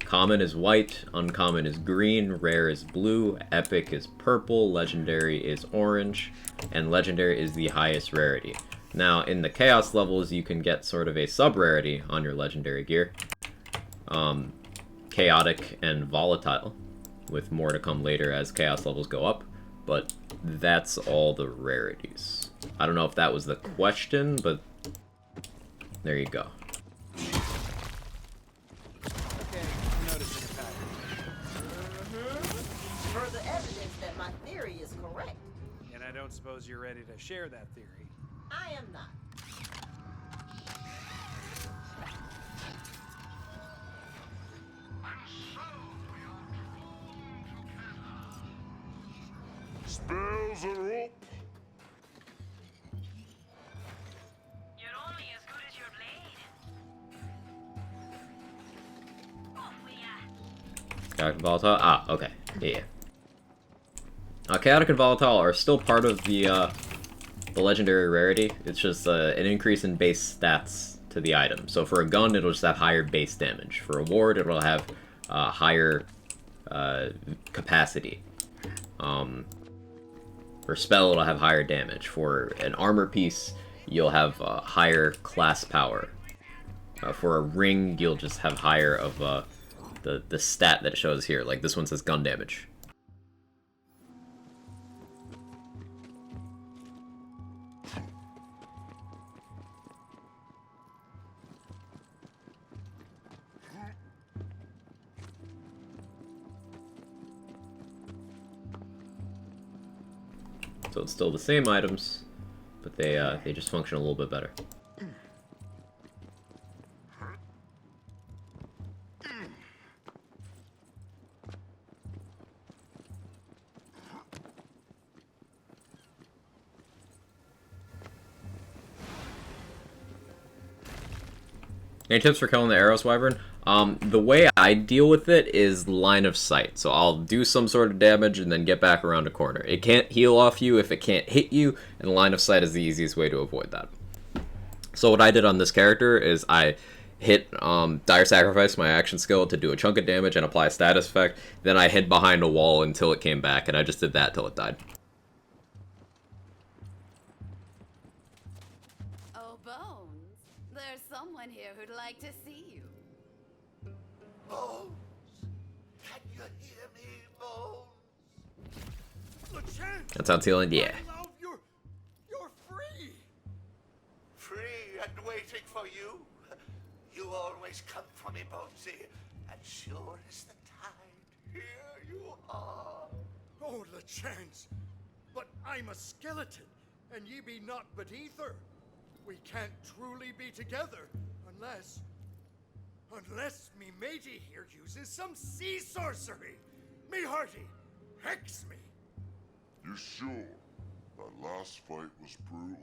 Speaker 1: common is white, uncommon is green, rare is blue, epic is purple, legendary is orange, and legendary is the highest rarity. Now, in the Chaos levels, you can get sort of a sub-rarity on your legendary gear. Chaotic and volatile, with more to come later as Chaos levels go up, but that's all the rarities. I don't know if that was the question, but there you go.
Speaker 11: Okay, I'm noticing a pattern.
Speaker 9: Further evidence that my theory is correct.
Speaker 11: And I don't suppose you're ready to share that theory.
Speaker 9: I am not.
Speaker 3: Spells are up.
Speaker 22: You're only as good as your blade. Off with ya.
Speaker 1: Chaotic and volatile? Ah, okay. Yeah. Chaotic and volatile are still part of the legendary rarity. It's just an increase in base stats to the item. So for a gun, it'll just have higher base damage. For a ward, it'll have higher capacity. For a spell, it'll have higher damage. For an armor piece, you'll have higher class power. For a ring, you'll just have higher of the stat that it shows here. Like this one says gun damage. So it's still the same items, but they just function a little bit better. Any tips for killing the Arrows Wyvern? The way I deal with it is line of sight. So I'll do some sort of damage and then get back around a corner. It can't heal off you if it can't hit you, and line of sight is the easiest way to avoid that. So what I did on this character is I hit Dire Sacrifice, my action skill, to do a chunk of damage and apply a status effect. Then I hid behind a wall until it came back, and I just did that till it died.
Speaker 6: Oh, Bones, there's someone here who'd like to see you.
Speaker 16: Bones! Can you hear me, Bones? LeChance!
Speaker 1: That sounds healing? Yeah.
Speaker 16: Love, you're free! Free and waiting for you? You always come for me, Bonesy. And sure as the tide, here you are. Oh, LeChance! But I'm a skeleton, and ye be naught but ether. We can't truly be together unless me matey here uses some sea sorcery. Me hearty, hex me.
Speaker 3: You sure? That last fight was brutal.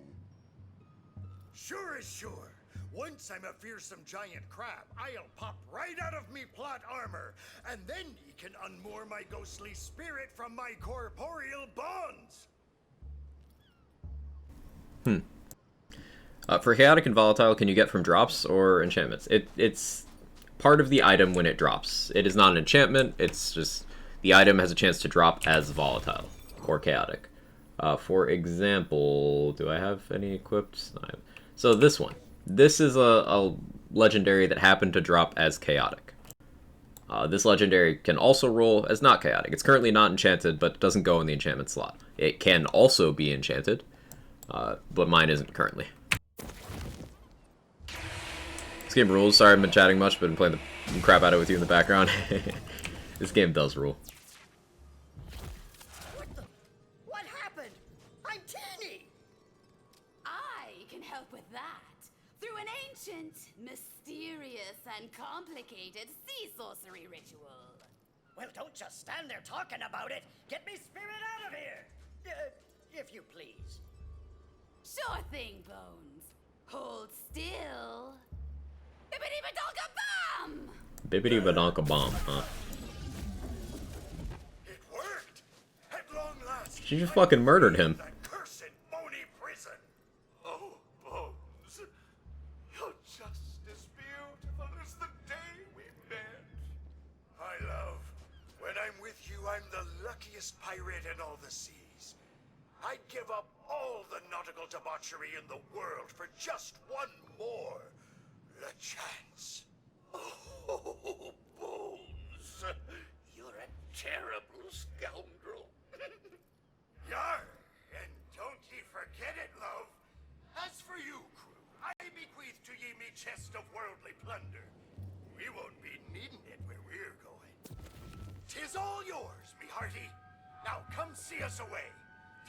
Speaker 16: Sure is sure. Once I'm a fearsome giant crab, I'll pop right out of me plot armor, and then ye can unmoor my ghostly spirit from my corporeal bonds.
Speaker 1: For Chaotic and Volatile, can you get from drops or enchantments? It's part of the item when it drops. It is not an enchantment, it's just the item has a chance to drop as Volatile or Chaotic. For example, do I have any equipped? So this one. This is a legendary that happened to drop as Chaotic. This legendary can also roll as not Chaotic. It's currently not enchanted, but it doesn't go in the enchantment slot. It can also be enchanted, but mine isn't currently. This game rules. Sorry I've been chatting much, but I've been playing the crap out of it with you in the background. This game does rule.
Speaker 10: What happened? I'm teeny!
Speaker 6: I can help with that. Through an ancient, mysterious, and complicated sea sorcery ritual.
Speaker 10: Well, don't just stand there talking about it. Get me spirit out of here! If you please.
Speaker 6: Sure thing, Bones. Hold still. Bibbidi-badonka-bum!
Speaker 1: Bibbidi-badonka-bomb, huh?
Speaker 16: It worked! At long last,
Speaker 1: She just fucking murdered him.
Speaker 16: that cursed bony prison. Oh, Bones, you're just as beautiful as the day we met. My love, when I'm with you, I'm the luckiest pirate in all the seas. I'd give up all the nautical debauchery in the world for just one more chance. Oh, Bones, you're a terrible scoundrel. Yar, and don't ye forget it, love. As for you, crew, I bequeath to ye me chest of worldly plunder. We won't be needing it where we're going. 'Tis all yours, me hearty. Now come see us away.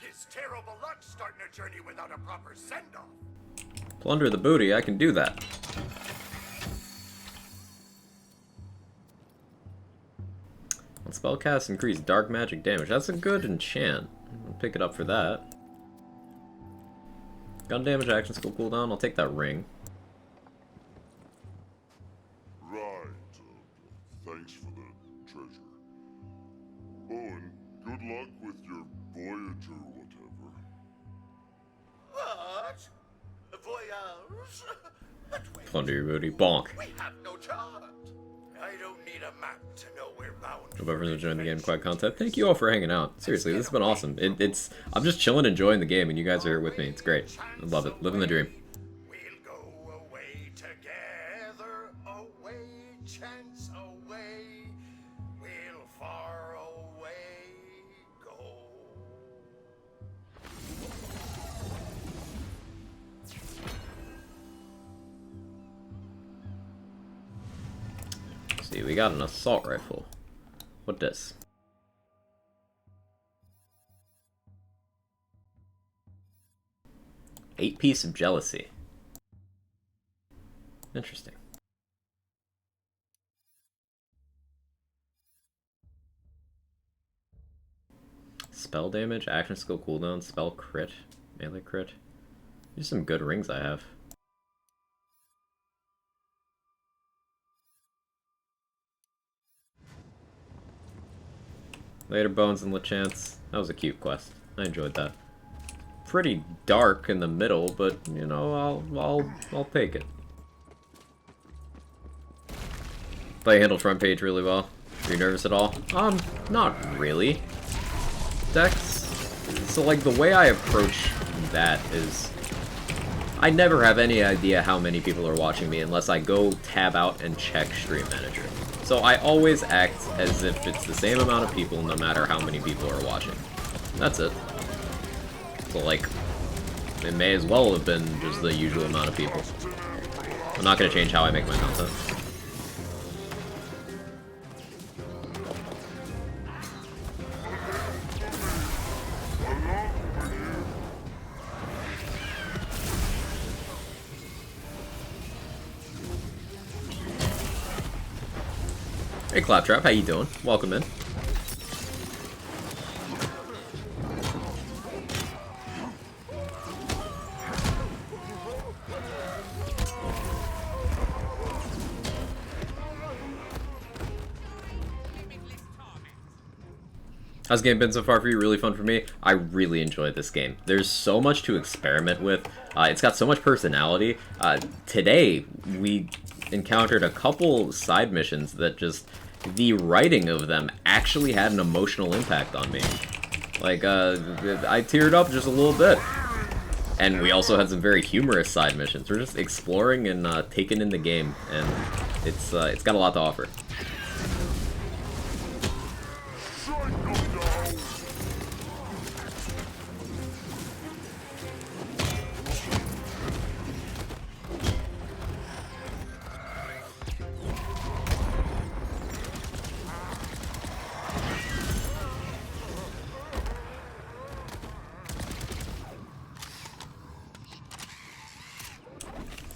Speaker 16: 'Tis terrible luck starting a journey without a proper send-off.
Speaker 1: Plunder the booty, I can do that. On spellcast, increase dark magic damage. That's a good enchant. I'll pick it up for that. Gun damage, action skill cooldown. I'll take that ring.
Speaker 3: Right. Thanks for the treasure. Owen, good luck with your voyage or whatever.
Speaker 16: What? Voyage?
Speaker 1: Plunder your booty. Bonk.
Speaker 16: We have no chart. I don't need a map to know where
Speaker 1: Hope everyone's enjoying the game. Quiet content. Thank you all for hanging out. Seriously, this has been awesome. I'm just chilling, enjoying the game, and you guys are here with me. It's great. I love it. Living the dream.
Speaker 16: Chance away, we'll far away go.
Speaker 1: See, we got an assault rifle. What this? Eight piece of jealousy. Interesting. Spell damage, action skill cooldown, spell crit, melee crit. These are some good rings I have. Later Bones and LeChance. That was a cute quest. I enjoyed that. Pretty dark in the middle, but you know, I'll take it. Thought you handled front page really well. Are you nervous at all? Not really. Dex. So like the way I approach that is I never have any idea how many people are watching me unless I go tab out and check Stream Manager. So I always act as if it's the same amount of people no matter how many people are watching. That's it. So like, it may as well have been just the usual amount of people. I'm not going to change how I make my content. Hey Claptrap, how you doing? Welcome in. How's the game been so far for you? Really fun for me. I really enjoyed this game. There's so much to experiment with. It's got so much personality. Today, we encountered a couple side missions that just... the writing of them actually had an emotional impact on me. Like, I teared up just a little bit. And we also had some very humorous side missions. We're just exploring and taking in the game, and it's got a lot to offer.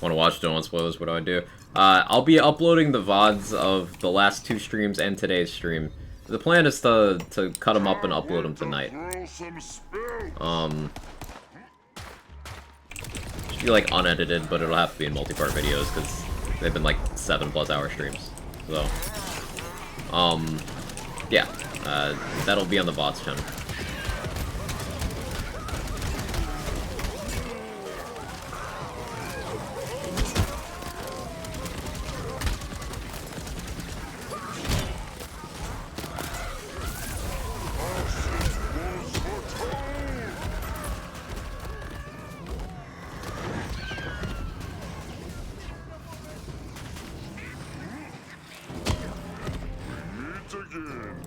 Speaker 1: Want to watch? Don't want spoilers. What do I do? I'll be uploading the VODs of the last 2 streams and today's stream. The plan is to cut them up and upload them tonight. Should be like unedited, but it'll have to be in multi-part videos because they've been like 7+ hour streams. So, yeah, that'll be on the VODs channel.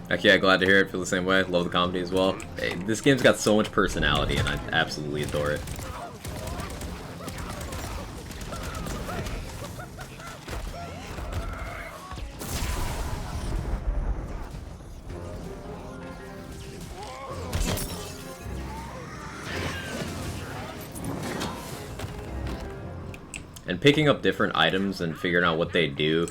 Speaker 1: Heck yeah, glad to hear it. Feel the same way. Love the comedy as well. Hey, this game's got so much personality, and I absolutely adore it. And picking up different items and figuring out what they do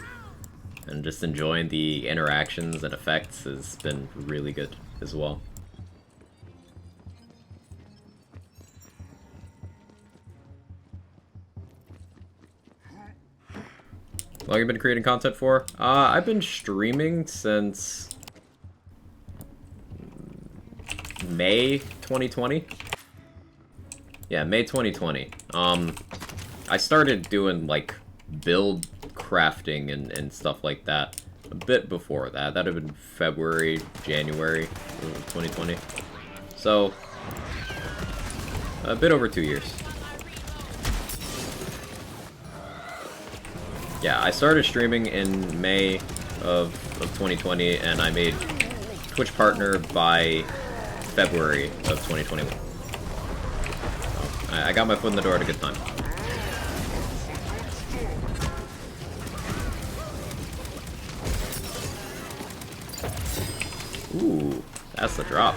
Speaker 1: and just enjoying the interactions and effects has been really good as well. How long have you been creating content for? I've been streaming since May 2020. Yeah, May 2020. I started doing like build crafting and stuff like that a bit before that. That'd have been February, January of 2020. So, a bit over 2 years. Yeah, I started streaming in May of 2020, and I made Twitch partner by February of 2021. So, I got my foot in the door at a good time. Ooh, that's the drop.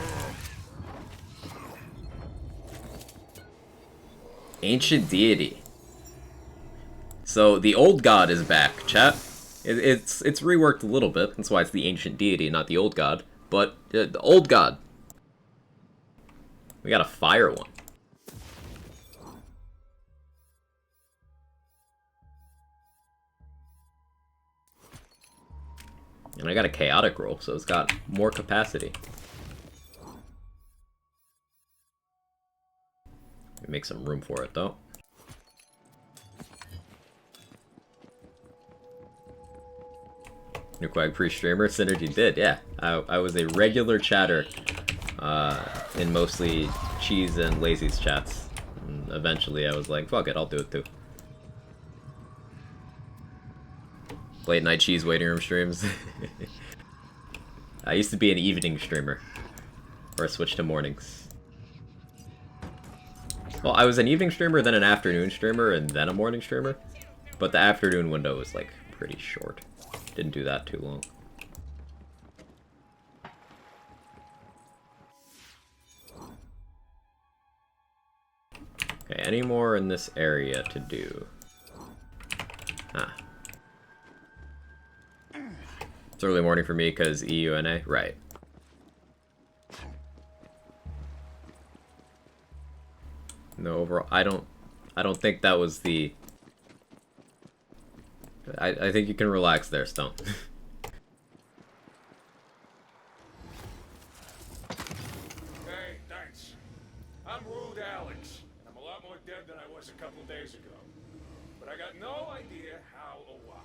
Speaker 1: Ancient deity. So the old god is back, chat. It's reworked a little bit. That's why it's the ancient deity, not the old god. But the old god. We got a fire one. And I got a chaotic roll, so it's got more capacity. Make some room for it, though. New Quag pre-streamer? Synergy did, yeah. I was a regular chatter in mostly Cheese and Lazy's chats. And eventually I was like, fuck it, I'll do it too. Late night Cheese waiting room streams. I used to be an evening streamer. Or I switched to mornings. Well, I was an evening streamer, then an afternoon streamer, and then a morning streamer. But the afternoon window was, like, pretty short. Didn't do that too long. Okay, any more in this area to do? Ah. It's early morning for me because EUNA? Right. No, overall, I don't think that was the... I think you can relax there, Stone.
Speaker 4: Hey, thanks. I'm Rude Alex, and I'm a lot more dead than I was a couple days ago. But I got no idea how or why.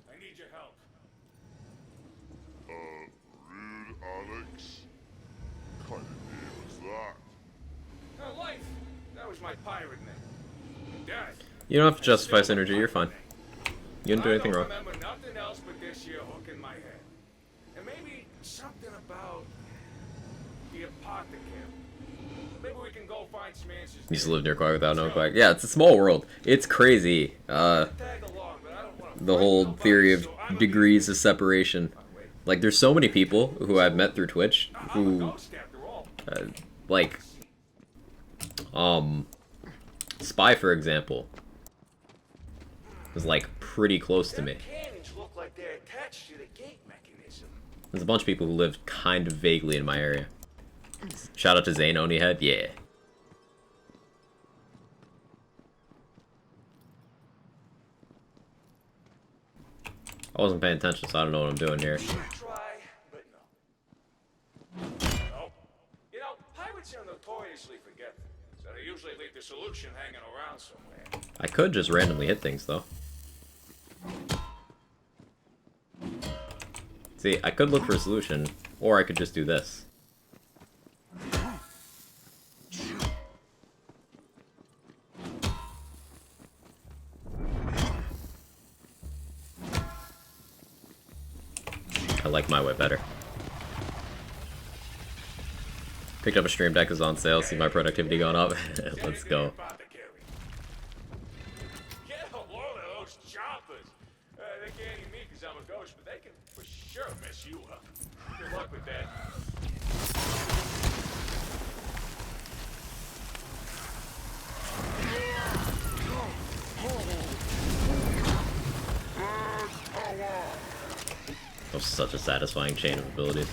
Speaker 4: I need your help.
Speaker 3: Rude Alex? What kind of name is that?
Speaker 4: Life. That was my pirate name. Dad.
Speaker 1: You don't have to justify synergy, you're fine. You didn't do anything wrong.
Speaker 4: I don't remember nothing else but this here hook in my head. And maybe something about the apothecary. Maybe we can go find some answers.
Speaker 1: You used to live near Quag without knowing Quag. Yeah, it's a small world. It's crazy. The whole theory of degrees of separation. Like, there's so many people who I've met through Twitch who, like, Spy, for example, was, like, pretty close to me. There's a bunch of people who live kind of vaguely in my area. Shout out to Zane Onyhead, yeah. I wasn't paying attention, so I don't know what I'm doing here.
Speaker 4: You know, pirates are notoriously forgetful, so they usually leave the solution hanging around somewhere.
Speaker 1: I could just randomly hit things, though. See, I could look for a solution, or I could just do this. I like my way better. Picked up a stream deck, is on sale, see my productivity going up. Let's go.
Speaker 4: Get a load of those choppers. They can't eat me because I'm a ghost, but they can for sure mess you up. Good luck with that.
Speaker 1: That was such a satisfying chain of abilities.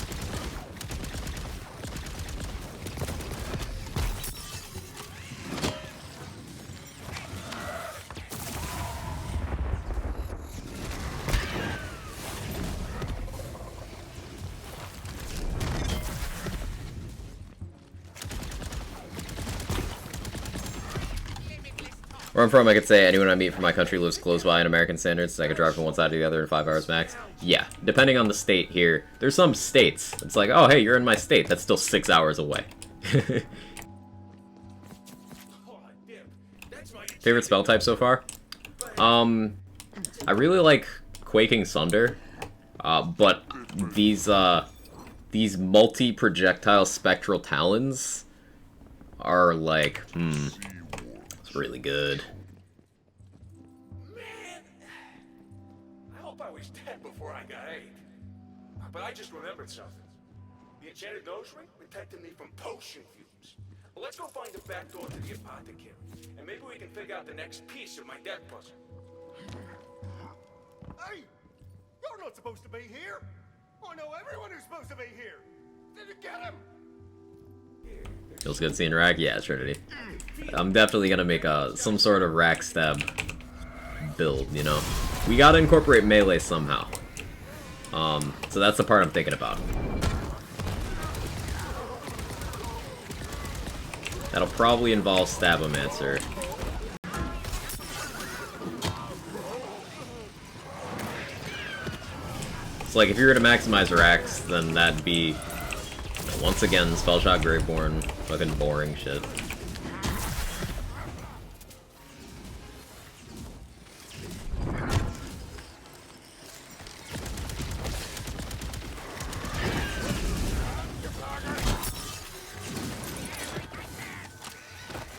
Speaker 1: Where I'm from, I could say anyone I meet from my country lives close by in American standards, so I could drive from one side to the other in 5 hours max. Yeah, depending on the state here. There's some states. It's like, oh, hey, you're in my state. That's still 6 hours away. Favorite spell type so far? I really like Quaking Sunder, but these multi-projectile spectral talons are like, it's really good.
Speaker 4: Man, I hope I was dead before I got ate. But I just remembered something. The enchanted nose ring protected me from potion fumes. Well, let's go find the back door to the apothecary, and maybe we can figure out the next piece of my death puzzle.
Speaker 16: Hey! You're not supposed to be here! I know everyone who's supposed to be here! Did you get him?
Speaker 1: Feels good seeing Rack? Yeah, Trinity. I'm definitely gonna make some sort of Rack stab build, you know? We gotta incorporate melee somehow. So that's the part I'm thinking about. That'll probably involve Stabomancer. So like if you were to maximize Rax, then that'd be, you know, once again, Spellshot Graveborn, fucking boring shit.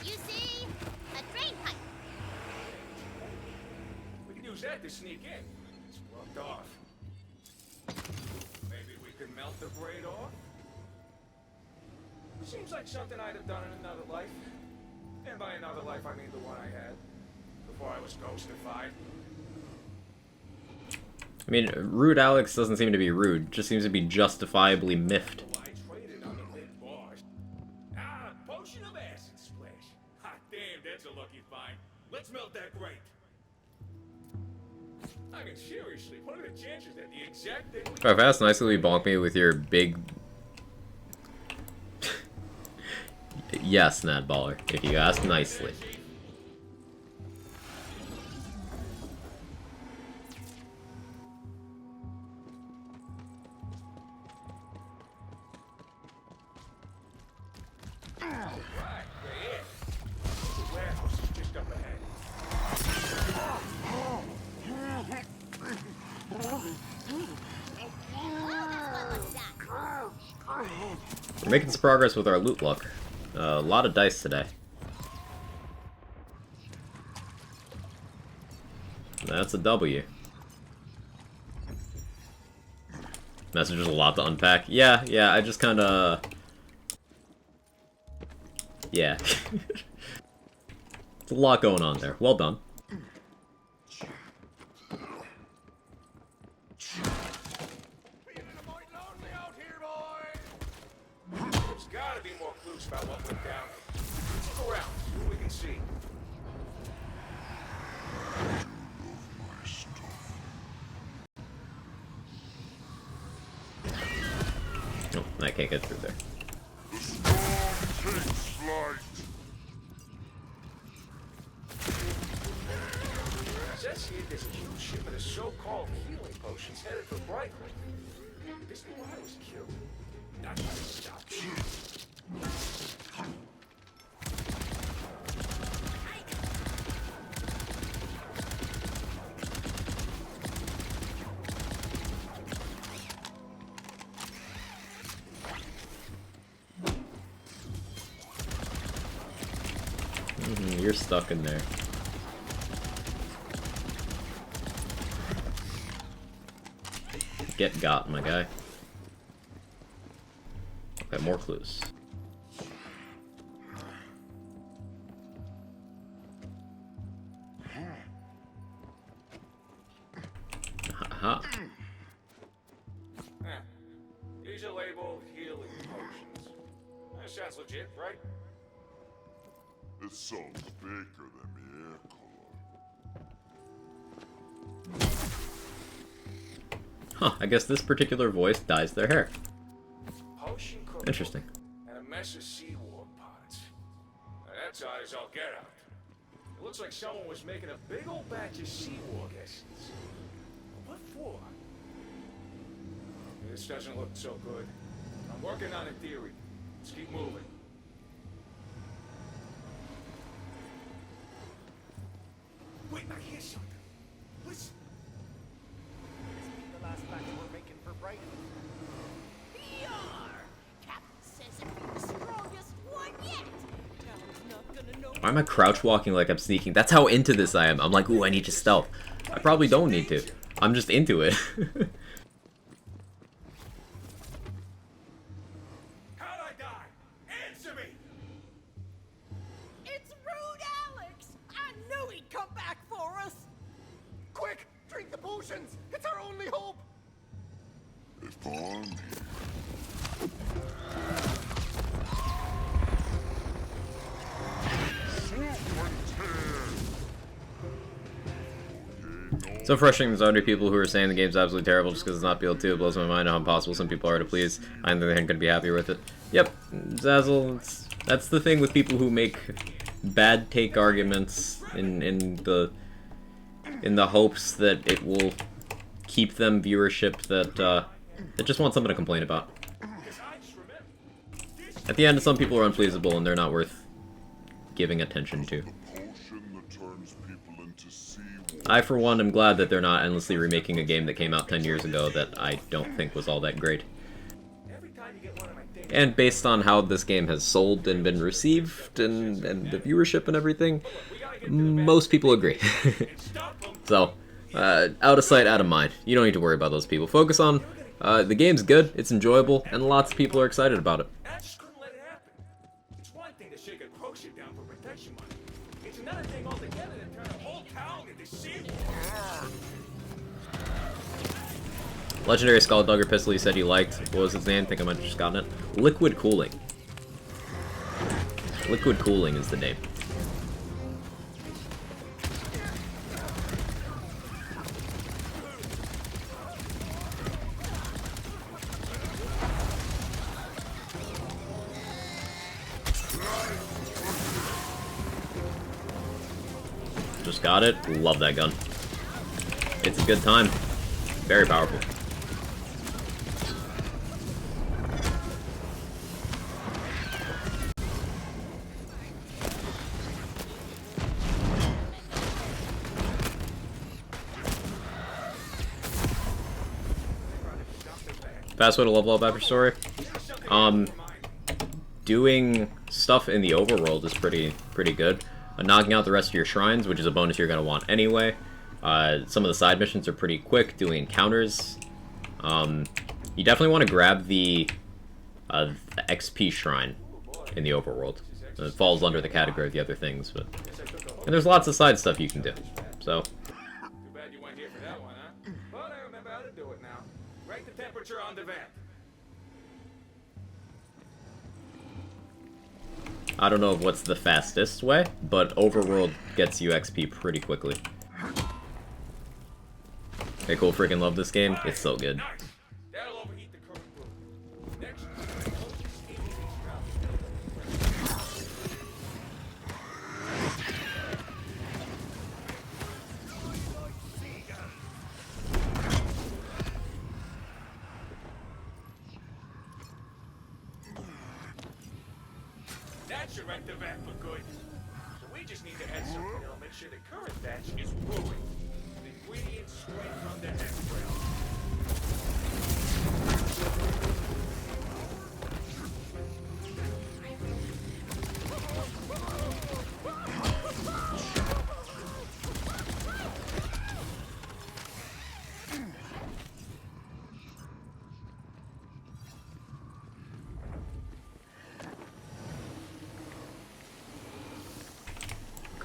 Speaker 7: You see? A drain pipe.
Speaker 4: We can use that to sneak in. It's blocked off. Maybe we could melt the braid off? Seems like something I'd have done in another life. And by another life, I mean the one I had. Before I was ghostified.
Speaker 1: I mean, rude Alex doesn't seem to be rude, just seems to be justifiably miffed.
Speaker 4: Ah, potion of acid splash. Hot damn, that's a lucky find. Let's melt that grate. I mean, seriously, what are the chances that the exact thing we...
Speaker 1: Alright, fast, nicely bonk me with your big... Yes, Nadballer, if you ask nicely.
Speaker 4: Alright, we're in. The warehouse is just up ahead.
Speaker 1: We're making some progress with our loot luck. A lot of dice today. That's a W. Message is a lot to unpack. Yeah, I just kinda... Yeah. It's a lot going on there. Well done.
Speaker 4: There's gotta be more clues about what went down. Let's look around, see what we can see.
Speaker 1: Oh, I can't get through there.
Speaker 3: The storm takes flight.
Speaker 4: Says here there's a huge shipment of so-called healing potions headed for Brightwood. Could this be why I was killed? Not by stop.
Speaker 1: You're stuck in there. Get got, my guy. Okay, more clues. Haha.
Speaker 4: These are labeled healing potions. That sounds legit, right?
Speaker 3: It sounds bigger than the air color.
Speaker 1: Huh, I guess this particular voice dyes their hair.
Speaker 4: Potion cookbook
Speaker 1: Interesting.
Speaker 4: and a mess of seawater pods. Now, that's odd as I'll get out. Looks like someone was making a big old batch of seawater essence. What for? This doesn't look so good. I'm working on a theory. Let's keep moving. Wait, I hear something. Listen.
Speaker 5: This be the last batch we're making for Brighton.
Speaker 15: Yar! Captain says it be the strongest one yet. Town's not gonna know.
Speaker 1: Why am I crouch walking like I'm sneaking? That's how into this I am. I'm like, ooh, I need to stealth. I probably don't need to. I'm just into it.
Speaker 4: How'd I die? Answer me!
Speaker 15: It's Rude Alex! I knew he'd come back for us!
Speaker 5: Quick, drink the potions. It's our only hope.
Speaker 3: If I'm
Speaker 1: So frustrating, there's already people who are saying the game's absolutely terrible just because it's not BL2. It blows my mind how impossible some people are to please. I think they're gonna be happy with it. Yep, Zazzle, that's the thing with people who make bad take arguments in the hopes that it will keep them viewership that just want something to complain about. At the end, some people are unpleasable and they're not worth giving attention to. I, for one, am glad that they're not endlessly remaking a game that came out 10 years ago that I don't think was all that great. And based on how this game has sold and been received, and the viewership and everything, most people agree. So, out of sight, out of mind. You don't need to worry about those people. Focus on, the game's good, it's enjoyable, and lots of people are excited about it.
Speaker 4: I just couldn't let it happen. It's one thing to shake a quotient down for protection money. It's another thing altogether to turn a whole town into seawater.
Speaker 1: Legendary Skulldugger pistol he said he liked. What was his name? I think I might have just gotten it. Liquid Cooling. Liquid Cooling is the name. Just got it. Love that gun. It's a good time. Very powerful. Fast way to level up after story. Doing stuff in the overworld is pretty good. Knocking out the rest of your shrines, which is a bonus you're gonna want anyway. Some of the side missions are pretty quick, doing encounters. You definitely want to grab the XP shrine in the overworld. It falls under the category of the other things, but and there's lots of side stuff you can do. So.
Speaker 4: Too bad you weren't here for that one, huh? But I remember how to do it now. Rank the temperature on the vent.
Speaker 1: I don't know what's the fastest way, but overworld gets you XP pretty quickly. Hey, cool, freaking love this game. It's so good.
Speaker 4: That'll overheat the current room. Next, that should rank the vat for good. So we just need to add something that'll make sure the current batch is ruined. The ingredients straight from the X-Rail.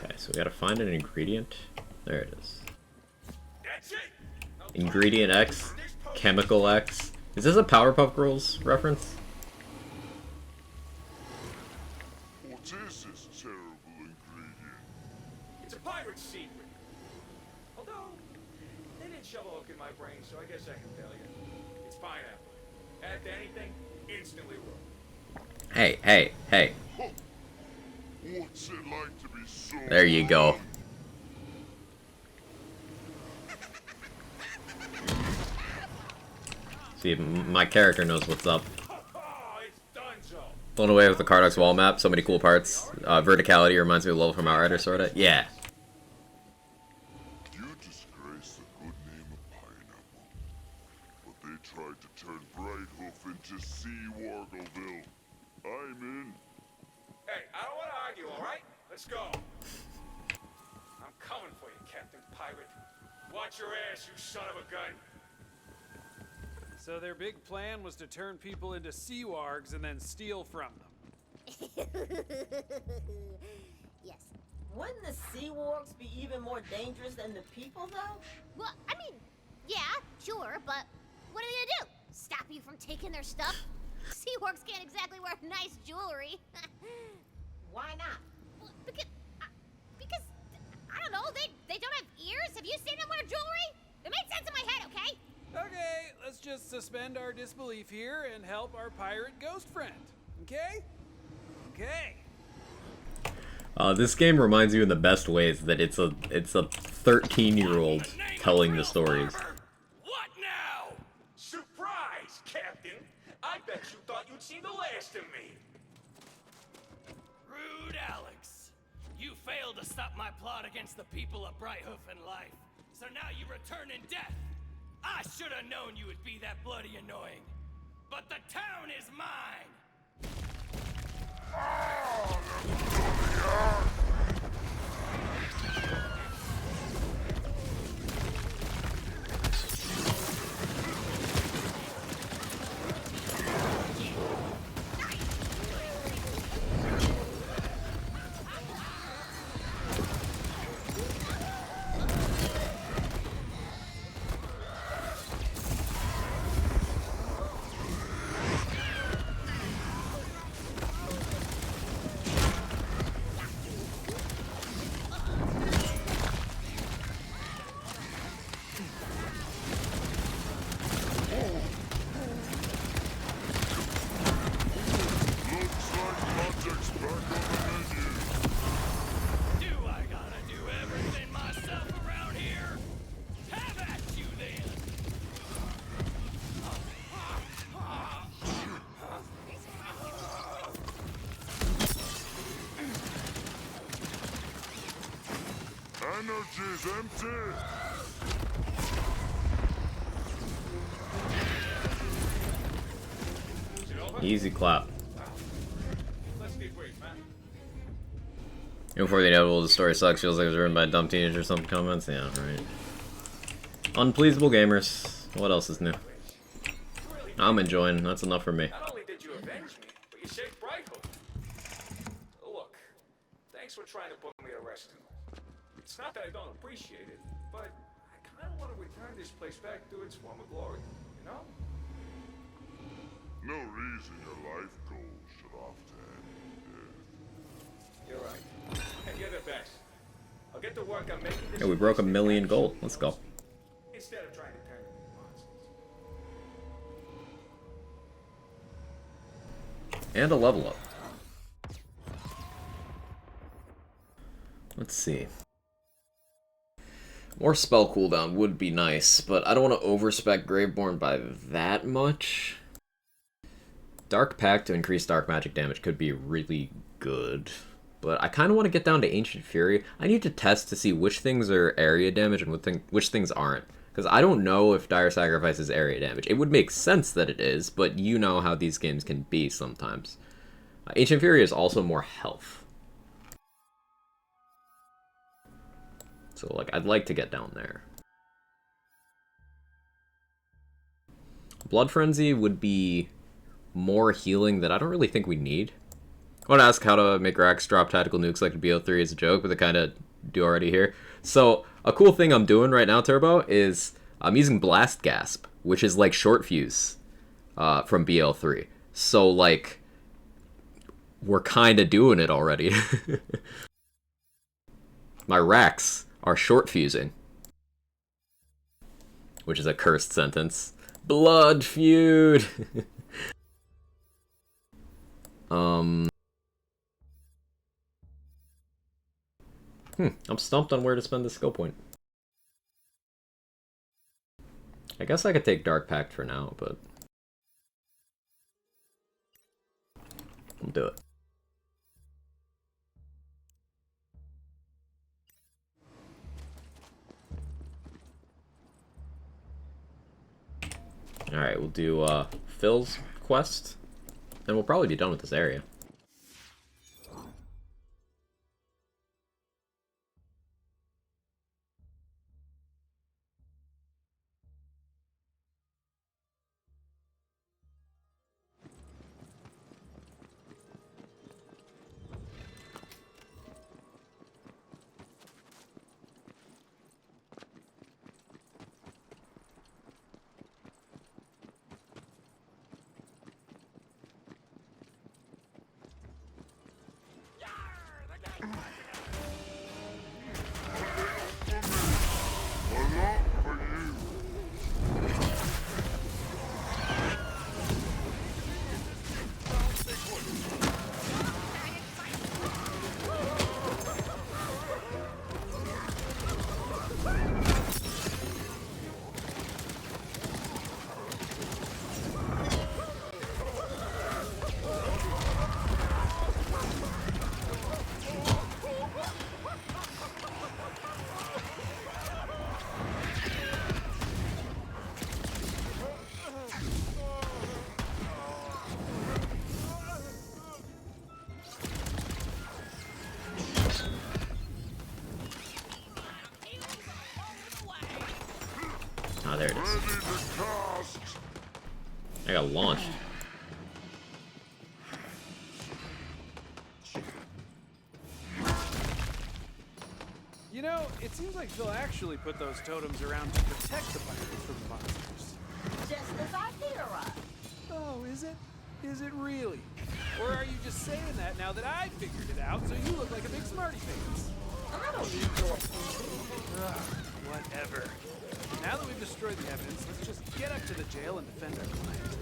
Speaker 1: Okay, so we gotta find an ingredient. There it is. Ingredient X, Chemical X. Is this a Powerpuff Girls reference?
Speaker 3: What is this terrible ingredient?
Speaker 4: It's a pirate secret. Although, they didn't shove a hook in my brain, so I guess I can tell you. It's pineapple. Add to anything, instantly ruined.
Speaker 1: Hey.
Speaker 3: What's it like to be so
Speaker 1: There you go. See, my character knows what's up. Blown away with the Cardox wall map. So many cool parts. Verticality reminds me of level from Outrider, sorta. Yeah.
Speaker 3: You disgrace the good name of Pineapple. But they tried to turn Brighthoof into Sea Wargleville. I'm in.
Speaker 4: Hey, I don't want to argue, all right? Let's go. I'm coming for you, Captain Pirate. Watch your ass, you son of a gun.
Speaker 11: So their big plan was to turn people into sea wargs and then steal from them.
Speaker 9: Yes. Wouldn't the sea wargs be even more dangerous than the people, though?
Speaker 7: Well, I mean, yeah, sure, but what are they gonna do? Stop you from taking their stuff? Sea wargs can't exactly wear nice jewelry.
Speaker 9: Why not?
Speaker 7: Well, because I don't know. They don't have ears. Have you seen them wear jewelry? It made sense in my head, okay?
Speaker 11: Okay, let's just suspend our disbelief here and help our pirate ghost friend. Okay? Okay.
Speaker 1: This game reminds you in the best ways that it's a 13-year-old telling the stories.
Speaker 4: What now? Surprise, Captain. I bet you thought you'd seen the last of me.
Speaker 19: Rude Alex. You failed to stop my plot against the people of Brighthoof and life. So now you return in death. I should have known you would be that bloody annoying. But the town is mine.
Speaker 3: Energy's empty.
Speaker 1: Easy clap.
Speaker 4: Let's get brief, man.
Speaker 1: Even before the inevitable, the story sucks. Feels like it was written by a dumb teenager or some comments. Yeah, right. Unpleasable gamers. What else is new? I'm enjoying. That's enough for me.
Speaker 4: Not only did you avenge me, but you saved Brighthoof. Look, thanks for trying to put me to rest. It's not that I don't appreciate it, but I kind of want to return this place back to its former glory, you know?
Speaker 3: No reason your life goals should often end in death.
Speaker 4: You're right. And you're the best. I'll get to work on making this.
Speaker 1: Yeah, we broke 1 million gold. Let's go.
Speaker 4: Instead of trying to turn it into monsters.
Speaker 1: And a level up. Let's see. More spell cooldown would be nice, but I don't want to overspec Graveborn by that much. Dark Pact to increase dark magic damage could be really good, but I kind of want to get down to Ancient Fury. I need to test to see which things are area damage and which things aren't, because I don't know if Dire Sacrifice is area damage. It would make sense that it is, but you know how these games can be sometimes. Ancient Fury is also more health. So, like, I'd like to get down there. Blood Frenzy would be more healing that I don't really think we need. I want to ask how to make Rax drop tactical nukes like BO3 as a joke, but they kind of do already here. So, a cool thing I'm doing right now, Turbo, is I'm using Blast Gasp, which is like Short Fuse from BL3. So, like, we're kind of doing it already. My Rax are short fusing, which is a cursed sentence. Blood feud. I'm stumped on where to spend the skill point. I guess I could take Dark Pact for now, but We'll do it. Alright, we'll do Phil's quest, and we'll probably be done with this area. Ah, there it is. I got launched.
Speaker 11: You know, it seems like Phil actually put those totems around to protect the pirates from the monsters.
Speaker 9: Just as I theorized.
Speaker 11: Oh, is it? Is it really? Or are you just saying that now that I figured it out, so you look like a big smarty face?
Speaker 9: I don't need your
Speaker 11: Whatever. Now that we've destroyed the evidence, let's just get up to the jail and defend our client.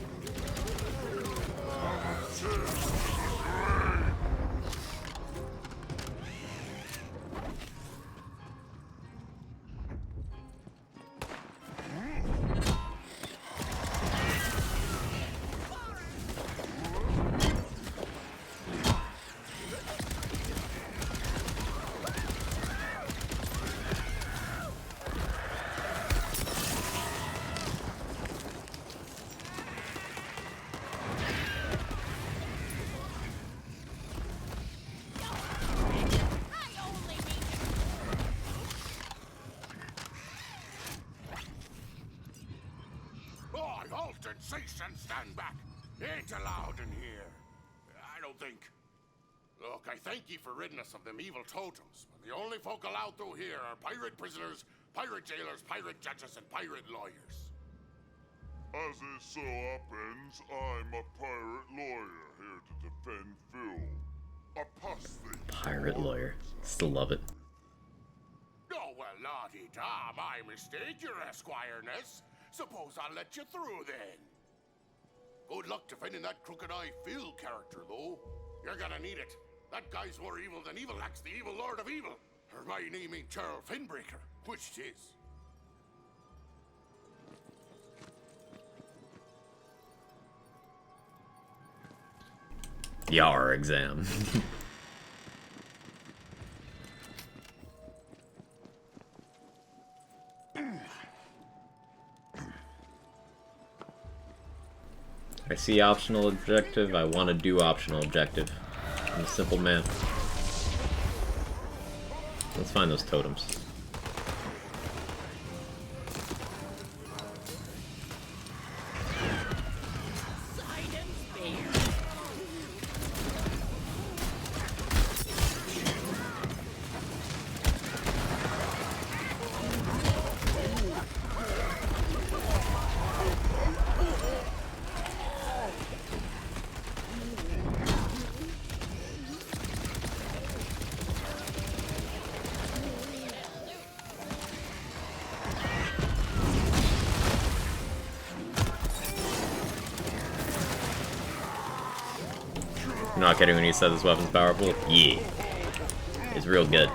Speaker 8: Cease and stand back. Ain't allowed in here. I don't think. Look, I thank ye for ridding us of them evil totems, but the only folk allowed through here are pirate prisoners, pirate jailers, pirate judges, and pirate lawyers.
Speaker 3: As it so happens, I'm a pirate lawyer here to defend Phil. Apostate.
Speaker 1: Pirate lawyer. Still love it.
Speaker 8: Oh, well, la-di-da, my mistake, your esquireness. Suppose I'll let you through, then. Good luck defending that crooked-eye Phil character, though. You're gonna need it. That guy's more evil than Evil Axe, the evil lord of evil. Or my name ain't Charles Finbreaker, which 'tis.
Speaker 1: Yar exam. I see optional objective, I want to do optional objective. I'm a simple man. Let's find those totems. I'm not kidding when you said this weapon's powerful. Yeah. It's real good.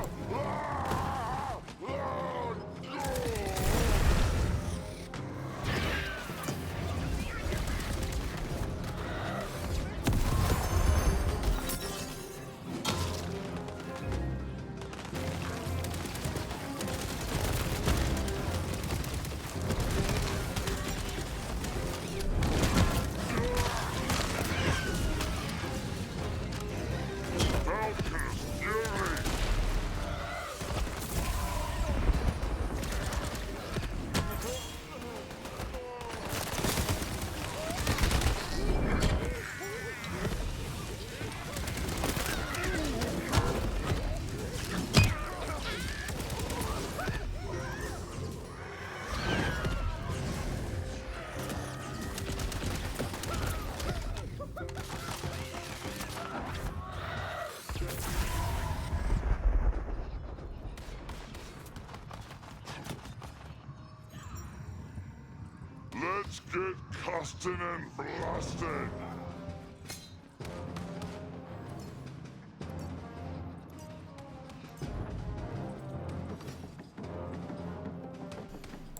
Speaker 3: Let's get custin' and blasted!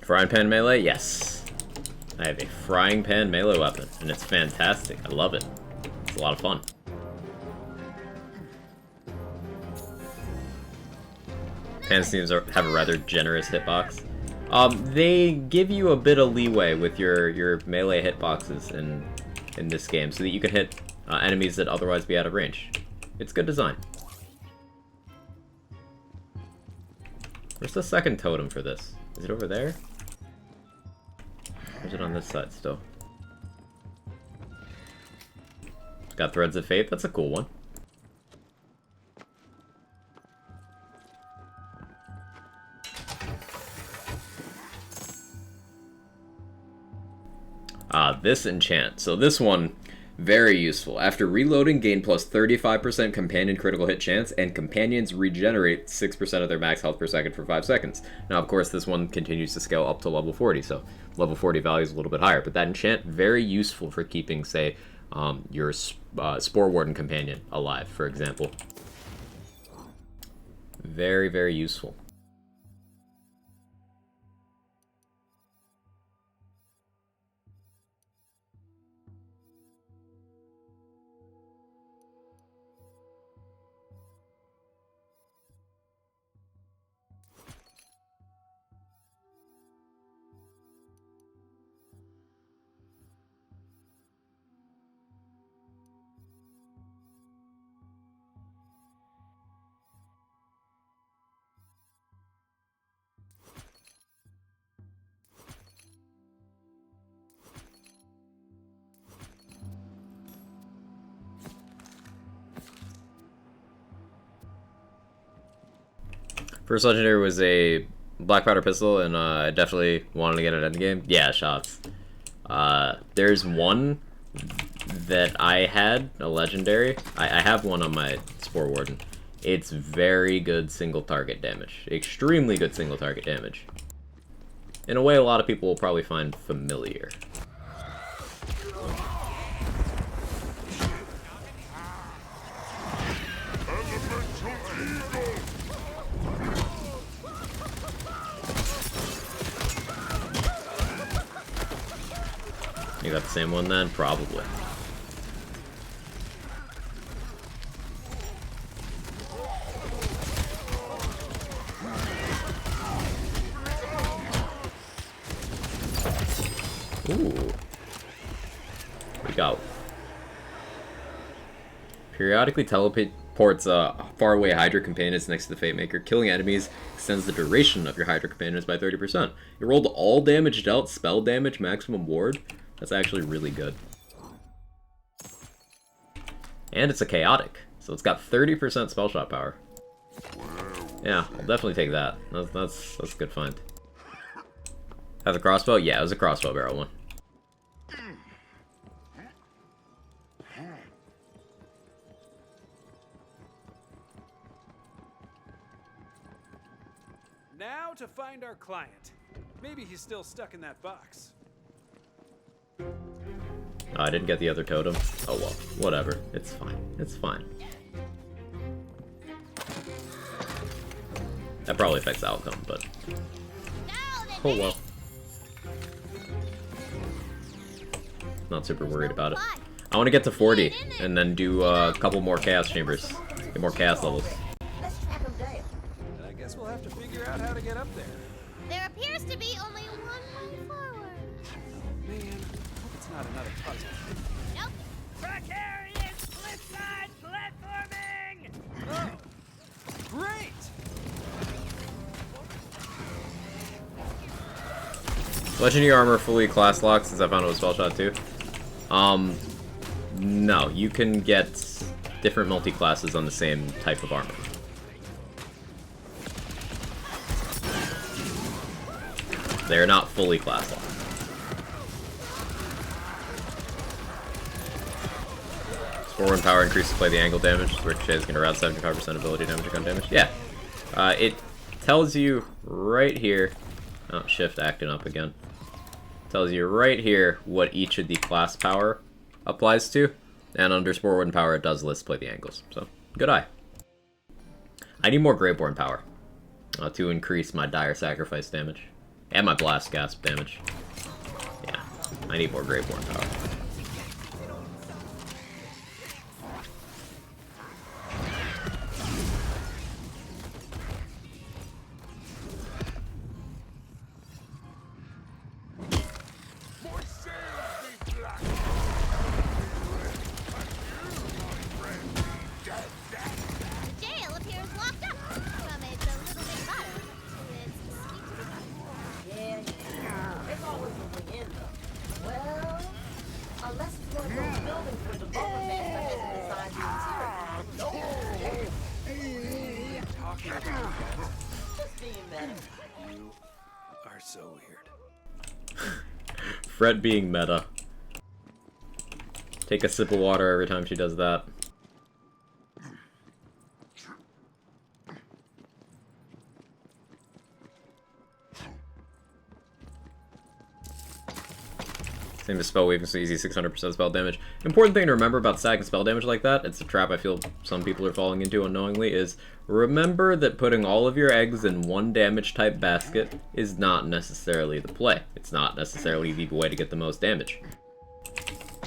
Speaker 1: Frying pan melee? Yes. I have a frying pan melee weapon, and it's fantastic. I love it. It's a lot of fun. Pan seems to have a rather generous hitbox. They give you a bit of leeway with your melee hitboxes in this game, so that you can hit enemies that otherwise be out of range. It's good design. Where's the second totem for this? Is it over there? Or is it on this side still? Got Threads of Fate, that's a cool one. This enchant. So this one, very useful. After reloading, gain plus 35% companion critical hit chance, and companions regenerate 6% of their max health per second for 5 seconds. Now, of course, this one continues to scale up to level 40, so level 40 value is a little bit higher. But that enchant, very useful for keeping, say, your Spore Warden companion alive, for example. Very, very useful. First legendary was a black powder pistol, and I definitely wanted to get an endgame. Yeah, shots. There's one that I had, a legendary. I have one on my Spore Warden. It's very good single target damage. Extremely good single target damage. In a way, a lot of people will probably find familiar. You got the same one then? Probably. Ooh. We got. Periodically teleports faraway Hydra companions next to the Fate Maker. Killing enemies extends the duration of your Hydra companions by 30%. You rolled all damage dealt, spell damage, maximum ward. That's actually really good. And it's a chaotic, so it's got 30% spell shot power. Yeah, I'll definitely take that. That's a good find. Has a crossbow? Yeah, it was a crossbow barrel one.
Speaker 11: Now to find our client. Maybe he's still stuck in that box.
Speaker 1: I didn't get the other totem. Oh well, whatever. It's fine. It's fine. That probably affects the outcome, but... Oh well. Not super worried about it. I want to get to 40, and then do a couple more chaos chambers. Get more chaos levels.
Speaker 9: Let's track him down.
Speaker 11: And I guess we'll have to figure out how to get up there.
Speaker 7: There appears to be only one way forward.
Speaker 11: Man, I hope it's not another puzzle.
Speaker 7: Nope.
Speaker 19: Precarious split-side platforming!
Speaker 11: Oh, great!
Speaker 1: Legendary armor fully class locked since I found it was spell shot too. No, you can get different multi-classes on the same type of armor. They're not fully class locked. Spore and power increases play the angle damage. Ricochets can around 75% ability damage and gun damage. Yeah. It tells you right here. Oh, shift acting up again. tells you right here what each of the class power applies to, and under Spore Warden power it does list play the angles, so good eye. I need more Greyborn power to increase my Dire Sacrifice damage, and my Blast Gasp damage. Yeah, I need more Greyborn power.
Speaker 11: So weird.
Speaker 1: Fret being meta. Take a sip of water every time she does that. Same as spell weaving, so easy 600% spell damage. Important thing to remember about stacking spell damage like that, it's a trap I feel some people are falling into unknowingly, is remember that putting all of your eggs in one damage type basket is not necessarily the play. It's not necessarily the way to get the most damage.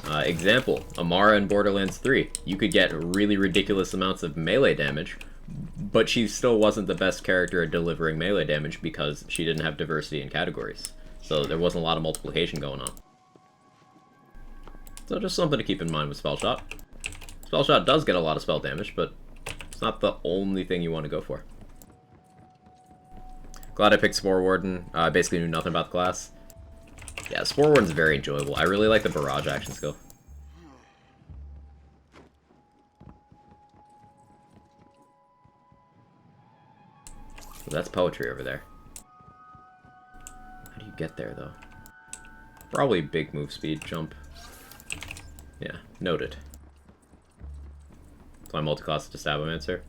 Speaker 1: Example, Amara in Borderlands 3. You could get really ridiculous amounts of melee damage, but she still wasn't the best character at delivering melee damage because she didn't have diversity in categories. So there wasn't a lot of multiplication going on. So just something to keep in mind with Spell Shot. Spell Shot does get a lot of spell damage, but it's not the only thing you want to go for. Glad I picked Spore Warden. I basically knew nothing about the class. Yeah, Spore Warden's very enjoyable. I really like the barrage action skill. So that's poetry over there. How do you get there, though? Probably big move speed, jump. Yeah, noted. So my multi-class is Sabomancer.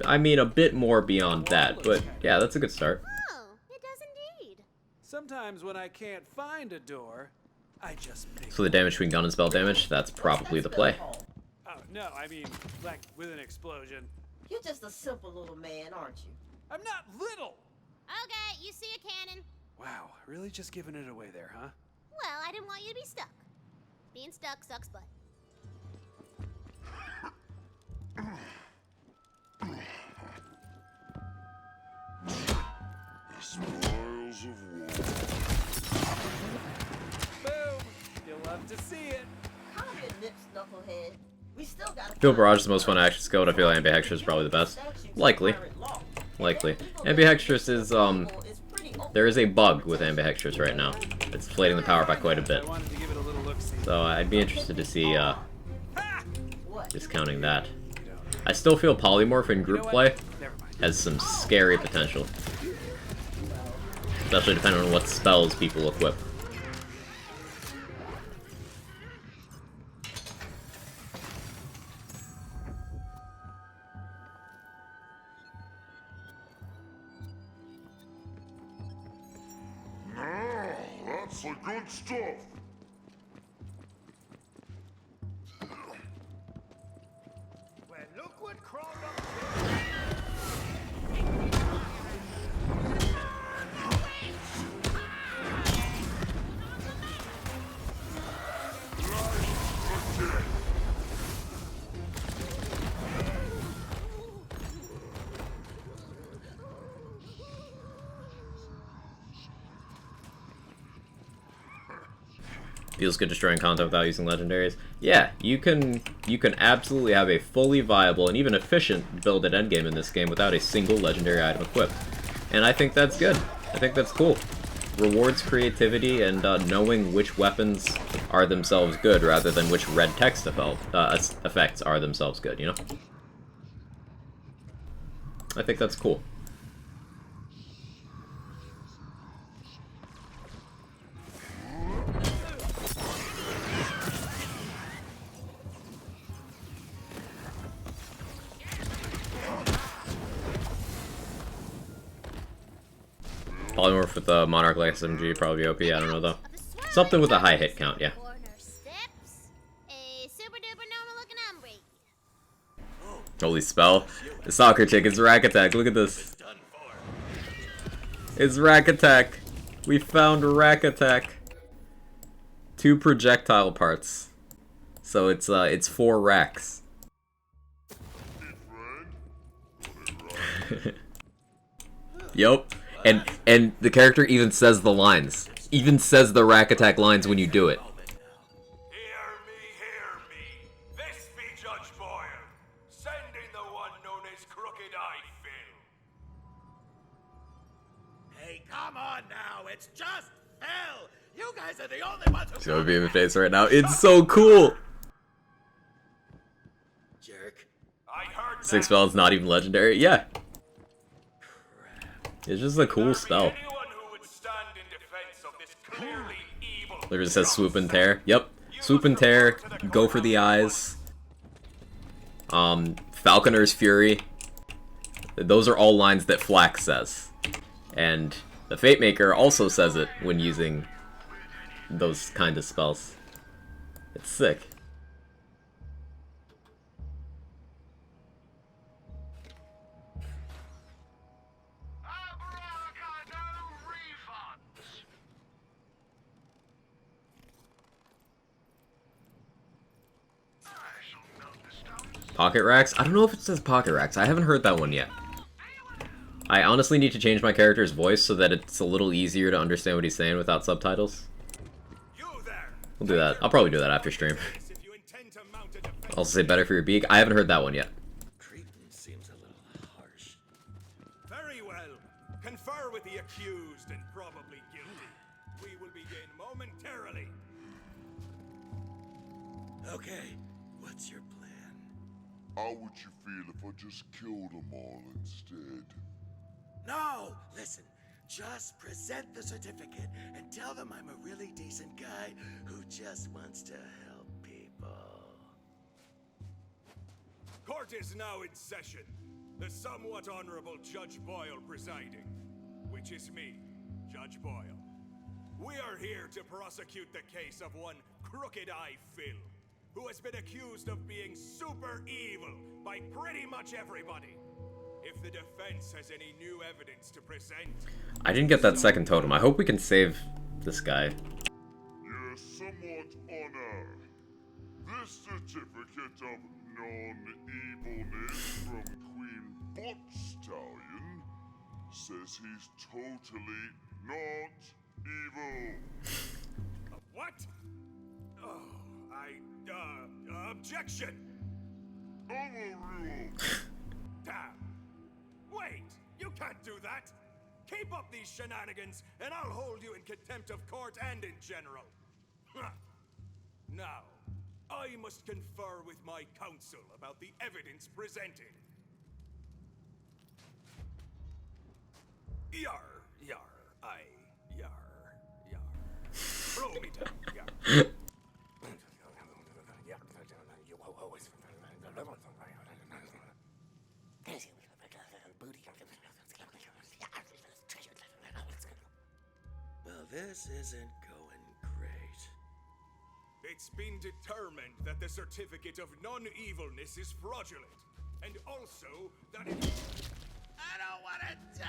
Speaker 1: I mean, a bit more beyond that, but yeah, that's a good start.
Speaker 7: Oh, it does indeed.
Speaker 11: Sometimes when I can't find a door, I just pick.
Speaker 1: So the damage between gun and spell damage, that's probably the play.
Speaker 11: Oh, no, I mean, like, with an explosion.
Speaker 9: You're just a simple little man, aren't you?
Speaker 11: I'm not little!
Speaker 7: Okay, you see a cannon.
Speaker 11: Wow, really just giving it away there, huh?
Speaker 7: Well, I didn't want you to be stuck. Being stuck sucks butt.
Speaker 3: Spoils of war.
Speaker 11: Boom! You'll love to see it.
Speaker 9: Calm your lips, knucklehead. We still got.
Speaker 1: I feel Barrage is the most fun action skill, and I feel Ambihextrous is probably the best. Likely. Ambihextrous is, there is a bug with Ambihextrous right now. It's inflating the power by quite a bit. So I'd be interested to see, discounting that. I still feel Polymorph in group play has some scary potential. Especially depending on what spells people equip.
Speaker 3: Now, that's the good stuff.
Speaker 16: Well, look what crawled up
Speaker 1: Feels good destroying content without using legendaries. Yeah, you can absolutely have a fully viable and even efficient build at endgame in this game without a single legendary item equipped. And I think that's good. I think that's cool. Rewards creativity and knowing which weapons are themselves good rather than which red text effects are themselves good, you know? I think that's cool. polymorph with the Monarch Light SMG, probably OP, I don't know though. Something with a high hit count, yeah. Holy spell. The soccer chick, it's Rack Attack, look at this. It's Rack Attack. We found Rack Attack. 2 projectile parts. So it's 4 racks. Yup. And the character even says the lines. Even says the Rack Attack lines when you do it.
Speaker 16: This be Judge Boyle, sending the one known as Crooked Eye Phil.
Speaker 19: Hey, come on now, it's just Phil! You guys are the only ones who...
Speaker 1: See what being in the face right now. It's so cool!
Speaker 19: Jerk.
Speaker 1: 6 spells not even legendary? Yeah. It's just a cool spell. There just says swoop and tear. Yep. Swoop and tear. Go for the eyes. Falconer's Fury. Those are all lines that Flax says. And the Fate Maker also says it when using those kind of spells. It's sick. Pocket racks? I don't know if it says pocket racks. I haven't heard that one yet. I honestly need to change my character's voice so that it's a little easier to understand what he's saying without subtitles. We'll do that. I'll probably do that after stream. Also say better for your beak. I haven't heard that one yet.
Speaker 16: Seems a little harsh. Very well. Confer with the accused and probably guilty. We will begin momentarily.
Speaker 19: Okay, what's your plan?
Speaker 3: How would you feel if I just killed them all instead?
Speaker 19: No! Listen, just present the certificate and tell them I'm a really decent guy who just wants to help people.
Speaker 16: Court is now in session. The somewhat honorable Judge Boyle presiding, which is me, Judge Boyle. We are here to prosecute the case of one Crooked Eye Phil, who has been accused of being super evil by pretty much everybody. If the defense has any new evidence to present...
Speaker 1: I didn't get that second totem. I hope we can save this guy.
Speaker 3: Your somewhat honor. This certificate of non-evilness from Queen Bot Stallion says he's totally not evil.
Speaker 16: What? Oh, objection!
Speaker 3: Overruled.
Speaker 16: Damn. Wait, you can't do that! Keep up these shenanigans, and I'll hold you in contempt of court and in general. Now, I must confer with my counsel about the evidence presented. Yar, yar. Roll me down, yar.
Speaker 19: Well, this isn't going great.
Speaker 16: It's been determined that the certificate of non-evilness is fraudulent, and also that it...
Speaker 19: I don't want to die!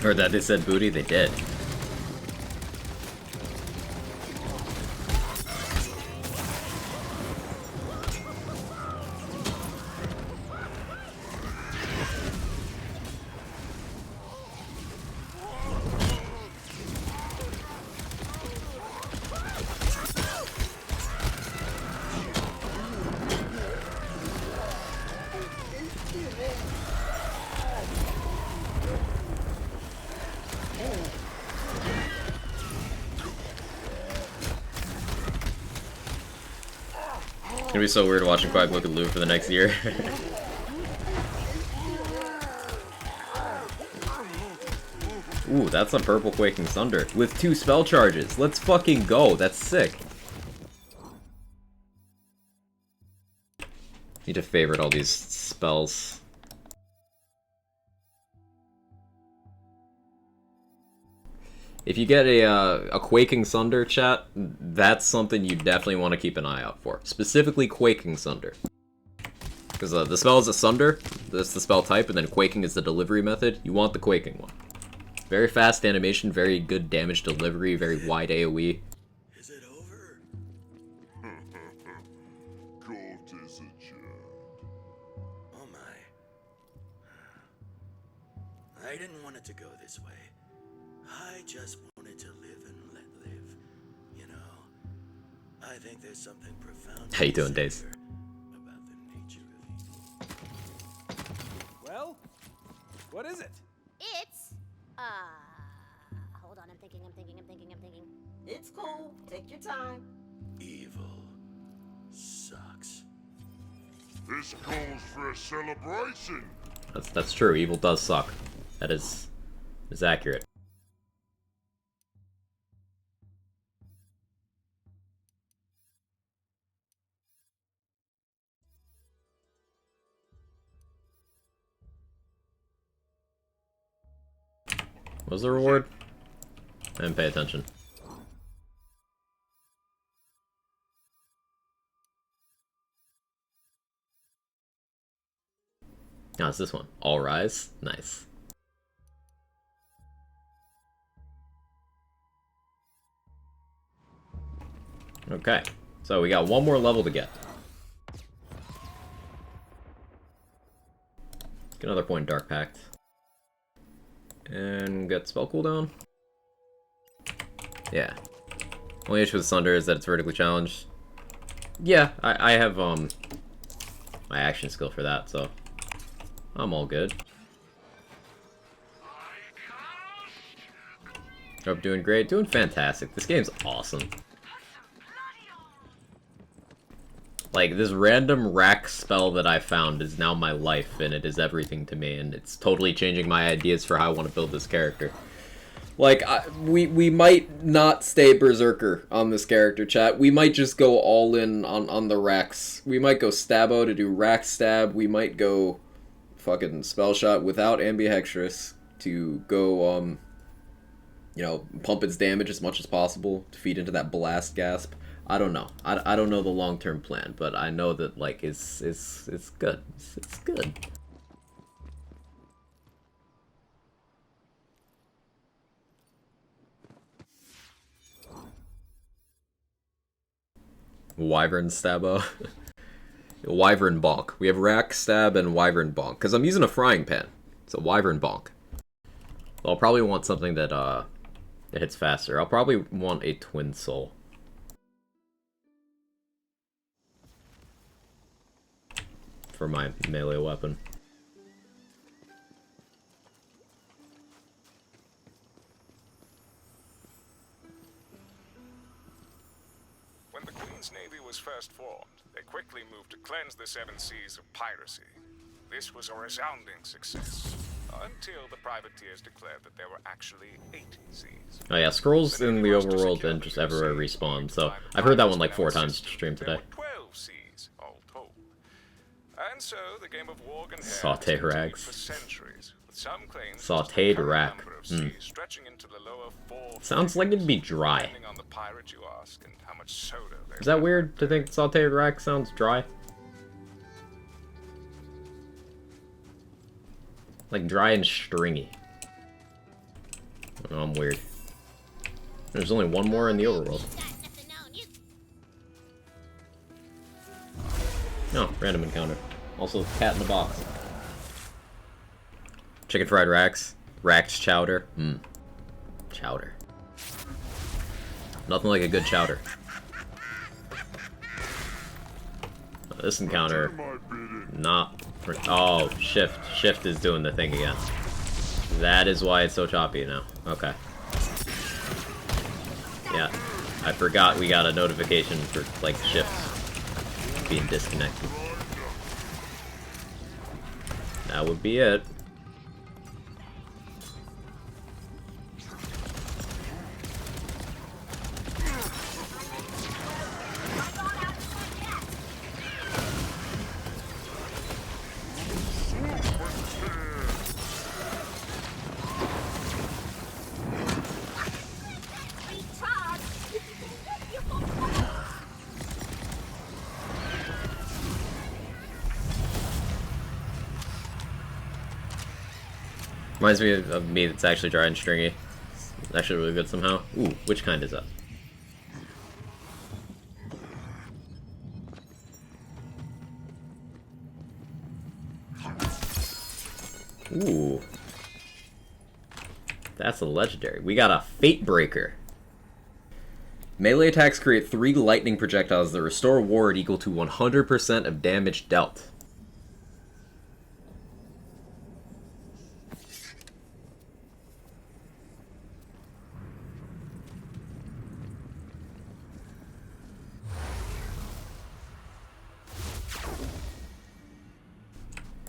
Speaker 1: Heard that they said booty, they did. gonna be so weird watching Quack look at Lou for the next year. Ooh, that's a purple Quaking Thunder with 2 spell charges. Let's fucking go. That's sick. Need to favorite all these spells. If you get a Quaking Thunder, chat, that's something you definitely want to keep an eye out for. Specifically Quaking Thunder. Because the spell is a Thunder, that's the spell type, and then Quaking is the delivery method. You want the Quaking one. Very fast animation, very good damage delivery, very wide AoE.
Speaker 3: Is it over? Cold as a jet.
Speaker 2: Oh my. I didn't want it to go this way. I just wanted to live and let live. You know, I think there's something profound.
Speaker 1: How you doing, Daze?
Speaker 2: About the nature of evil.
Speaker 11: Well, what is it?
Speaker 7: It's hold on, I'm thinking.
Speaker 9: It's cool. Take your time.
Speaker 2: Evil sucks.
Speaker 3: This calls for a celebration.
Speaker 1: That's true. Evil does suck. That is accurate. What was the reward? I didn't pay attention. No, it's this one. All rise. Nice. Okay, so we got one more level to get. Get another point in Dark Pact. And get spell cooldown. Yeah. Only issue with Thunder is that it's vertically challenged. Yeah, I have my action skill for that, so I'm all good. Hope doing great, doing fantastic. This game's awesome. Like, this random rack spell that I found is now my life, and it is everything to me, and it's totally changing my ideas for how I want to build this character. Like, we might not stay Berserker on this character, chat. We might just go all in on the racks. We might go Stabbo to do rack stab. We might go fucking spell shot without ambihextrous to go, you know, pump its damage as much as possible to feed into that blast gasp. I don't know. I don't know the long-term plan, but I know that, like, it's good. It's good. Wyvern Stabbo. Wyvern Bonk. We have Rack Stab and Wyvern Bonk. Because I'm using a frying pan. It's a Wyvern Bonk. I'll probably want something that, that hits faster. I'll probably want a Twin Soul. For my melee weapon.
Speaker 4: When the Queen's Navy was first formed, they quickly moved to cleanse the seven seas of piracy. This was a resounding success, until the privateers declared that there were actually 8 seas.
Speaker 1: Oh yeah, scrolls in the overworld and just everywhere respawn, so I've heard that one like 4 times stream today.
Speaker 4: 12 seas, all told. And so the game of Warg and
Speaker 1: Sauté rags.
Speaker 4: for centuries, with some claims
Speaker 1: Sautéed rack.
Speaker 4: stretching into the lower 4.
Speaker 1: Sounds like it'd be dry.
Speaker 4: Depending on the pirate you ask and how much soda they
Speaker 1: Is that weird to think sautéed rack sounds dry? Like dry and stringy. I don't know, I'm weird. There's only one more in the overworld. No, random encounter. Also, cat in the box. Chicken fried racks. Racked chowder. Chowder. Nothing like a good chowder. This encounter, not. Oh, shift. Shift is doing the thing again. That is why it's so choppy now. Okay. Yeah, I forgot we got a notification for like shifts. being disconnected. That would be it. Reminds me of me that's actually dry and stringy. It's actually really good somehow. Ooh, which kind is that? Ooh. That's a legendary. We got a Fate Breaker. Melee attacks create 3 lightning projectiles that restore ward equal to 100% of damage dealt.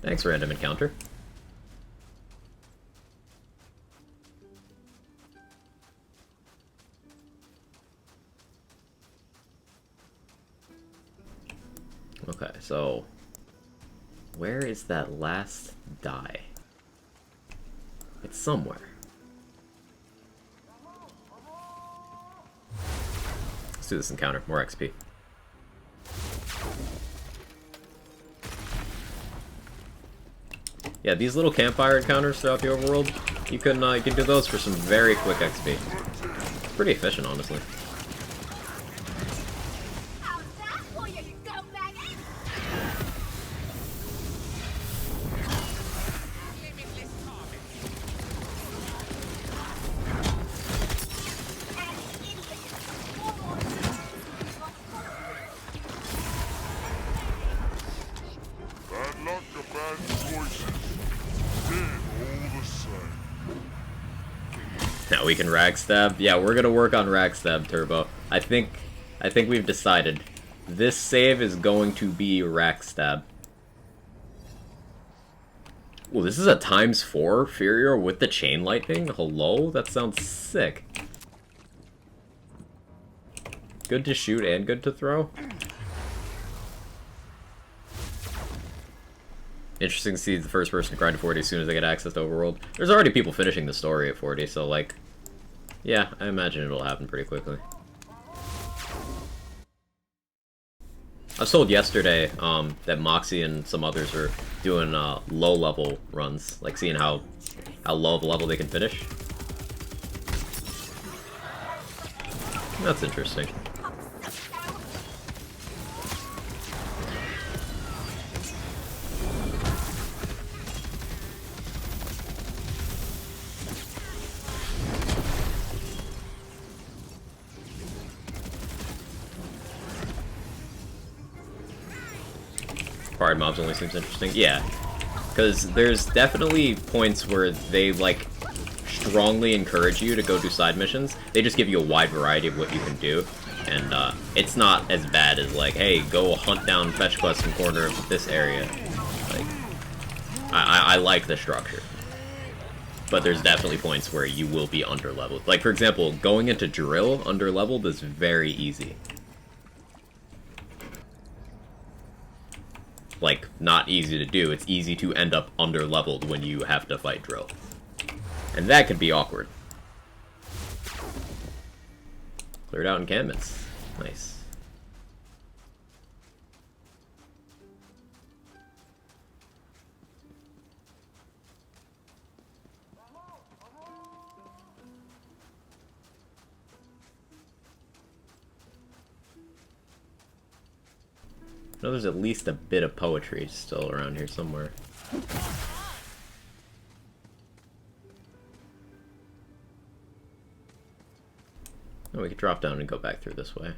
Speaker 1: Thanks, random encounter. Okay, so where is that last die? It's somewhere. Let's do this encounter, more XP. Yeah, these little campfire encounters throughout the overworld, you can do those for some very quick XP. Pretty efficient, honestly.
Speaker 3: Bad luck or bad choices. Dead all the same.
Speaker 1: Now we can rag stab. Yeah, we're gonna work on rag stab, Turbo. I think we've decided. This save is going to be rag stab. Well, this is a ×4 Furior with the chain lightning? Hello? That sounds sick. Good to shoot and good to throw? Interesting to see the first person grind to 40 as soon as they get access to Overworld. There's already people finishing the story at 40, so like... yeah, I imagine it'll happen pretty quickly. I was told yesterday that Moxie and some others are doing low-level runs, like seeing how low of a level they can finish. That's interesting. Pride mobs only seems interesting. Yeah, because there's definitely points where they like strongly encourage you to go do side missions. They just give you a wide variety of what you can do, and it's not as bad as like, hey, go hunt down fetch quests in corner of this area. Like, I like the structure, but there's definitely points where you will be underleveled. Like for example, going into drill underleveled is very easy. Like, not easy to do, it's easy to end up underleveled when you have to fight drill. And that can be awkward. Cleared out encampments. Nice. I know there's at least a bit of poetry still around here somewhere. Oh, we could drop down and go back through this way.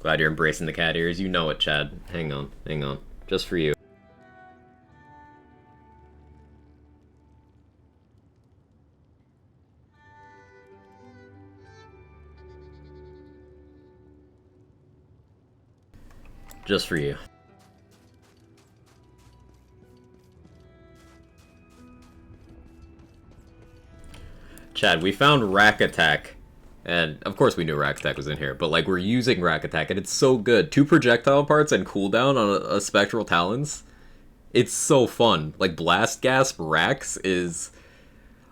Speaker 1: Glad you're embracing the cat ears. You know it, Chad. Hang on, hang on. Just for you. Just for you. Chad, we found Rack Attack. And, of course we knew Rack Attack was in here, but, like, we're using Rack Attack, and it's so good. 2 projectile parts and cooldown on a Spectral Talons. It's so fun. Like, Blast Gasp Racks is...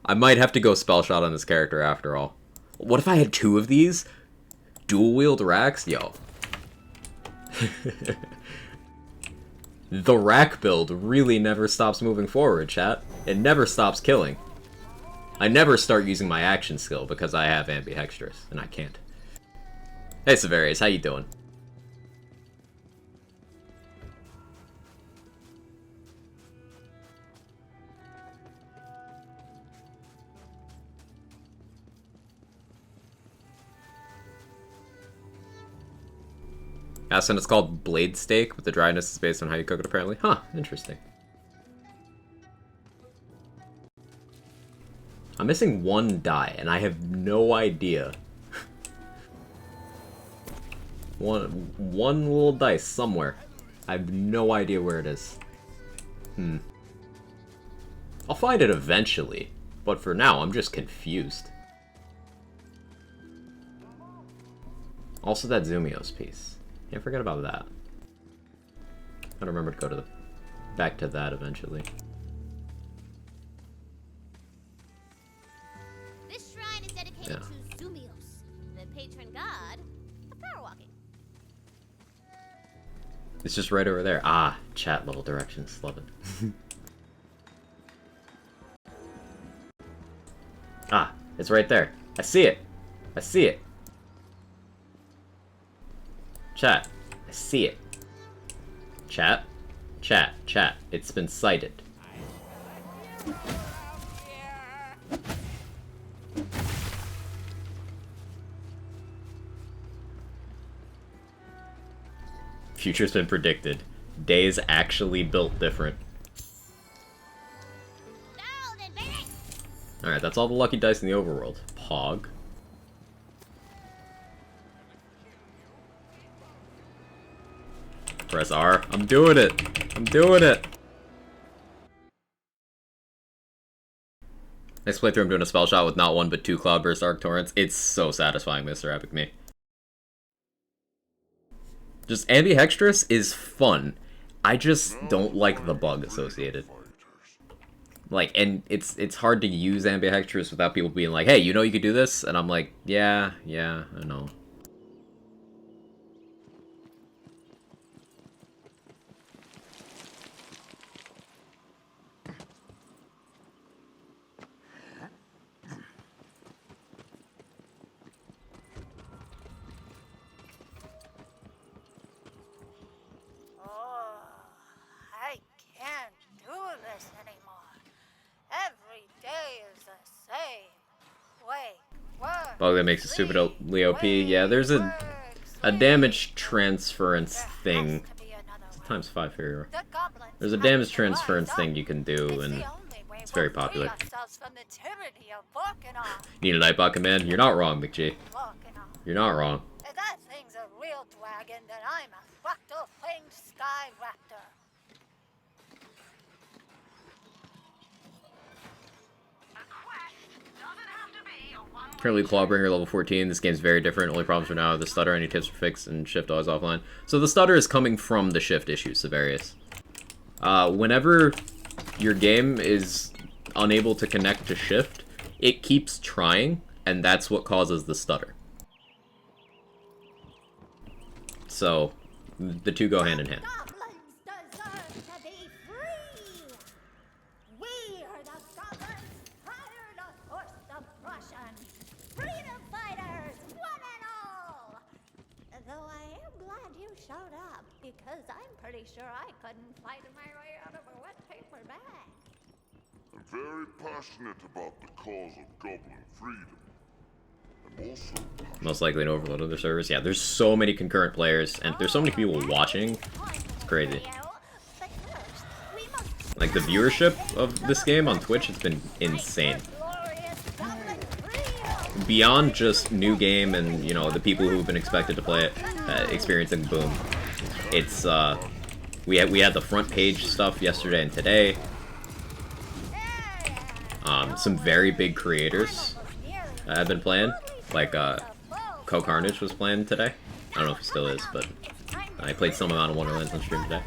Speaker 1: I might have to go Spell Shot on this character after all. What if I had 2 of these? Dual-wield Racks? Yo. The Rack build really never stops moving forward, chat. It never stops killing. I never start using my action skill because I have ambidextrous, and I can't. Hey Severius, how you doing? And it's called Blade Steak, but the dryness is based on how you cook it apparently. Huh, interesting. I'm missing 1 die, and I have no idea. one little dice somewhere. I have no idea where it is. I'll find it eventually, but for now, I'm just confused. Also that Zumios piece. Can't forget about that. Gotta remember to go to back to that eventually.
Speaker 7: This shrine is dedicated to Zumios, the patron god of power walking.
Speaker 1: It's just right over there. Ah, chat level directions. Love it. Ah, it's right there. I see it. I see it. Chat, I see it. Chat, chat, chat. It's been sighted. Future's been predicted. Days actually built different. Alright, that's all the lucky dice in the overworld. Pog. Press R. I'm doing it! I'm doing it! Next playthrough I'm doing a spell shot with not 1 but 2 Cloudburst Arc Torrents. It's so satisfying, Mr. Epic Me. Just ambidextrous is fun. I just don't like the bug associated. Like, and it's hard to use ambidextrous without people being like, hey, you know you could do this? And I'm like, yeah, I know.
Speaker 12: I can't do this anymore. Every day is the same. Wake, work,
Speaker 1: Bug that makes it stupidly OP. Yeah, there's a damage transference thing. It's times 5 here. There's a damage transference thing you can do, and it's very popular. You need a Nightbot command? You're not wrong, McG. You're not wrong.
Speaker 12: If that thing's a real dragon, then I'm a fractal-fanged sky raptor.
Speaker 1: Currently Clawbringer level 14. This game's very different. Only problems for now: the stutter. Any tips for fix and shift always offline. So the stutter is coming from the shift issues, Severius. Whenever your game is unable to connect to shift, it keeps trying, and that's what causes the stutter. So the two go hand in hand.
Speaker 12: Because I'm pretty sure I couldn't fight my way out of a wet paper bag.
Speaker 3: I'm very passionate about the cause of Goblin freedom. I'm also
Speaker 1: Most likely an overload of their servers. Yeah, there's so many concurrent players, and there's so many people watching. It's crazy. Like, the viewership of this game on Twitch has been insane. Beyond just new game and, you know, the people who've been expected to play it, experiencing boom. It's we had the front page stuff yesterday and today. Some very big creators I've been playing, like Carnage was playing today. I don't know if he still is, but I played some amount of Wonderlands on stream today.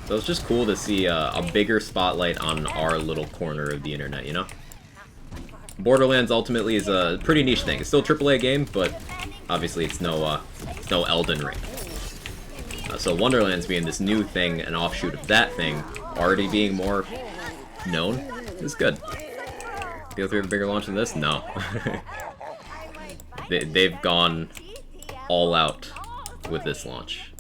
Speaker 1: So it's just cool to see a bigger spotlight on our little corner of the internet, you know? Borderlands ultimately is a pretty niche thing. It's still a AAA game, but obviously it's no Elden Ring. So Wonderlands being this new thing, an offshoot of that thing, already being more known, is good. Feel we have a bigger launch than this? No. They've gone all out with this launch.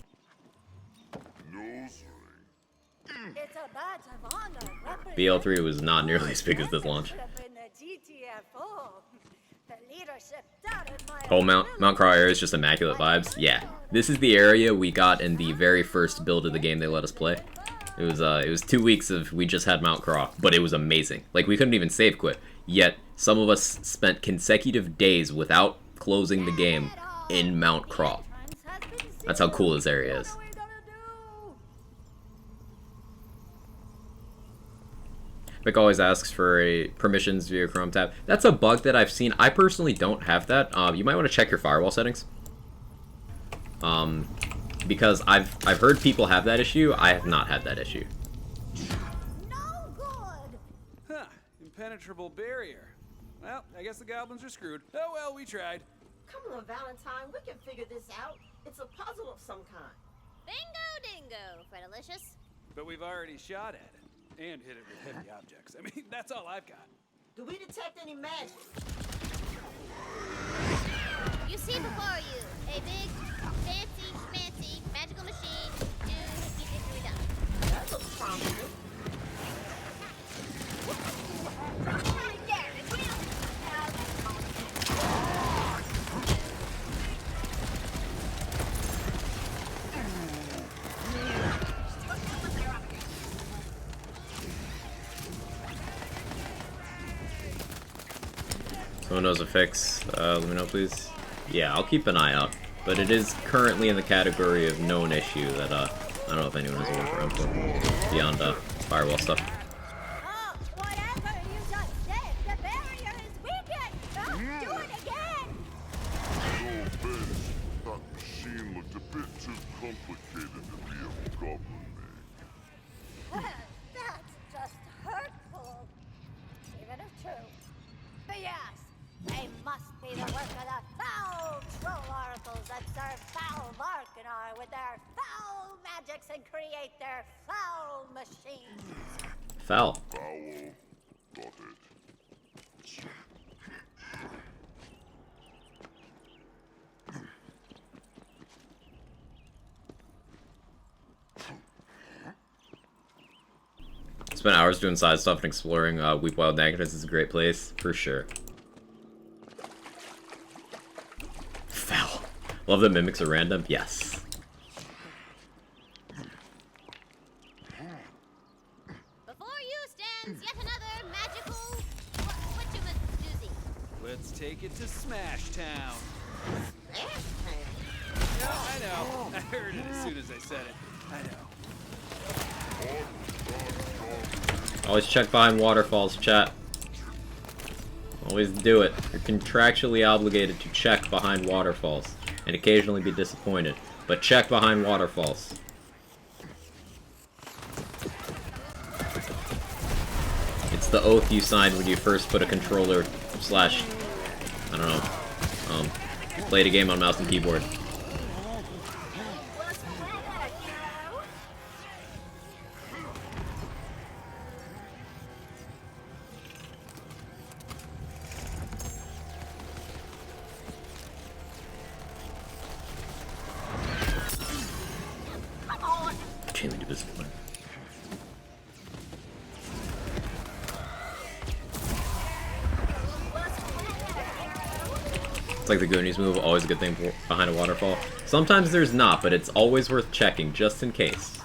Speaker 1: BL3 was not nearly as big as this launch. Whole Mount Craw area is just immaculate vibes. Yeah, this is the area we got in the very first build of the game they let us play. It was 2 weeks of we just had Mount Craw, but it was amazing. Like, we couldn't even save quit. Yet some of us spent consecutive days without closing the game in Mount Craw. That's how cool this area is. Vic always asks for permissions via Chrome tab. That's a bug that I've seen. I personally don't have that. You might want to check your firewall settings. Because I've heard people have that issue. I have not had that issue.
Speaker 11: Huh. Impenetrable barrier. Well, I guess the goblins are screwed. Oh well, we tried.
Speaker 9: Come on, Valentine. We can figure this out. It's a puzzle of some kind.
Speaker 7: Bingo dingo, Fredalicious.
Speaker 11: But we've already shot at it. And hit it with heavy objects. I mean, that's all I've got.
Speaker 9: Do we detect any magic?
Speaker 7: You see before you a big, fancy, schmancy, magical machine.
Speaker 9: That looks promising.
Speaker 1: Someone knows a fix, let me know please. Yeah, I'll keep an eye out. But it is currently in the category of known issue that, I don't know if anyone has a word for info beyond, firewall stuff.
Speaker 3: That machine looked a bit too complicated to be a goblin make.
Speaker 12: Well, that's just hurtful. Even if true. But yes, they must be the work of the foul troll oracles that serve foul Markinar with their foul magics and create their foul machines.
Speaker 1: Foul.
Speaker 3: Foul. Got it.
Speaker 1: Spent hours doing side stuff and exploring Weep Wild Negatives is a great place, for sure. Foul. Love that mimics are random? Yes.
Speaker 7: Before you stands yet another magical whatchamadoozy.
Speaker 11: Let's take it to Smash Town.
Speaker 9: Smash Town?
Speaker 11: Yeah, I know. I heard it as soon as I said it. I know.
Speaker 1: Always check behind waterfalls, chat. Always do it. You're contractually obligated to check behind waterfalls, and occasionally be disappointed. But check behind waterfalls. It's the oath you signed when you first put a controller slash, I don't know, played a game on mouse and keyboard. Extremely disappointed. It's like the Goonies move, always a good thing behind a waterfall. Sometimes there's not, but it's always worth checking, just in case.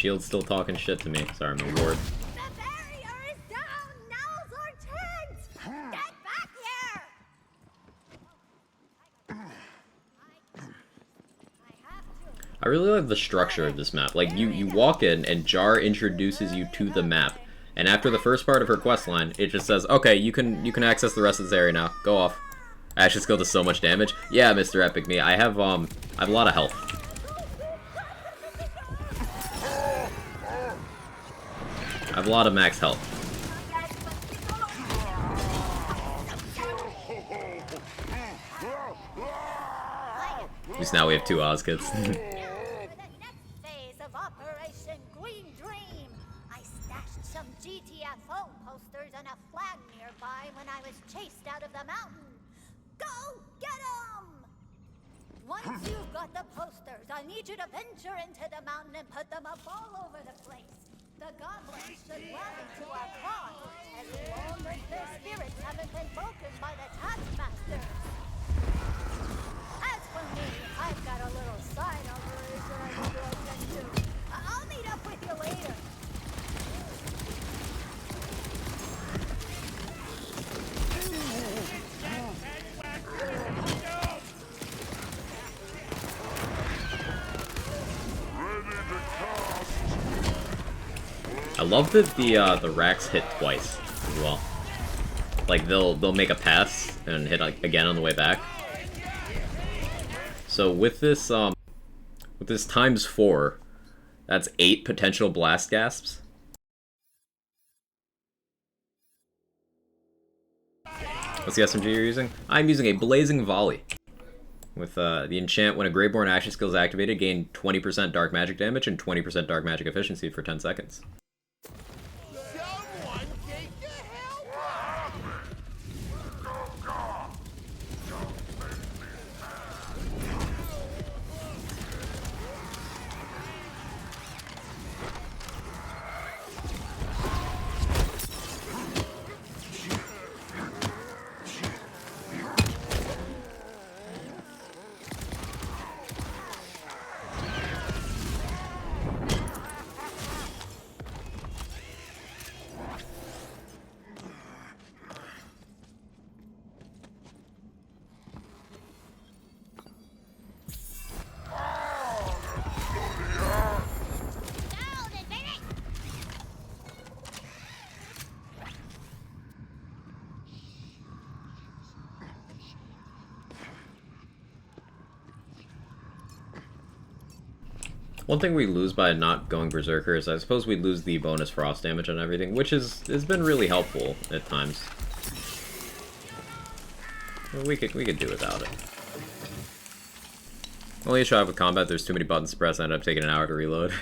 Speaker 1: shield's still talking shit to me. Sorry, I'm a ward.
Speaker 12: The barrier is down! Now's our chance! Get back here!
Speaker 1: I really like the structure of this map. Like, you walk in, and Jar introduces you to the map. And after the first part of her questline, it just says, okay, you can access the rest of this area now. Go off. Ashes Skill does so much damage. Yeah, Mr. Epic Me, I have a lot of health. I have a lot of max health. At least now we have 2 Oz kids.
Speaker 12: Phase of Operation Green Dream. I stashed some GTFO posters and a flag nearby when I was chased out of the mountain. Go get 'em! Once you've got the posters, I need you to venture into the mountain and put them up all over the place. The goblins should rally to our cause, as long as their spirits haven't been broken by the taskmasters. As for me, I've got a little side operation I need to attend to. I'll meet up with you later.
Speaker 1: I love that the racks hit twice as well. Like they'll make a pass and hit again on the way back. So with this times 4, that's 8 potential blast gasps. What's the SMG you're using? I'm using a Blazing Volley. With the enchant, when a Greyborn Ashes skill is activated, gain 20% dark magic damage and 20% dark magic efficiency for 10 seconds. One thing we lose by not going Berserker is I suppose we lose the bonus frost damage on everything, which has been really helpful at times. Well, we could do without it. Only a shot with combat, there's too many buttons to press, I end up taking an hour to reload.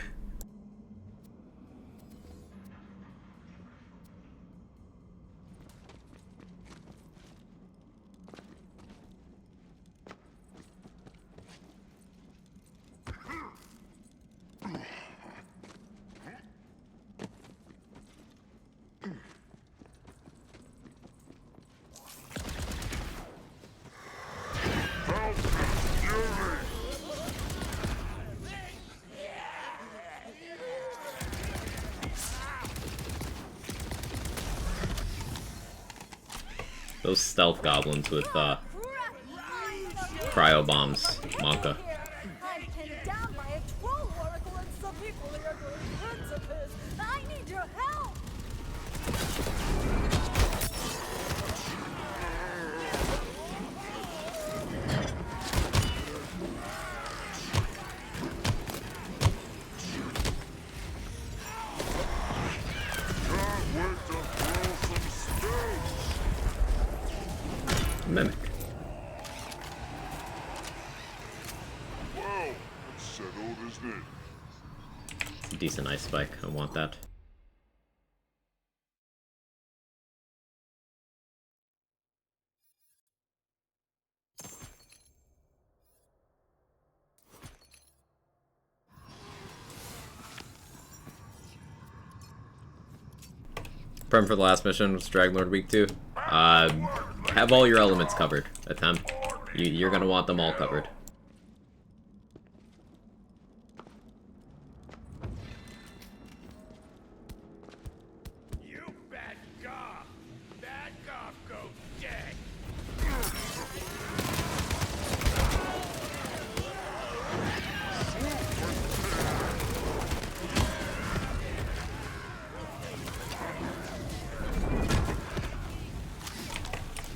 Speaker 1: Those stealth goblins with cryo bombs, Monka.
Speaker 12: I'm pinned down by a troll oracle and some equally ugly principes. I need your help.
Speaker 1: Mimic.
Speaker 3: Well, it's settled, isn't it?
Speaker 1: It's a decent ice spike. I want that. Prem for the last mission was Dragon Lord Week 2. Have all your elements covered. Attempt. You're gonna want them all covered.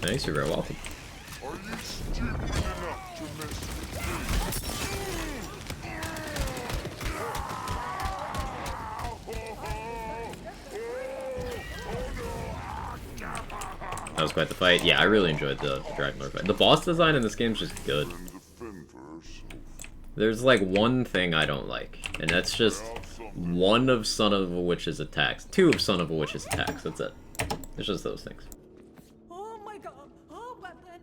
Speaker 1: Nice, you're very welcome.
Speaker 3: Are you stupid enough to mess
Speaker 1: That was quite the fight. Yeah, I really enjoyed the Dragon Lord fight. The boss design in this game is just good. There's like one thing I don't like, and that's just one of Son of a Witch's attacks. Two of Son of a Witch's attacks, that's it. It's just those things.
Speaker 12: Oh my god, a weapon!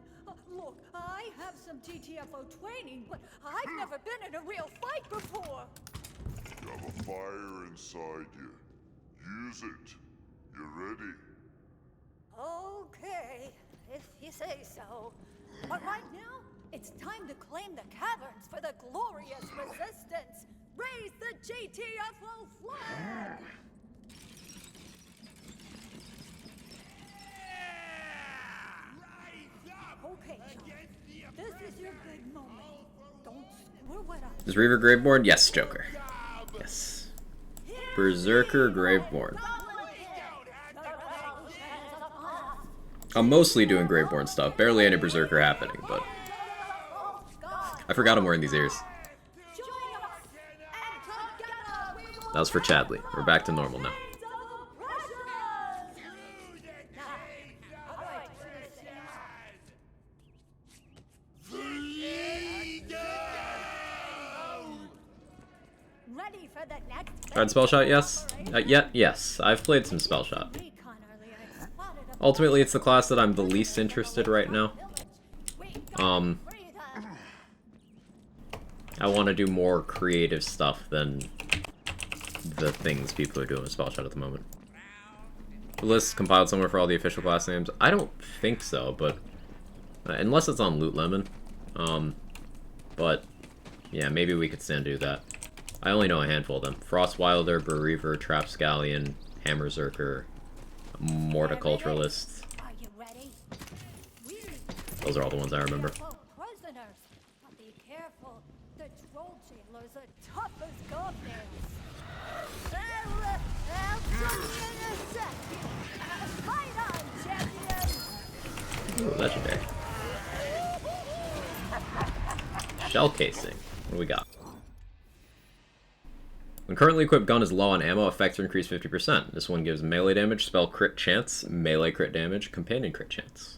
Speaker 12: Look, I have some GTFO training, but I've never been in a real fight before!
Speaker 3: You have a fire inside you. Use it. You ready?
Speaker 12: Okay, if you say so. But right now, it's time to claim the caverns for the glorious resistance! Raise the GTFO flag! Okay, John. This is your big moment. Don't screw it up.
Speaker 1: Is Reaver Graveborn? Yes, Joker. Yes. Berserker Graveborn. I'm mostly doing Graveborn stuff. Barely any Berserker happening, but... I forgot I'm wearing these ears. That was for Chadley. We're back to normal now. Tried Spell Shot, yes? Yes. I've played some Spell Shot. Ultimately, it's the class that I'm the least interested right now. I want to do more creative stuff than the things people are doing with Spell Shot at the moment. The list compiled somewhere for all the official class names? I don't think so, but... unless it's on Loot Lemon. But, yeah, maybe we could stand to do that. I only know a handful of them. Frostwilder, Brr-Reaver, Trapscallion, Hammerzerker, Morticulturalist. Those are all the ones I remember.
Speaker 12: Be careful. The troll jailers are tough as goblins. Fight on, champion!
Speaker 1: Ooh, legendary. Shell casing. What do we got? When currently equipped gun is low on ammo, effects are increased 50%. This one gives melee damage, spell crit chance, melee crit damage, companion crit chance.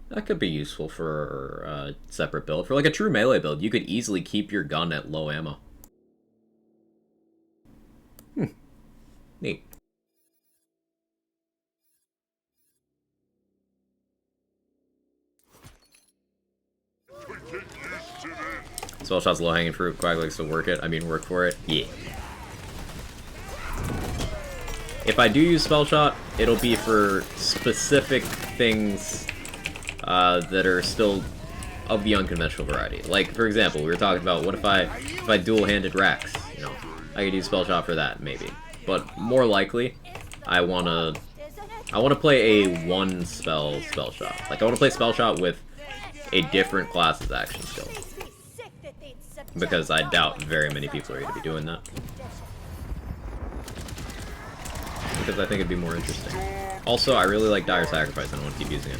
Speaker 1: That could be useful for a separate build. For like a true melee build, you could easily keep your gun at low ammo. Neat. Spell Shot's low hanging fruit. Quag likes to work it. I mean, work for it. Yeah. If I do use Spell Shot, it'll be for specific things that are still of the unconventional variety. Like, for example, we were talking about what if I dual-handed Rax, you know, I could use Spell Shot for that, maybe. But more likely, I wanna play a one spell Shot. Like, I wanna play Spell Shot with a different class's action skill. Because I doubt very many people are going to be doing that. Because I think it'd be more interesting. Also, I really like Dire Sacrifice, and I want to keep using it.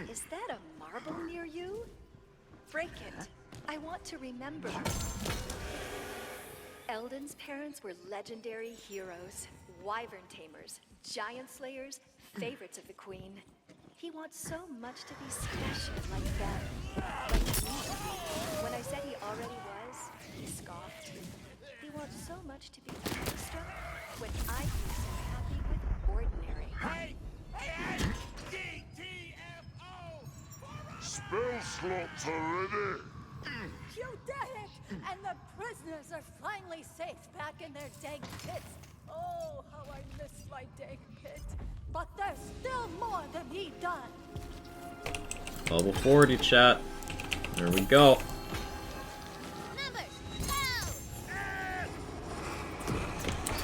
Speaker 14: Is that a marble near you? Break it. I want to remember. Eldon's parents were legendary heroes, wyvern tamers, giant slayers, favorites of the queen. He wants so much to be special like them. Like me. When I said he already was, he scoffed. He wants so much to be extra when I'd be so happy with ordinary.
Speaker 3: Spell slots are ready.
Speaker 12: You did it! And the prisoners are finally safe back in their dank pits. Oh, how I miss my dank pit. But there's still more to be done.
Speaker 1: Level 40, chat. There we go.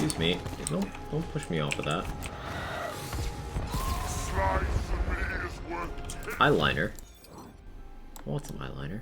Speaker 1: Excuse me. Don't push me off of that. Eyeliner. I want some eyeliner.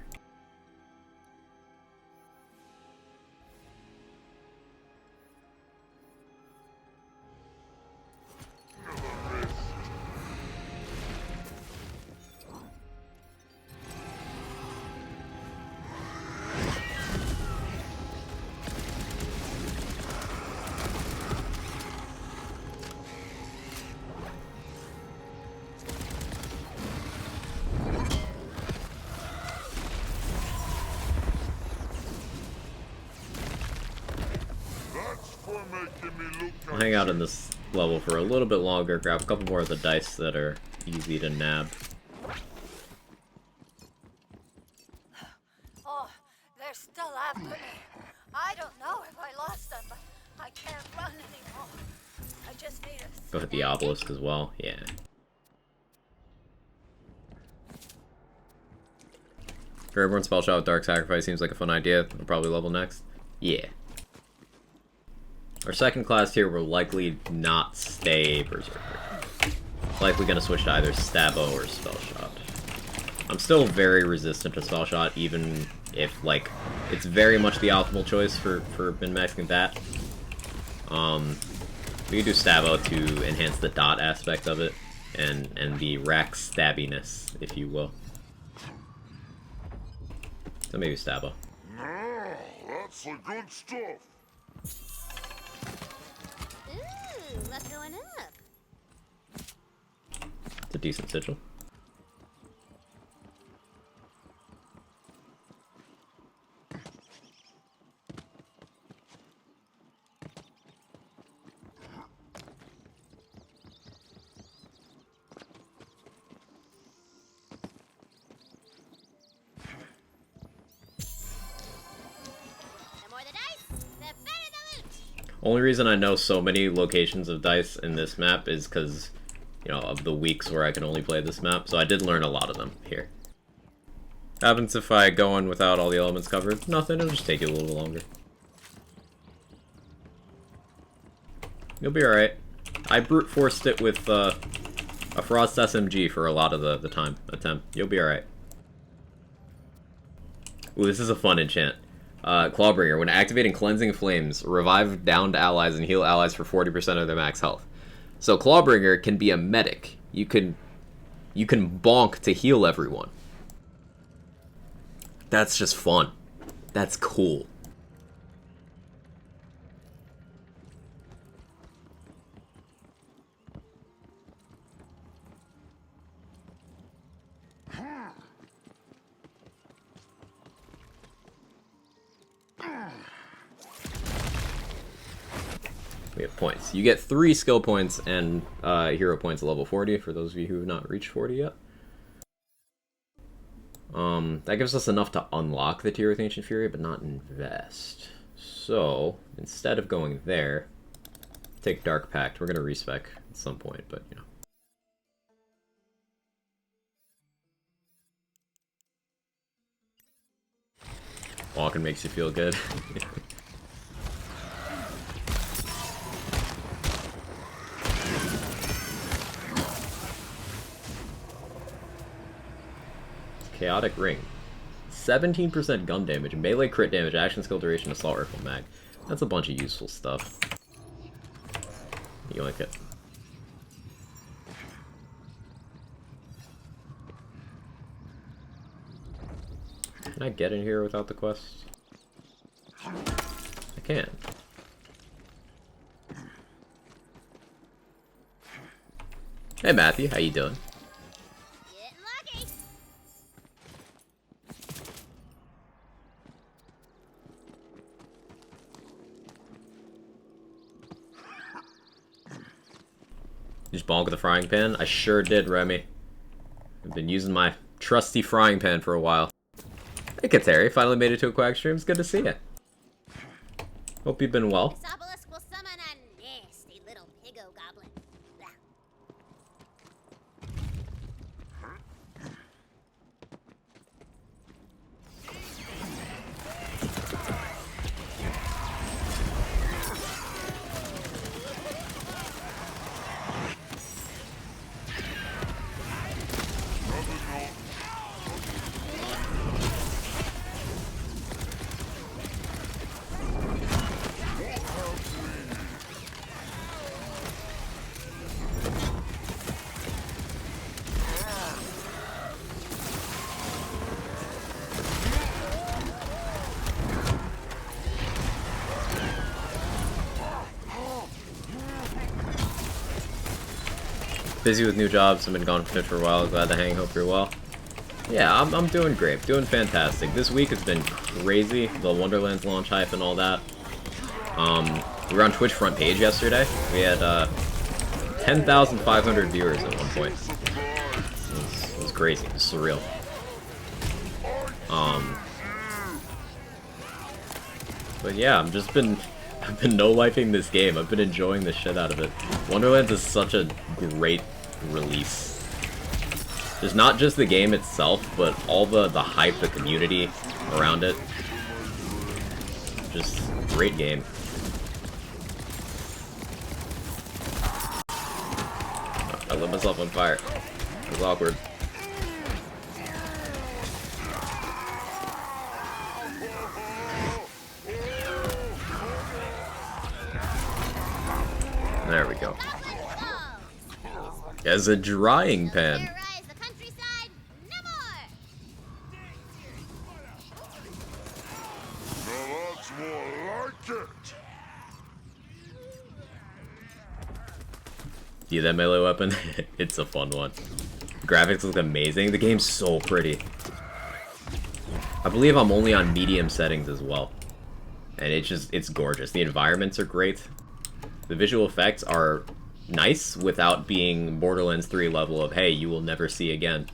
Speaker 1: I'll hang out in this level for a little bit longer, grab a couple more of the dice that are easy to nab.
Speaker 12: Oh, they're still after me. I don't know if I lost them, but I can't run anymore. I just need a...
Speaker 1: Go hit the obelisk as well, yeah. Fairborn spell shot with Dark Sacrifice seems like a fun idea. We'll probably level next. Yeah. Our second class here will likely not stay Berserker. Likely gonna switch to either Stabbo or Spell Shot. I'm still very resistant to Spell Shot, even if, like, it's very much the optimal choice for min-maxing that. We can do Stabbo to enhance the dot aspect of it, and the rack stabbiness, if you will. So maybe Stabbo.
Speaker 3: Now, that's the good stuff.
Speaker 7: Ooh, what's going up?
Speaker 1: It's a decent sigil. Only reason I know so many locations of dice in this map is because, you know, of the weeks where I can only play this map, so I did learn a lot of them here. Happens if I go in without all the elements covered. Nothing, it'll just take you a little longer. You'll be alright. I brute forced it with a Frost SMG for a lot of the time attempt. You'll be alright. Ooh, this is a fun enchant. Clawbringer. When activating Cleansing Flames, revive downed allies and heal allies for 40% of their max health. So Clawbringer can be a medic. You can bonk to heal everyone. That's just fun. That's cool. We have points. You get 3 skill points and hero points at level 40, for those of you who have not reached 40 yet. That gives us enough to unlock the tier with Ancient Fury, but not invest. So, instead of going there, take Dark Pact. We're going to respec at some point, but, you know. Walking makes you feel good. Chaotic Ring. 17% gun damage, melee crit damage, action skill duration, assault rifle mag. That's a bunch of useful stuff. Yoink it. Can I get in here without the quest? I can. Hey Matthew, how you doing? You just bonk with the frying pan? I sure did, Remy. I've been using my trusty frying pan for a while. Hey Kateri, finally made it to a Quack stream. It's good to see you. Hope you've been well.
Speaker 7: This obelisk will summon a nasty little piggo goblin.
Speaker 1: Busy with new jobs. I've been gone from Twitch for a while. Glad to hang. Hope you're well. Yeah, I'm doing great. Doing fantastic. This week has been crazy. The Wonderlands launch hype and all that. We were on Twitch front page yesterday. We had 10,500 viewers at one point. It was crazy. It was surreal. But yeah, I've been no-lifing this game. I've been enjoying the shit out of it. Wonderlands is such a great release. There's not just the game itself, but all the hype, the community around it. Just great game. I lit myself on fire. It was awkward. There we go. As a drying pan.
Speaker 3: That's more like it.
Speaker 1: See that melee weapon? It's a fun one. The graphics look amazing. The game's so pretty. I believe I'm only on medium settings as well. And it's gorgeous. The environments are great. The visual effects are nice without being Borderlands 3 level of, hey, you will never see again.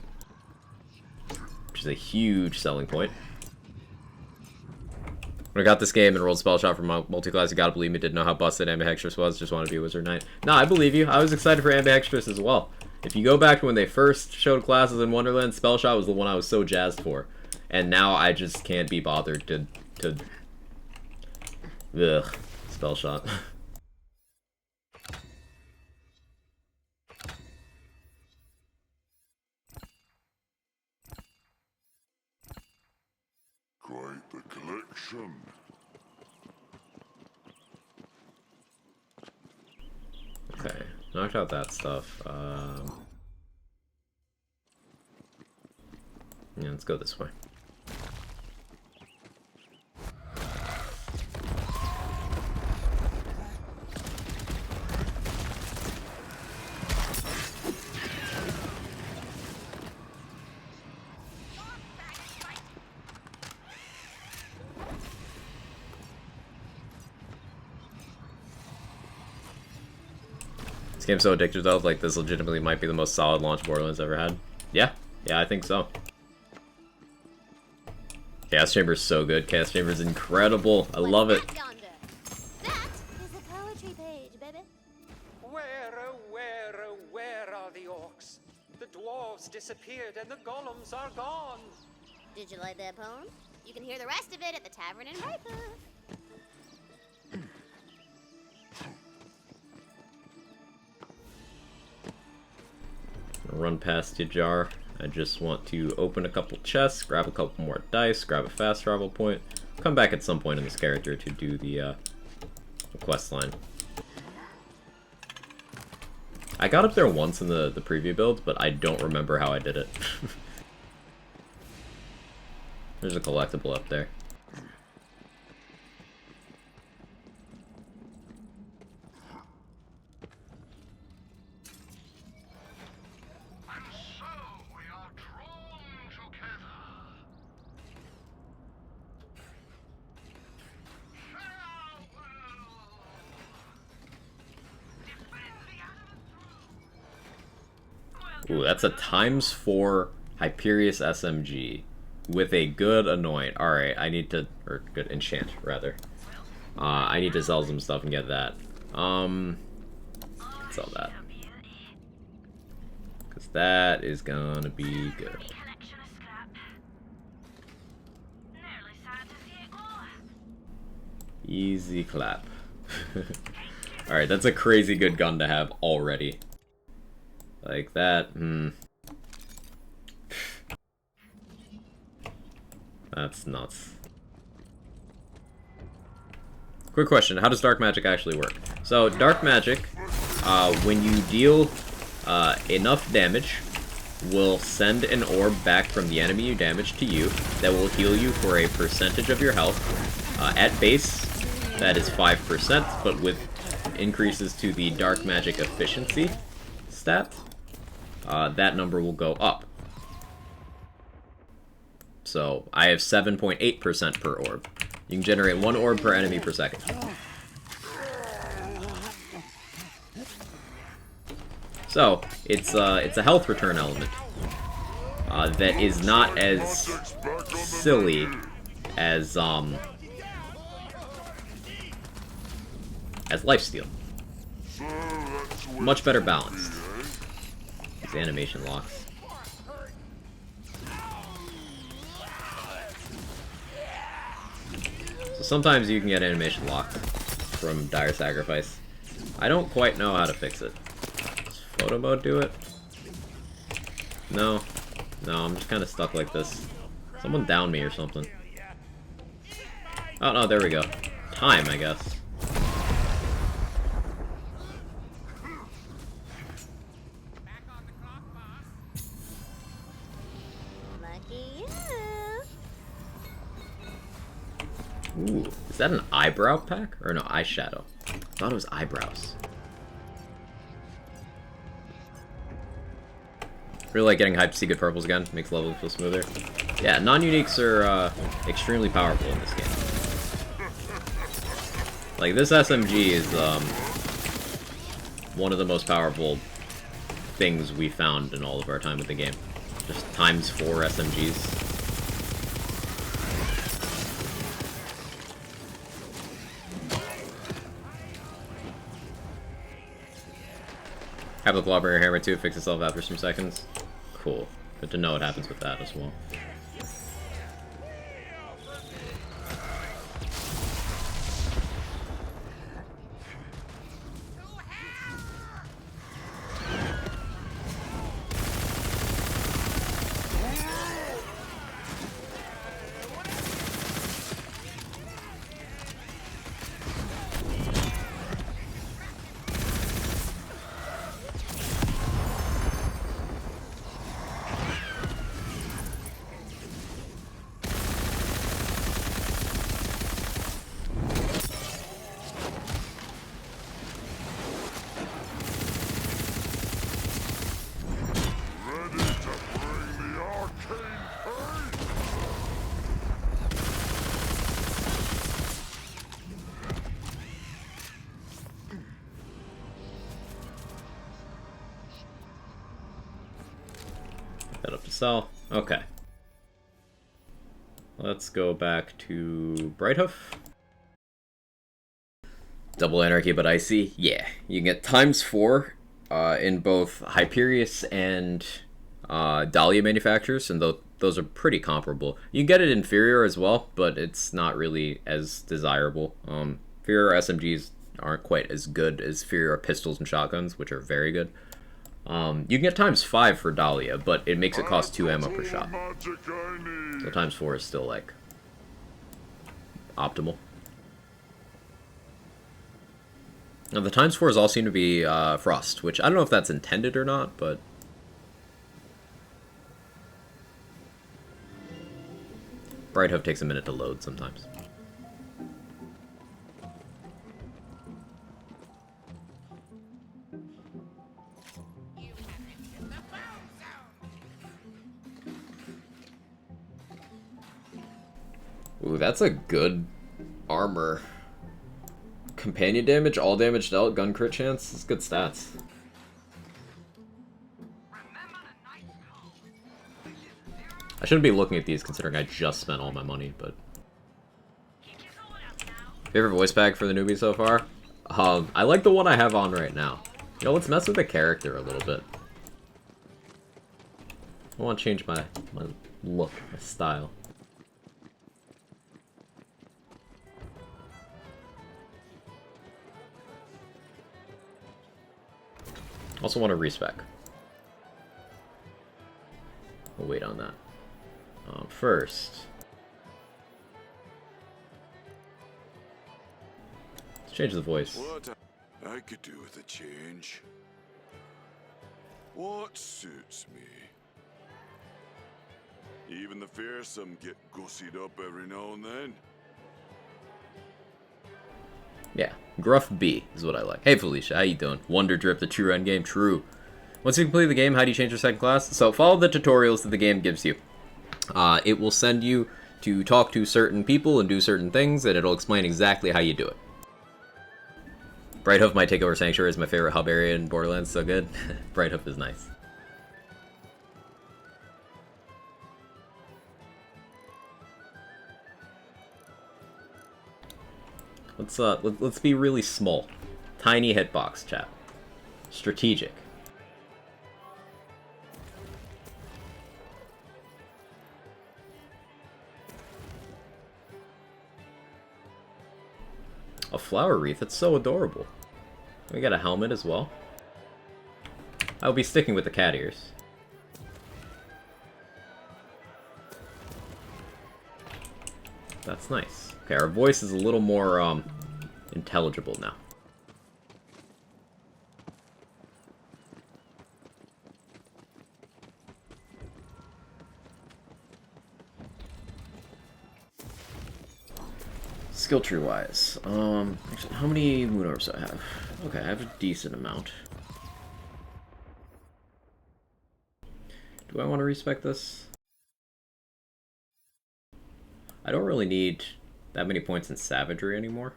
Speaker 1: Which is a huge selling point. When I got this game and rolled Spell Shot for multi-class, you gotta believe me, didn't know how busted Ambihextrous was, just wanted to be a Wizard Knight. No, I believe you. I was excited for Ambihextrous as well. If you go back to when they first showed classes in Wonderland, Spell Shot was the one I was so jazzed for. And now I just can't be bothered to ugh, Spell Shot.
Speaker 3: Quite the collection.
Speaker 1: Okay, knocked out that stuff. Yeah, let's go this way. This game's so addictive though, like this legitimately might be the most solid launch Borderlands ever had. Yeah, I think so. Gas Chamber's so good. Gas Chamber's incredible. I love it.
Speaker 7: That is a poetry page, baby.
Speaker 13: Where are the orcs? The dwarves disappeared and the golems are gone.
Speaker 7: Did you like that poem? You can hear the rest of it at the tavern in Riper.
Speaker 1: Run past you, Jar. I just want to open a couple chests, grab a couple more dice, grab a fast travel point, come back at some point in this character to do the quest line. I got up there once in the preview build, but I don't remember how I did it. There's a collectible up there. Ooh, that's a ×4 Hyperius SMG with a good anoint. Alright, I need to, or good enchant, rather. I need to sell some stuff and get that. Sell that. Because that is gonna be good. Easy clap. Alright, that's a crazy good gun to have already. Like that, That's nuts. Quick question, how does dark magic actually work? So, dark magic, when you deal enough damage, will send an orb back from the enemy you damaged to you that will heal you for a percentage of your health. At base, that is 5%, but with increases to the dark magic efficiency stat, that number will go up. So I have 7.8% per orb. You can generate 1 orb per enemy per second. So it's a health return element that is not as silly as lifesteal. Much better balanced. These animation locks. So sometimes you can get animation locked from Dire Sacrifice. I don't quite know how to fix it. Does photo mode do it? No. No, I'm just kind of stuck like this. Someone down me or something. Oh, no, there we go. Time, I guess. Ooh, is that an eyebrow pack? Or no, eyeshadow? I thought it was eyebrows. Really like getting hyped to see good purples again. Makes leveling feel smoother. Yeah, non-uniques are extremely powerful in this game. Like, this SMG is one of the most powerful things we found in all of our time with the game. Just ×4 SMGs. Have the Clawbringer Hammer too fix itself after some seconds. Cool. Good to know what happens with that as well. That up to sell. Okay. Let's go back to Brighthoof. Double Anarchy but Icy. Yeah, you can get ×4 in both Hyperius and Dahlia manufacturers, and those are pretty comparable. You can get it inferior as well, but it's not really as desirable. Inferior SMGs aren't quite as good as inferior pistols and shotguns, which are very good. You can get ×5 for Dahlia, but it makes it cost 2 ammo per shot. So ×4 is still, like, optimal. Now, the ×4s all seem to be Frost, which I don't know if that's intended or not, but... Brighthoof takes a minute to load sometimes. Ooh, that's a good armor. Companion damage, all damage dealt, gun crit chance. That's good stats. I shouldn't be looking at these considering I just spent all my money, but... Favorite voice pack for the newbie so far? I like the one I have on right now. You know, let's mess with the character a little bit. I want to change my look, my style. Also want to respec. We'll wait on that. First, let's change the voice.
Speaker 3: What I could do with a change. What suits me? Even the fearsome get gussied up every now and then.
Speaker 1: Yeah, Gruff B is what I like. Hey Felicia, how you doing? Wonder Drip, the true endgame, true. Once you complete the game, how do you change your second class? So follow the tutorials that the game gives you. It will send you to talk to certain people and do certain things, and it'll explain exactly how you do it. Bright Hoof might take over Sanctuary is my favorite hub area in Borderlands, so good. Bright Hoof is nice. Let's be really small. Tiny hitbox, chat. Strategic. A flower wreath, that's so adorable. We got a helmet as well. I'll be sticking with the cat ears. That's nice. Okay, our voice is a little more, intelligible now. Skill tree wise, actually, how many moon orbs do I have? Okay, I have a decent amount. Do I want to respec this? I don't really need that many points in savagery anymore.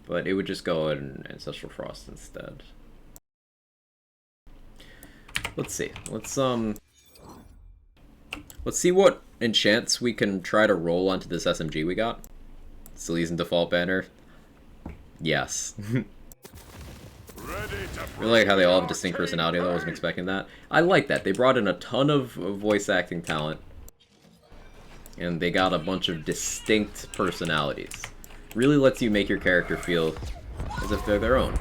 Speaker 1: But it would just go in Ancestral Frost instead. Let's see. Let's see what enchants we can try to roll onto this SMG we got. Sleaze and default banner. Yes. I really like how they all have distinct personality, though. I wasn't expecting that. I like that. They brought in a ton of voice acting talent. And they got a bunch of distinct personalities. Really lets you make your character feel as if they're their own.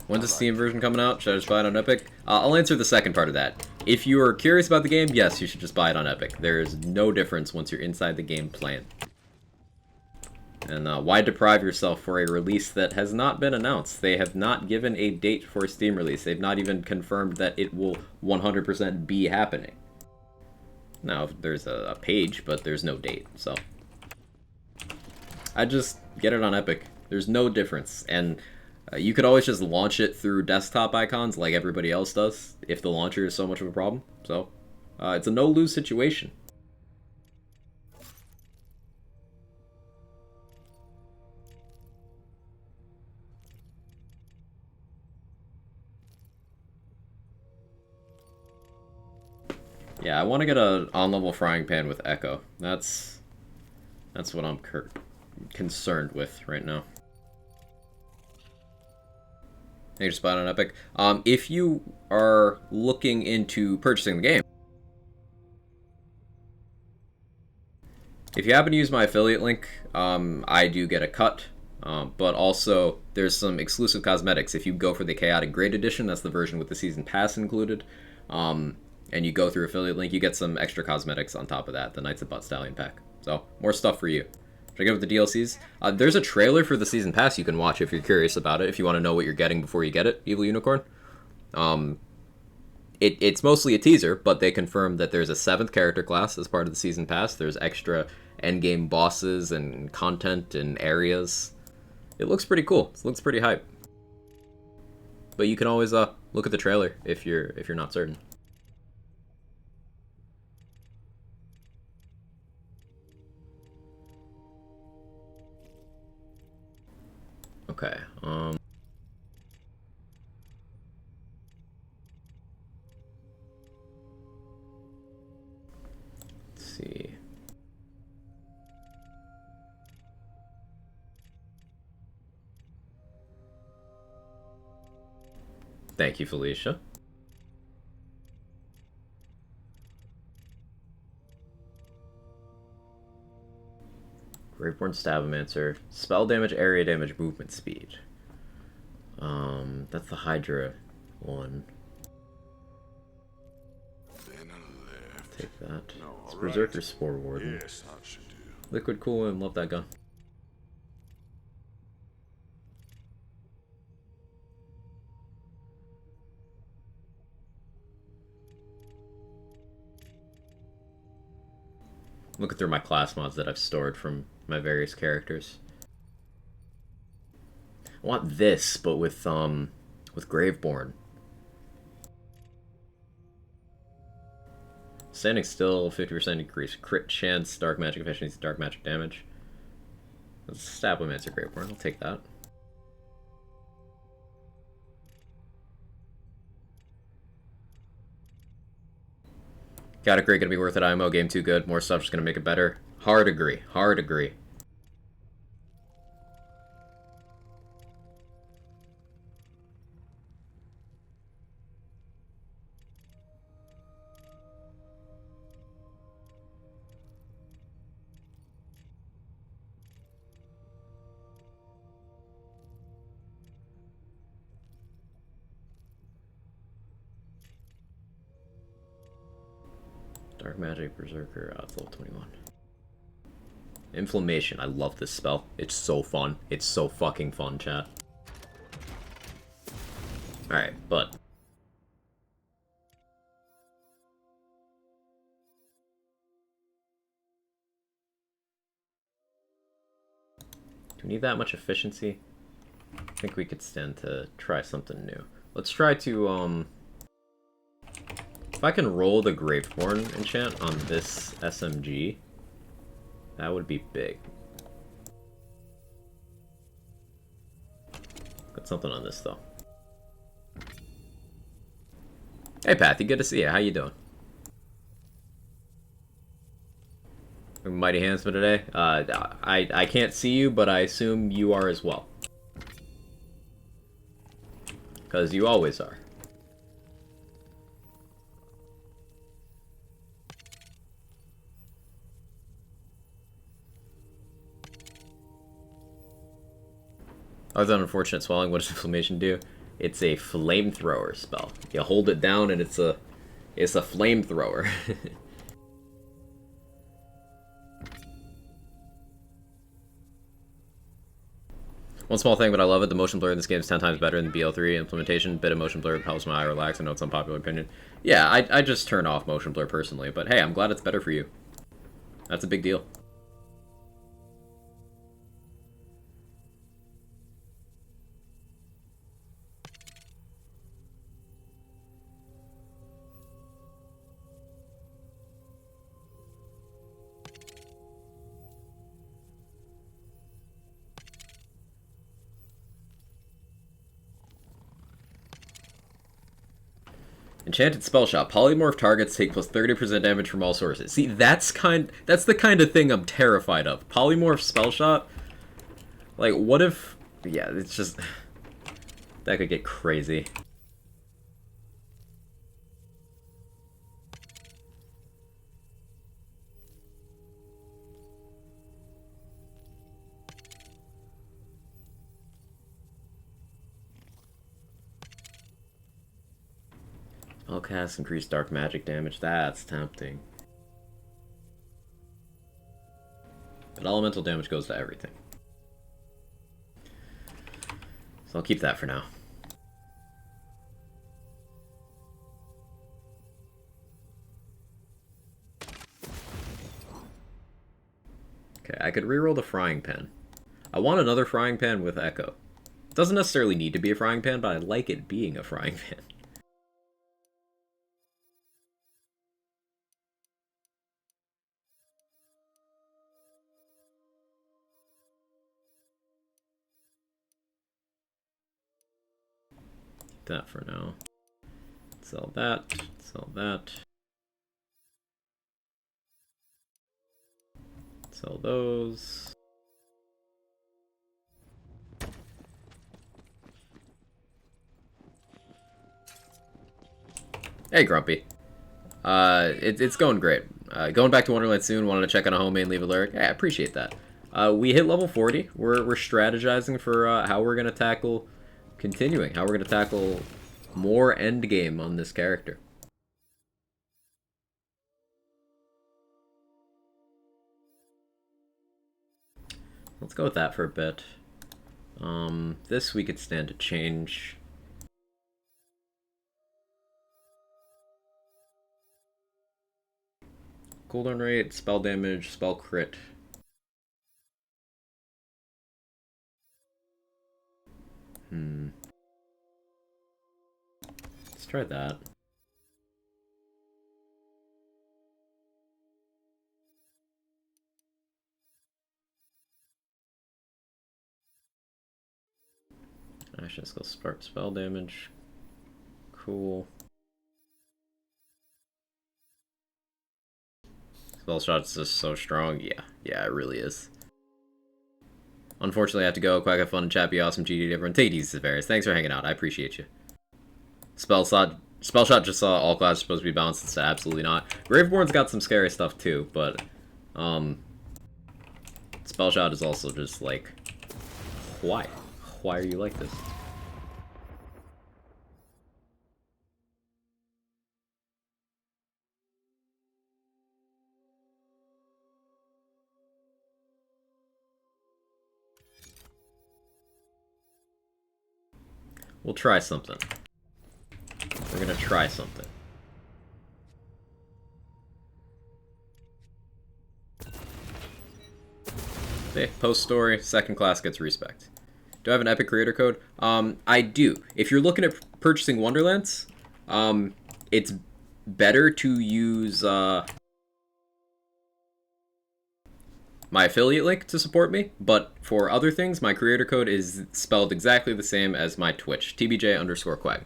Speaker 1: When's the Steam version coming out? Should I just buy it on Epic? I'll answer the second part of that. If you are curious about the game, yes, you should just buy it on Epic. There is no difference once you're inside the game playing. And why deprive yourself for a release that has not been announced? They have not given a date for a Steam release. They've not even confirmed that it will 100% be happening. Now, there's a page, but there's no date, so... I just get it on Epic. There's no difference, and you could always just launch it through desktop icons like everybody else does, if the launcher is so much of a problem. So, it's a no-lose situation. Yeah, I want to get a on-level frying pan with Echo. That's what I'm concerned with right now. You just bought it on Epic. If you are looking into purchasing the game, if you happen to use my affiliate link, I do get a cut. But also, there's some exclusive cosmetics. If you go for the Chaotic Great Edition, that's the version with the Season Pass included, and you go through affiliate link, you get some extra cosmetics on top of that, the Knights of Butt Stallion pack. So, more stuff for you. Check out the DLCs. There's a trailer for the Season Pass you can watch if you're curious about it, if you want to know what you're getting before you get it, Evil Unicorn. It's mostly a teaser, but they confirmed that there's a 7th character class as part of the Season Pass. There's extra endgame bosses and content and areas. It looks pretty cool. It looks pretty hype. But you can always look at the trailer if you're not certain. Okay. Let's see. Thank you, Felicia. Graveborn Stabomancer. Spell damage, area damage, movement speed. That's the Hydra one. Take that. It's Berserker Spore Warden.
Speaker 3: Yes, I should do.
Speaker 1: Liquid Cool and love that gun. Looking through my class mods that I've stored from my various characters. I want this, but with Graveborn. Standing still, 50% increase crit chance, dark magic efficiency, dark magic damage. Let's Stablomancer Graveborn, I'll take that. Gotta agree, gonna be worth it. IMO game too good. More stuff just gonna make it better. Hard agree. Hard agree. Dark Magic Berserker, it's level 21. Inflammation, I love this spell. It's so fun. It's so fucking fun, chat. Alright, but... do we need that much efficiency? I think we could stand to try something new. Let's try to, if I can roll the Graveborn enchant on this SMG, that would be big. Got something on this, though. Hey, Pathy, good to see you. How you doing? Mighty handsome today? I can't see you, but I assume you are as well. Because you always are. Other than unfortunate swelling, what does inflammation do? It's a flamethrower spell. You hold it down and it's a flamethrower. One small thing, but I love it. The motion blur in this game is 10 times better than BL3 implementation. Bit of motion blur helps my eye relax. I know it's an unpopular opinion. Yeah, I just turn off motion blur personally, but hey, I'm glad it's better for you. That's a big deal. Enchanted spell shot. Polymorph targets take plus 30% damage from all sources. See, that's the kind of thing I'm terrified of. Polymorph spell shot. Like, what if? Yeah, it's just that could get crazy. Spellcast increased dark magic damage. That's tempting. But elemental damage goes to everything. So I'll keep that for now. Okay, I could reroll the frying pan. I want another frying pan with Echo. It doesn't necessarily need to be a frying pan, but I like it being a frying pan. That for now. Sell that. Sell that. Sell those. Hey, Grumpy. It's going great. Going back to Wonderland soon. Wanted to check on a homemade and leave a lyric. Hey, I appreciate that. We hit level 40. We're strategizing for how we're gonna tackle continuing. How we're gonna tackle more endgame on this character. Let's go with that for a bit. This we could stand to change. Cooldown rate, spell damage, spell crit. Let's try that. Actually, let's go start spell damage. Cool. Spell shot's just so strong. Yeah, it really is. Unfortunately, I have to go. Quack, have fun, chat, be awesome, GD, everyone. Take it easy, Severus. Thanks for hanging out. I appreciate you. Spell shot just saw all classes supposed to be balanced. Instead, absolutely not. Graveborn's got some scary stuff too, but spell shot is also just like, why? Why are you like this? We'll try something. We're gonna try something. Okay, post story, second class gets respect. Do I have an epic creator code? I do. If you're looking at purchasing Wonderlands, it's better to use my affiliate link to support me, but for other things, my creator code is spelled exactly the same as my Twitch, TBJ_Quag.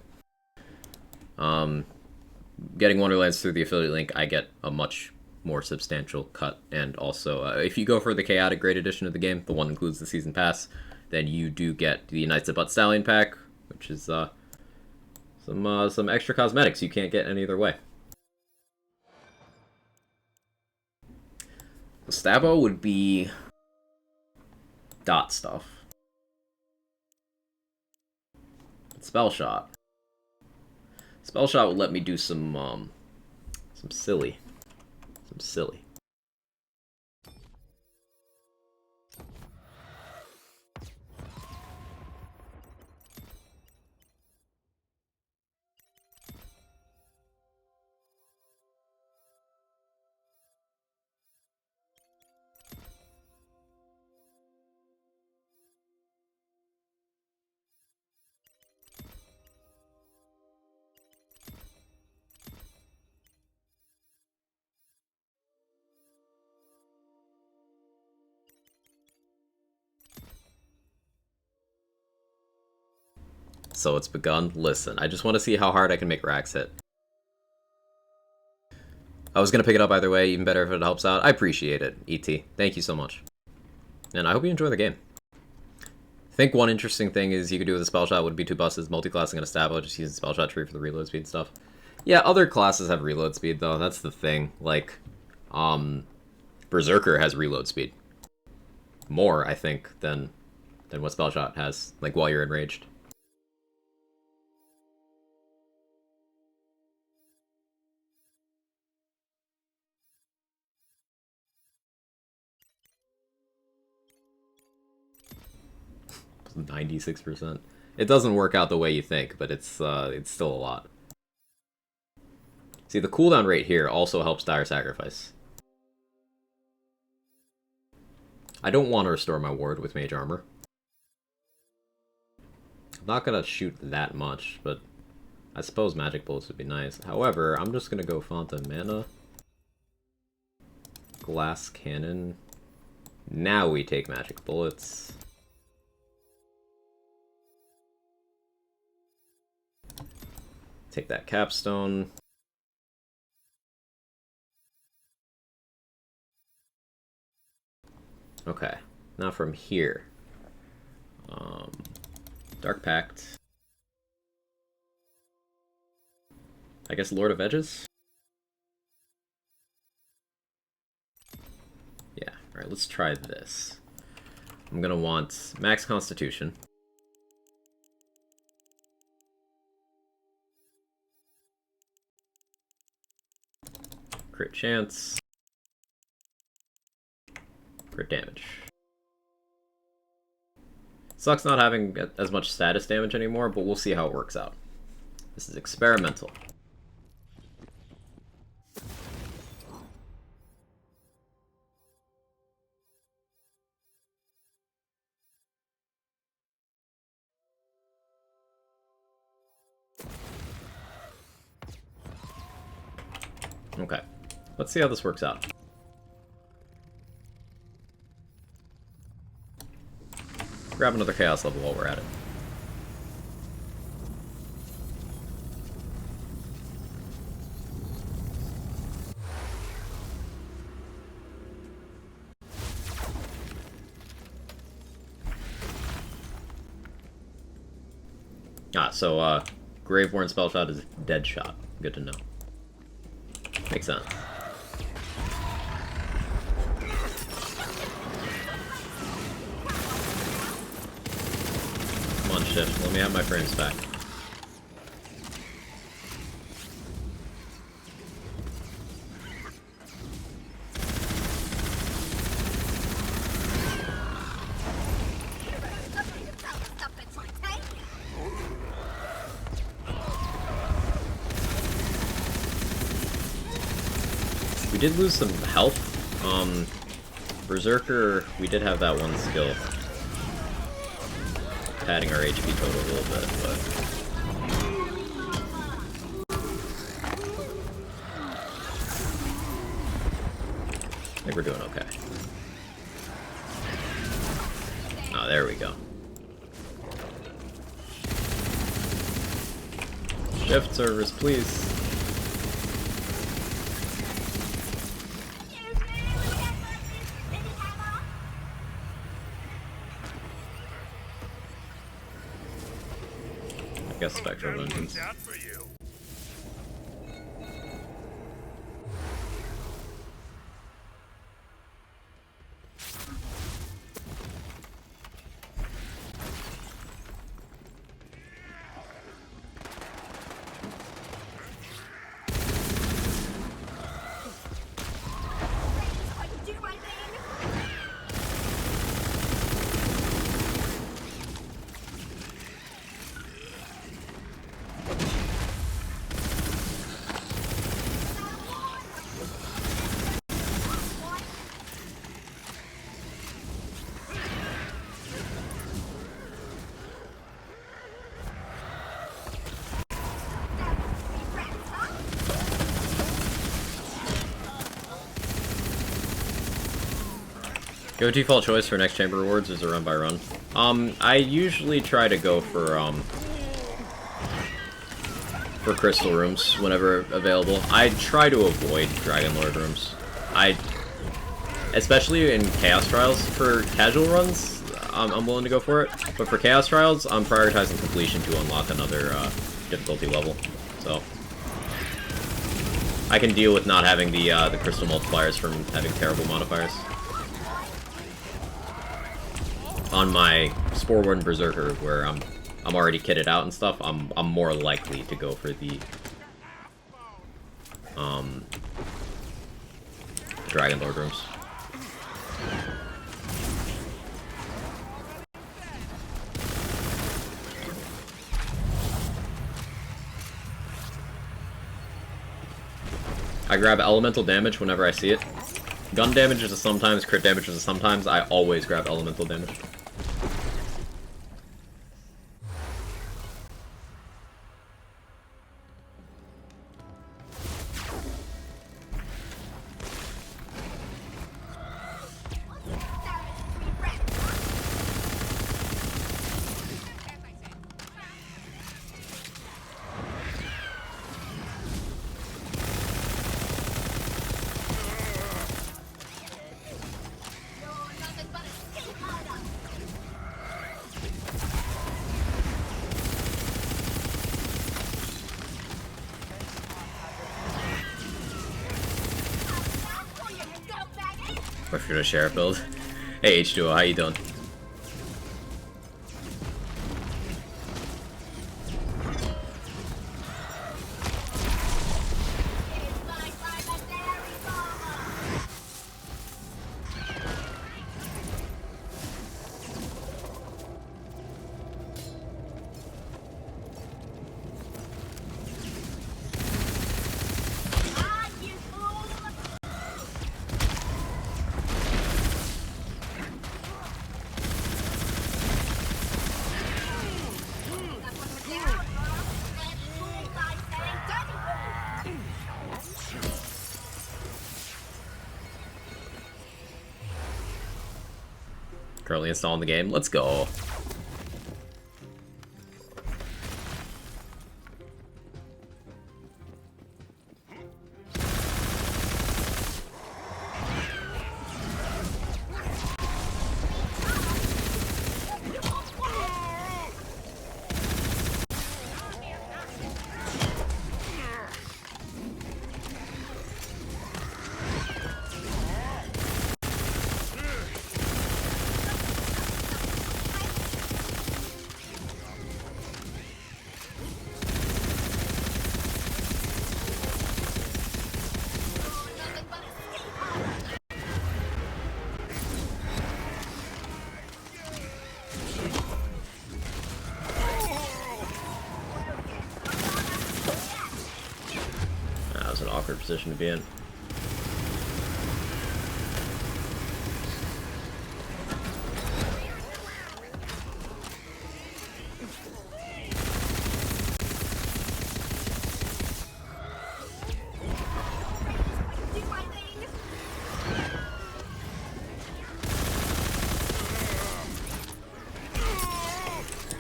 Speaker 1: Getting Wonderlands through the affiliate link, I get a much more substantial cut, and also, if you go for the Chaotic Great Edition of the game, the one that includes the Season Pass, then you do get the Knights of Butt Stallion pack, which is some extra cosmetics you can't get any other way. Stabbo would be dot stuff. Spell shot. Spell shot would let me do some silly. So it's begun. Listen, I just want to see how hard I can make Rax hit. I was going to pick it up either way, even better if it helps out. I appreciate it, ET. Thank you so much. And I hope you enjoy the game. I think one interesting thing is you could do with a spell shot would be two buses, multi-classing and a stab, just using spell shot tree for the reload speed and stuff. Yeah, other classes have reload speed though, that's the thing. Like, Berserker has reload speed. More, I think, than what spell shot has, like while you're enraged. It's 96%. It doesn't work out the way you think, but it's still a lot. See, the cooldown rate here also helps Dire Sacrifice. I don't want to restore my ward with Mage Armor. I'm not gonna shoot that much, but I suppose Magic Bullets would be nice. However, I'm just gonna go Font of Mana. Glass Cannon. Now we take Magic Bullets. Take that Capstone. Okay, now from here. Dark Pact. I guess Lord of Edges? Yeah, alright, let's try this. I'm gonna want Max Constitution. Crit chance. Crit damage. Sucks not having as much status damage anymore, but we'll see how it works out. This is experimental. Okay. Let's see how this works out. Grab another chaos level while we're at it. So, Graveborn spell shot is dead shot. Good to know. Makes sense. Come on, Shift. Let me have my frames back. We did lose some health. Berserker, we did have that one skill. Padding our HP total a little bit, but... I think we're doing okay. Oh, there we go. Shift servers, please. I guess Spectral Vengeance. Go default choice for next chamber rewards is a run by run. I usually try to go for crystal rooms whenever available. I try to avoid Dragon Lord rooms. Especially in Chaos Trials for casual runs, I'm willing to go for it. But for Chaos Trials, I'm prioritizing completion to unlock another difficulty level. So I can deal with not having the crystal multipliers from having terrible modifiers. On my Sporeborn Berserker, where I'm already kitted out and stuff, I'm more likely to go for the Dragon Lord rooms. I grab elemental damage whenever I see it. Gun damage is a sometimes, crit damage is a sometimes. I always grab elemental damage. Or if you're a sheriff build. Hey H2O, how you doing? Currently installing the game. Let's go. That was an awkward position to be in.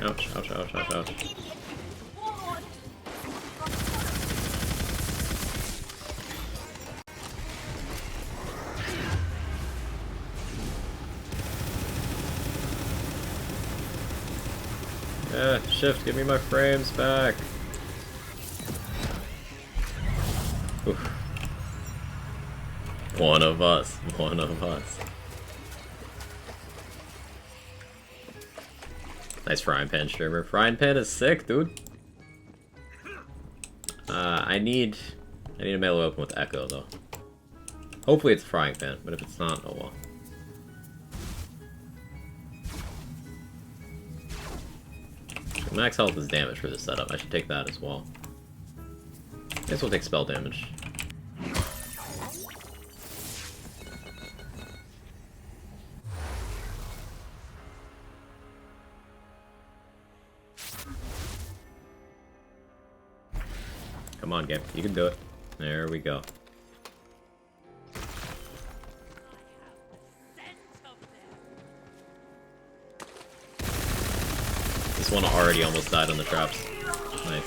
Speaker 1: Ouch, ouch, ouch, ouch, ouch. Yeah, shift, give me my frames back. Oof. One of us, one of us. Nice frying pan streamer. Frying pan is sick, dude. I need a melee weapon with echo though. Hopefully it's a frying pan, but if it's not, oh well. Max health is damage for this setup. I should take that as well. I guess we'll take spell damage. Come on, game. You can do it. There we go. This one already almost died on the traps. Nice.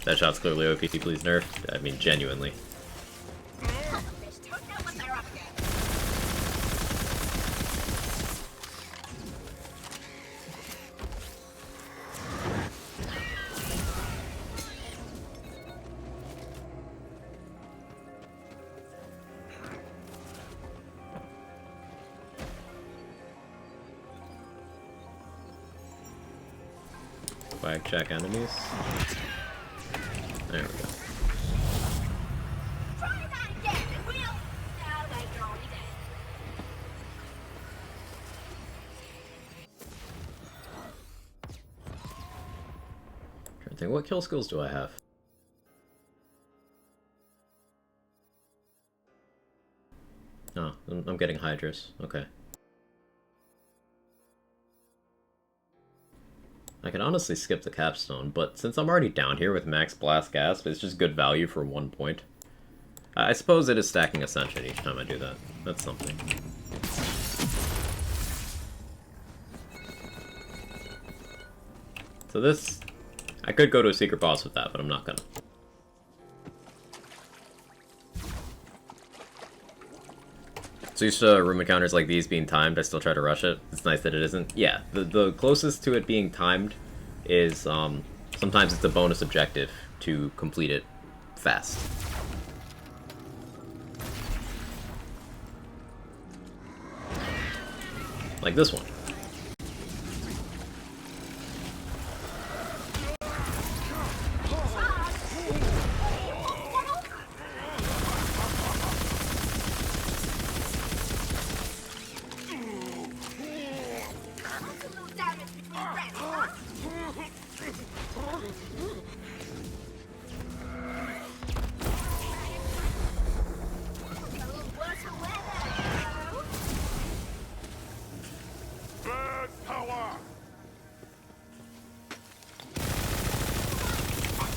Speaker 1: That shot's clearly OP, please nerf. I mean, genuinely. Flag check enemies. There we go. Trying to think, what kill skills do I have? Oh, I'm getting Hydras. Okay. I can honestly skip the capstone, but since I'm already down here with max blast gasp, it's just good value for 1 point. I suppose it is stacking Ascension each time I do that. That's something. So this... I could go to a secret boss with that, but I'm not gonna. So used to room encounters like these being timed, I still try to rush it. It's nice that it isn't. Yeah, the closest to it being timed is sometimes it's a bonus objective to complete it fast. Like this one.
Speaker 3: Bird power!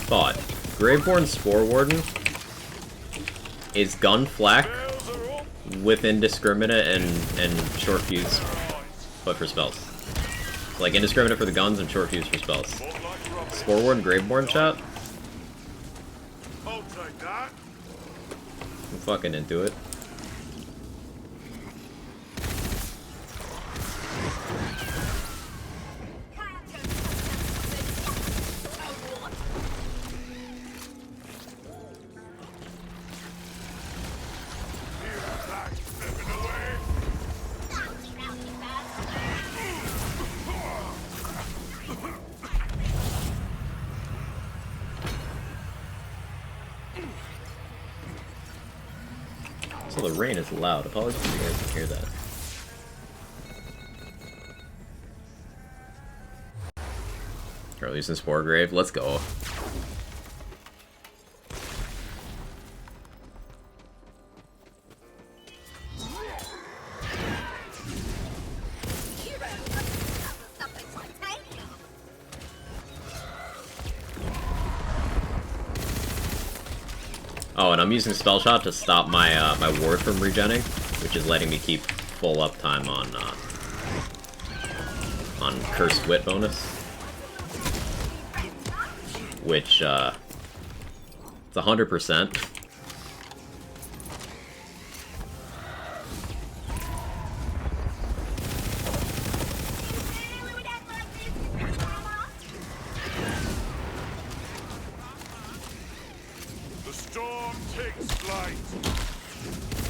Speaker 1: Thought. Graveborn Spore Warden is gun flak with indiscriminate and short fuse, but for spells. Like indiscriminate for the guns and short fuse for spells. Spore Warden Graveborn chat?
Speaker 3: I'll take that.
Speaker 1: I'm fucking into it. So the rain is loud. Apologies if you guys can hear that. Releasing Spore Grave. Let's go. Oh, and I'm using Spell Shot to stop my my ward from regenning, which is letting me keep full uptime on Cursed Wit bonus, which it's 100%.
Speaker 3: The storm takes flight.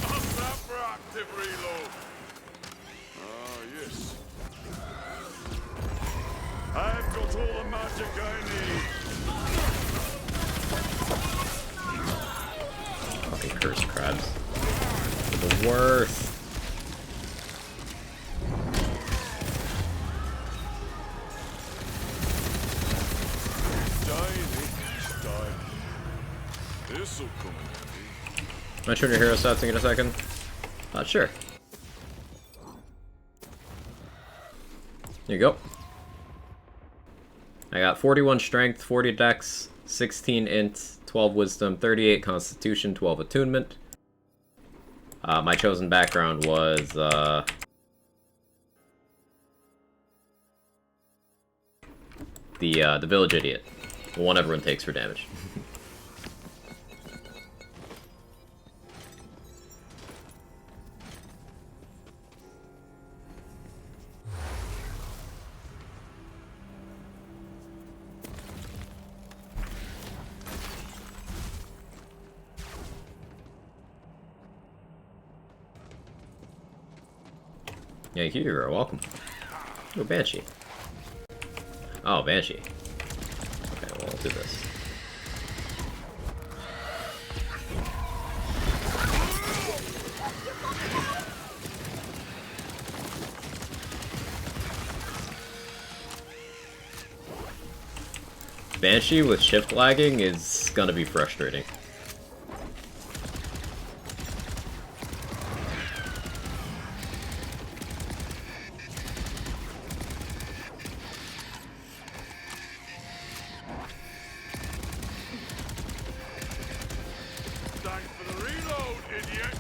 Speaker 3: I'm not for active reload. Ah, yes. I've got all the magic I need.
Speaker 1: Fucking cursed crabs. The worst.
Speaker 3: This'll come in handy.
Speaker 1: Am I turn your hero stats in a second? Sure. There you go. I got 41 strength, 40 dex, 16 int, 12 wisdom, 38 constitution, 12 attunement. My chosen background was the village idiot, the one everyone takes for damage. Yeah, you're welcome. Oh, Banshee. Oh, Banshee. Okay, well, we'll do this. Banshee with shift lagging is gonna be frustrating.
Speaker 3: Thanks for the reload, idiot.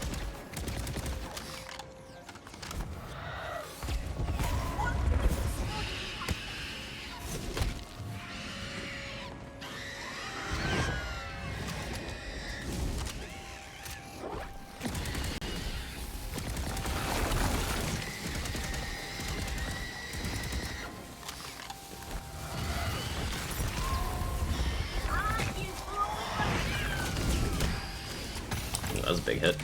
Speaker 1: Ooh, that was a big hit.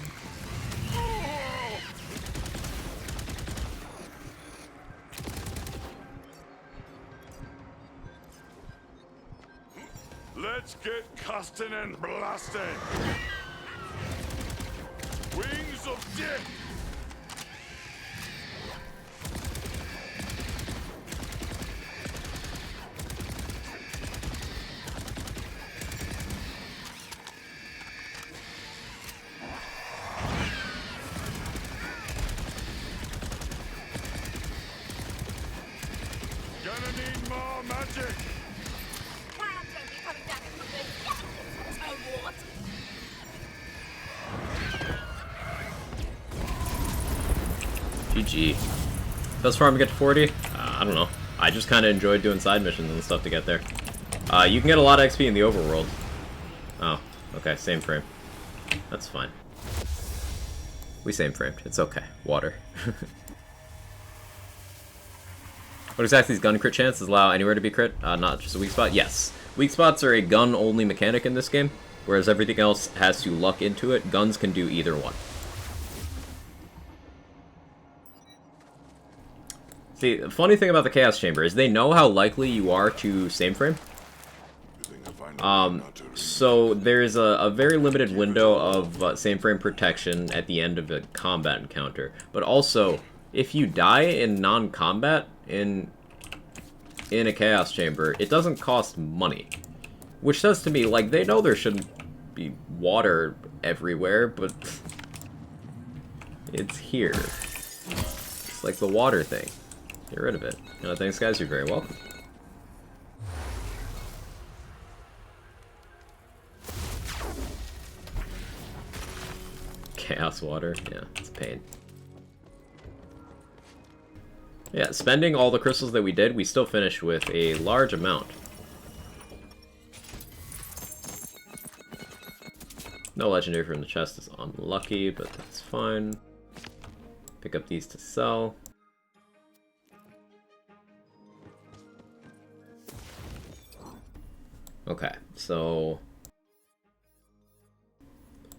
Speaker 3: Let's get casting and blasting. Wings of death.
Speaker 1: GG. Best farm to get to 40? I don't know. I just kind of enjoyed doing side missions and stuff to get there. You can get a lot of XP in the overworld. Oh, okay, same frame. That's fine. We same framed. It's okay. Water. What exactly is gun crit chances? Allow anywhere to be crit? Not just a weak spot? Yes. Weak spots are a gun-only mechanic in this game, whereas everything else has to luck into it. Guns can do either one. See, the funny thing about the Chaos Chamber is they know how likely you are to same frame. So there's a very limited window of same frame protection at the end of a combat encounter. But also, if you die in non-combat in a Chaos Chamber, it doesn't cost money. Which says to me, like, they know there shouldn't be water everywhere, but it's here. It's like the water thing. Get rid of it. Thanks, guys. You're very welcome. Chaos water. Yeah, it's a pain. Yeah, spending all the crystals that we did, we still finished with a large amount. No legendary from the chest is unlucky, but that's fine. Pick up these to sell. Okay, so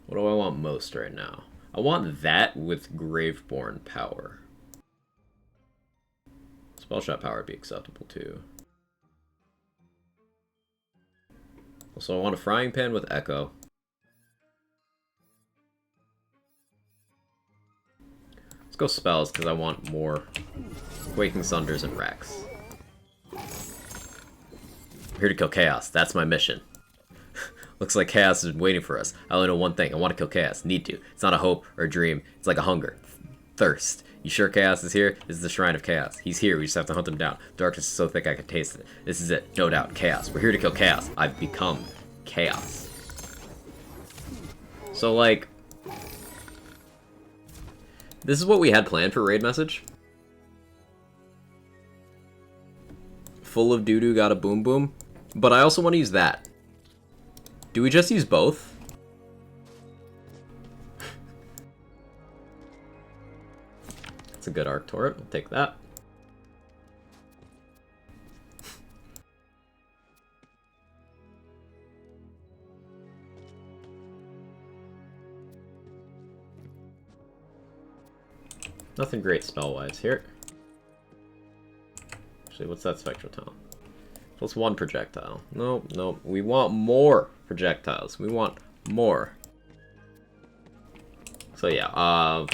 Speaker 1: what do I want most right now? I want that with Graveborn power. Spellshot power would be acceptable too. Also, I want a frying pan with Echo. Let's go spells because I want more Quaking Sunders and Rex. I'm here to kill Chaos. That's my mission. Looks like Chaos is waiting for us. I only know one thing. I want to kill Chaos. Need to. It's not a hope or a dream. It's like a hunger. Thirst. You sure Chaos is here? This is the Shrine of Chaos. He's here. We just have to hunt him down. Darkness is so thick I can taste it. This is it. No doubt. Chaos. We're here to kill Chaos. I've become Chaos. So, like, this is what we had planned for raid message. Full of doo-doo, got a boom boom. But I also want to use that. Do we just use both? It's a good arc turret. We'll take that. Nothing great spell-wise here. Actually, what's that spectral talent? Plus 1 projectile. Nope, nope. We want more projectiles. We want more. So yeah,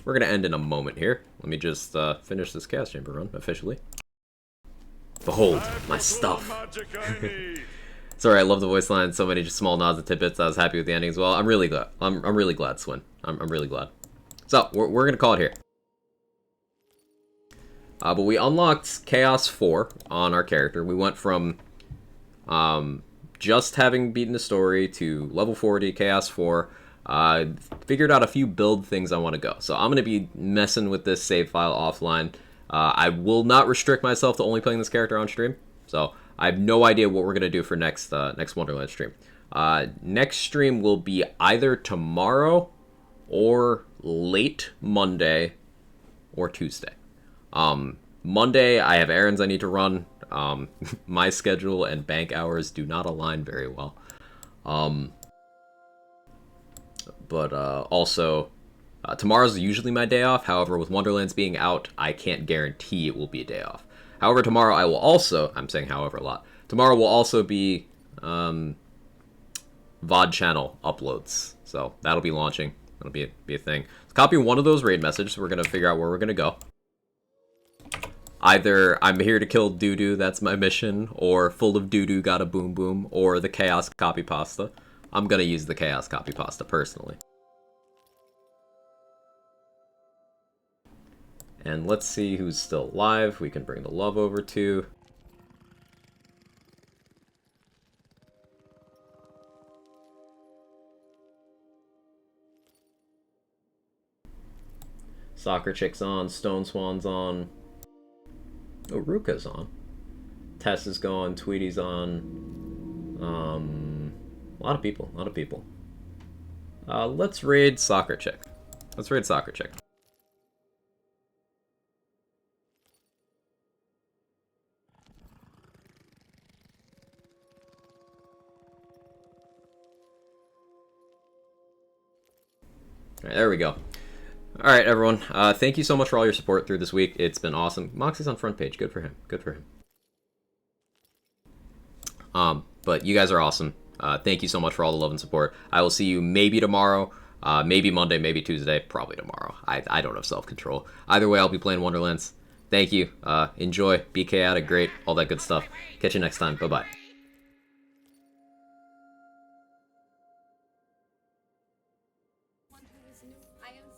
Speaker 1: we're gonna end in a moment here. Let me just finish this Chaos Chamber run officially. Behold my stuff. Sorry, I love the voice line. So many just small nods and tidbits. I was happy with the ending as well. I'm really glad. I'm really glad, Swin. I'm really glad. So we're gonna call it here. But we unlocked Chaos 4 on our character. We went from just having beaten the story to level 40, Chaos 4. Figured out a few build things I want to go. So I'm going to be messing with this save file offline. I will not restrict myself to only playing this character on stream. So I have no idea what we're going to do for next Wonderland stream. Next stream will be either tomorrow or late Monday or Tuesday. Monday, I have errands I need to run. My schedule and bank hours do not align very well. But also, tomorrow's usually my day off. However, with Wonderlands being out, I can't guarantee it will be a day off. However, tomorrow I will also, I'm saying however a lot, tomorrow will also be VOD channel uploads. So that'll be launching. That'll be a thing. So copy one of those raid messages. We're going to figure out where we're going to go. Either I'm here to kill doo-doo, that's my mission, or full of doo-doo, got a boom boom, or the Chaos copy pasta. I'm gonna use the Chaos copy pasta personally. And let's see who's still alive. We can bring the love over to. Soccer Chick's on. Stone Swan's on. Oh, Ruka's on. Tess is gone. Tweety's on. A lot of people. A lot of people. Let's raid Soccer Chick. Let's raid Soccer Chick. Alright, there we go. Alright, everyone. Thank you so much for all your support through this week. It's been awesome. Moxie's on front page. Good for him. Good for him. But you guys are awesome. Thank you so much for all the love and support. I will see you maybe tomorrow, maybe Monday, maybe Tuesday, probably tomorrow. I don't have self-control. Either way, I'll be playing Wonderlands. Thank you. Enjoy. Be chaotic. Great. All that good stuff. Catch you next time. Bye-bye.
Speaker 18: I am